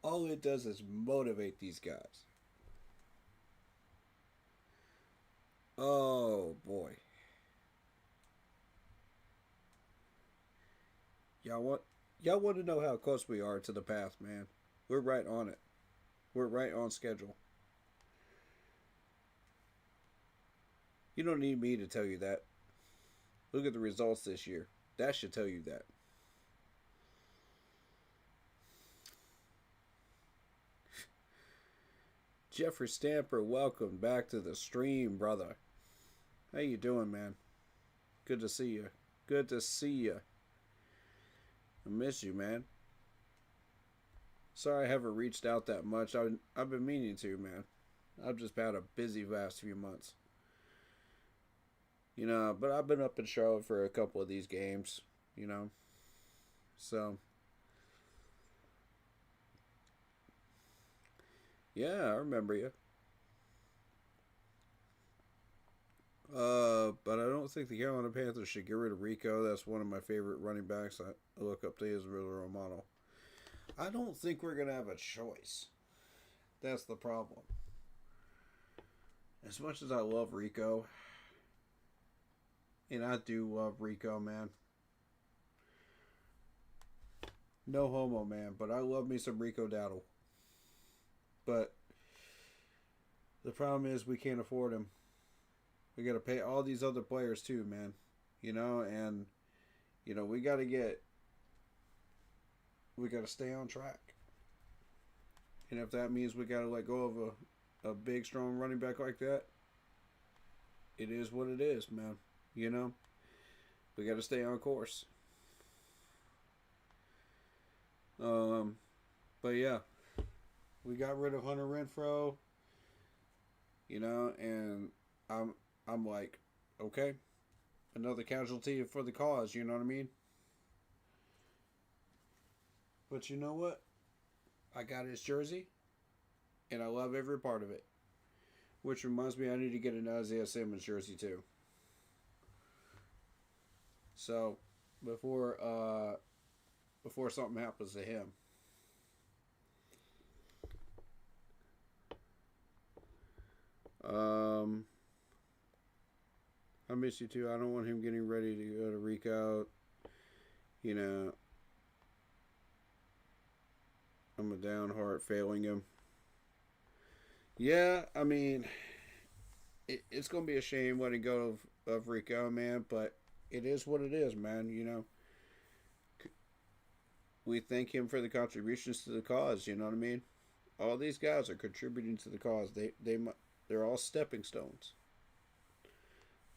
Speaker 1: All it does is motivate these guys. Oh boy. Y'all want to know how close we are to the path, man. We're right on it. We're right on schedule. You don't need me to tell you that. Look at the results this year. That should tell you that. Jeffrey Stamper, welcome back to the stream, brother. How you doing, man? Good to see you. Good to see you. I miss you, man. Sorry I haven't reached out that much. I've been meaning to, man. I've just had a busy last few months. You know, but I've been up in Charlotte for a couple of these games, you know. So, yeah, I remember you. But I don't think the Carolina Panthers should get rid of Rico. That's one of my favorite running backs. I look up to his role model. I don't think we're going to have a choice. That's the problem. As much as I love Rico, and I do love Rico, man. No homo, man, but I love me some Rico Dowdle. But the problem is we can't afford him. We got to pay all these other players too, man. You know, and you know, we got to stay on track. And if that means we got to let go of a big, strong running back like that, it is what it is, man. You know, we got to stay on course. But yeah, we got rid of Hunter Renfrow. You know, and I'm like, okay, another casualty for the cause. You know what I mean? But you know what? I got his jersey, and I love every part of it. Which reminds me, I need to get an Isaiah Simmons jersey too. So, before something happens to him. I miss you too. I don't want him getting ready to go to Rico. You know, I'm a down heart failing him. Yeah, I mean, it's going to be a shame letting go of Rico, man, but it is what it is, man. You know, we thank him for the contributions to the cause, you know what I mean? All these guys are contributing to the cause. They're all stepping stones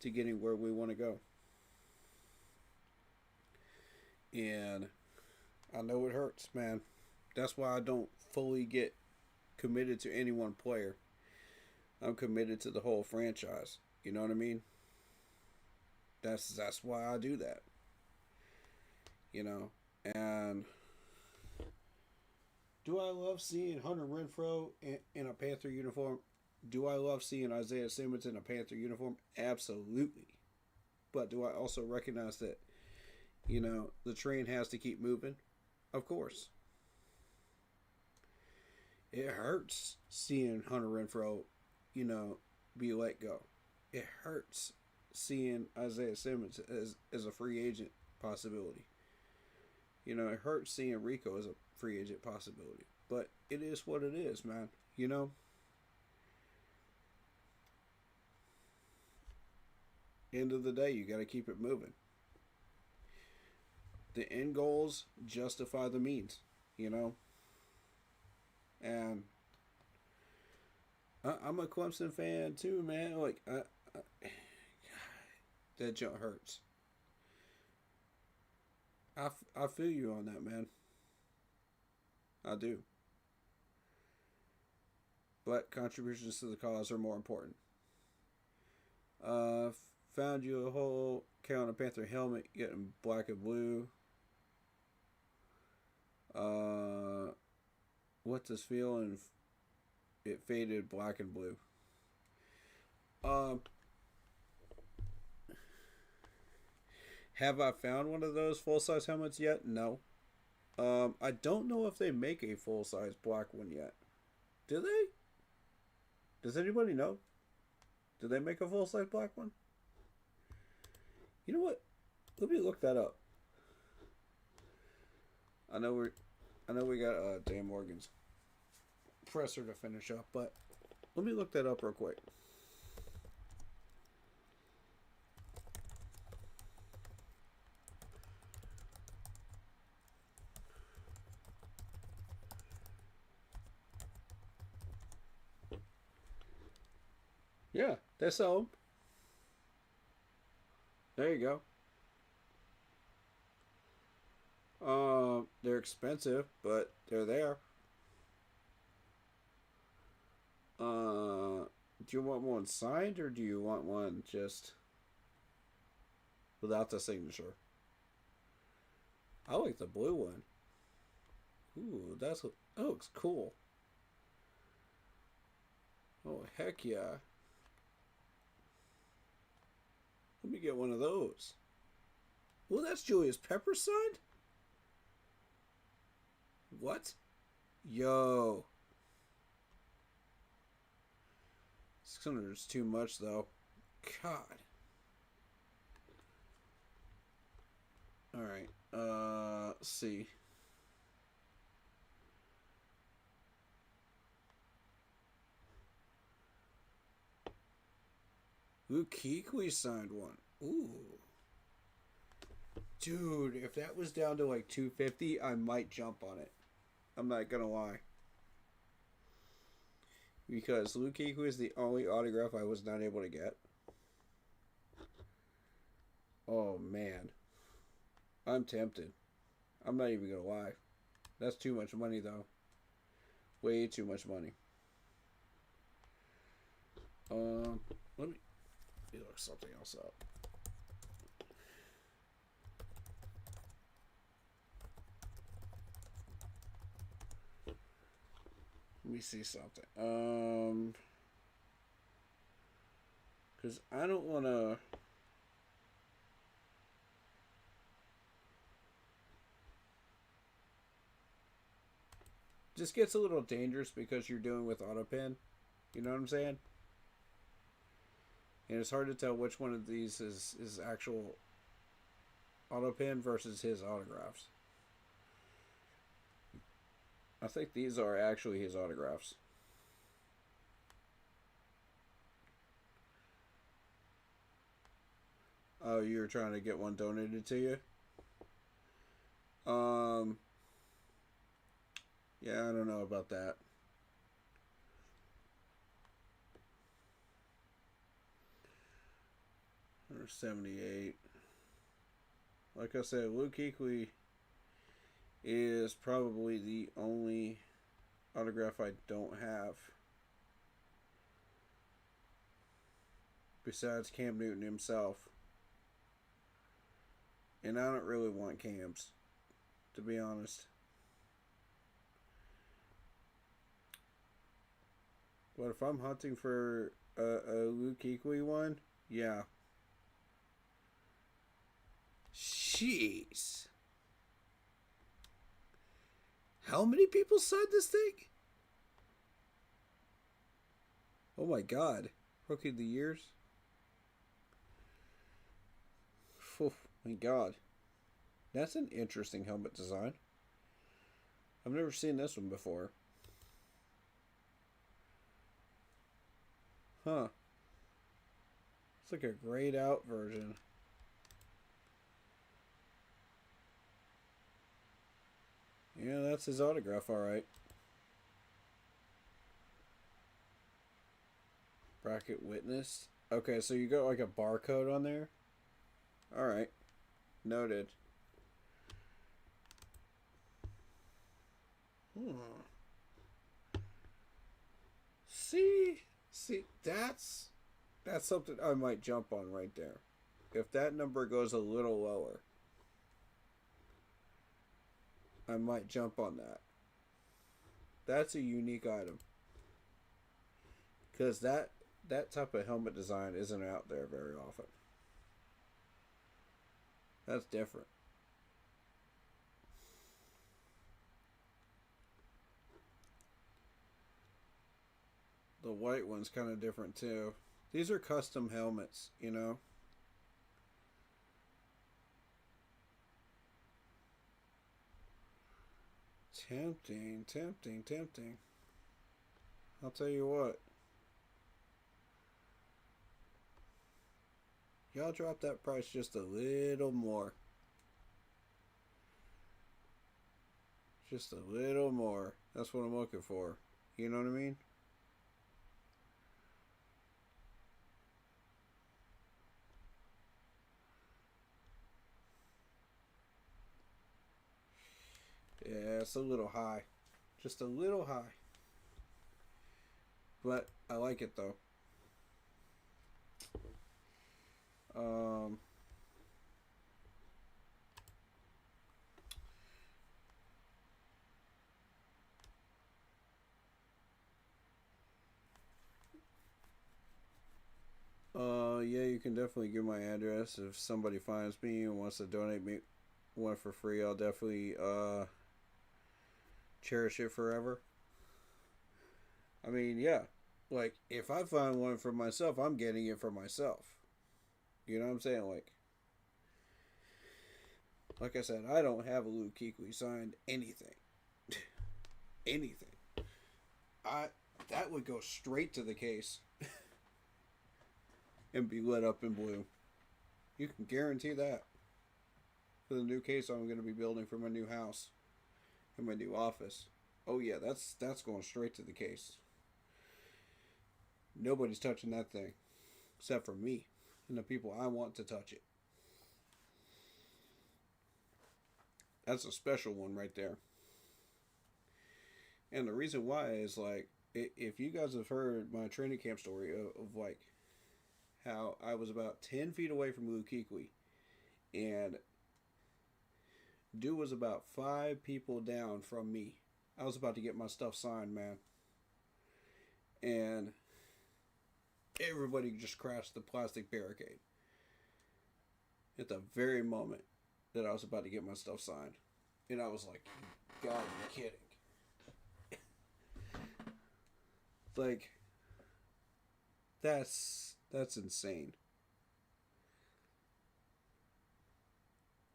Speaker 1: to getting where we want to go. And I know it hurts, man. That's why I don't fully get committed to any one player. I'm committed to the whole franchise. You know what I mean? That's why I do that. You know, and do I love seeing Hunter Renfrow in a Panther uniform? Do I love seeing Isaiah Simmons in a Panther uniform? Absolutely. But do I also recognize that, you know, the train has to keep moving? Of course. It hurts seeing Hunter Renfrow, you know, be let go. It hurts seeing Isaiah Simmons as a free agent possibility. You know, it hurts seeing Rico as a free agent possibility. But it is what it is, man. You know? End of the day, you got to keep it moving. The end goals justify the means, you know? And I'm a Clemson fan too, man. Like, that jump hurts. I feel you on that, man. I do. But contributions to the cause are more important. Found you a whole Carolina Panther helmet getting black and blue. What's this feeling? It faded black and blue. Have I found one of those full-size helmets yet? No. I don't know if they make a full-size black one yet. Do they? Does anybody know? Do they make a full-size black one? You know what? Let me look that up. I know we got Dan Morgan's presser to finish up, but let me look that up real quick. Yeah, they sell them. There you go. They're expensive, but they're there. Do you want one signed or do you want one just without the signature? I like the blue one. Ooh, that looks cool. Oh, heck yeah. Let me get one of those. Well, that's Julius Pepper's signed? What? Yo. 600 is too much, though. God. Alright. Let's see. Luke Kuechly signed one. Ooh. Dude, if that was down to like 250, I might jump on it. I'm not gonna lie. Because Luke Kuechly is the only autograph I was not able to get. Oh, man. I'm tempted. I'm not even going to lie. That's too much money, though. Way too much money. Let me look something else up. Let me see something. Because I don't want to... Just gets a little dangerous because you're doing with AutoPen. You know what I'm saying? And it's hard to tell which one of these is actual AutoPen versus his autographs. I think these are actually his autographs. Oh, you were trying to get one donated to you? Yeah, I don't know about that. Or 78. Like I said, Luke Kuechly is probably the only autograph I don't have. Besides Cam Newton himself. And I don't really want Cam's, to be honest. But if I'm hunting for a Luke Kuechly one, yeah. Jeez. How many people signed this thing? Oh my god. Rookie of the Years? Oh my god. That's an interesting helmet design. I've never seen this one before. Huh. It's like a grayed out version. Yeah, that's his autograph, alright. Bracket witnessed. Okay, so you got like a barcode on there? Alright. Noted. See, that's something I might jump on right there. If that number goes a little lower, I might jump on that. That's a unique item. Because that type of helmet design isn't out there very often. That's different. The white one's kind of different too. These are custom helmets, you know. Tempting, tempting, tempting. I'll tell you what. Y'all drop that price just a little more. Just a little more. That's what I'm looking for. You know what I mean? Yeah, it's a little high. Just a little high. But I like it though. Yeah, you can definitely give my address if somebody finds me and wants to donate me one for free. I'll definitely cherish it forever. I mean, yeah, like if I find one for myself, I'm getting it for myself. You know what I'm saying? Like I said, I don't have a Luke Kuechly signed anything. Anything. That would go straight to the case and be lit up in blue. You can guarantee that. For the new case I'm going to be building for my new house and my new office. Oh yeah, that's going straight to the case. Nobody's touching that thing except for me and the people I want to touch it. That's a special one right there. And the reason why is like, if you guys have heard my training camp story of like how I was about 10 feet away from Luke Kuechly, and dude was about 5 people down from me. I was about to get my stuff signed, man. And everybody just crashed the plastic barricade at the very moment that I was about to get my stuff signed. And I was like, God, you're kidding. Like, that's insane.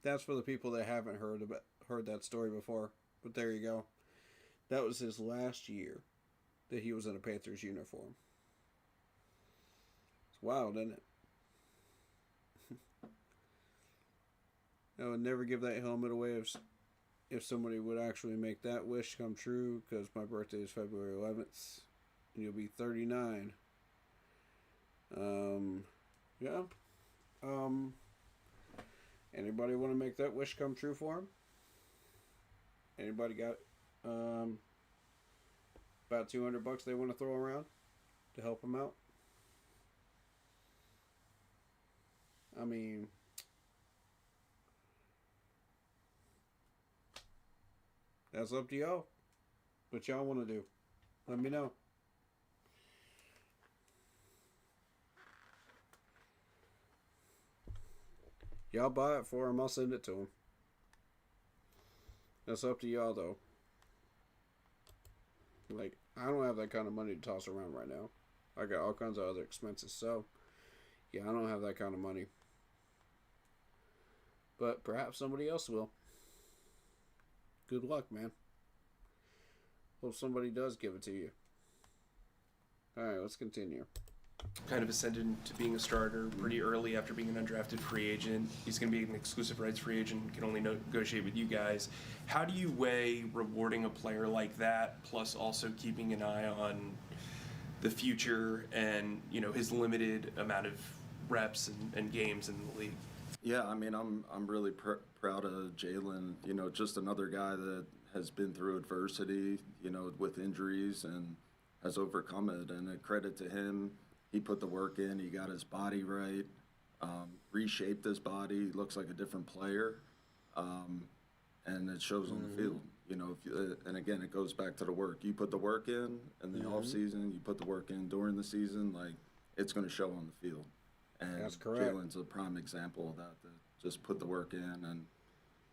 Speaker 1: That's for the people that haven't heard that story before. But there you go. That was his last year that he was in a Panthers uniform. It's wild, isn't it? I would never give that helmet away if somebody would actually make that wish come true, because my birthday is February 11th. And you'll be 39. Yeah. Anybody want to make that wish come true for him? Anybody got about $200 they want to throw around to help him out? I mean, that's up to y'all. What y'all want to do? Let me know. Y'all buy it for him, I'll send it to him. That's up to y'all, though. Like, I don't have that kind of money to toss around right now. I got all kinds of other expenses, so yeah, I don't have that kind of money. But perhaps somebody else will. Good luck, man. Hope somebody does give it to you. Alright, let's continue.
Speaker 9: Kind of ascended to being a starter pretty early after being an undrafted free agent. He's going to be an exclusive rights free agent, can only negotiate with you guys. How do you weigh rewarding a player like that, plus also keeping an eye on the future and, you know, his limited amount of reps and games in the league?
Speaker 4: Yeah, I mean, I'm really proud of Jalen. You know, just another guy that has been through adversity, you know, with injuries and has overcome it. And a credit to him. He put the work in. He got his body right, reshaped his body. He looks like a different player, and it shows on the field. You know, and again, it goes back to the work. You put the work in the off season. You put the work in during the season. Like, it's going to show on the field. And
Speaker 1: that's correct.
Speaker 4: Jalen's a prime example of that. Just put the work in, and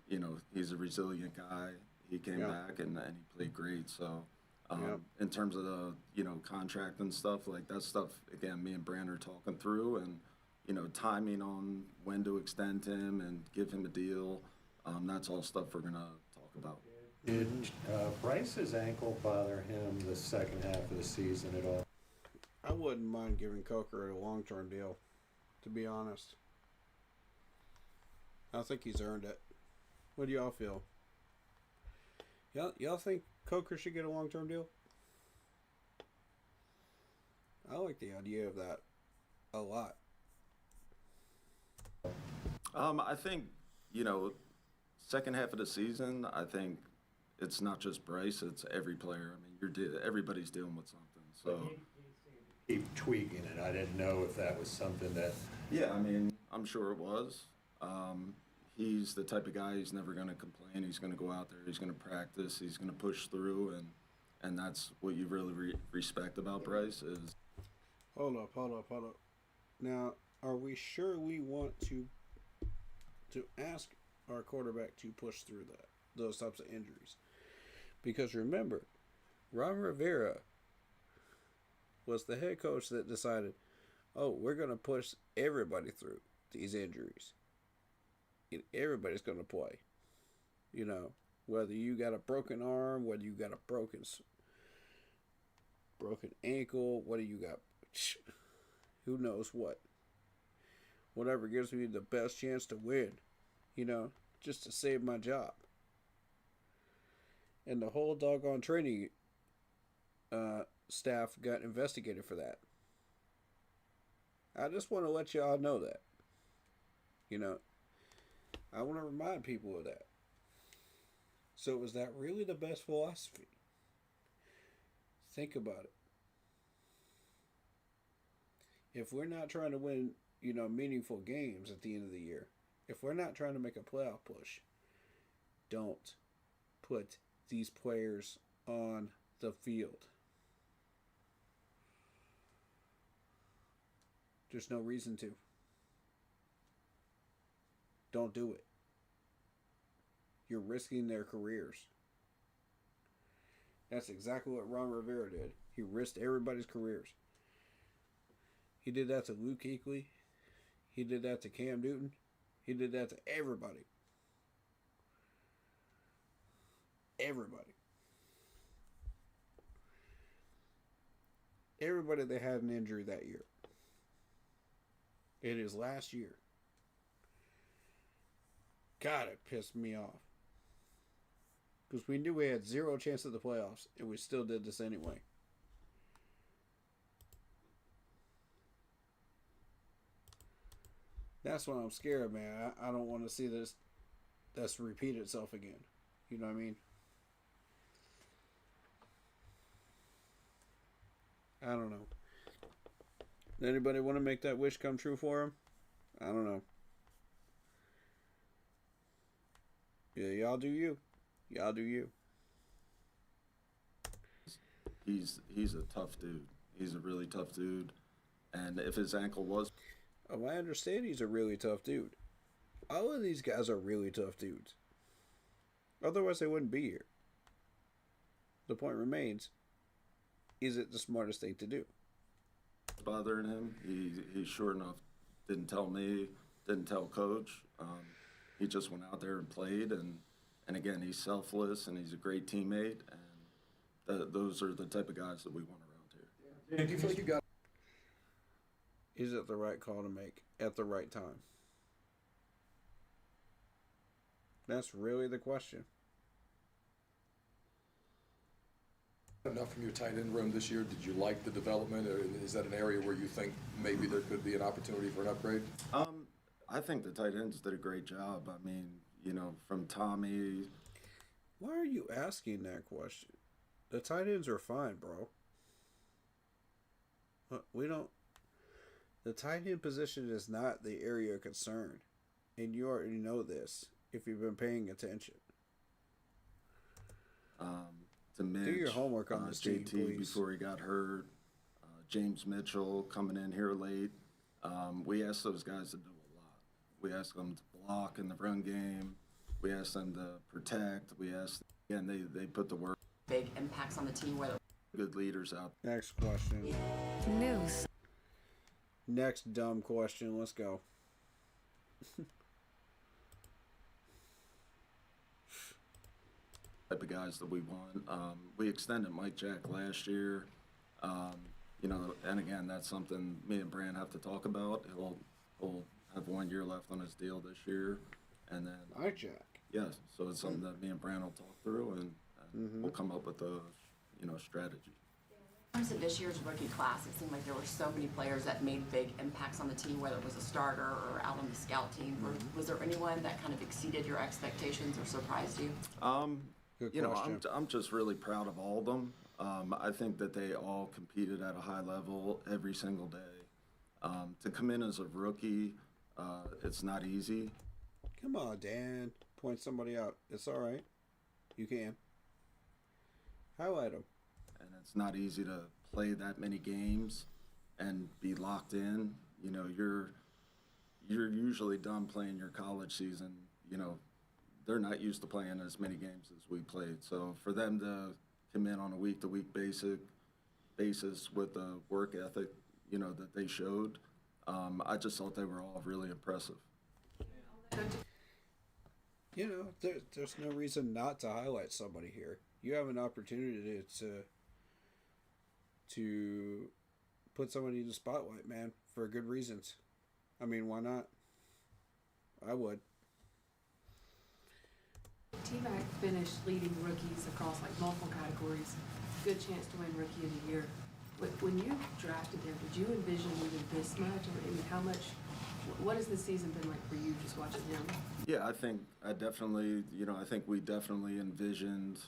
Speaker 4: you know, he's a resilient guy. He came back and he played great. So. In terms of the, you know, contract and stuff, like that stuff, again, me and Brand are talking through, and, you know, timing on when to extend him and give him a deal, that's all stuff we're going to talk about.
Speaker 8: Did Bryce's ankle bother him the second half of the season at all?
Speaker 1: I wouldn't mind giving Coker a long-term deal, to be honest. I think he's earned it. What do y'all feel? Y'all think Coker should get a long-term deal? I like the idea of that a lot.
Speaker 4: I think, you know, second half of the season, I think it's not just Bryce, it's every player. I mean, everybody's dealing with something. So
Speaker 8: Keep tweaking it. I didn't know if that was something that.
Speaker 4: Yeah, I mean, I'm sure it was. He's the type of guy, he's never going to complain. He's going to go out there, he's going to practice, he's going to push through, and that's what you really respect about Bryce is.
Speaker 1: Hold up. Now, are we sure we want to ask our quarterback to push through those types of injuries? Because remember, Ron Rivera was the head coach that decided, oh, we're going to push everybody through these injuries. Everybody's going to play. You know, whether you got a broken arm, whether you got a broken ankle, whether you got who knows what. Whatever gives me the best chance to win, you know, just to save my job. And the whole doggone training staff got investigated for that. I just want to let y'all know that. You know, I want to remind people of that. So was that really the best philosophy? Think about it. If we're not trying to win, meaningful games at the end of the year, if we're not trying to make a playoff push, don't put these players on the field. There's no reason to. Don't do it. You're risking their careers. That's exactly what Ron Rivera did. He risked everybody's careers. He did that to Luke Kuechly. He did that to Cam Newton. He did that to everybody. Everybody. Everybody that had an injury that year. In his last year. God, it pissed me off. Because we knew we had zero chance at the playoffs, and we still did this anyway. That's why I'm scared, man. I don't want to see this repeat itself again. You know what I mean? I don't know. Anybody want to make that wish come true for him? I don't know. Yeah, y'all do you. Y'all do you.
Speaker 4: He's a tough dude. He's a really tough dude. And if his ankle was...
Speaker 1: Oh, I understand he's a really tough dude. All of these guys are really tough dudes. Otherwise, they wouldn't be here. The point remains, is it the smartest thing to do?
Speaker 4: Bothering him. He sure enough didn't tell me, didn't tell Coach. He just went out there and played. And again, he's selfless and he's a great teammate. And those are the type of guys that we want around here.
Speaker 10: Do you feel like you got...
Speaker 1: Is it the right call to make at the right time? That's really the question.
Speaker 10: Enough from your tight end room this year? Did you like the development, or is that an area where you think maybe there could be an opportunity for an upgrade?
Speaker 4: I think the tight ends did a great job. I mean, from Tommy.
Speaker 1: Why are you asking that question? The tight ends are fine, bro. The tight end position is not the area of concern. And you already know this if you've been paying attention.
Speaker 4: To Mitch,
Speaker 1: do your homework on this
Speaker 4: JT
Speaker 1: team, please.
Speaker 4: Before he got hurt. James Mitchell coming in here late. We asked those guys to do a lot. We asked them to block in the run game. We asked them to protect. They put the work.
Speaker 19: Big impacts on the team, whether
Speaker 4: good leaders out.
Speaker 1: Next question.
Speaker 12: News.
Speaker 1: Next dumb question. Let's go.
Speaker 4: Type of guys that we want. We extended Mike Jack last year. And again, that's something me and Brand have to talk about. He'll have 1 year left on his deal this year, and then
Speaker 1: Mike Jack.
Speaker 4: Yes, so it's something that me and Brand will talk through, and we'll come up with a strategy.
Speaker 19: in terms of this year's rookie class, it seemed like there were so many players that made big impacts on the team, whether it was a starter or out on the scout team. Was there anyone that kind of exceeded your expectations or surprised you?
Speaker 4: I'm just really proud of all of them. I think that they all competed at a high level every single day. To come in as a rookie, it's not easy.
Speaker 1: Come on, Dan. Point somebody out. It's all right. You can. Highlight them.
Speaker 4: And it's not easy to play that many games and be locked in. You know, you're usually done playing your college season. You know, they're not used to playing as many games as we played. So for them to come in on a week-to-week basis with the work ethic, you know, that they showed, I just thought they were all really impressive.
Speaker 1: You know, there's no reason not to highlight somebody here. You have an opportunity to put somebody in the spotlight, man, for good reasons. I mean, why not? I would.
Speaker 17: T-Mac finished leading rookies across like multiple categories. Good chance to win Rookie of the Year. When you drafted him, did you envision even this much? I mean, how much What has the season been like for you, just watching him?
Speaker 4: Yeah, I think I think we definitely envisioned,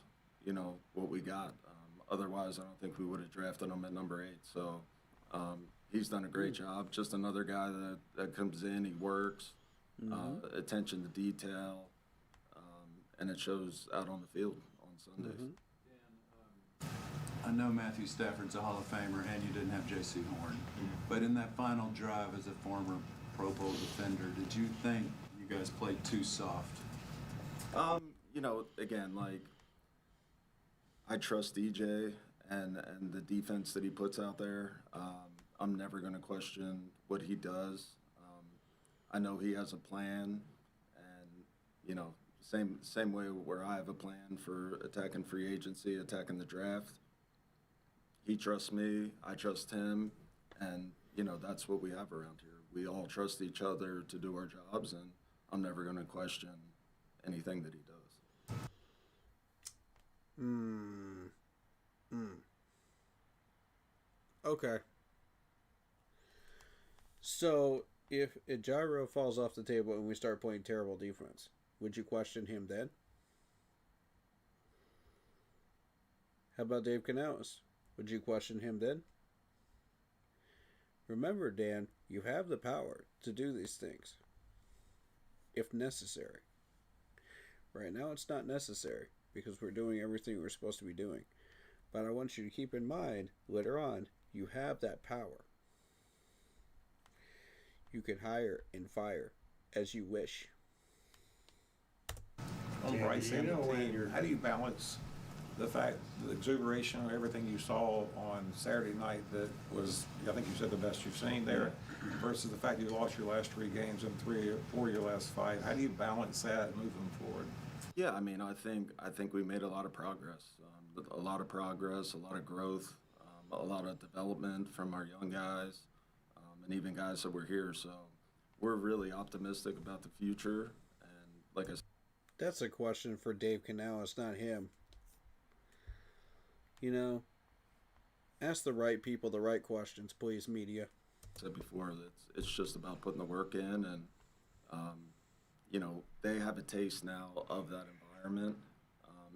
Speaker 4: what we got. Otherwise, I don't think we would have drafted him at number 8. So he's done a great job. Just another guy that comes in, he works, attention to detail, and it shows out on the field on Sundays.
Speaker 18: I know Matthew Stafford's a Hall of Famer, and you didn't have J.C. Horn. But in that final drive as a former Pro Bowl defender, did you think you guys played too soft?
Speaker 4: Again, I trust DJ and the defense that he puts out there. I'm never going to question what he does. I know he has a plan, and, same way where I have a plan for attacking free agency, attacking the draft. He trusts me, I trust him, and, that's what we have around here. We all trust each other to do our jobs, and I'm never going to question anything that he does.
Speaker 1: Okay. So, if Gyro falls off the table and we start playing terrible defense, would you question him then? How about Dave Canales? Would you question him then? Remember, Dan, you have the power to do these things, if necessary. Right now, it's not necessary, because we're doing everything we're supposed to be doing. But I want you to keep in mind, later on, you have that power. You can hire and fire as you wish.
Speaker 11: On Bryce and the team, how do you balance the fact, the exuberation of everything you saw on Saturday night that was, I think you said, the best you've seen there, versus the fact you lost your last 3 games and 3 or 4 your last 5? How do you balance that moving forward?
Speaker 4: Yeah, I think we made a lot of progress. A lot of progress, a lot of growth, a lot of development from our young guys, and even guys that were here. So we're really optimistic about the future. And like I said,
Speaker 1: that's a question for Dave Canales, not him. Ask the right people the right questions, please, media.
Speaker 4: I said before, it's just about putting the work in, and they have a taste now of that environment.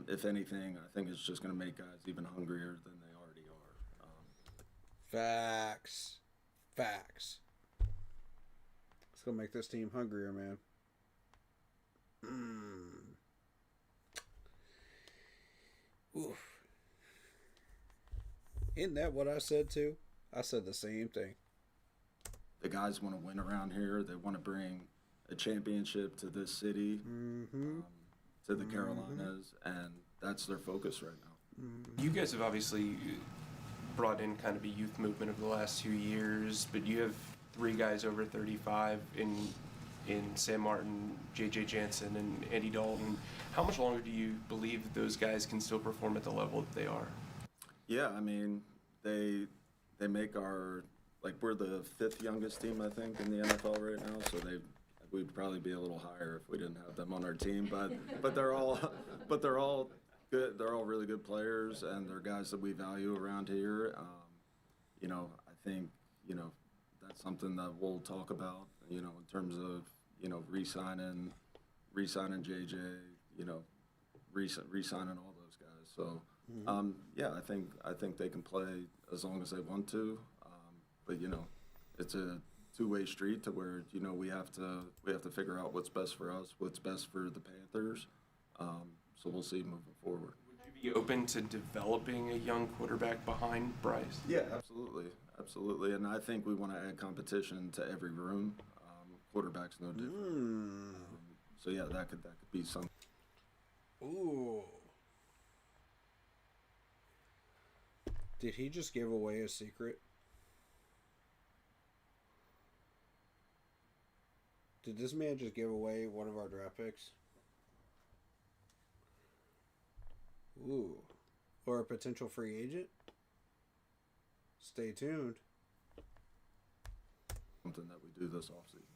Speaker 4: If anything, I think it's just going to make guys even hungrier than they already are.
Speaker 1: Facts. It's going to make this team hungrier, man. Oof. Isn't that what I said too? I said the same thing.
Speaker 4: The guys want to win around here. They want to bring a championship to this city, to the Carolinas, and that's their focus right now.
Speaker 9: You guys have obviously brought in kind of a youth movement over the last 2 years, but you have 3 guys over 35 in Sam Martin, J.J. Jansen, and Andy Dalton. How much longer do you believe that those guys can still perform at the level that they are?
Speaker 4: Yeah, they make our, we're the 5th youngest team, I think, in the NFL right now, so we'd probably be a little higher if we didn't have them on our team, but they're all good. They're all really good players, and they're guys that we value around here. I think that's something that we'll talk about, in terms of re-signing JJ, re-signing all those guys. So yeah, I think they can play as long as they want to, but it's a two-way street to where we have to figure out what's best for us, what's best for the Panthers. So we'll see moving forward.
Speaker 9: Would you be open to developing a young quarterback behind Bryce?
Speaker 4: Yeah, absolutely. And I think we want to add competition to every room. Quarterback's no different. So yeah, that could be something.
Speaker 1: Ooh. Did he just give away a secret? Did this man just give away one of our draft picks? Ooh. Or a potential free agent? Stay tuned.
Speaker 4: Something that we do this offseason.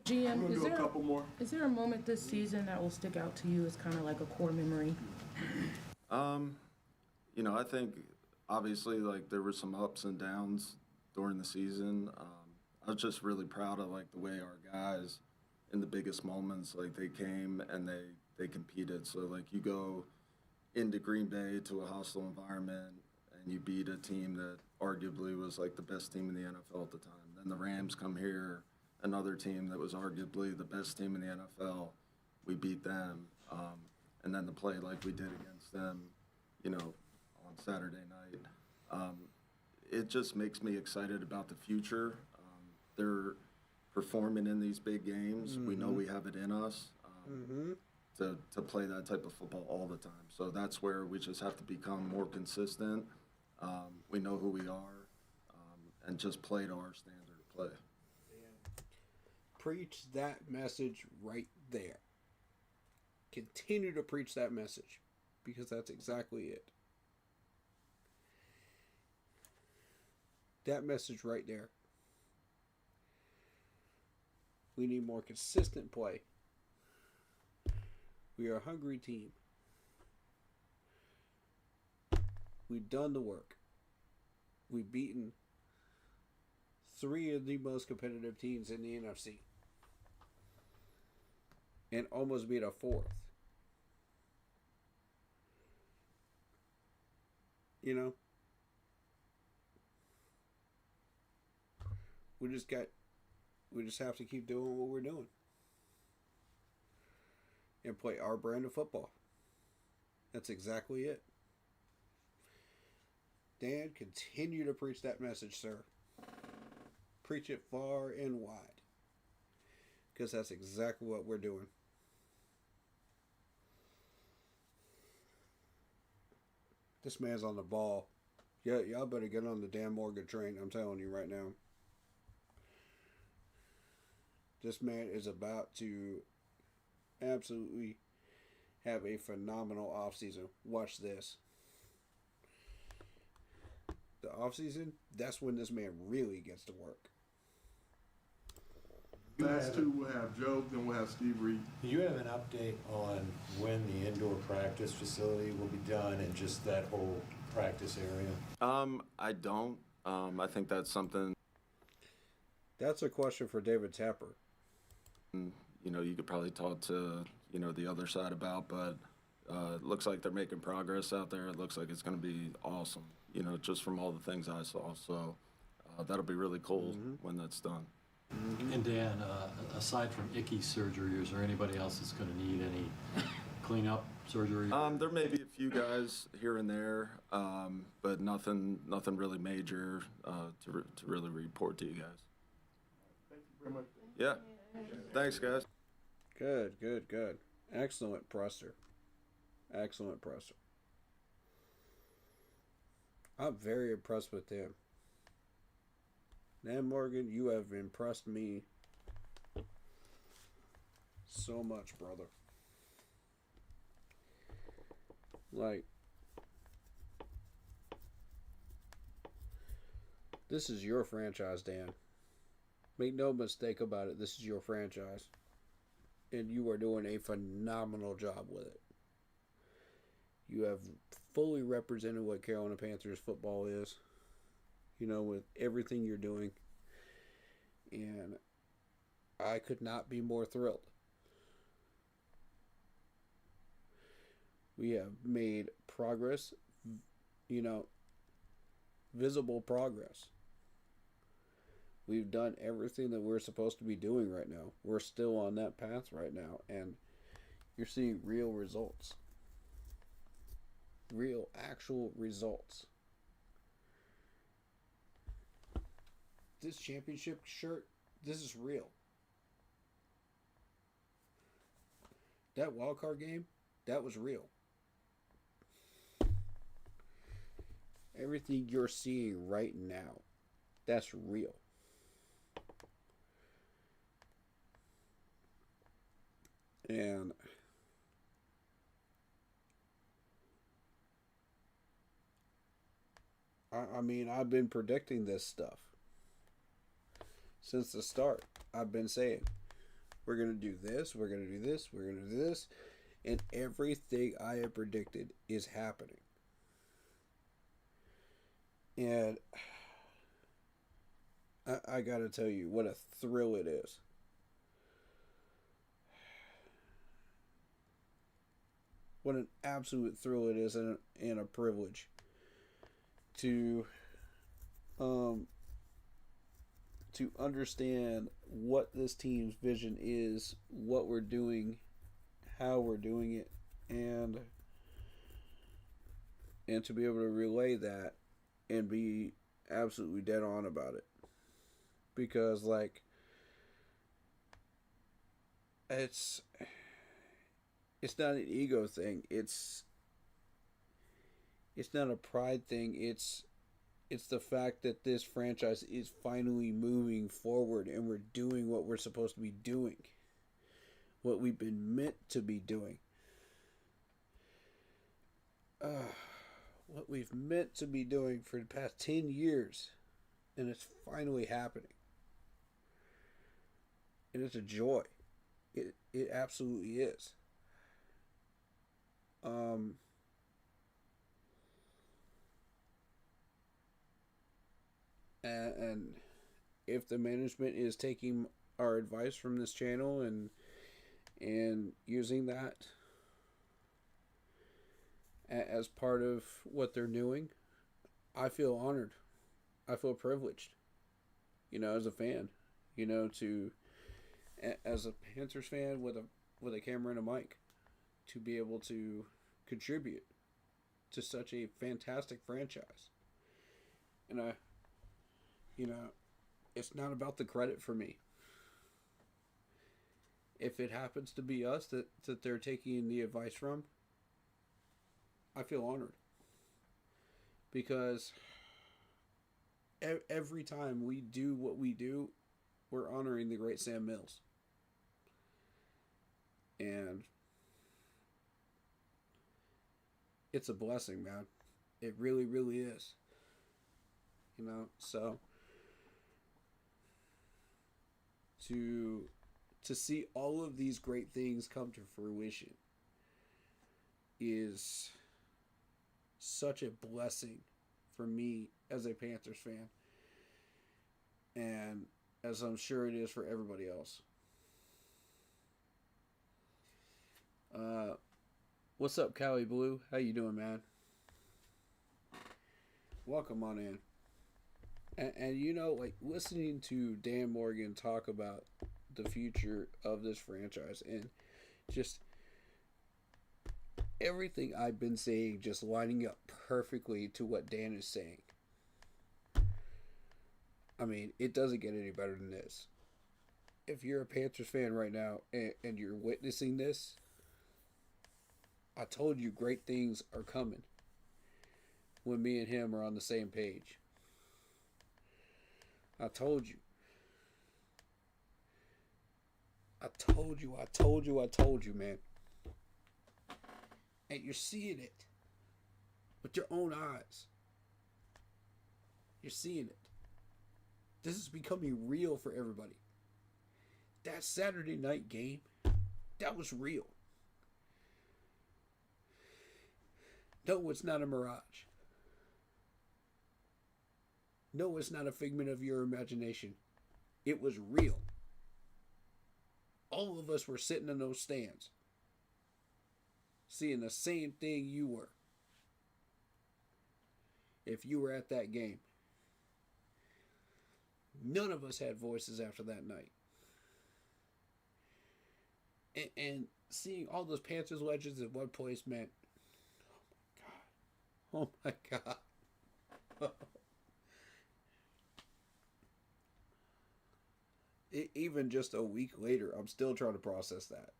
Speaker 15: GM,
Speaker 18: a couple more.
Speaker 15: Is there a moment this season that will stick out to you as kind of like a core memory?
Speaker 4: I think obviously there were some ups and downs during the season. I was just really proud of like the way our guys in the biggest moments, like they came and they competed. So like you go into Green Bay to a hostile environment and you beat a team that arguably was like the best team in the NFL at the time. Then the Rams come here, another team that was arguably the best team in the NFL. We beat them. And then to play like we did against them, you know, on Saturday night. It just makes me excited about the future. They're performing in these big games. We know we have it in us to play that type of football all the time. So that's where we just have to become more consistent. We know who we are, and just play to our standard of play.
Speaker 1: Preach that message right there. Continue to preach that message, because that's exactly it. That message right there. We need more consistent play. We are a hungry team. We've done the work. We've beaten 3 of the most competitive teams in the NFC. And almost beat a 4th. You know? We just have to keep doing what we're doing. And play our brand of football. That's exactly it. Dan, continue to preach that message, sir. Preach it far and wide. Because that's exactly what we're doing. This man's on the ball. Yeah, y'all better get on the Dan Morgan train, I'm telling you right now. This man is about to absolutely have a phenomenal offseason. Watch this. The offseason, that's when this man really gets to work.
Speaker 20: Last two will have Joe, then we'll have Steve Reed.
Speaker 8: Do you have an update on when the indoor practice facility will be done and just that whole practice area?
Speaker 4: I don't. I think that's something.
Speaker 1: That's a question for David Tapper.
Speaker 4: You know, you could probably talk to, you know, the other side about, but it looks like they're making progress out there. It looks like it's going to be awesome, you know, just from all the things I saw. So that'll be really cool when that's done.
Speaker 7: And Dan, aside from Icky surgery, is there anybody else that's going to need any cleanup surgery?
Speaker 4: There may be a few guys here and there, but nothing really major to really report to you guys.
Speaker 20: Thank you very much.
Speaker 4: Yeah. Thanks, guys.
Speaker 1: Good. Excellent presser. Excellent presser. I'm very impressed with him. Dan Morgan, you have impressed me so much, brother. Like, this is your franchise, Dan. Make no mistake about it, this is your franchise. And you are doing a phenomenal job with it. You have fully represented what Carolina Panthers football is. You know, with everything you're doing. And I could not be more thrilled. We have made progress, you know, visible progress. We've done everything that we're supposed to be doing right now. We're still on that path right now, and you're seeing real results. Real, actual results. This championship shirt, this is real. That wild card game, that was real. Everything you're seeing right now, that's real. And I mean, I've been predicting this stuff since the start. I've been saying, we're going to do this, we're going to do this, we're going to do this. And everything I have predicted is happening. And I gotta tell you what a thrill it is. What an absolute thrill it is, and a privilege to understand what this team's vision is, what we're doing, how we're doing it, and to be able to relay that and be absolutely dead on about it. Because like it's not an ego thing. It's not a pride thing. It's the fact that this franchise is finally moving forward and we're doing what we're supposed to be doing. What we've been meant to be doing. What we've meant to be doing for the past 10 years. And it's finally happening. And it's a joy. It absolutely is. And if the management is taking our advice from this channel and using that as part of what they're doing, I feel honored. I feel privileged. As a fan, as a Panthers fan with a camera and a mic, to be able to contribute to such a fantastic franchise. And it's not about the credit for me. If it happens to be us that they're taking the advice from, I feel honored. Because every time we do what we do, we're honoring the great Sam Mills. And it's a blessing, man. It really, really is. So to see all of these great things come to fruition is such a blessing for me as a Panthers fan, and as I'm sure it is for everybody else. What's up, Cali Blue? How you doing, man? Welcome on in. And like listening to Dan Morgan talk about the future of this franchise and just everything I've been saying just lining up perfectly to what Dan is saying. I mean, it doesn't get any better than this. If you're a Panthers fan right now and you're witnessing this, I told you great things are coming when me and him are on the same page. I told you. I told you, man. And you're seeing it with your own eyes. You're seeing it. This is becoming real for everybody. That Saturday night game, that was real. No, it's not a mirage. No, it's not a figment of your imagination. It was real. All of us were sitting in those stands, seeing the same thing you were. If you were at that game. None of us had voices after that night. And seeing all those Panthers legends in one place meant, oh my God. Even just a week later, I'm still trying to process that.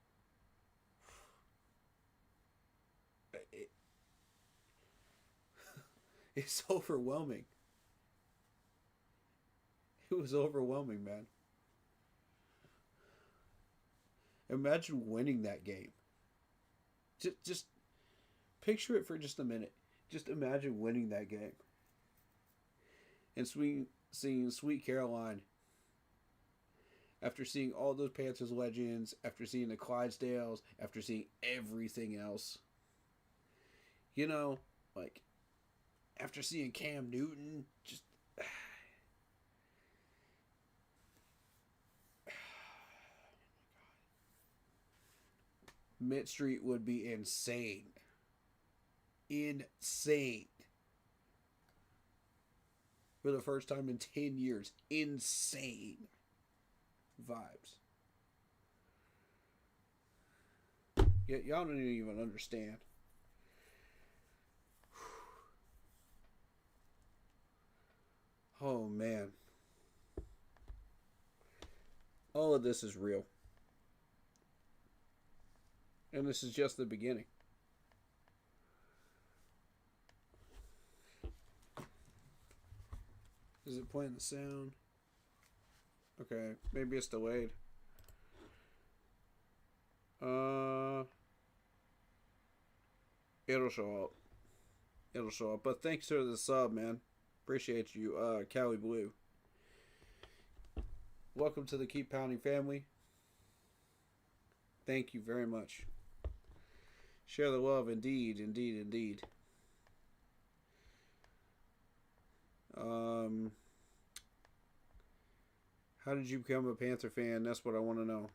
Speaker 1: It's overwhelming. It was overwhelming, man. Imagine winning that game. Just picture it for just a minute. Just imagine winning that game. And seeing Sweet Caroline, after seeing all those Panthers legends, after seeing the Clydesdales, after seeing everything else. Like, after seeing Cam Newton, just... Mint Street would be insane. Insane. For the first time in 10 years. Insane vibes. Y'all don't even understand. Oh, man. All of this is real. And this is just the beginning. Is it playing the sound? Okay, maybe it's delayed. It'll show up. It'll show up. But thanks for the sub, man. Appreciate you, Cali Blue. Welcome to the Keep Pounding family. Thank you very much. Share the love, indeed, indeed, indeed. How did you become a Panther fan? That's what I want to know.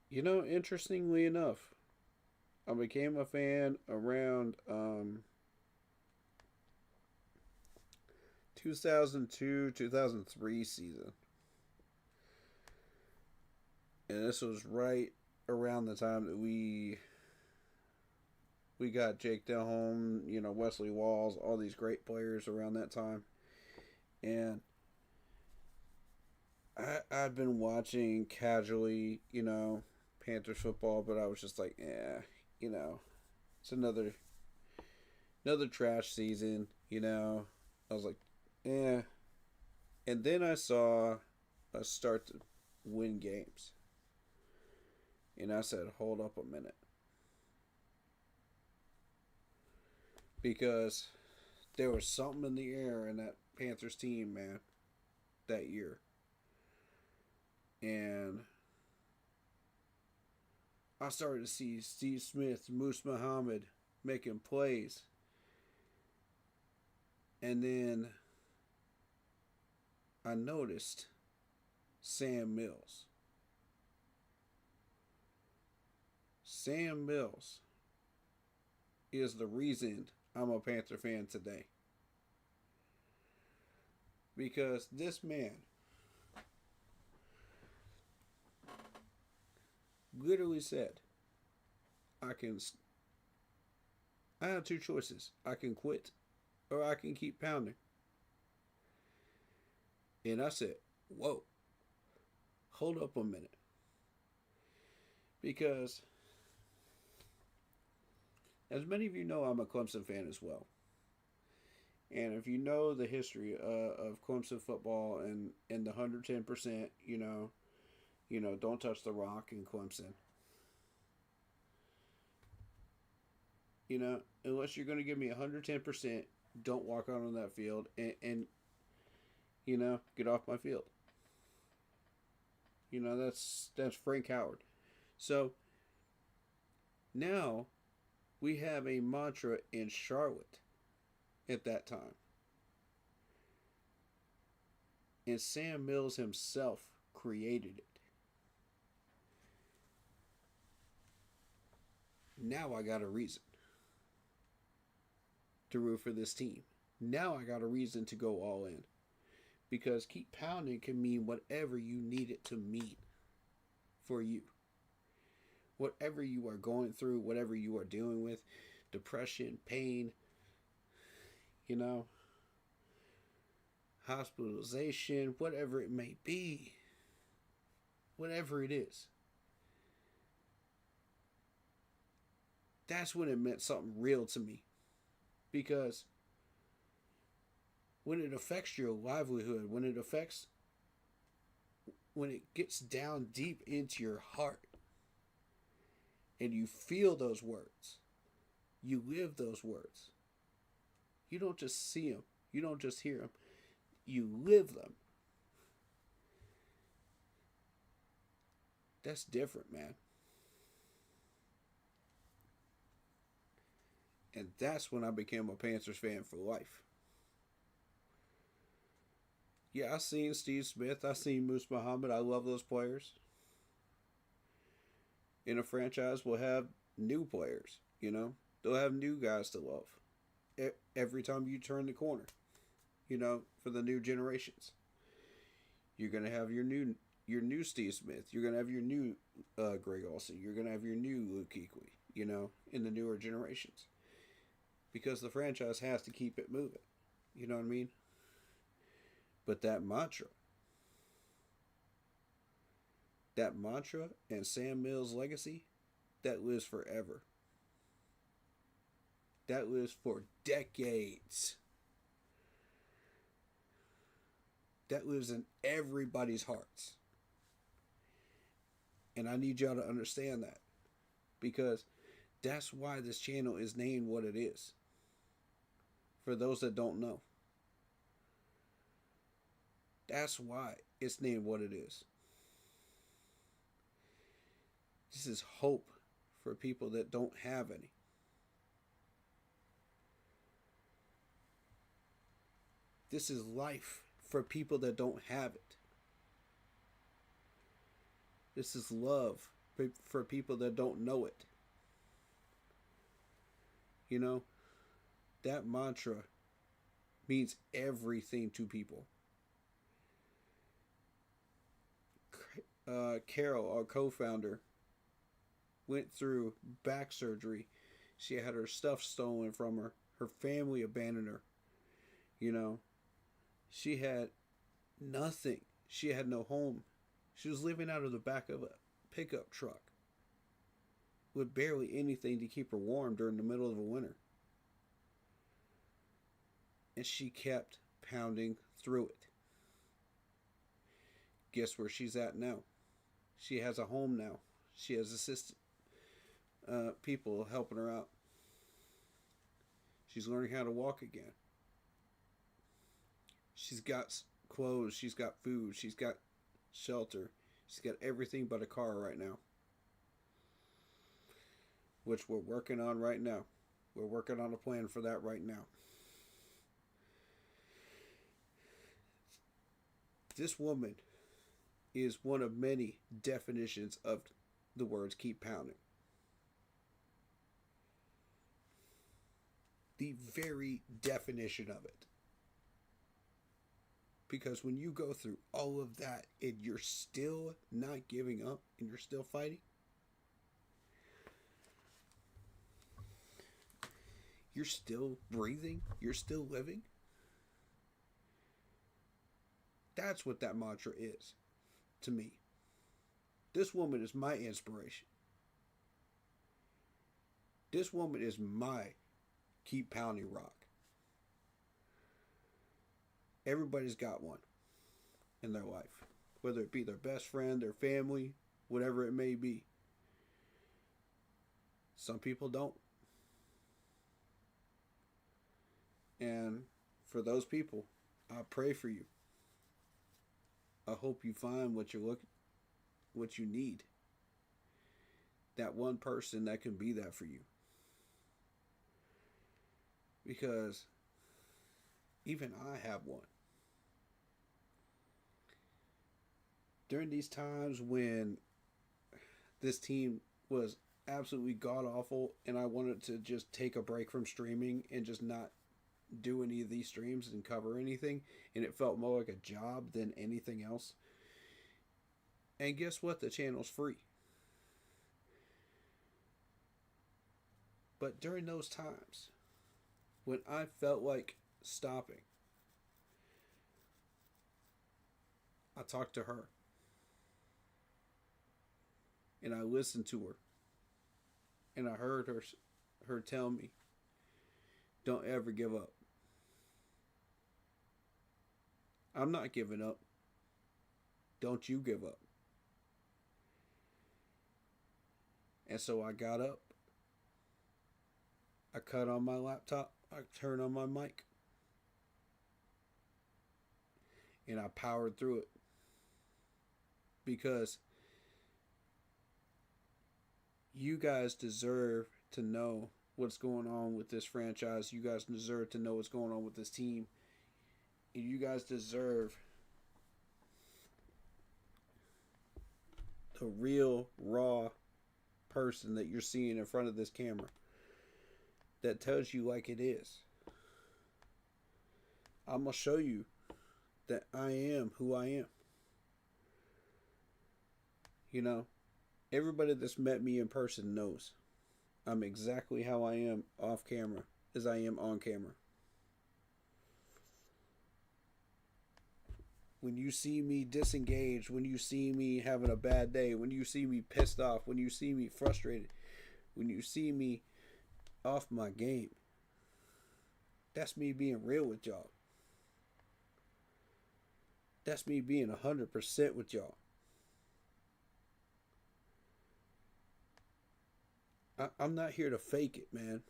Speaker 1: You know, interestingly enough, I became a fan around 2002, 2003 season. And this was right around the time that we got Jake Delhomme, you know, Wesley Walls, all these great players around that time. And I've been watching casually, you know, Panthers football, but I was just like, you know, it's another trash season, you know. I was like, And then I saw us start to win games. And I said, hold up a minute. Because there was something in the air in that Panthers team, man, that year. And I started to see Steve Smith, Moose Muhammad making plays. And then I noticed Sam Mills. Sam Mills is the reason I'm a Panther fan today. Because this man literally said, I have two choices. I can quit or I can keep pounding. And I said, whoa, hold up a minute. Because as many of you know, I'm a Clemson fan as well. And if you know the history of Clemson football and the 110%, you know, don't touch the rock in Clemson. You know, unless you're going to give me 110%, don't walk out on that field and you know, get off my field. You know, that's Frank Howard. So now we have a mantra in Charlotte at that time. And Sam Mills himself created it. Now I got a reason to root for this team. Now I got a reason to go all in. Because keep pounding can mean whatever you need it to mean for you. Whatever you are going through, whatever you are dealing with, depression, pain, you know, hospitalization, whatever it may be, whatever it is. That's when it meant something real to me. Because when it affects your livelihood, when it gets down deep into your heart, and you feel those words, you live those words. You don't just see them, you don't just hear them, you live them. That's different, man. And that's when I became a Panthers fan for life. Yeah, I seen Steve Smith. I seen Moose Muhammad. I love those players. In a franchise, we'll have new players. You know, they'll have new guys to love. Every time you turn the corner, you know, for the new generations, you're gonna have your new Steve Smith. You're gonna have your new Greg Olsen. You're gonna have your new Luke Kuechly. You know, in the newer generations, because the franchise has to keep it moving. You know what I mean? But that mantra and Sam Mills' legacy, that lives forever. That lives for decades. That lives in everybody's hearts. And I need y'all to understand that. Because that's why this channel is named what it is. For those that don't know. That's why it's named what it is. This is hope for people that don't have any. This is life for people that don't have it. This is love for people that don't know it. You know, that mantra means everything to people. Carol, our co-founder, went through back surgery. She had her stuff stolen from her. Her family abandoned her. You know, she had nothing. She had no home. She was living out of the back of a pickup truck with barely anything to keep her warm during the middle of the winter. And she kept pounding through it. Guess where she's at now? She has a home now. She has assistant people helping her out. She's learning how to walk again. She's got clothes. She's got food. She's got shelter. She's got everything but a car right now. Which we're working on right now. We're working on a plan for that right now. This woman is one of many definitions of the words keep pounding. The very definition of it. Because when you go through all of that and you're still not giving up and you're still fighting, you're still breathing, you're still living. That's what that mantra is to me. This woman is my inspiration. This woman is my keep pounding rock. Everybody's got one in their life, whether it be their best friend, their family, whatever it may be. Some people don't. And for those people, I pray for you. I hope you find what you need. That one person that can be that for you. Because even I have one. During these times when this team was absolutely god awful and I wanted to just take a break from streaming and just not do any of these streams and cover anything, and it felt more like a job than anything else. And guess what? The channel's free. But during those times when I felt like stopping, I talked to her and I listened to her and I heard her tell me, don't ever give up. I'm not giving up. Don't you give up. And so I got up. I cut on my laptop. I turned on my mic. And I powered through it. Because you guys deserve to know what's going on with this franchise. You guys deserve to know what's going on with this team. And you guys deserve the real, raw person that you're seeing in front of this camera that tells you like it is. I'm going to show you that I am who I am. You know, everybody that's met me in person knows I'm exactly how I am off camera as I am on camera. When you see me disengaged, when you see me having a bad day, when you see me pissed off, when you see me frustrated, when you see me off my game, that's me being real with y'all. That's me being 100% with y'all. I'm not here to fake it, man.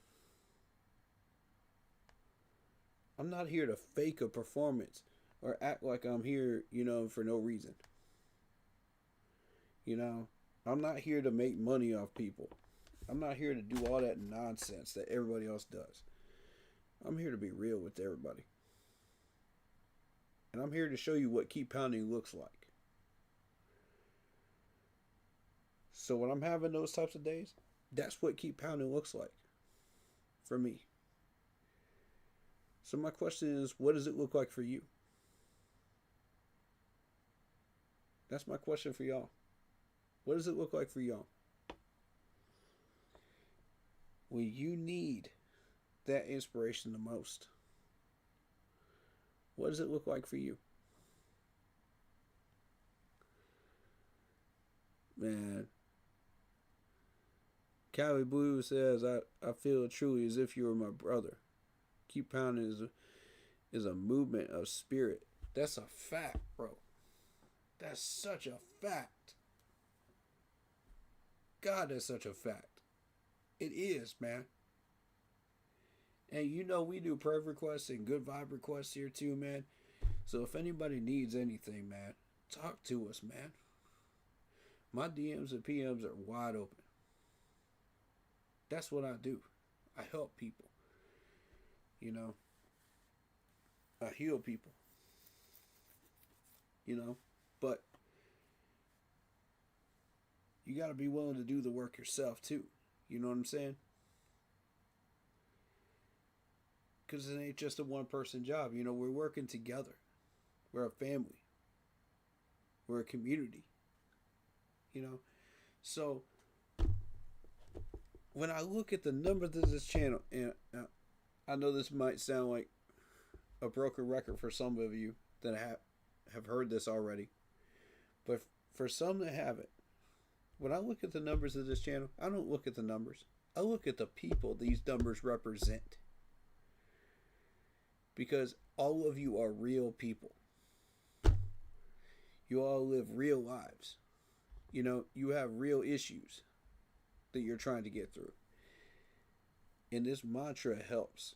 Speaker 1: I'm not here to fake a performance or act like I'm here, you know, for no reason. You know, I'm not here to make money off people. I'm not here to do all that nonsense that everybody else does. I'm here to be real with everybody. And I'm here to show you what keep pounding looks like. So when I'm having those types of days, that's what keep pounding looks like for me. So my question is, what does it look like for you? That's my question for y'all. What does it look like for y'all? When you need that inspiration the most, what does it look like for you? Man, Cali Blue says, I feel truly as if you were my brother. Keep pounding is a movement of spirit. That's a fact, bro. That's such a fact. God, that's such a fact. It is, man. And you know we do prayer requests and good vibe requests here too, man. So if anybody needs anything, man, talk to us, man. My DMs and PMs are wide open. That's what I do. I help people. You know, I heal people. You know, but you got to be willing to do the work yourself too. You know what I'm saying? Because it ain't just a one-person job. You know, we're working together. We're a family. We're a community. You know, so when I look at the numbers of this channel, and I know this might sound like a broken record for some of you that have heard this already, but for some that haven't, when I look at the numbers of this channel, I don't look at the numbers. I look at the people these numbers represent. Because all of you are real people. You all live real lives. You know, you have real issues that you're trying to get through. And this mantra helps.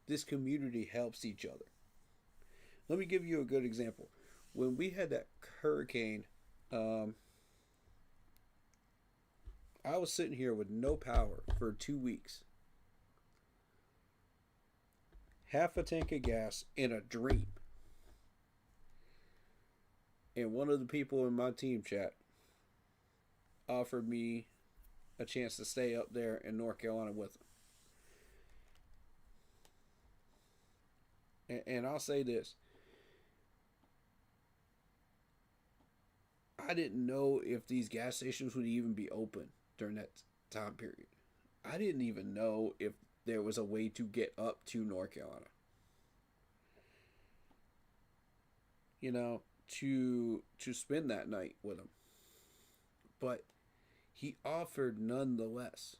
Speaker 1: This community helps each other. Let me give you a good example. When we had that hurricane, I was sitting here with no power for 2 weeks. Half a tank of gas in a dream. And one of the people in my team chat offered me a chance to stay up there in North Carolina with them. And I'll say this. I didn't know if these gas stations would even be open during that time period. I didn't even know if there was a way to get up to North Carolina. You know, to spend that night with him. But he offered nonetheless.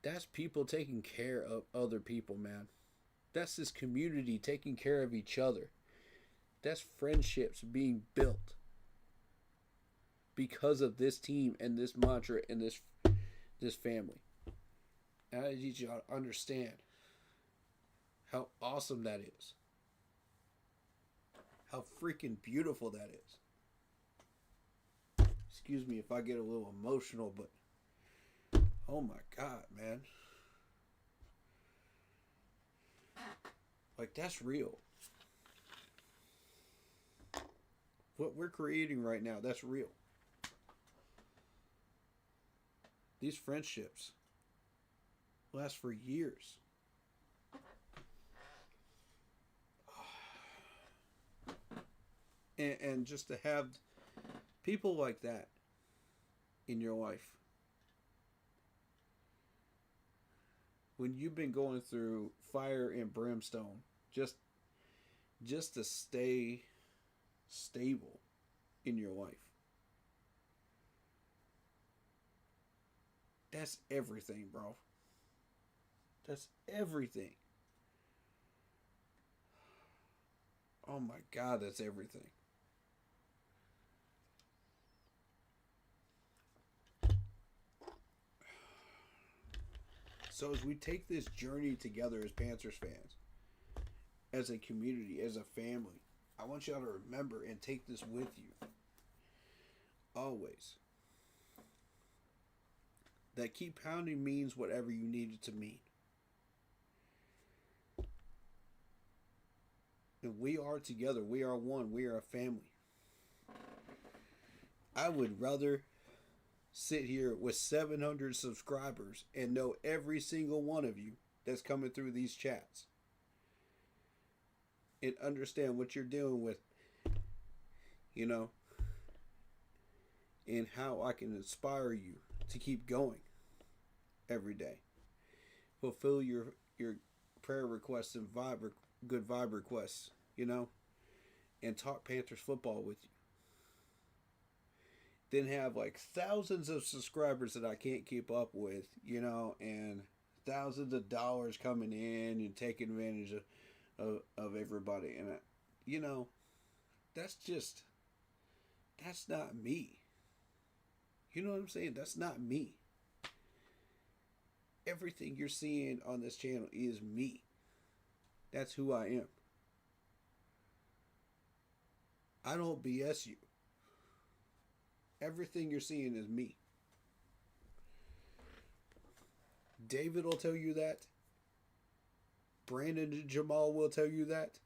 Speaker 1: That's people taking care of other people, man. That's this community taking care of each other. That's friendships being built because of this team and this mantra and this family. And I need y'all to understand how awesome that is. How freaking beautiful that is. Excuse me if I get a little emotional, but oh my God, man. Like, that's real. What we're creating right now, that's real. These friendships last for years. And just to have people like that in your life, when you've been going through fire and brimstone, just to stay stable in your life, that's everything, bro. That's everything. Oh my God, that's everything. So as we take this journey together as Panthers fans, as a community, as a family, I want y'all to remember and take this with you. Always. That keep pounding means whatever you need it to mean. And we are together. We are one. We are a family. I would rather sit here with 700 subscribers and know every single one of you that's coming through these chats and understand what you're dealing with, you know, and how I can inspire you to keep going every day. Fulfill your prayer requests and good vibe requests, you know, and talk Panthers football with you. Then have like thousands of subscribers that I can't keep up with, you know, and thousands of dollars coming in and taking advantage of everybody. And, you know, that's not me. You know what I'm saying? That's not me. Everything you're seeing on this channel is me. That's who I am. I don't BS you. Everything you're seeing is me. David will tell you that. Brandon and Jamal will tell you that.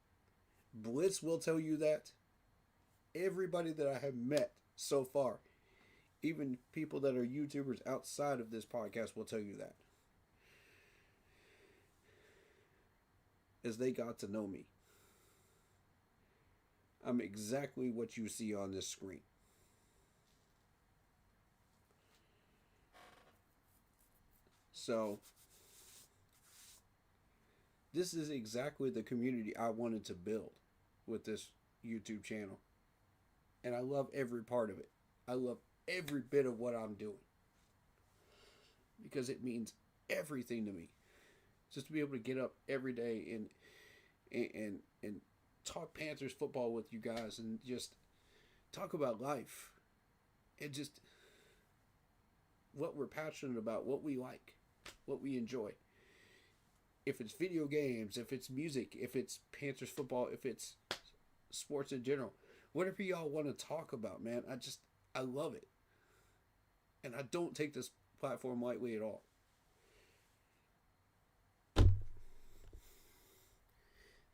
Speaker 1: Blitz will tell you that. Everybody that I have met so far, even people that are YouTubers outside of this podcast, will tell you that. As they got to know me. I'm exactly what you see on this screen. So, this is exactly the community I wanted to build with this YouTube channel. And I love every part of it. I love every bit of what I'm doing. Because it means everything to me. Just to be able to get up every day and talk Panthers football with you guys and just talk about life. And just what we're passionate about, what we like, what we enjoy. If it's video games, if it's music, if it's Panthers football, if it's sports in general, whatever y'all want to talk about, man, I love it. And I don't take this platform lightly at all.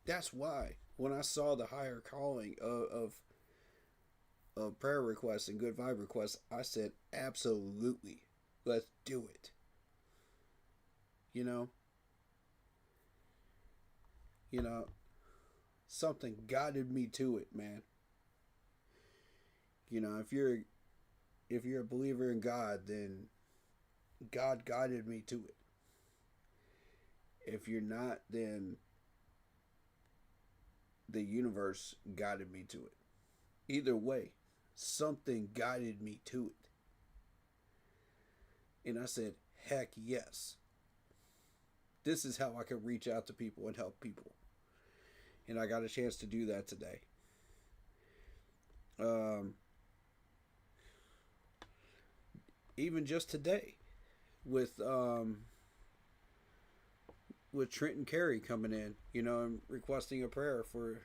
Speaker 1: That's why when I saw the higher calling of prayer requests and good vibe requests, I said, absolutely, let's do it. You know, something guided me to it, man. You know, if you're a believer in God, then God guided me to it. If you're not, then the universe guided me to it. Either way, something guided me to it. And I said, heck yes. This is how I can reach out to people and help people. And I got a chance to do that today. Even just today with Trenton Carey coming in, you know, and requesting a prayer for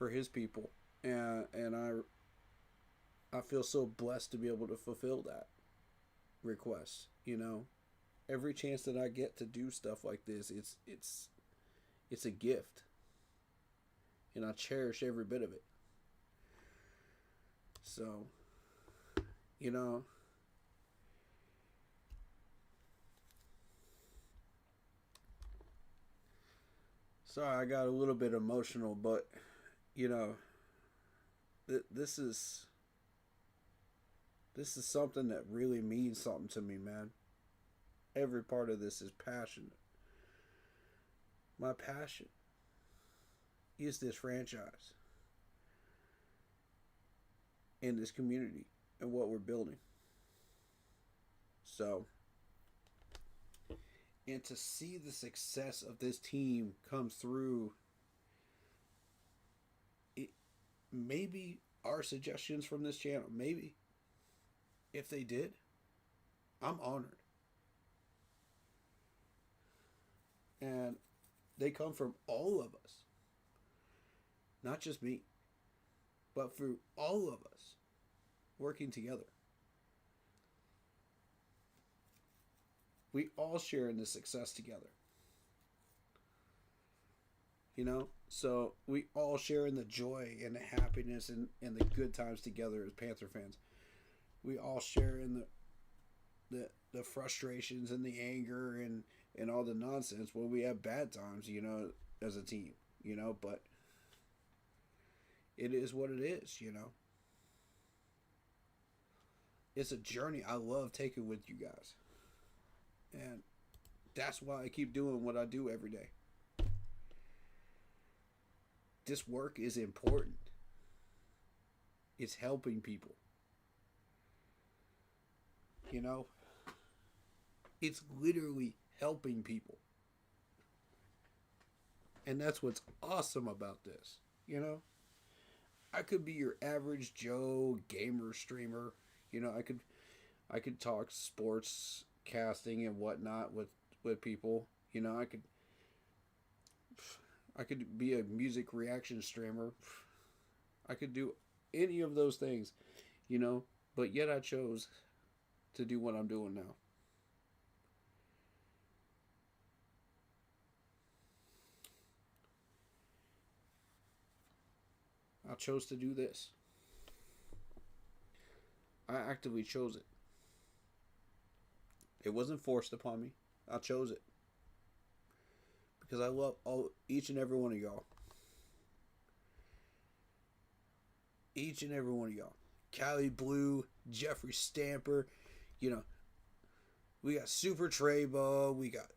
Speaker 1: his people. And I feel so blessed to be able to fulfill that request, you know. Every chance that I get to do stuff like this, it's a gift. and I cherish every bit of it. So, you know, sorry I got a little bit emotional, but, you know, this is something that really means something to me, man. Every part of this is passionate. My passion is this franchise and this community and what we're building. So, and to see the success of this team come through, maybe our suggestions from this channel, maybe, if they did, I'm honored. And they come from all of us. Not just me, but for all of us working together. We all share in the success together. You know? So we all share in the joy and the happiness and the good times together as Panther fans. We all share in the frustrations and the anger and all the nonsense when we have bad times, you know, as a team, you know, but it is what it is, you know. It's a journey I love taking with you guys. And that's why I keep doing what I do every day. This work is important. It's helping people. You know? It's literally helping people. And that's what's awesome about this, you know? I could be your average Joe gamer streamer. You know, I could talk sports casting and whatnot with people. You know, I could be a music reaction streamer. I could do any of those things, you know, but yet I chose to do what I'm doing now. I chose to do this. I actively chose it. It wasn't forced upon me. I chose it. Because I love each and every one of y'all. Each and every one of y'all. Cali Blue, Jeffrey Stamper, you know, we got Super Treybo, we got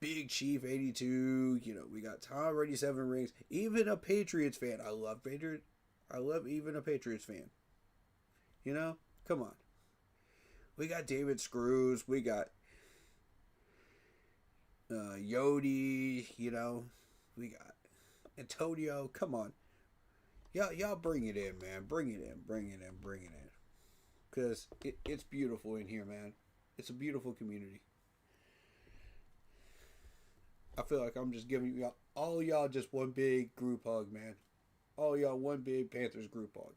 Speaker 1: Big Chief 82, you know, we got Tom Brady 7 rings, even a Patriots fan. I love even a Patriots fan. You know, come on. We got David Screws, we got Yodi, you know, we got Antonio. Come on. Y'all bring it in, man. Bring it in. Because it's beautiful in here, man. It's a beautiful community. I feel like I'm just giving y'all, all y'all just one big group hug, man. All y'all one big Panthers group hug.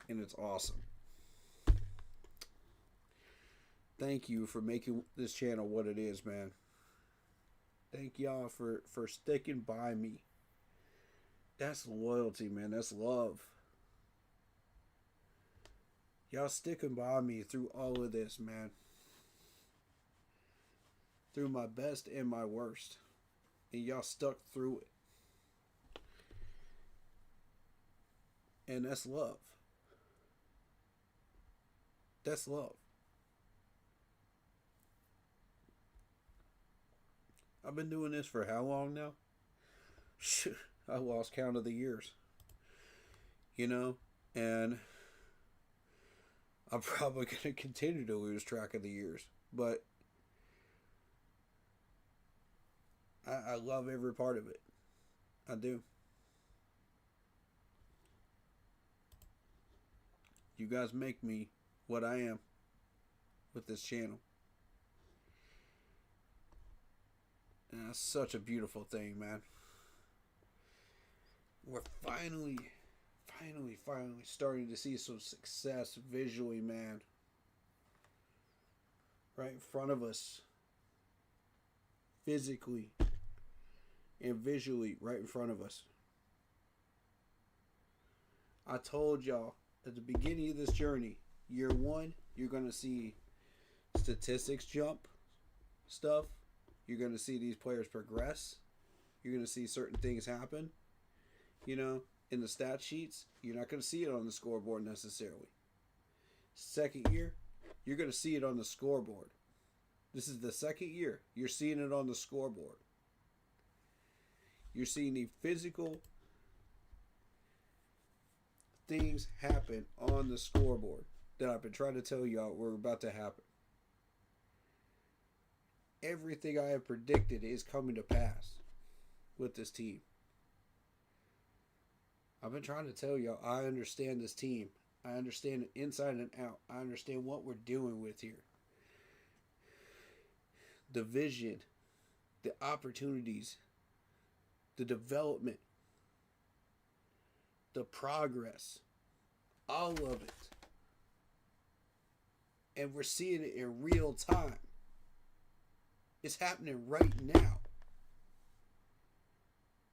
Speaker 1: And it's awesome. Thank you for making this channel what it is, man. Thank y'all for sticking by me. That's loyalty, man. That's love. Y'all sticking by me through all of this, man. Through my best and my worst. And y'all stuck through it. And that's love. That's love. I've been doing this for how long now? I lost count of the years. You know? And I'm probably going to continue to lose track of the years. But I love every part of it. I do. You guys make me what I am with this channel. And that's such a beautiful thing, man. We're finally starting to see some success visually, man. Right in front of us. Physically and visually right in front of us. I told y'all at the beginning of this journey, year one, you're going to see statistics jump stuff. You're going to see these players progress. You're going to see certain things happen. In the stat sheets, you're not going to see it on the scoreboard necessarily. Second year, you're going to see it on the scoreboard. This is the second year. You're seeing it on the scoreboard. You're seeing the physical things happen on the scoreboard that I've been trying to tell y'all were about to happen. Everything I have predicted is coming to pass with this team. I've been trying to tell y'all, I understand this team. I understand it inside and out. I understand what we're dealing with here. The vision, the opportunities, the development, the progress, all of it. And we're seeing it in real time. It's happening right now.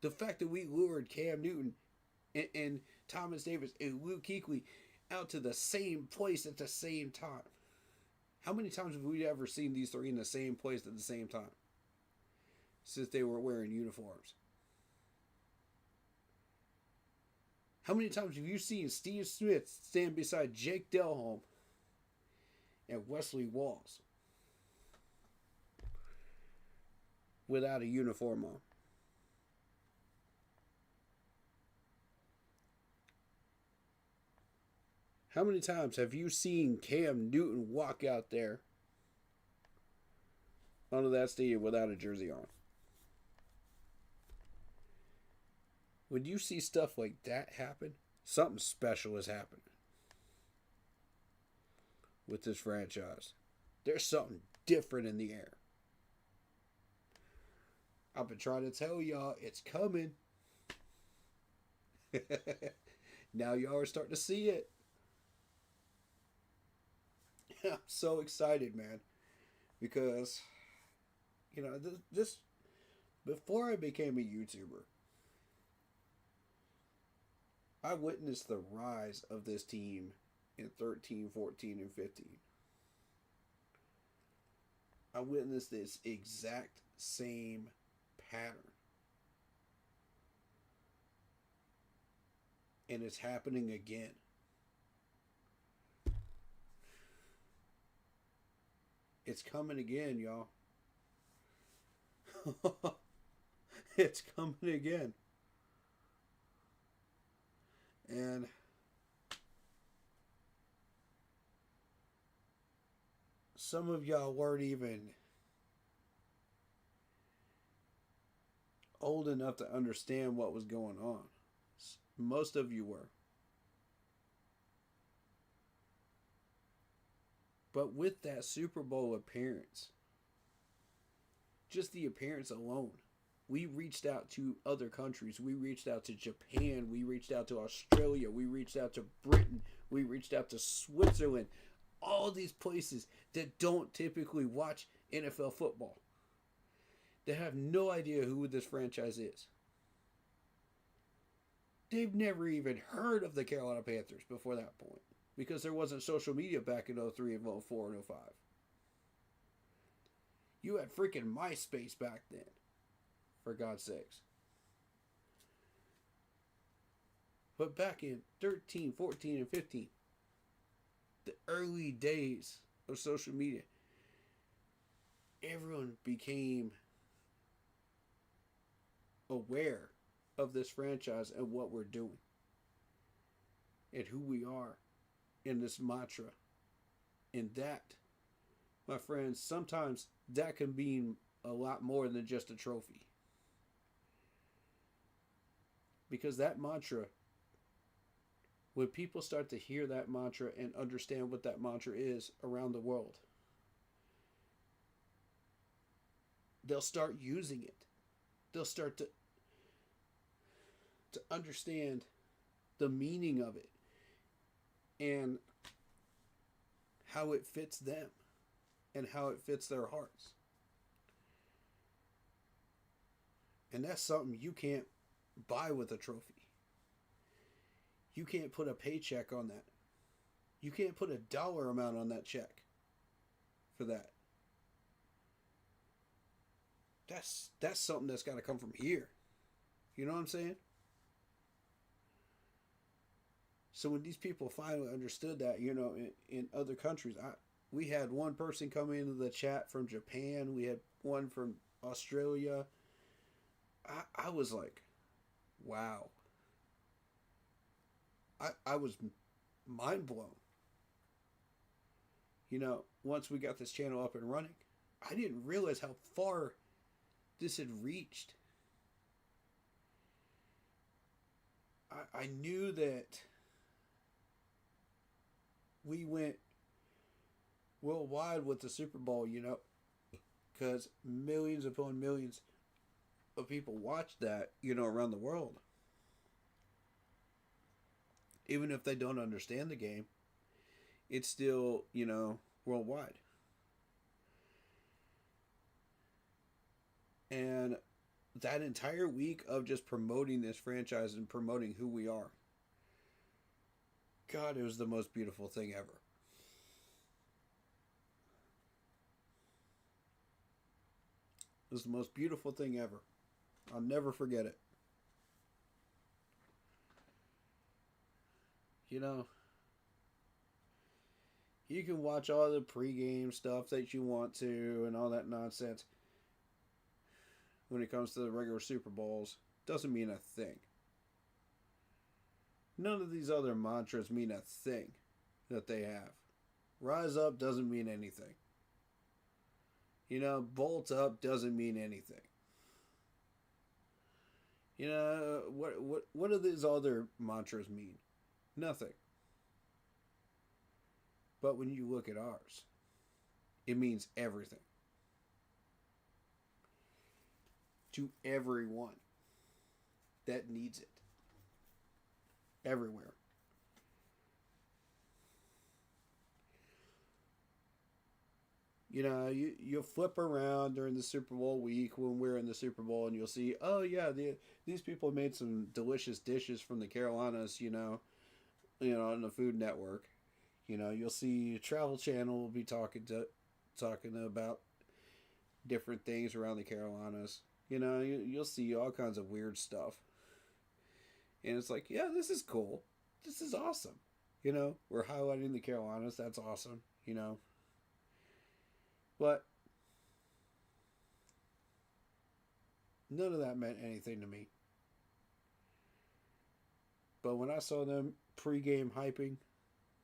Speaker 1: The fact that we lured Cam Newton and Thomas Davis and Luke Kuechly out to the same place at the same time. How many times have we ever seen these three in the same place at the same time? Since they were wearing uniforms. How many times have you seen Steve Smith stand beside Jake Delhomme and Wesley Walls without a uniform on? How many times have you seen Cam Newton walk out there onto that stadium without a jersey on? When you see stuff like that happen, something special is happening with this franchise. There's something different in the air. I've been trying to tell y'all it's coming. Now y'all are starting to see it. I'm so excited, man, because this before I became a YouTuber, I witnessed the rise of this team in 13, 14, and 15. I witnessed this exact same pattern. And it's happening again. It's coming again, y'all. It's coming again. And some of y'all weren't even old enough to understand what was going on. Most of you were. But with that Super Bowl appearance, just the appearance alone, we reached out to other countries. We reached out to Japan. We reached out to Australia. We reached out to Britain. We reached out to Switzerland. All these places that don't typically watch NFL football. They have no idea who this franchise is. They've never even heard of the Carolina Panthers before that point. Because there wasn't social media back in 03 and 04 and 05. You had freaking MySpace back then. For God's sakes. But back in 13, 14, and 15, the early days of social media, everyone became aware of this franchise and what we're doing. And who we are. In this mantra. And that, my friends, sometimes that can mean a lot more than just a trophy. Because that mantra, when people start to hear that mantra and understand what that mantra is around the world, they'll start using it. They'll start to understand the meaning of it. And how it fits them. And how it fits their hearts. And that's something you can't buy with a trophy. You can't put a paycheck on that. You can't put a dollar amount on that check for that. That's something that's got to come from here. You know what I'm saying? So when these people finally understood that, you know, in other countries, we had one person come into the chat from Japan. We had one from Australia. I was like, wow. I was mind blown. You know, once we got this channel up and running, I didn't realize how far this had reached. I knew that we went worldwide with the Super Bowl, you know, because millions upon millions of people watch that, you know, around the world. Even if they don't understand the game, it's still, you know, worldwide. And that entire week of just promoting this franchise and promoting who we are, God, it was the most beautiful thing ever. It was the most beautiful thing ever. I'll never forget it. You know, you can watch all the pregame stuff that you want to and all that nonsense. When it comes to the regular Super Bowls, doesn't mean a thing. None of these other mantras mean a thing that they have. Rise up doesn't mean anything. You know, bolt up doesn't mean anything. You know, what do these other mantras mean? Nothing. But when you look at ours, it means everything. To everyone that needs it. Everywhere. You know, you'll flip around during the Super Bowl week when we're in the Super Bowl and you'll see, oh yeah, these people made some delicious dishes from the Carolinas, you know, on the Food Network. You know, you'll see Travel Channel will be talking about different things around the Carolinas. You know, you'll see all kinds of weird stuff. And it's like, yeah, this is cool. This is awesome. You know, we're highlighting the Carolinas. That's awesome, you know. But none of that meant anything to me. But when I saw them pregame hyping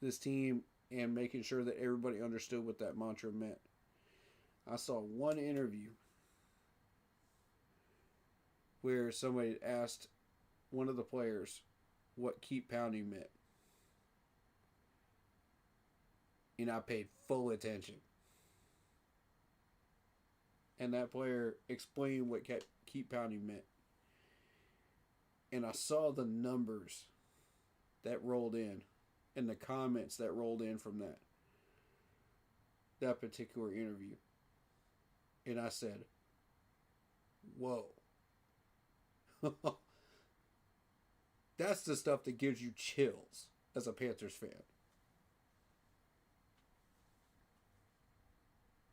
Speaker 1: this team and making sure that everybody understood what that mantra meant, I saw one interview where somebody asked one of the players what keep pounding meant. And I paid full attention. And that player explained what keep pounding meant. And I saw the numbers that rolled in and the comments that rolled in from that particular interview. And I said, whoa. That's the stuff that gives you chills as a Panthers fan.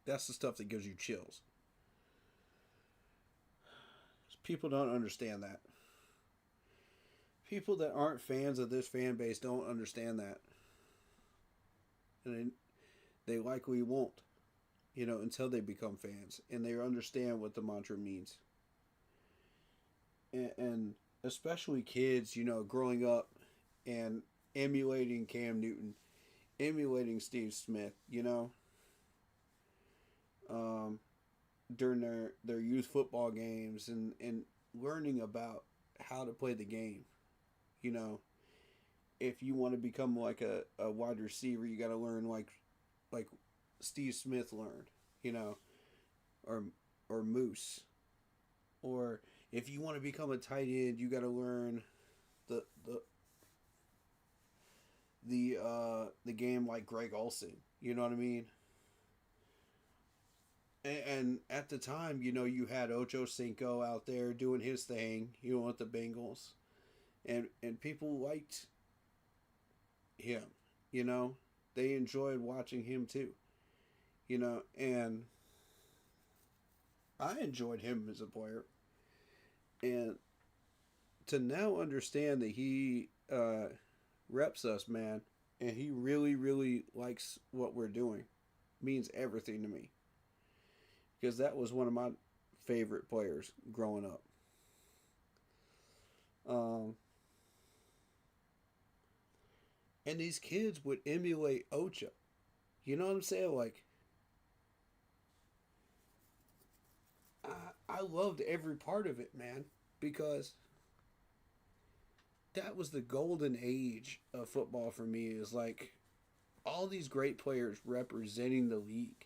Speaker 1: That's the stuff that gives you chills. People don't understand that. People that aren't fans of this fan base don't understand that. And they likely won't, you know, until they become fans. And they understand what the mantra means. And especially kids, you know, growing up and emulating Cam Newton, emulating Steve Smith, you know, during their youth football games and learning about how to play the game. You know, if you want to become like a wide receiver, you got to learn like Steve Smith learned, you know, or Moose. Or if you want to become a tight end, you got to learn the game like Greg Olsen. You know what I mean? And at the time, you know, you had Ocho Cinco out there doing his thing, you know, with the Bengals. And people liked him. You know, they enjoyed watching him too. You know, and I enjoyed him as a player. And to now understand that he reps us, man, and he really, really likes what we're doing means everything to me. Because that was one of my favorite players growing up. And these kids would emulate Ocha. You know what I'm saying? Like, I loved every part of it, man, because that was the golden age of football for me. Is like all these great players representing the league.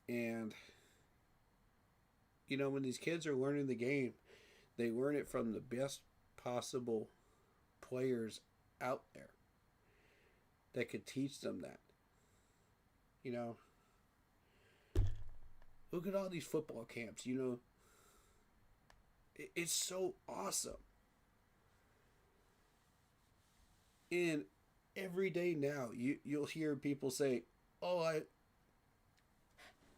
Speaker 1: And, you know, when these kids are learning the game, they learn it from the best possible players out there that could teach them that. You know, look at all these football camps, you know. It's so awesome. And every day now, you'll hear people say, "Oh,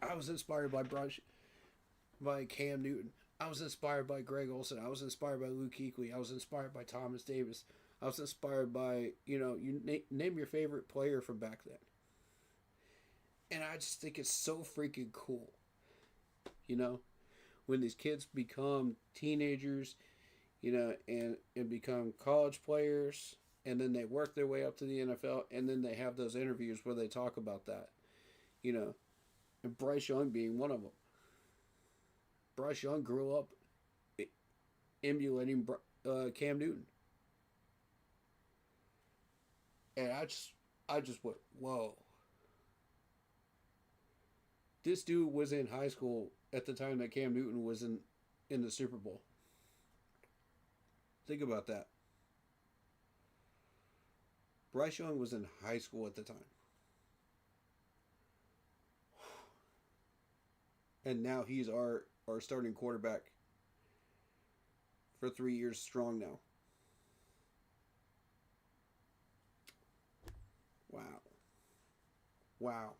Speaker 1: I was inspired by Cam Newton. I was inspired by Greg Olsen. I was inspired by Luke Kuechly. I was inspired by Thomas Davis. I was inspired by, you know, name your favorite player from back then." And I just think it's so freaking cool. You know, when these kids become teenagers, you know, and become college players, and then they work their way up to the NFL, and then they have those interviews where they talk about that, you know, and Bryce Young being one of them. Bryce Young grew up emulating Cam Newton. And I just went, whoa. This dude was in high school at the time that Cam Newton was in the Super Bowl. Think about that. Bryce Young was in high school at the time. And now he's our starting quarterback for 3 years strong now. Wow. Wow.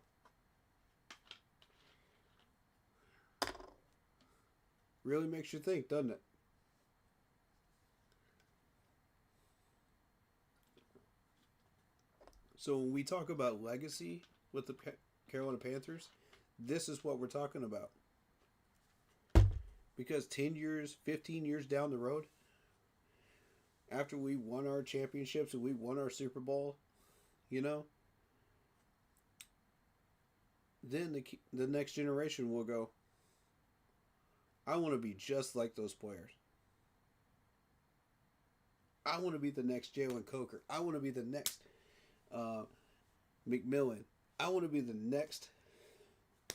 Speaker 1: Really makes you think, doesn't it? So when we talk about legacy with the Carolina Panthers, this is what we're talking about. Because 10 years, 15 years down the road, after we won our championships and we won our Super Bowl, you know, then the next generation will go, I want to be just like those players. I want to be the next Jalen Coker. I want to be the next McMillan. I want to be the next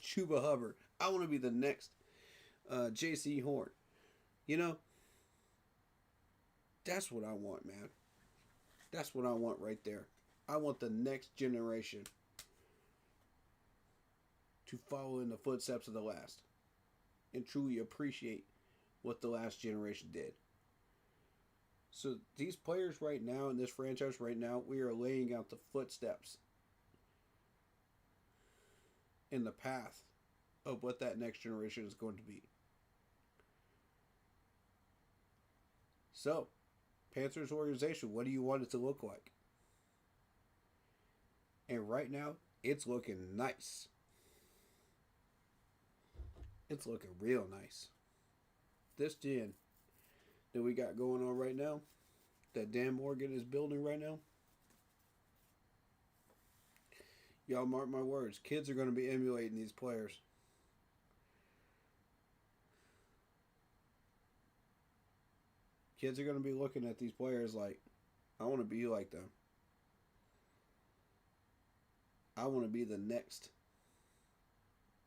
Speaker 1: Chuba Hubbard. I want to be the next J.C. Horn. You know, that's what I want, man. That's what I want right there. I want the next generation to follow in the footsteps of the last and truly appreciate what the last generation did. So these players right now in this franchise right now, we are laying out the footsteps in the path of what that next generation is going to be. So, Panthers organization, what do you want it to look like? And right now, it's looking nice. It's looking real nice. This gen that we got going on right now, that Dan Morgan is building right now, y'all mark my words, kids are going to be emulating these players. Kids are going to be looking at these players like, I want to be like them. I want to be the next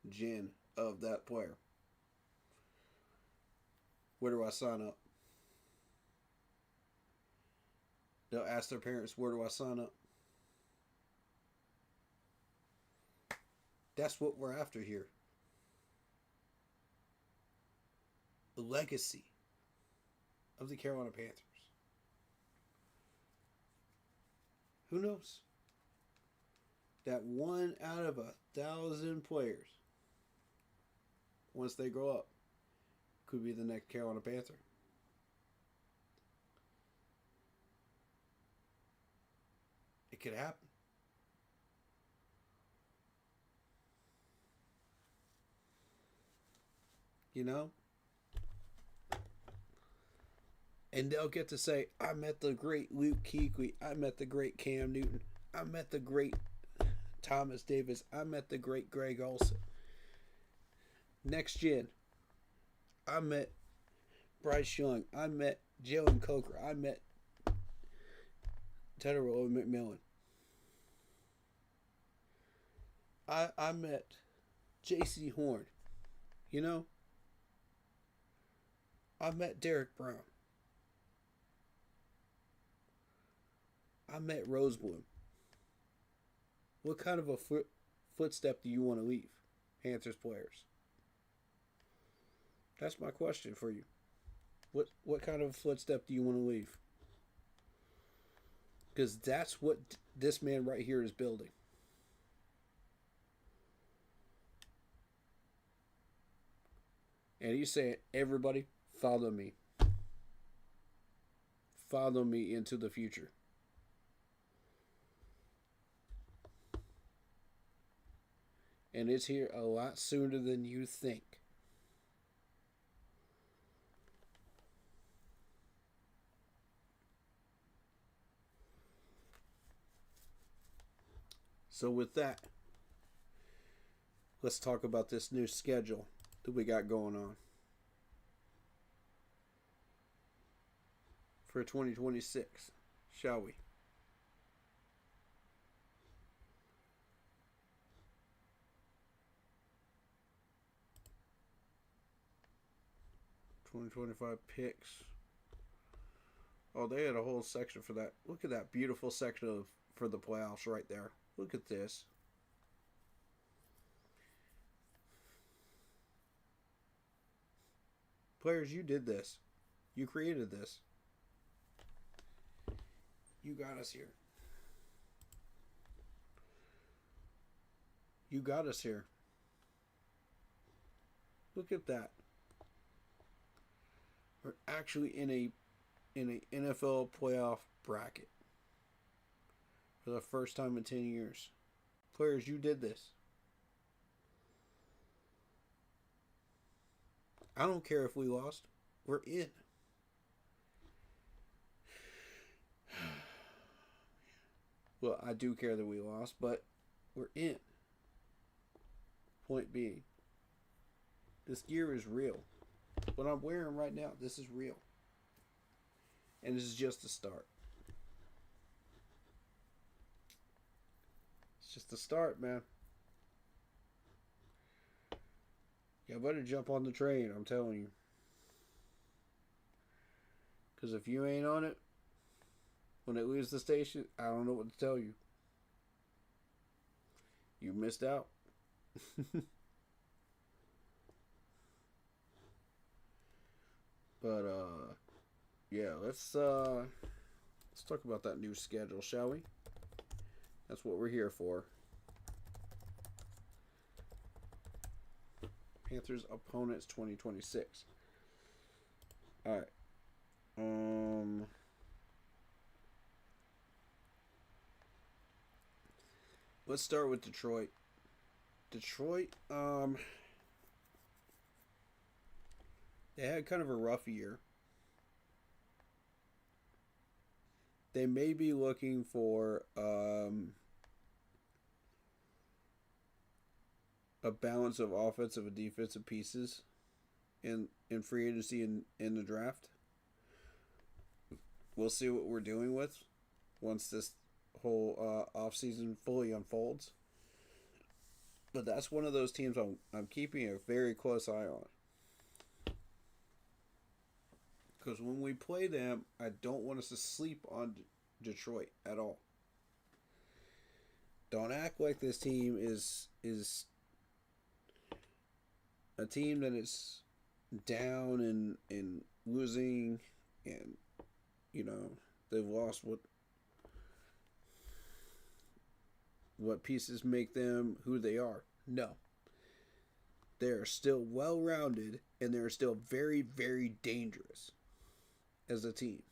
Speaker 1: gen of that player. Where do I sign up? They'll ask their parents, where do I sign up? That's what we're after here. The legacy of the Carolina Panthers. Who knows? That 1 out of 1,000 players, once they grow up, could be the next Carolina Panther. It could happen. You know? And they'll get to say, I met the great Luke Kuechly. I met the great Cam Newton. I met the great Thomas Davis. I met the great Greg Olsen. Next gen, I met Bryce Young. I met Jalen Coker. I met Tetero McMillan. I met J.C. Horn. You know? I met Derek Brown. I met Rosebloom. What kind of a footstep do you want to leave, Panthers players? That's my question for you. What kind of footstep do you want to leave? Because that's what this man right here is building. And he's saying, everybody, follow me. Follow me into the future. And it's here a lot sooner than you think. So with that, let's talk about this new schedule that we got going on for 2026, shall we? $2025 picks. Oh, they had a whole section for that. Look at that beautiful section for the playoffs right there. Look at this. Players, you did this. You created this. You got us here. You got us here. Look at that. We're actually in a NFL playoff bracket for the first time in 10 years. Players, you did this. I don't care if we lost. We're in. Well, I do care that we lost, but we're in. Point being, this gear is real. What I'm wearing right now, this is real. And this is just the start. It's just the start, man. You better jump on the train, I'm telling you. Because if you ain't on it, when it leaves the station, I don't know what to tell you. You missed out. But yeah, let's talk about that new schedule, shall we? That's what we're here for. Panthers opponents 2026. All right. Let's start with Detroit. Detroit, they had kind of a rough year. They may be looking for a balance of offensive and defensive pieces in free agency and in the draft. We'll see what we're doing with once this whole offseason fully unfolds. But that's one of those teams I'm keeping a very close eye on. Because when we play them, I don't want us to sleep on Detroit at all. Don't act like this team is a team that is down and losing, and you know they've lost what what pieces make them who they are. No. They're still well-rounded, and they're still very, very dangerous as a team.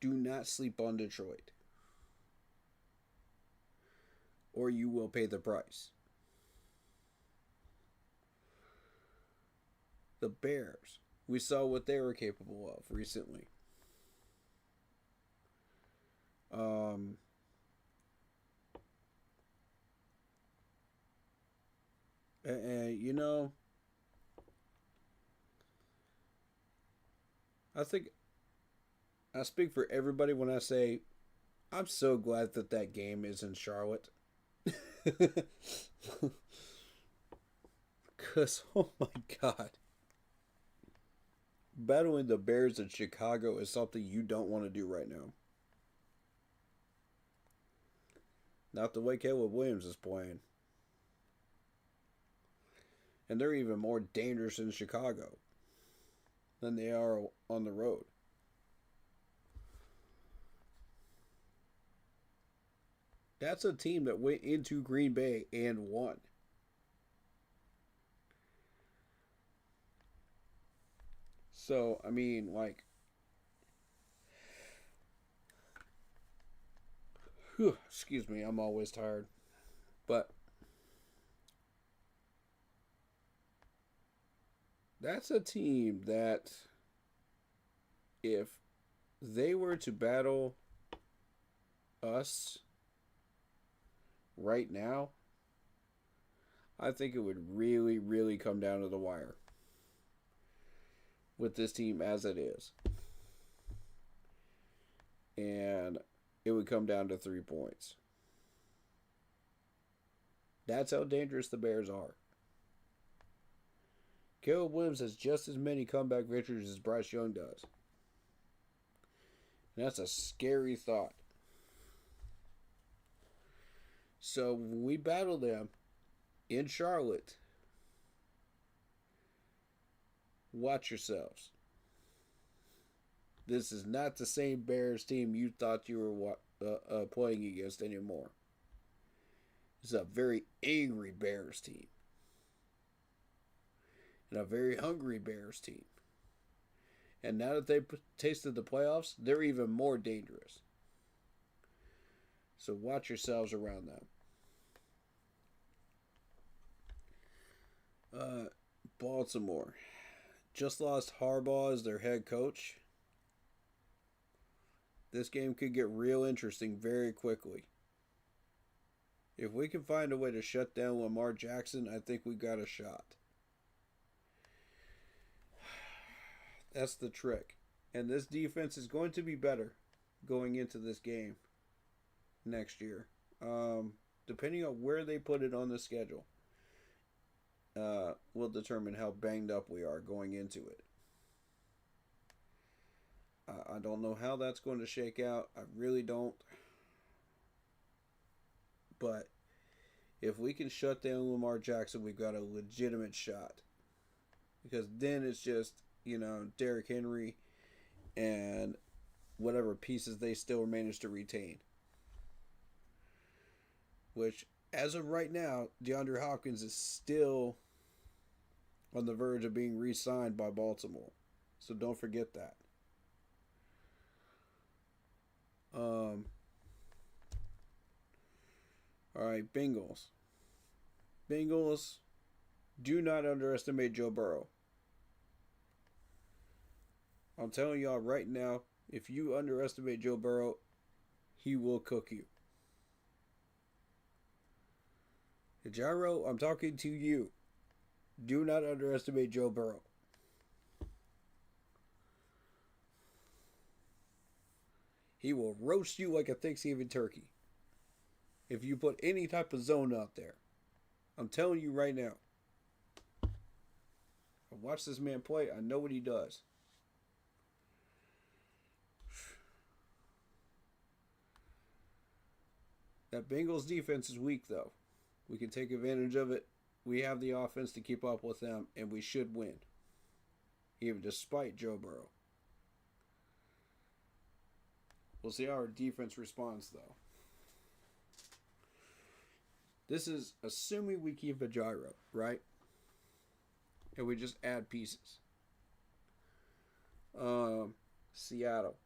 Speaker 1: Do not sleep on Detroit, or you will pay the price. The Bears, we saw what they were capable of recently. And you know, I think I speak for everybody when I say I'm so glad that that game is in Charlotte. Because, oh my God. Battling the Bears in Chicago is something you don't want to do right now. Not the way Caleb Williams is playing. And they're even more dangerous in Chicago than they are on the road. That's a team that went into Green Bay and won. So, I mean, like, excuse me, I'm always tired. But that's a team that if they were to battle us right now, I think it would really, really come down to the wire with this team as it is. And it would come down to 3 points. That's how dangerous the Bears are. Caleb Williams has just as many comeback victories as Bryce Young does. And that's a scary thought. So when we battle them in Charlotte, watch yourselves. This is not the same Bears team you thought you were playing against anymore. It's a very angry Bears team. And a very hungry Bears team. And now that they've tasted the playoffs, they're even more dangerous. So watch yourselves around them. Baltimore just lost Harbaugh as their head coach. This game could get real interesting very quickly. If we can find a way to shut down Lamar Jackson, I think we got a shot. That's the trick. And this defense is going to be better going into this game next year. Depending on where they put it on the schedule, will determine how banged up we are going into it. I don't know how that's going to shake out. I really don't. But if we can shut down Lamar Jackson, we've got a legitimate shot. Because then it's just, Derrick Henry and whatever pieces they still manage to retain. Which, as of right now, DeAndre Hopkins is still on the verge of being re-signed by Baltimore. So don't forget that. Alright, Bengals. Bengals, do not underestimate Joe Burrow. I'm telling y'all right now, if you underestimate Joe Burrow, he will cook you. Gyro, I'm talking to you. Do not underestimate Joe Burrow. He will roast you like a Thanksgiving turkey if you put any type of zone out there. I'm telling you right now. I watch this man play. I know what he does. That Bengals defense is weak, though. We can take advantage of it. We have the offense to keep up with them, and we should win. Even despite Joe Burrow. We'll see how our defense responds, though. This is assuming we keep a gyro, right? And we just add pieces. Seattle.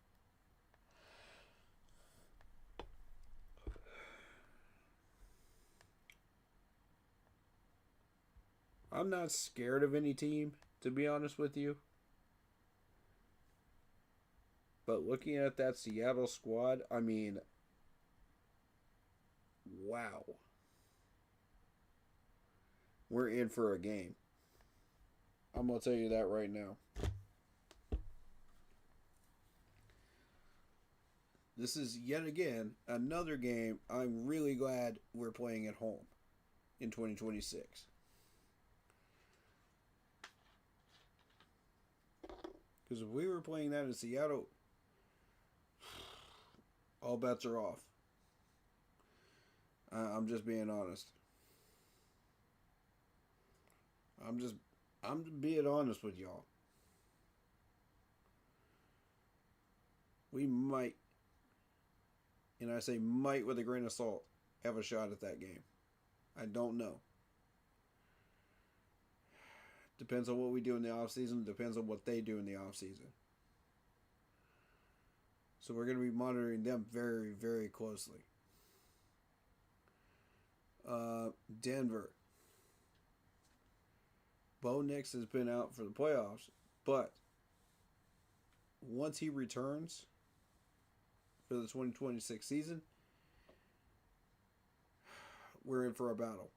Speaker 1: I'm not scared of any team, to be honest with you. But looking at that Seattle squad, I mean, wow. We're in for a game. I'm going to tell you that right now. This is yet again another game I'm really glad we're playing at home in 2026. Because if we were playing that in Seattle, all bets are off. I'm just being honest. I'm being honest with y'all. We might, and I say might with a grain of salt, have a shot at that game. I don't know. Depends on what we do in the offseason. Depends on what they do in the offseason. So we're going to be monitoring them very, very closely. Denver. Bo Nix has been out for the playoffs, but once he returns for the 2026 season, we're in for a battle.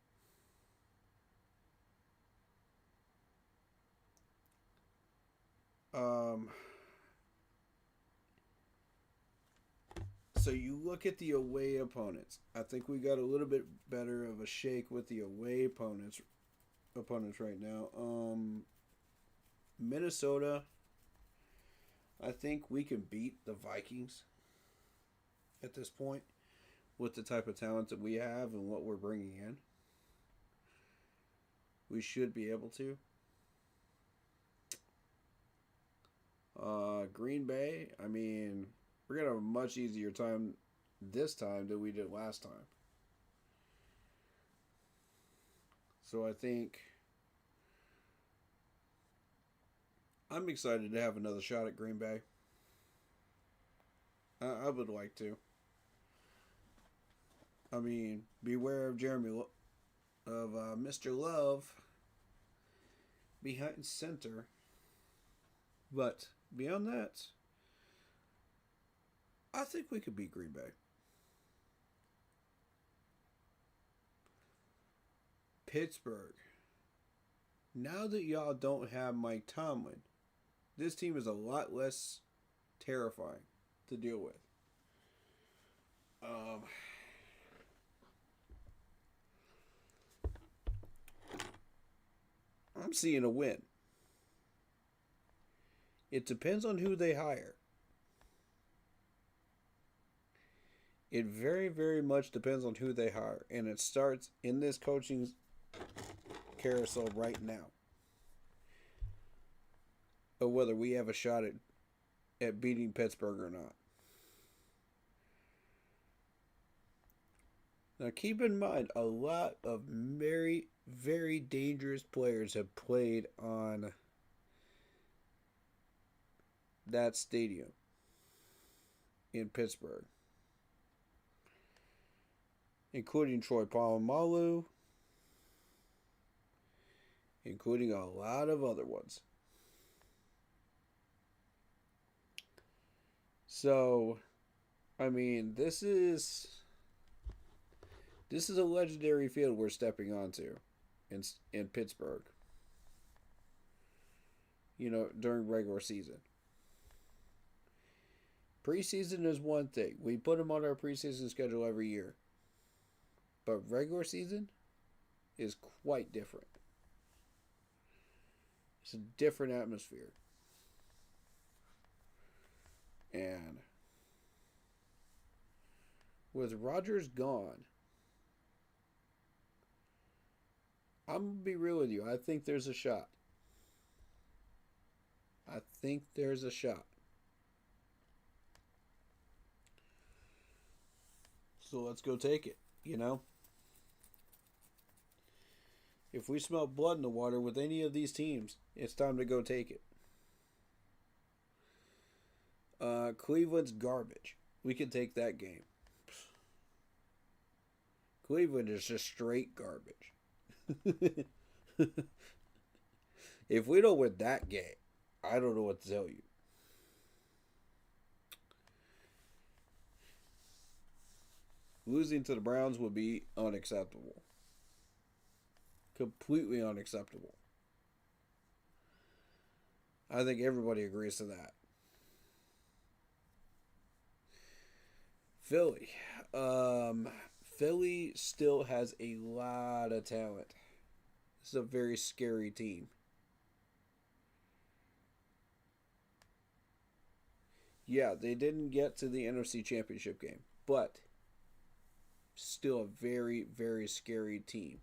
Speaker 1: So you look at the away opponents. I think we got a little bit better of a shake with the away opponents right now. Minnesota, I think we can beat the Vikings at this point with the type of talent that we have and what we're bringing in. We should be able to. Green Bay, I mean, we're going to have a much easier time this time than we did last time. So I think I'm excited to have another shot at Green Bay. I would like to. I mean, beware of Mr. Love behind center. But beyond that, I think we could beat Green Bay. Pittsburgh. Now that y'all don't have Mike Tomlin, this team is a lot less terrifying to deal with. I'm seeing a win. It depends on who they hire. It very, very much depends on who they hire. And it starts in this coaching carousel right now. Of whether we have a shot at beating Pittsburgh or not. Now keep in mind, a lot of very, very dangerous players have played on that stadium in Pittsburgh. Including Troy Polamalu. Including a lot of other ones. So, I mean, this is a legendary field we're stepping onto in Pittsburgh. You know, during regular season. Preseason is one thing. We put them on our preseason schedule every year. But regular season is quite different. It's a different atmosphere. And with Rodgers gone, I'm going to be real with you. I think there's a shot. I think there's a shot. So let's go take it, you know? If we smell blood in the water with any of these teams, it's time to go take it. Cleveland's garbage. We can take that game. Cleveland is just straight garbage. If we don't win that game, I don't know what to tell you. Losing to the Browns would be unacceptable. Completely unacceptable. I think everybody agrees to that. Philly. Philly still has a lot of talent. This is a very scary team. Yeah, they didn't get to the NFC Championship game, but still a very, very scary team.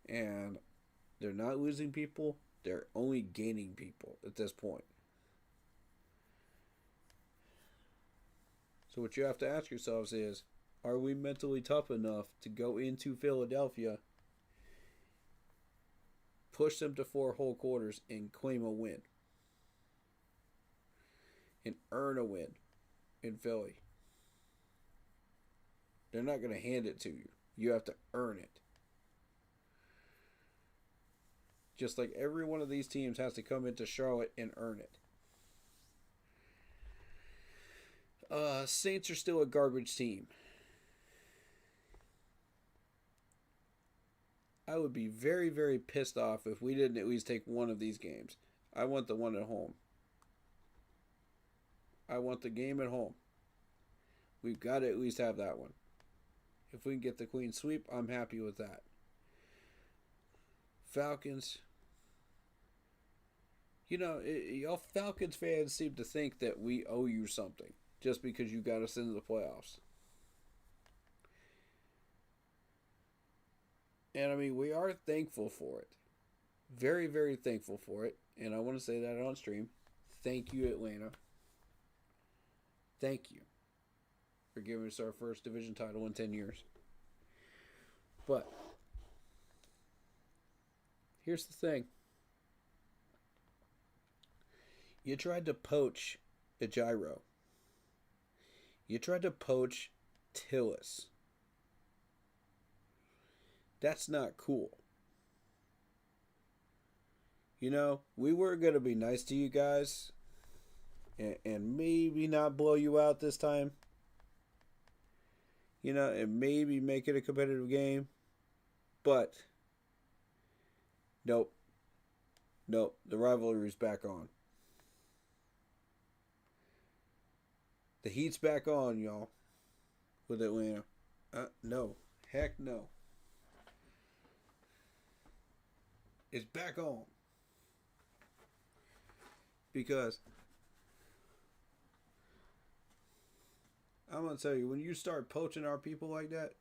Speaker 1: And they're not losing people, they're only gaining people at this point. So what you have to ask yourselves is, are we mentally tough enough to go into Philadelphia, push them to 4 whole quarters, and claim a win? And earn a win in Philly. They're not going to hand it to you. You have to earn it. Just like every one of these teams has to come into Charlotte and earn it. Saints are still a garbage team. I would be very, very pissed off if we didn't at least take one of these games. I want the one at home. I want the game at home. We've got to at least have that one. If we can get the clean sweep, I'm happy with that. Falcons. You know, y'all Falcons fans seem to think that we owe you something just because you got us into the playoffs. And I mean, we are thankful for it. Very, very thankful for it. And I want to say that on stream. Thank you, Atlanta. Thank you for giving us our first division title in 10 years. But here's the thing. You tried to poach a Gyro. You tried to poach Tillis. That's not cool. You know, we were going to be nice to you guys and maybe not blow you out this time. You know, and maybe make it a competitive game. But, nope. Nope. The rivalry's back on. The heat's back on, y'all. With Atlanta. No. Heck no. It's back on. Because I'm going to tell you, when you start poaching our people like that,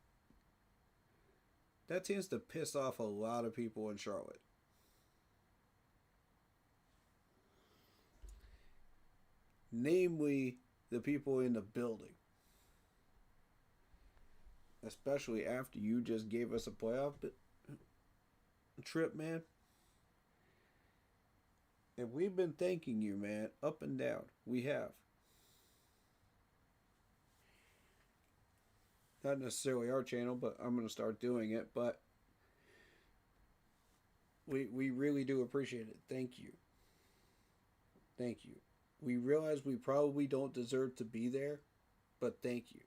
Speaker 1: that tends to piss off a lot of people in Charlotte. Namely, the people in the building. Especially after you just gave us a playoff trip, man. And we've been thanking you, man, up and down. We have. Not necessarily our channel, but I'm going to start doing it. But we really do appreciate it. Thank you. Thank you. We realize we probably don't deserve to be there, but thank you.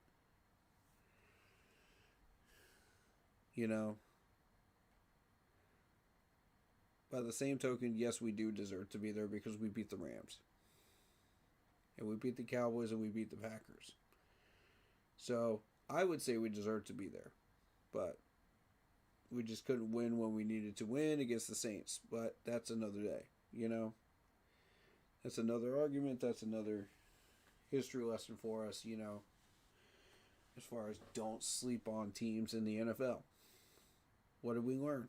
Speaker 1: You know, by the same token, yes, we do deserve to be there because we beat the Rams. And we beat the Cowboys and we beat the Packers. So, I would say we deserve to be there. But we just couldn't win when we needed to win against the Saints. But that's another day, you know. That's another argument. That's another history lesson for us, you know. As far as don't sleep on teams in the NFL. What did we learn?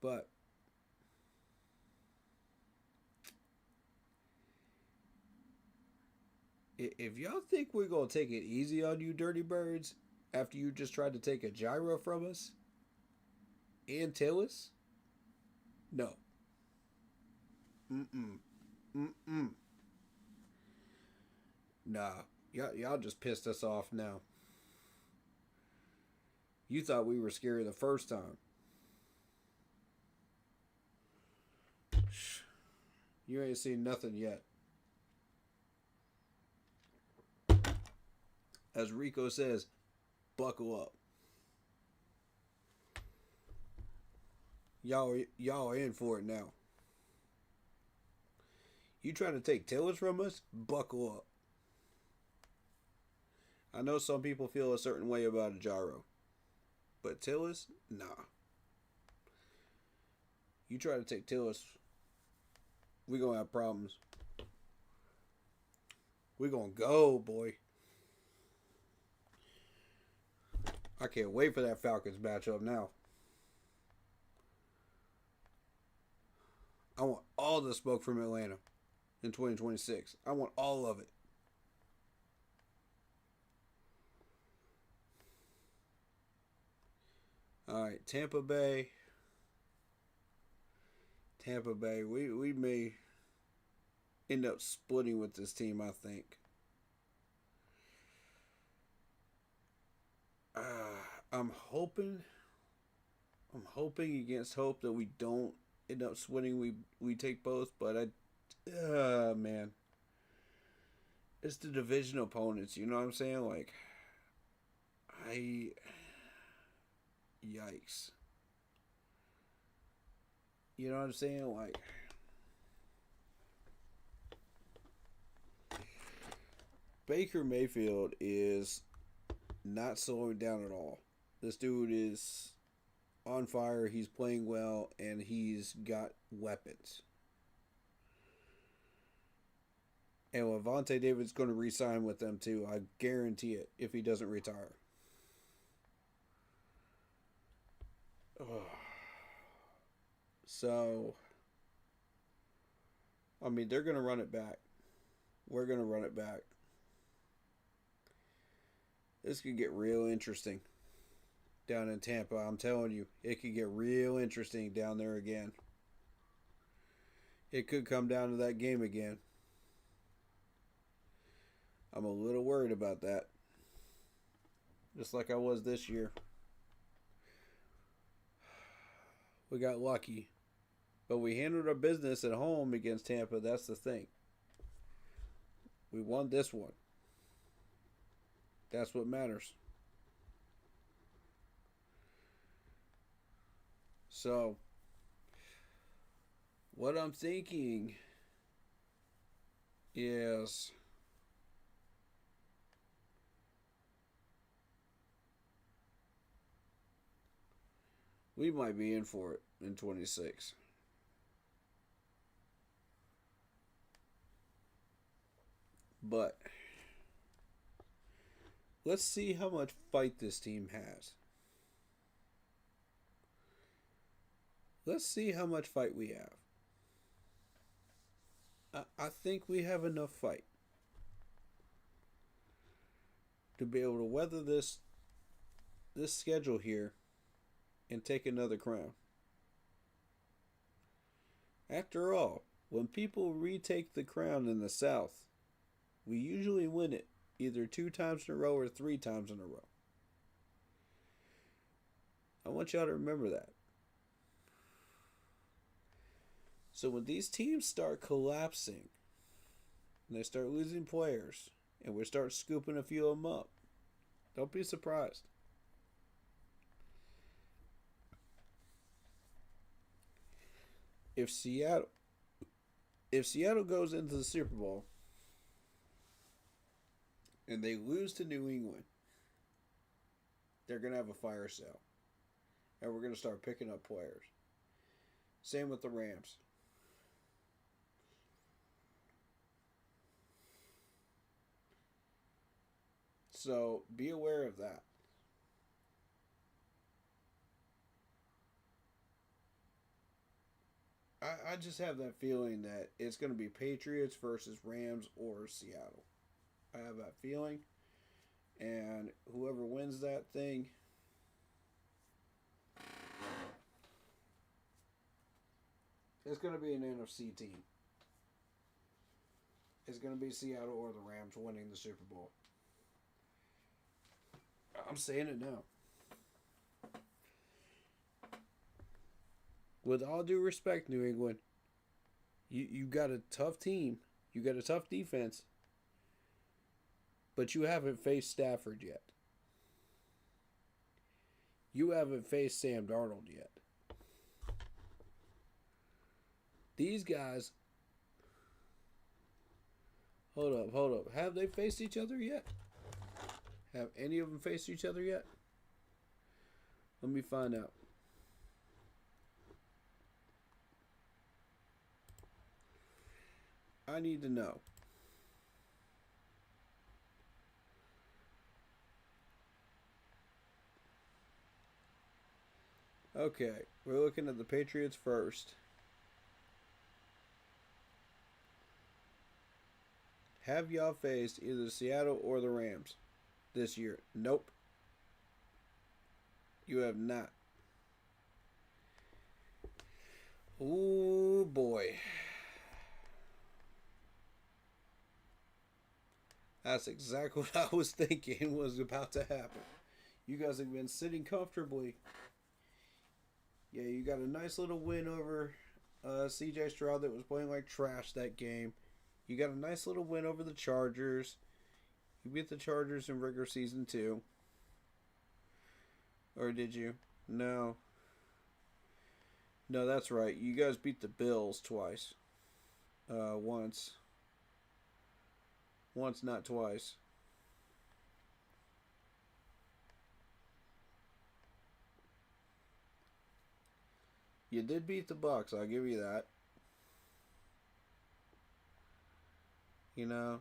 Speaker 1: But if y'all think we're going to take it easy on you dirty birds, After you just tried to take a gyro from us? And Tillis? No. Mm-mm. Nah. Y'all just pissed us off now. You thought we were scary the first time. You ain't seen nothing yet. As Rico says, buckle up. Y'all are in for it now. You trying to take Tillis from us? Buckle up. I know some people feel a certain way about a gyro. But Tillis? Nah. You try to take Tillis, we gonna have problems. We gonna go, boy. I can't wait for that Falcons matchup now. I want all the smoke from Atlanta in 2026. I want all of it. All right, Tampa Bay. We may end up splitting with this team, I think. I'm hoping against hope that we don't end up splitting. We take both, but man, it's the division opponents. You know what I'm saying? Like, yikes. You know what I'm saying? Like, Baker Mayfield is not slowing down at all. This dude is on fire. He's playing well, and he's got weapons. And Levante David's going to re-sign with them too. I guarantee it if he doesn't retire. So, I mean, they're going to run it back. We're going to run it back. This could get real interesting down in Tampa. I'm telling you, it could get real interesting down there again. It could come down to that game again. I'm a little worried about that. Just like I was this year. We got lucky. But we handled our business at home against Tampa. That's the thing. We won this one. That's what matters. So, what I'm thinking is we might be in for it in 26. But let's see how much fight this team has. Let's see how much fight we have. I think we have enough fight to be able to weather this schedule here and take another crown. After all, when people retake the crown in the South, we usually win it either 2 times in a row or 3 times in a row. I want y'all to remember that. So when these teams start collapsing, and they start losing players, and we start scooping a few of them up, don't be surprised. If Seattle goes into the Super Bowl and they lose to New England, they're going to have a fire sale. And we're going to start picking up players. Same with the Rams. So be aware of that. I just have that feeling that it's going to be Patriots versus Rams or Seattle. I have that feeling. And whoever wins that thing, it's going to be an NFC team. It's going to be Seattle or the Rams winning the Super Bowl. I'm saying it now. With all due respect, New England, you got a tough team. You got a tough defense. But you haven't faced Stafford yet. You haven't faced Sam Darnold yet. These guys... Hold up. Have they faced each other yet? Have any of them faced each other yet? Let me find out. I need to know. Okay, we're looking at the Patriots first. Have y'all faced either Seattle or the Rams this year? Nope. You have not. Oh boy. That's exactly what I was thinking was about to happen. You guys have been sitting comfortably. Yeah, you got a nice little win over CJ Stroud that was playing like trash that game. You got a nice little win over the Chargers. You beat the Chargers in regular season 2. Or did you? No. No, that's right. You guys beat the Bills twice. Once. Once, not twice. You did beat the Bucks, I'll give you that. You know,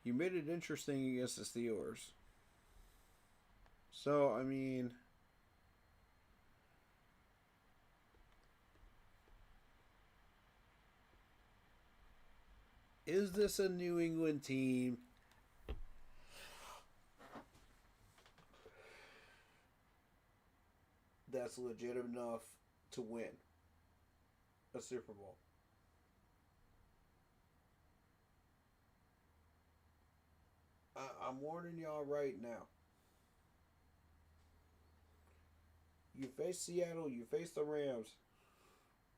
Speaker 1: you made it interesting against the Steelers. So, I mean, is this a New England team that's legit enough to win a Super Bowl? I'm warning y'all right now. You face Seattle, you face the Rams.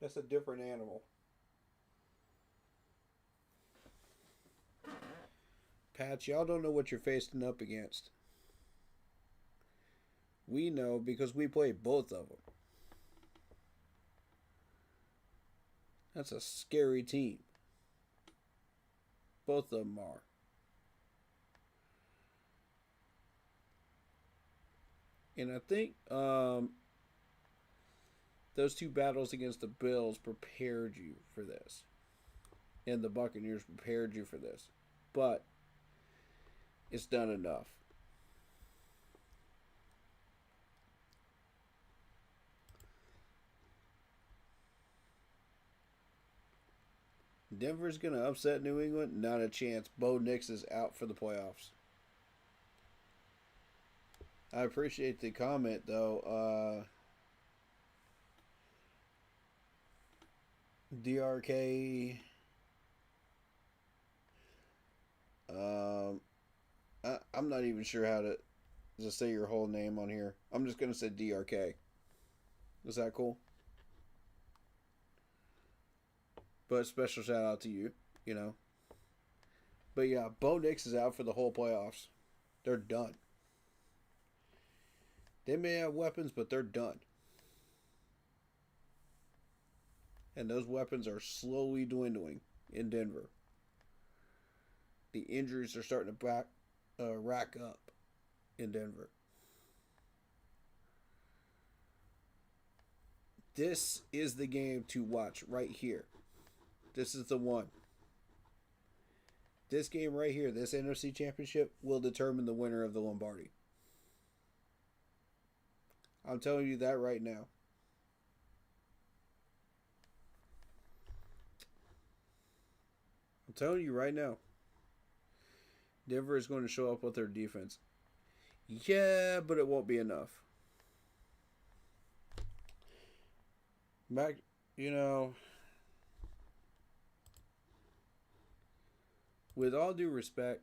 Speaker 1: That's a different animal. Pats, y'all don't know what you're facing up against. We know because we played both of them. That's a scary team. Both of them are. And I think those two battles against the Bills prepared you for this. And the Buccaneers prepared you for this. But it's done enough. Denver's going to upset New England? Not a chance. Bo Nix is out for the playoffs. I appreciate the comment, though. DRK. I'm not even sure how to say your whole name on here. I'm just going to say DRK. Is that cool? But special shout out to you, you know. But yeah, Bo Nix is out for the whole playoffs. They're done. They may have weapons, but they're done. And those weapons are slowly dwindling in Denver. The injuries are starting to rack up in Denver. This is the game to watch right here. This is the one. This game right here, this NFC Championship, will determine the winner of the Lombardi. I'm telling you that right now. I'm telling you right now. Denver is going to show up with their defense. Yeah, but it won't be enough. Back, with all due respect,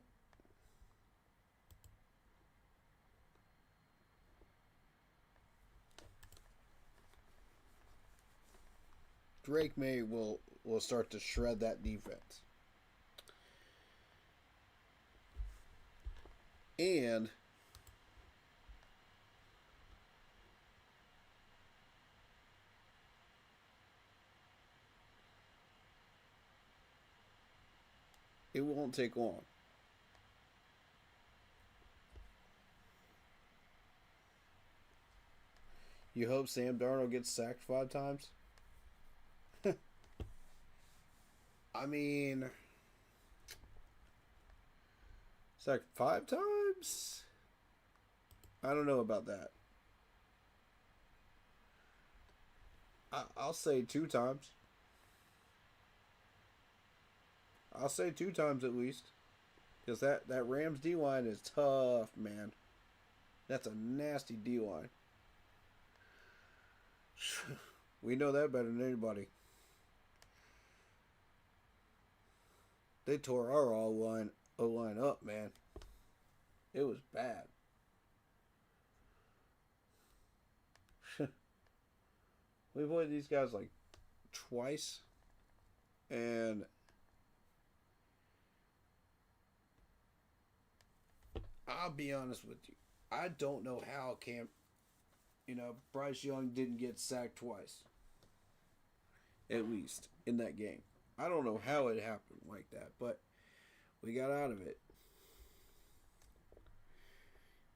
Speaker 1: Drake May will start to shred that defense. And it won't take long. You hope Sam Darnold gets sacked 5 times? I mean, sacked 5 times? I don't know about that. I'll say 2 times. I'll say 2 times at least. Because that Rams D-line is tough, man. That's a nasty D-line. We know that better than anybody. They tore our O-line up, man. It was bad. We played these guys like twice. And I'll be honest with you. I don't know how Bryce Young didn't get sacked twice. At least in that game. I don't know how it happened like that, but we got out of it.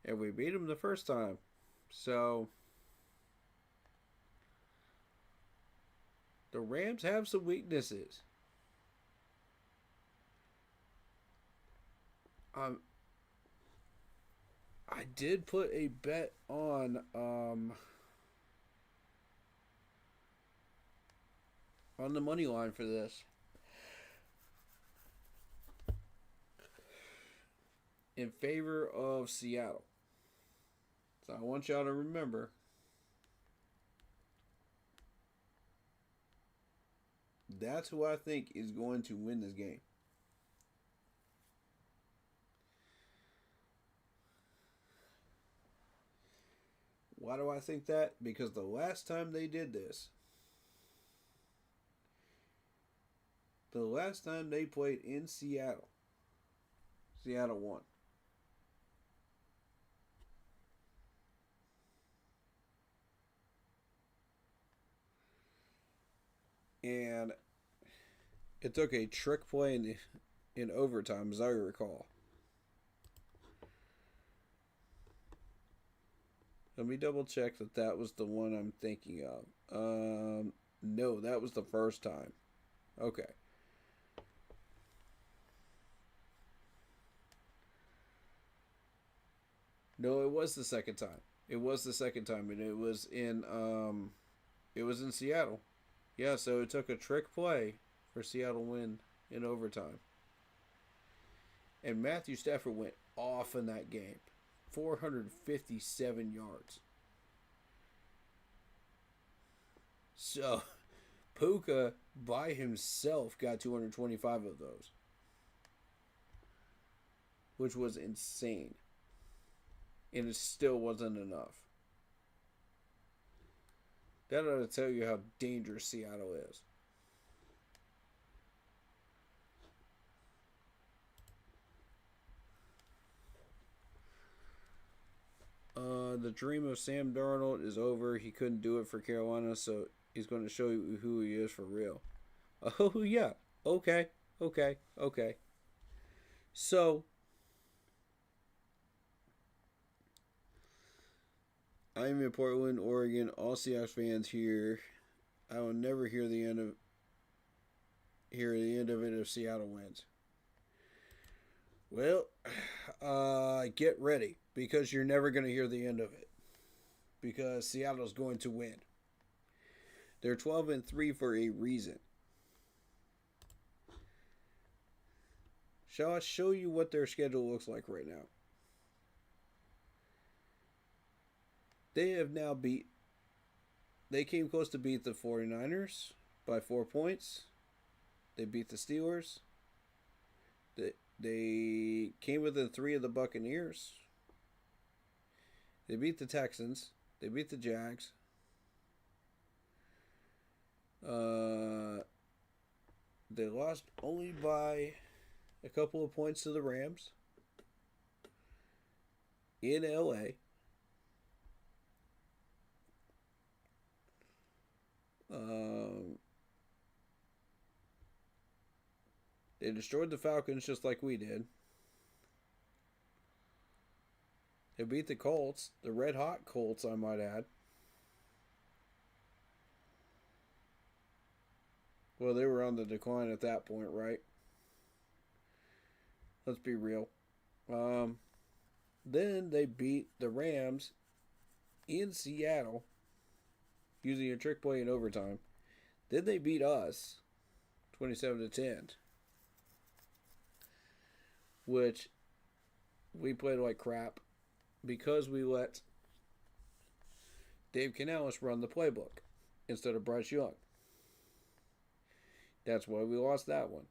Speaker 1: And we beat him the first time. So the Rams have some weaknesses. I did put a bet on the money line for this. In favor of Seattle. So I want y'all to remember that's who I think is going to win this game. Why do I think that? Because the last time they did this, the last time they played in Seattle, Seattle won. And it took a trick play in overtime, as I recall. Let me double check that was the one I'm thinking of. No, that was the first time. Okay. No, it was the second time. It was the second time, and it was in Seattle. Yeah, so it took a trick play for Seattle win in overtime. And Matthew Stafford went off in that game. 457 yards. So, Puka by himself got 225 of those. Which was insane. And it still wasn't enough. That ought to tell you how dangerous Seattle is. The dream of Sam Darnold is over. He couldn't do it for Carolina, so he's going to show you who he is for real. Oh, yeah. Okay. So, I'm in Portland, Oregon. All Seahawks fans here. I will never hear the end of it if Seattle wins. Well, get ready, because you're never going to hear the end of it. Because Seattle's going to win. They're 12-3 for a reason. Shall I show you what their schedule looks like right now? They have now they came close to beat the 49ers by 4 points. They beat the Steelers. They came within 3 of the Buccaneers. They beat the Texans. They beat the Jags. They lost only by a couple of points to the Rams in LA. They destroyed the Falcons just like we did. They beat the Colts, the red hot Colts, I might add. Well, they were on the decline at that point, right? Let's be real. Then they beat the Rams in Seattle using a trick play in overtime. Then they beat us 27-10, which we played like crap because we let Dave Canales run the playbook instead of Bryce Young. That's why we lost that one.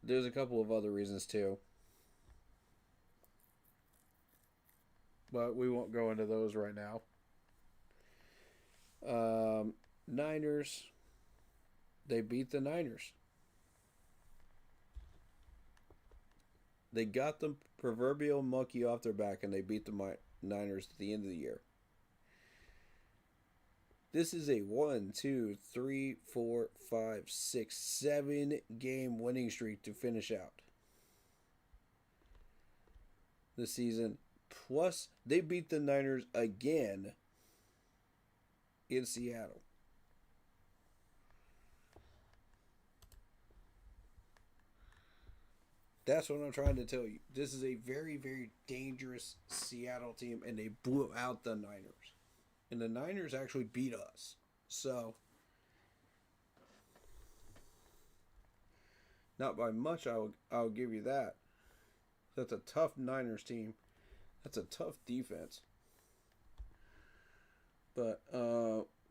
Speaker 1: There's a couple of other reasons too, but we won't go into those right now. Niners, they beat the Niners. They got the proverbial monkey off their back and they beat the Niners at the end of the year. This is a 7 game winning streak to finish out the season. Plus, they beat the Niners again in Seattle. That's what I'm trying to tell you. This is a very, very dangerous Seattle team, and they blew out the Niners. And the Niners actually beat us. So, not by much, I'll give you that. That's a tough Niners team. That's a tough defense. But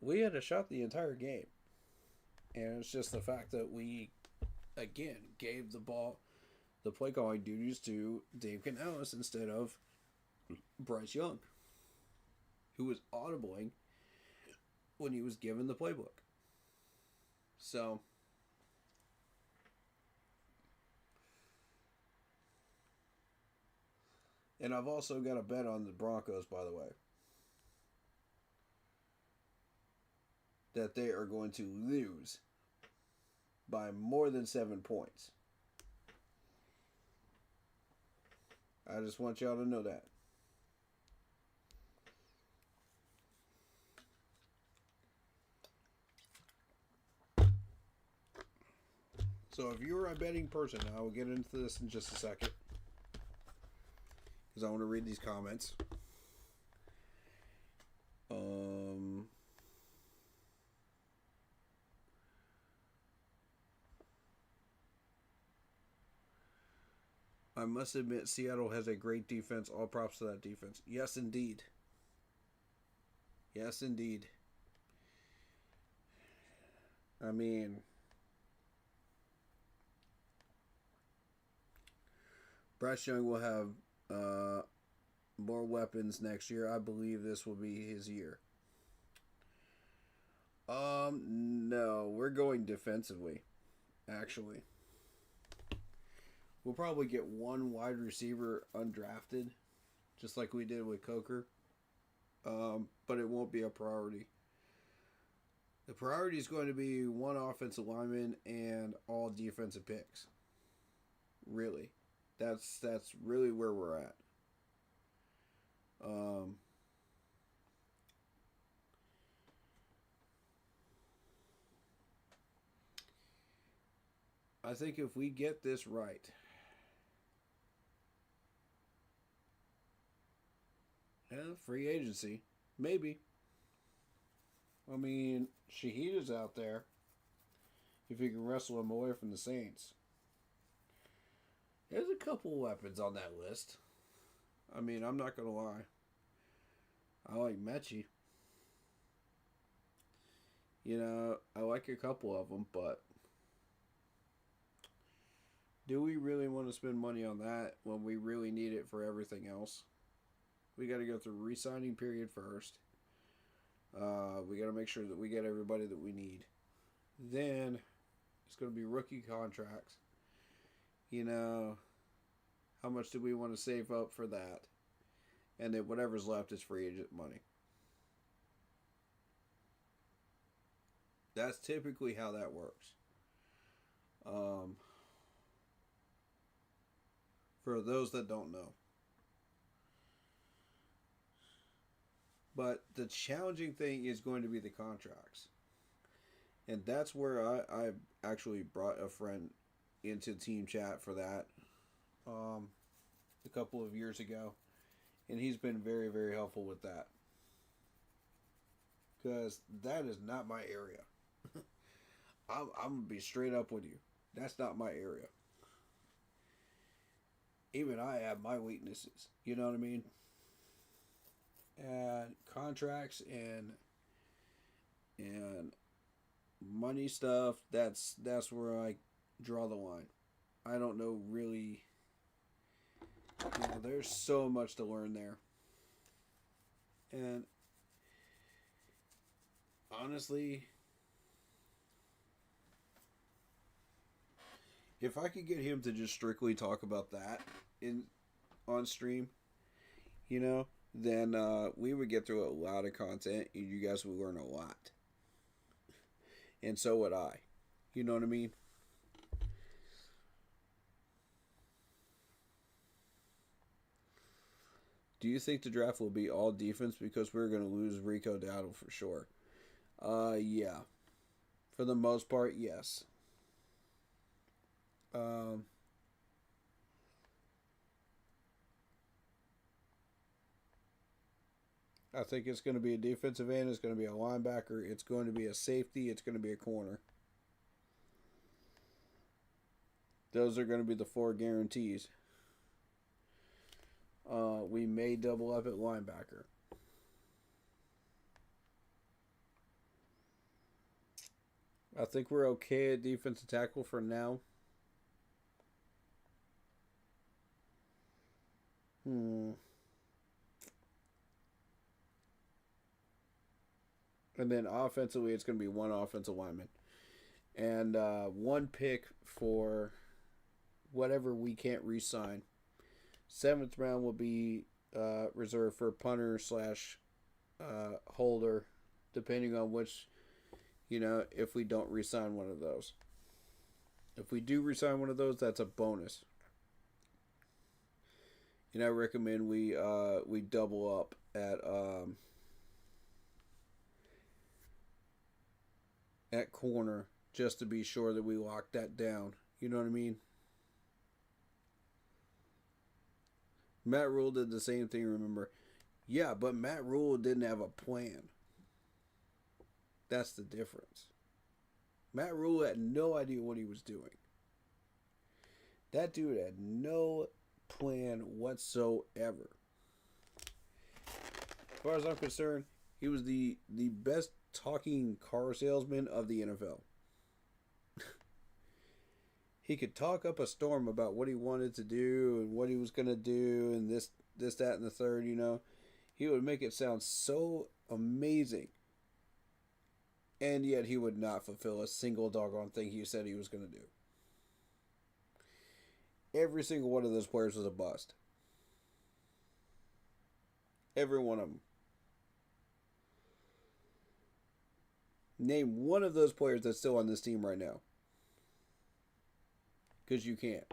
Speaker 1: we had a shot the entire game. And it's just the fact that we, again, gave the play calling duties to Dave Canales instead of Bryce Young, who was audibling when he was given the playbook. So, and I've also got a bet on the Broncos, by the way, that they are going to lose by more than 7 points. I just want y'all to know that. So if you're a betting person, I will get into this in just a second, because I want to read these comments. I must admit, Seattle has a great defense. All props to that defense. Yes, indeed. Yes, indeed. I mean, Bryce Young will have more weapons next year. I believe this will be his year. No, we're going defensively, actually. We'll probably get one wide receiver undrafted, just like we did with Coker. But it won't be a priority. The priority is going to be one offensive lineman and all defensive picks. Really. That's really where we're at. I think if we get this right, free agency, maybe. I mean, Shahida's out there. if he can wrestle him away from the Saints. There's a couple weapons on that list. I mean, I'm not going to lie. I like Mechie. You know, I like a couple of them, but do we really want to spend money on that when we really need it for everything else? We got to go through re-signing period first. We got to make sure that we get everybody that we need. Then it's going to be rookie contracts. You know, how much do we want to save up for that? And then whatever's left is free agent money. That's typically how that works. For those that don't know. But the challenging thing is going to be the contracts. And that's where I actually brought a friend into team chat for that a couple of years ago. And he's been very, very helpful with that. Because that is not my area. I'm going to be straight up with you. That's not my area. Even I have my weaknesses. You know what I mean? And contracts and money stuff, that's where I draw the line. I don't know really. You know, there's so much to learn there. And honestly, if I could get him to just strictly talk about that on stream, you know, then we would get through a lot of content and you guys would learn a lot. And so would I. You know what I mean? Do you think the draft will be all defense because we're going to lose Rico Dowdle for sure? Yeah. For the most part, yes. I think it's going to be a defensive end. It's going to be a linebacker. It's going to be a safety. It's going to be a corner. Those are going to be the 4 guarantees. We may double up at linebacker. I think we're okay at defensive tackle for now. And then offensively, it's going to be 1 offensive lineman. And 1 pick for whatever we can't re-sign. 7th round will be reserved for punter / holder, depending on which, you know, if we don't re-sign one of those. If we do re-sign one of those, that's a bonus. And I recommend we double up at corner just to be sure that we lock that down. You know what I mean? Matt Rule did the same thing, remember? Yeah, but Matt Rule didn't have a plan. That's the difference. Matt Rule had no idea what he was doing. That dude had no plan whatsoever. As far as I'm concerned, he was the best talking car salesman of the NFL. He could talk up a storm about what he wanted to do and what he was going to do and this, that, and the third, you know. He would make it sound so amazing. And yet he would not fulfill a single doggone thing he said he was going to do. Every single one of those players was a bust. Every one of them. Name one of those players that's still on this team right now. Because you can't.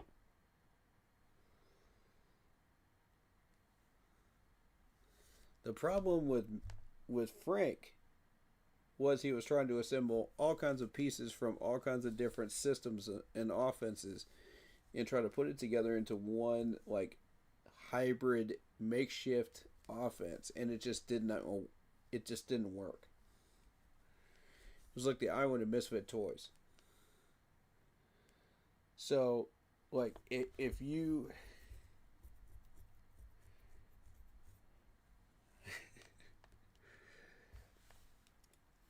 Speaker 1: The problem with Frank was he was trying to assemble all kinds of pieces from all kinds of different systems and offenses and try to put it together into one like hybrid makeshift offense, and it just didn't work. It was like the island of misfit toys. So, like, if you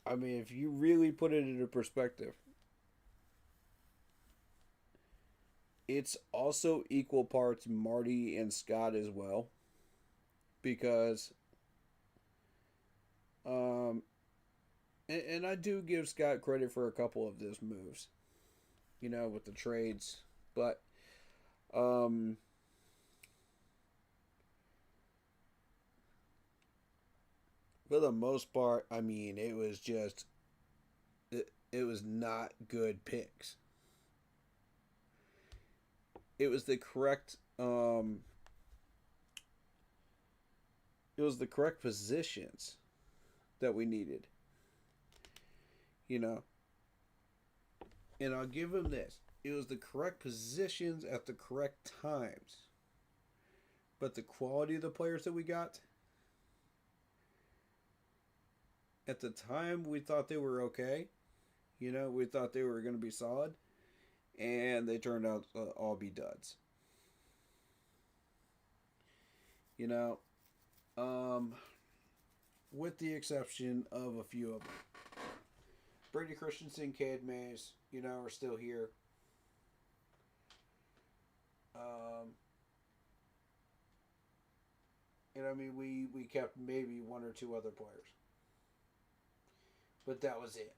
Speaker 1: I mean, if you really put it into perspective, it's also equal parts Marty and Scott as well. Because, and I do give Scott credit for a couple of those moves, with the trades. But, for the most part, I mean, it was just, it was not good picks. It was the correct, it was the correct positions that we needed. And I'll give him this. It was the correct positions at the correct times. But the quality of the players that we got, at the time we thought they were okay. We thought they were going to be solid. And they turned out to all be duds. With the exception of a few of them. Brady Christensen, Cade Mays, are still here. And I mean, we kept maybe one or two other players. But that was it.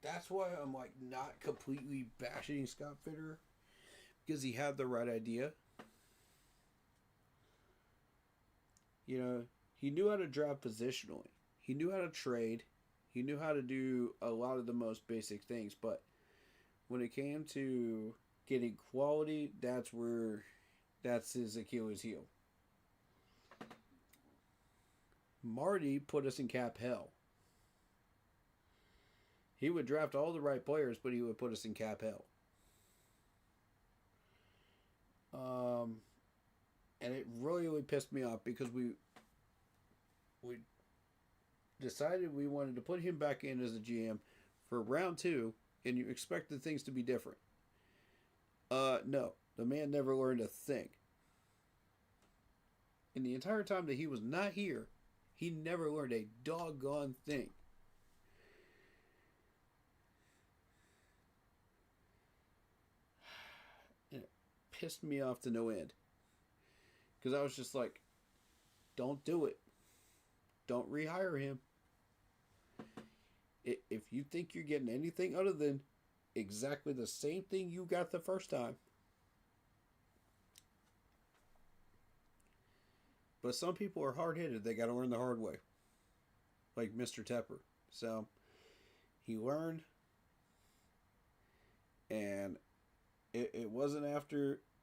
Speaker 1: That's why I'm like not completely bashing Scott Fitter. Because he had the right idea. He knew how to draft positionally. He knew how to trade. He knew how to do a lot of the most basic things. But when it came to getting quality, that's his Achilles heel. Marty put us in cap hell. He would draft all the right players, but he would put us in cap hell. And it really pissed me off because we decided we wanted to put him back in as a GM for round 2, and you expected things to be different. No, the man never learned a thing. In the entire time that he was not here, he never learned a doggone thing. And it pissed me off to no end. Because I was just like, don't do it. Don't rehire him. If you think you're getting anything other than exactly the same thing you got the first time. But some people are hard-headed. They got to learn the hard way. Like Mr. Tepper. So, he learned. And it wasn't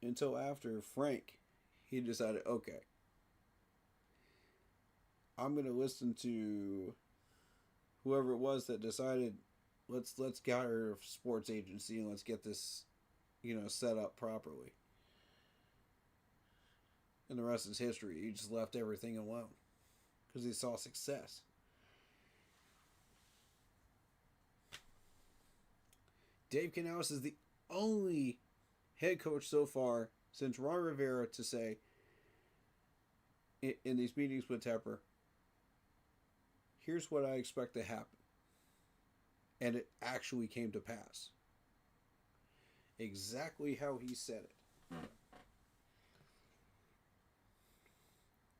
Speaker 1: until after Frank, he decided, okay, I'm going to listen to whoever it was that decided, let's get our sports agency and let's get this, set up properly. And the rest is history. He just left everything alone because he saw success. Dave Canales is the only head coach so far since Ron Rivera to say in these meetings with Tepper, here's what I expect to happen. And it actually came to pass. Exactly how he said it.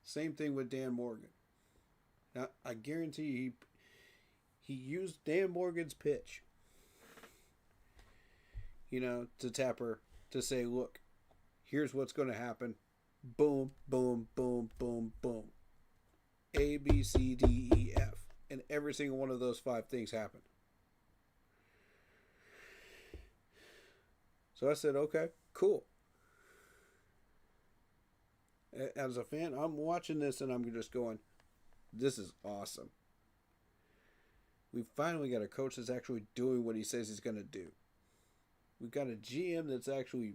Speaker 1: Same thing with Dan Morgan. Now, I guarantee you he used Dan Morgan's pitch, to Tepper to say, look, here's what's going to happen. Boom, boom, boom, boom, boom. A, B, C, D, E, F. And every single one of those 5 things happened. So I said, okay, cool. As a fan, I'm watching this and I'm just going, this is awesome. We finally got a coach that's actually doing what he says he's going to do. We've got a GM that's actually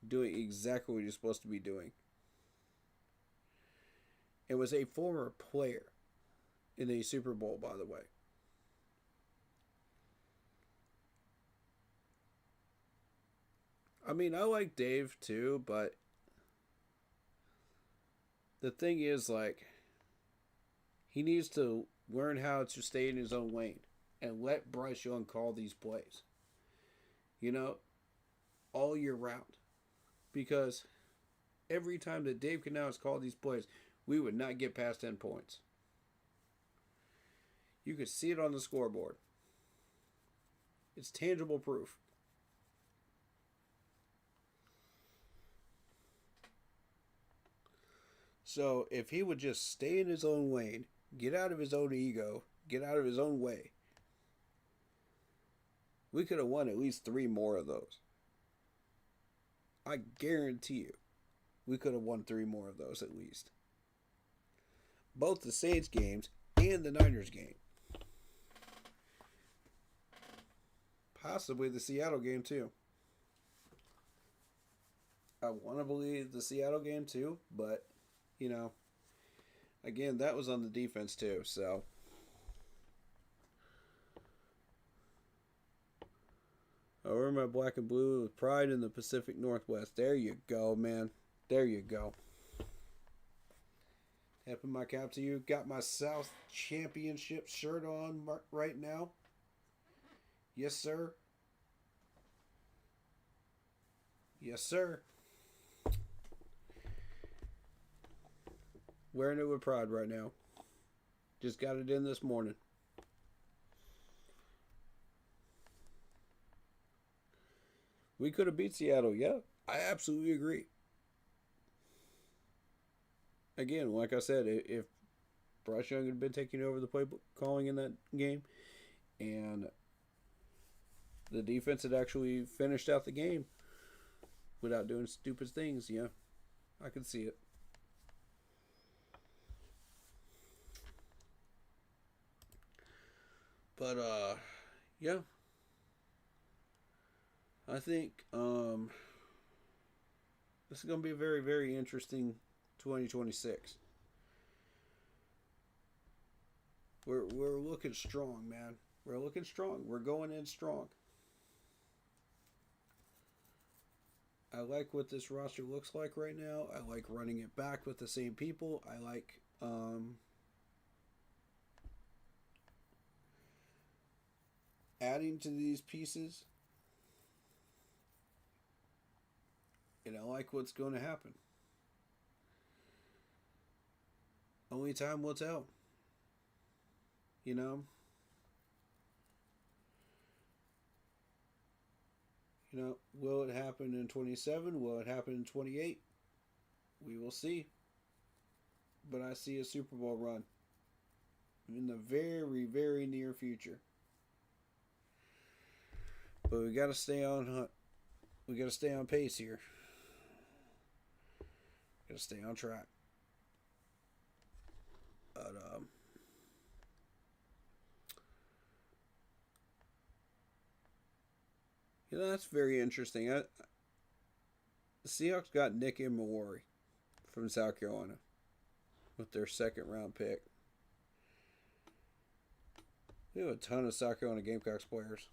Speaker 1: doing exactly what he's supposed to be doing. It was a former player in a Super Bowl, by the way. I mean, I like Dave too, but the thing is, like, he needs to learn how to stay in his own lane and let Bryce Young call these plays. You know, all year round. Because every time that Dave Canales called these plays, we would not get past 10 points. You could see it on the scoreboard. It's tangible proof. So if he would just stay in his own lane, get out of his own ego, get out of his own way, we could have won at least 3 more of those. I guarantee you, we could have won 3 more of those at least. Both the Saints games and the Niners game. Possibly the Seattle game too. I want to believe the Seattle game too, but, you know, again, that was on the defense too, so. I wear my black and blue with pride in the Pacific Northwest. There you go, man. There you go. Tapping my cap to you. Got my South Championship shirt on right now. Yes, sir. Yes, sir. Wearing it with pride right now. Just got it in this morning. We could have beat Seattle, yeah. I absolutely agree. Again, like I said, if Bryce Young had been taking over the play calling in that game, and the defense had actually finished out the game without doing stupid things, yeah, I could see it. But, yeah. I think this is going to be a very, very interesting 2026. We're looking strong, man. We're looking strong. We're going in strong. I like what this roster looks like right now. I like running it back with the same people. I like adding to these pieces. And I like what's going to happen. Only time will tell. You know? Will it happen in 27? Will it happen in 28? We will see. But I see a Super Bowl run in the very, very near future. But we got to stay on. We got to stay on pace here. Got to stay on track. But that's very interesting. The Seahawks got Nick Imawari from South Carolina with their 2nd round pick. We have a ton of South Carolina Gamecocks players.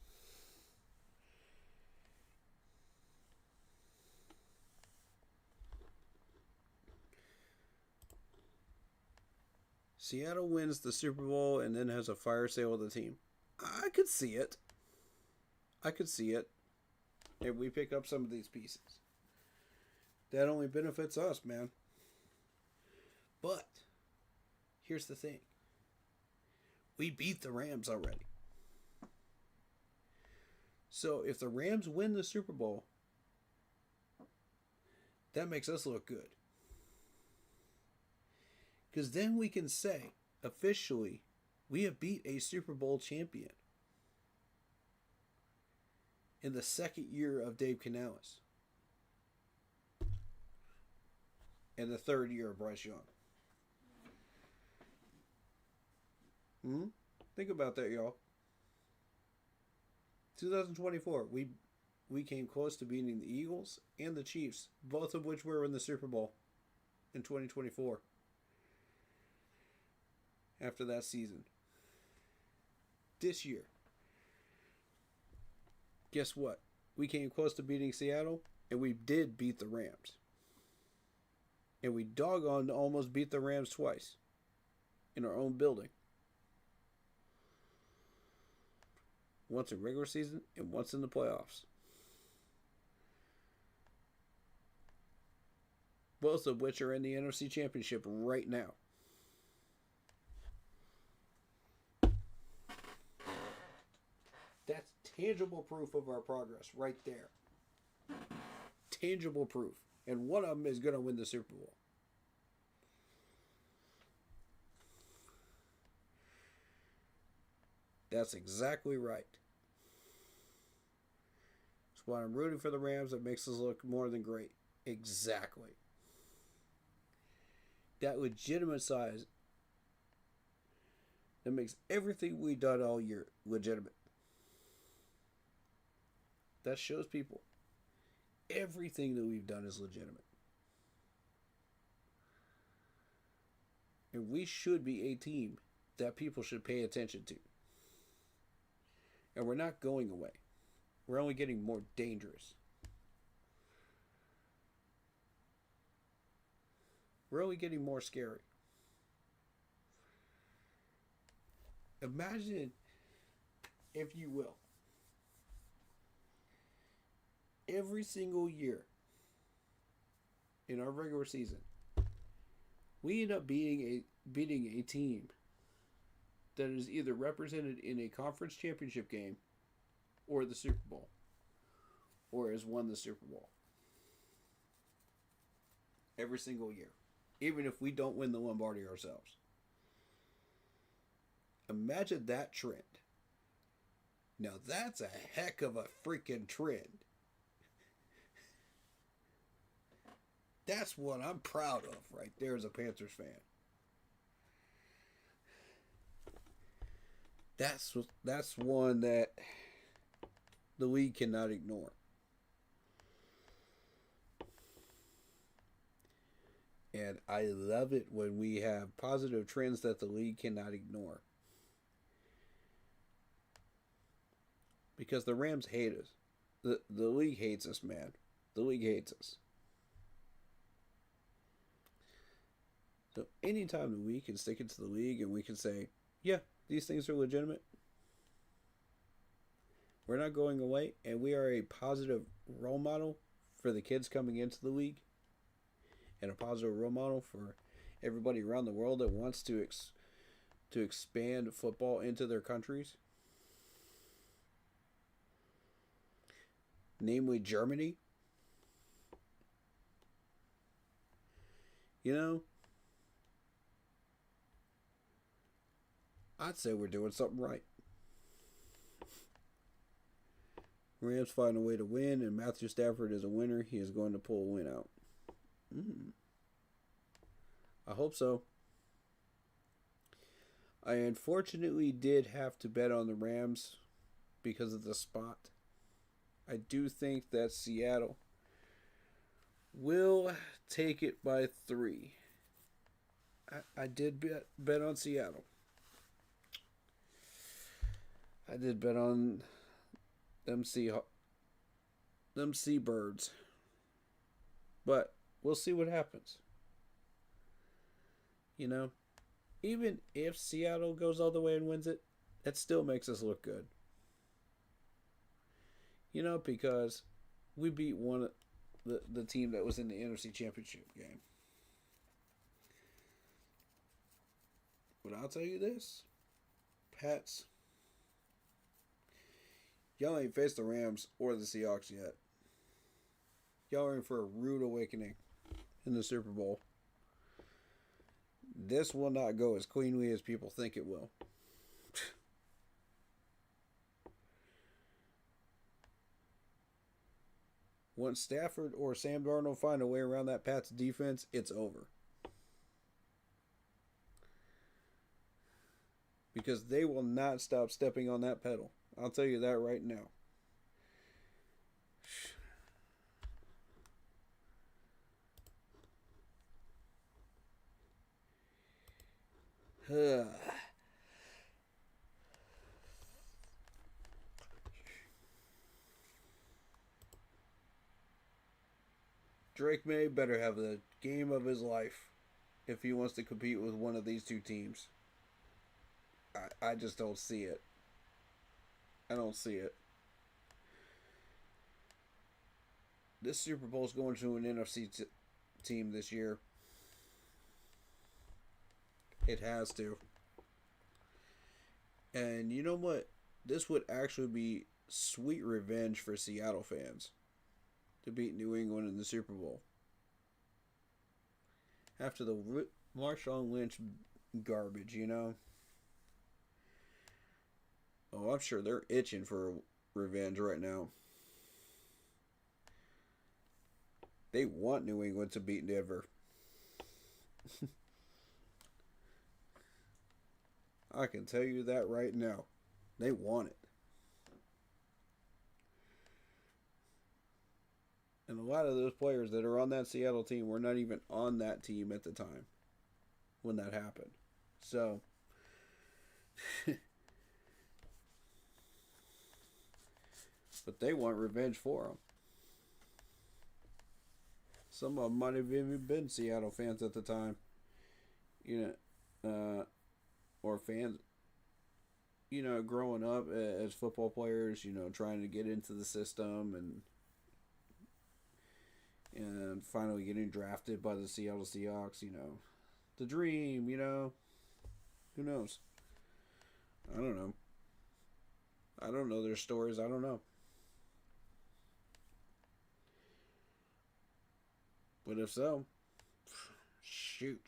Speaker 1: Seattle wins the Super Bowl and then has a fire sale of the team. I could see it. I could see it. If we pick up some of these pieces. That only benefits us, man. But here's the thing. We beat the Rams already. So if the Rams win the Super Bowl, that makes us look good. Because then we can say, officially, we have beat a Super Bowl champion in the 2nd year of Dave Canales. And the 3rd year of Bryce Young. Think about that, y'all. 2024, we came close to beating the Eagles and the Chiefs, both of which were in the Super Bowl in 2024. After that season. This year. Guess what? We came close to beating Seattle And we did beat the Rams. And we doggone almost beat the Rams twice in our own building. Once in regular season and once in the playoffs. Both of which are in the NFC Championship right now. That's tangible proof of our progress right there. Tangible proof. And one of them is going to win the Super Bowl. That's exactly right. That's why I'm rooting for the Rams. That makes us look more than great. Exactly. That legitimate size that makes everything we've done all year legitimate. That shows people everything that we've done is legitimate. And we should be a team that people should pay attention to. And we're not going away. We're only getting more dangerous. We're only getting more scary. Imagine, if you will, every single year in our regular season, we end up beating a team that is either represented in a conference championship game or the Super Bowl, or has won the Super Bowl. Every single year. Even if we don't win the Lombardi ourselves. Imagine that trend. Now that's a heck of a freaking trend. That's what I'm proud of right there as a Panthers fan. That's one that the league cannot ignore. And I love it when we have positive trends that the league cannot ignore. Because the Rams hate us. The league hates us, man. The league hates us. So anytime that we can stick it to the league and we can say, yeah, these things are legitimate. We're not going away, and we are a positive role model for the kids coming into the league, and a positive role model for everybody around the world that wants to expand football into their countries. Namely Germany. You know, I'd say we're doing something right. Rams find a way to win, and Matthew Stafford is a winner. He is going to pull a win out. I hope so. I unfortunately did have to bet on the Rams because of the spot. I do think that Seattle will take it by 3. I did bet on Seattle. I did bet on them Seabirds. But we'll see what happens. You know, even if Seattle goes all the way and wins it, that still makes us look good. You know, because we beat the team that was in the NFC Championship game. But I'll tell you this, Pats, y'all ain't faced the Rams or the Seahawks yet. Y'all are in for a rude awakening in the Super Bowl. This will not go as cleanly as people think it will. Once Stafford or Sam Darnold find a way around that Pats defense, it's over. Because they will not stop stepping on that pedal. I'll tell you that right now. Drake May better have the game of his life if he wants to compete with one of these two teams. I just don't see it. I don't see it. This Super Bowl is going to an NFC team this year. It has to. And you know what? This would actually be sweet revenge for Seattle fans to beat New England in the Super Bowl. After the Marshawn Lynch garbage, you know? Oh, I'm sure they're itching for revenge right now. They want New England to beat Denver. I can tell you that right now. They want it. And a lot of those players that are on that Seattle team were not even on that team at the time when that happened. So, but they want revenge for them. Some of them might have even been Seattle fans at the time. You know, or fans, you know, growing up as football players, you know, trying to get into the system and finally getting drafted by the Seattle Seahawks, you know. The dream, you know. Who knows? I don't know. I don't know their stories. I don't know. But if so, shoot.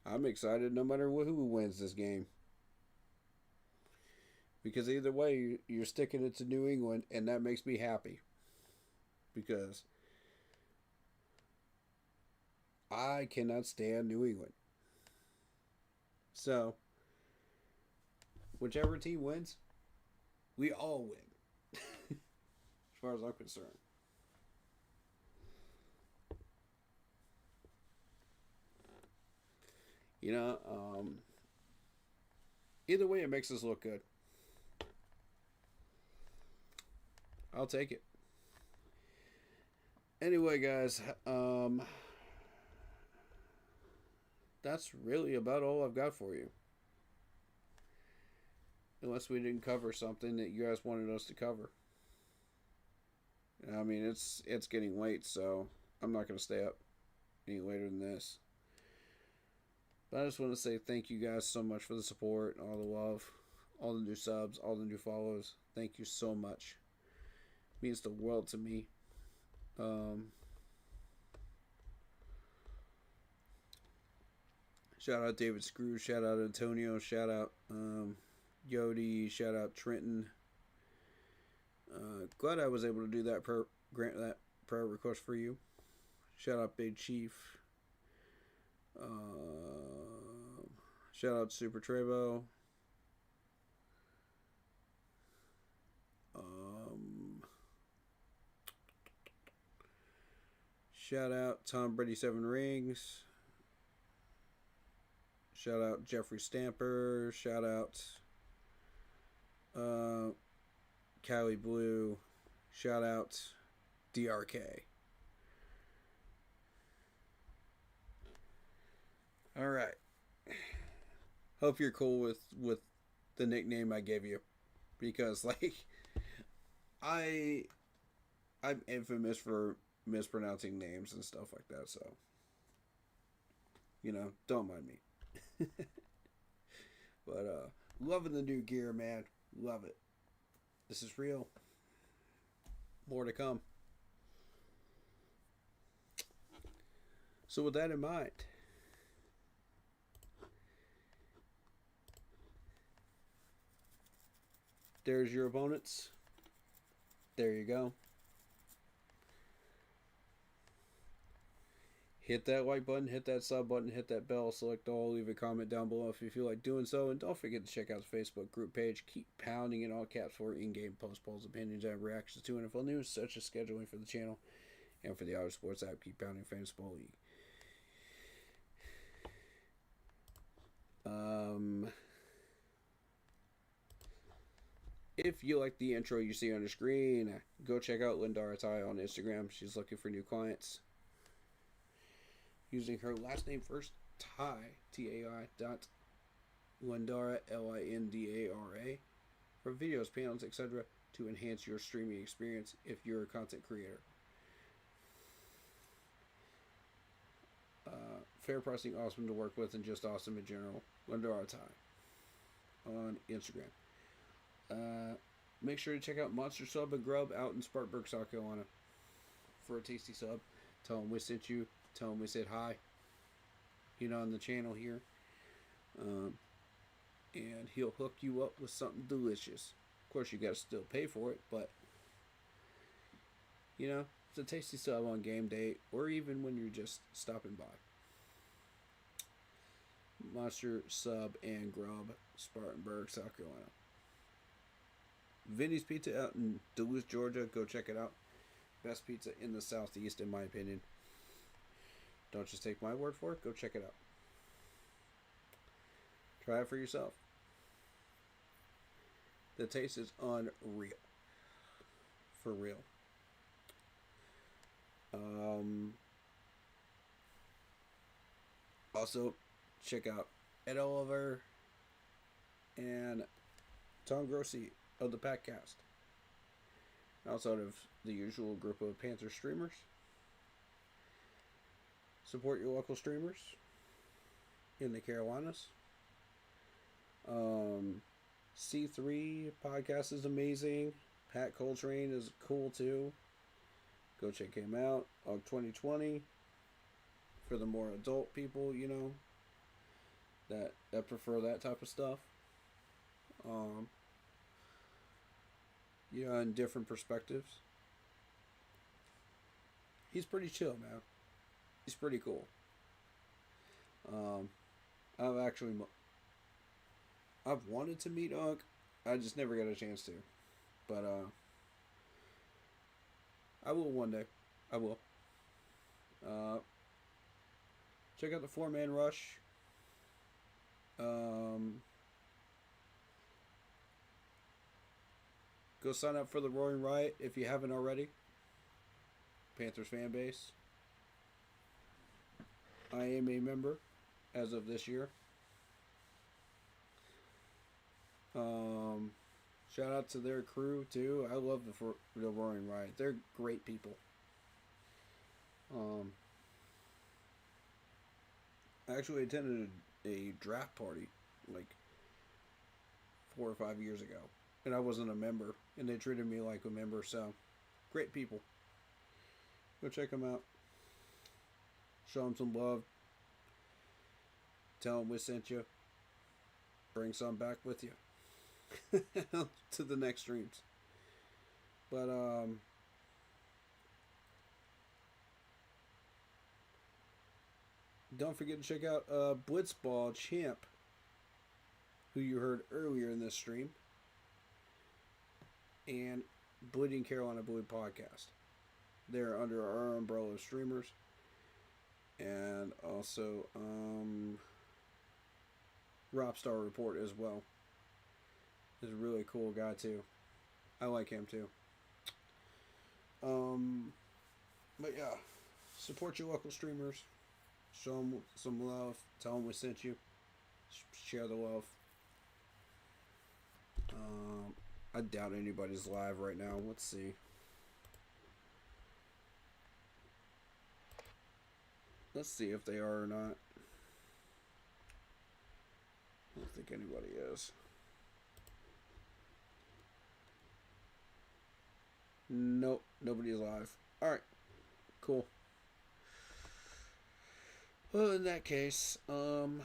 Speaker 1: I'm excited no matter who wins this game. Because either way, you're sticking it to New England, and that makes me happy. Because I cannot stand New England. So, whichever team wins, we all win. As far as I'm concerned. You know, either way, it makes us look good. I'll take it. Anyway, guys, that's really about all I've got for you. Unless we didn't cover something that you guys wanted us to cover. I mean, it's getting late, so I'm not going to stay up any later than this. But I just want to say thank you guys so much for the support, all the love, all the new subs, all the new follows. Thank you so much. It means the world to me. Shout out David Screw, shout out Antonio, shout out Yodi, shout out Trenton. Glad I was able to do that grant that prayer request for you. Shout out Big Chief. Shout out Super Trevo. Shout out Tom Brady 7 Rings. Shout out Jeffrey Stamper. Shout out Cali Blue. Shout out DRK. All right. Hope you're cool with the nickname I gave you, because like I'm infamous for mispronouncing names and stuff like that, so you know, don't mind me. But loving the new gear, man. Love it. This is real. More to come. So with that in mind, there's your opponents. There you go. Hit that like button, hit that sub button, hit that bell, select all, leave a comment down below if you feel like doing so, and don't forget to check out the Facebook group page. Keep pounding in all caps for in-game post polls, opinions, and reactions to NFL news, such as scheduling for the channel and for the Auto Sports app. Keep pounding Fantasy Football League. If you like the intro you see on the screen, go check out Lindara Tai on Instagram. She's looking for new clients. Using her last name first, Tai, T-A-I, dot Lindara, Lindara, for videos, panels, etc. to enhance your streaming experience if you're a content creator. Fair pricing, awesome to work with, and just awesome in general. Lindara Tai on Instagram. Make sure to check out Monster Sub and Grub out in Spartanburg, South Carolina for a tasty sub. Tell them we sent you. Tell them we said hi. On the channel here. And he'll hook you up with something delicious. Of course, you got to still pay for it, but it's a tasty sub on game day or even when you're just stopping by. Monster Sub and Grub, Spartanburg, South Carolina. Vinny's Pizza out in Duluth, Georgia. Go check it out. Best pizza in the Southeast, in my opinion. Don't just take my word for it. Go check it out. Try it for yourself. The taste is unreal. For real. Also, check out Ed Oliver and Tom Grossi of the Packcast. Outside of the usual group of Panthers streamers. Support your local streamers in the Carolinas. C3 podcast is amazing. Pat Coltrane is cool too. Go check him out. 2020 for the more adult people, that prefer that type of stuff. And different perspectives. He's pretty chill, man. He's pretty cool. I've wanted to meet Unc. I just never got a chance to. But I will one day. I will. Check out the 4-Man Rush. Go sign up for the Roaring Riot if you haven't already. Panthers fan base. I am a member as of this year. Shout out to their crew too. I love the Roaring Riot. They're great people. I actually attended a draft party like 4 or 5 years ago, and I wasn't a member, and they treated me like a member. So, great people. Go check them out. Show them some love. Tell them we sent you. Bring some back with you to the next streams. But don't forget to check out Blitzball Champ, who you heard earlier in this stream, and Bleeding Carolina Blue podcast. They're under our umbrella of streamers. And also Robstar Report as well. He's a really cool guy too. I like him too. But yeah, support your local streamers. Show them some love. Tell them we sent you. Share the love. I doubt anybody's live right now. Let's see. Let's see if they are or not. I don't think anybody is. Nope, nobody's live. Alright, cool. Well, in that case, we'll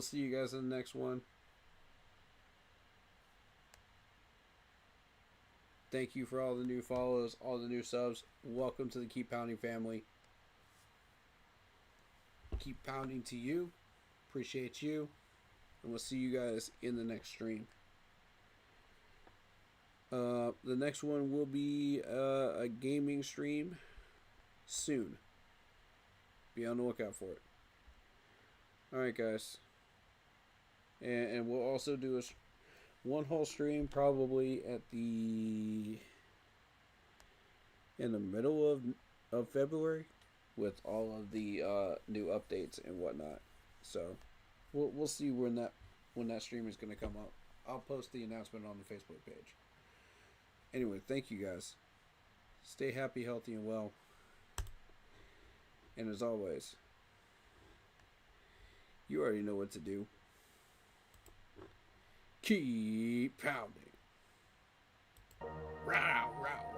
Speaker 1: see you guys in the next one. Thank you for all the new follows, all the new subs. Welcome to the Keep Pounding family. Keep pounding to you. Appreciate you. And we'll see you guys in the next stream. The next one will be a gaming stream soon. Be on the lookout for it. Alright, guys. And we'll also do a one whole stream probably in the middle of February with all of the new updates and whatnot. So we'll see when that stream is going to come up. I'll post the announcement on the Facebook page. Anyway, thank you guys. Stay happy, healthy, and well. And as always, you already know what to do. Keep pounding. Row, row.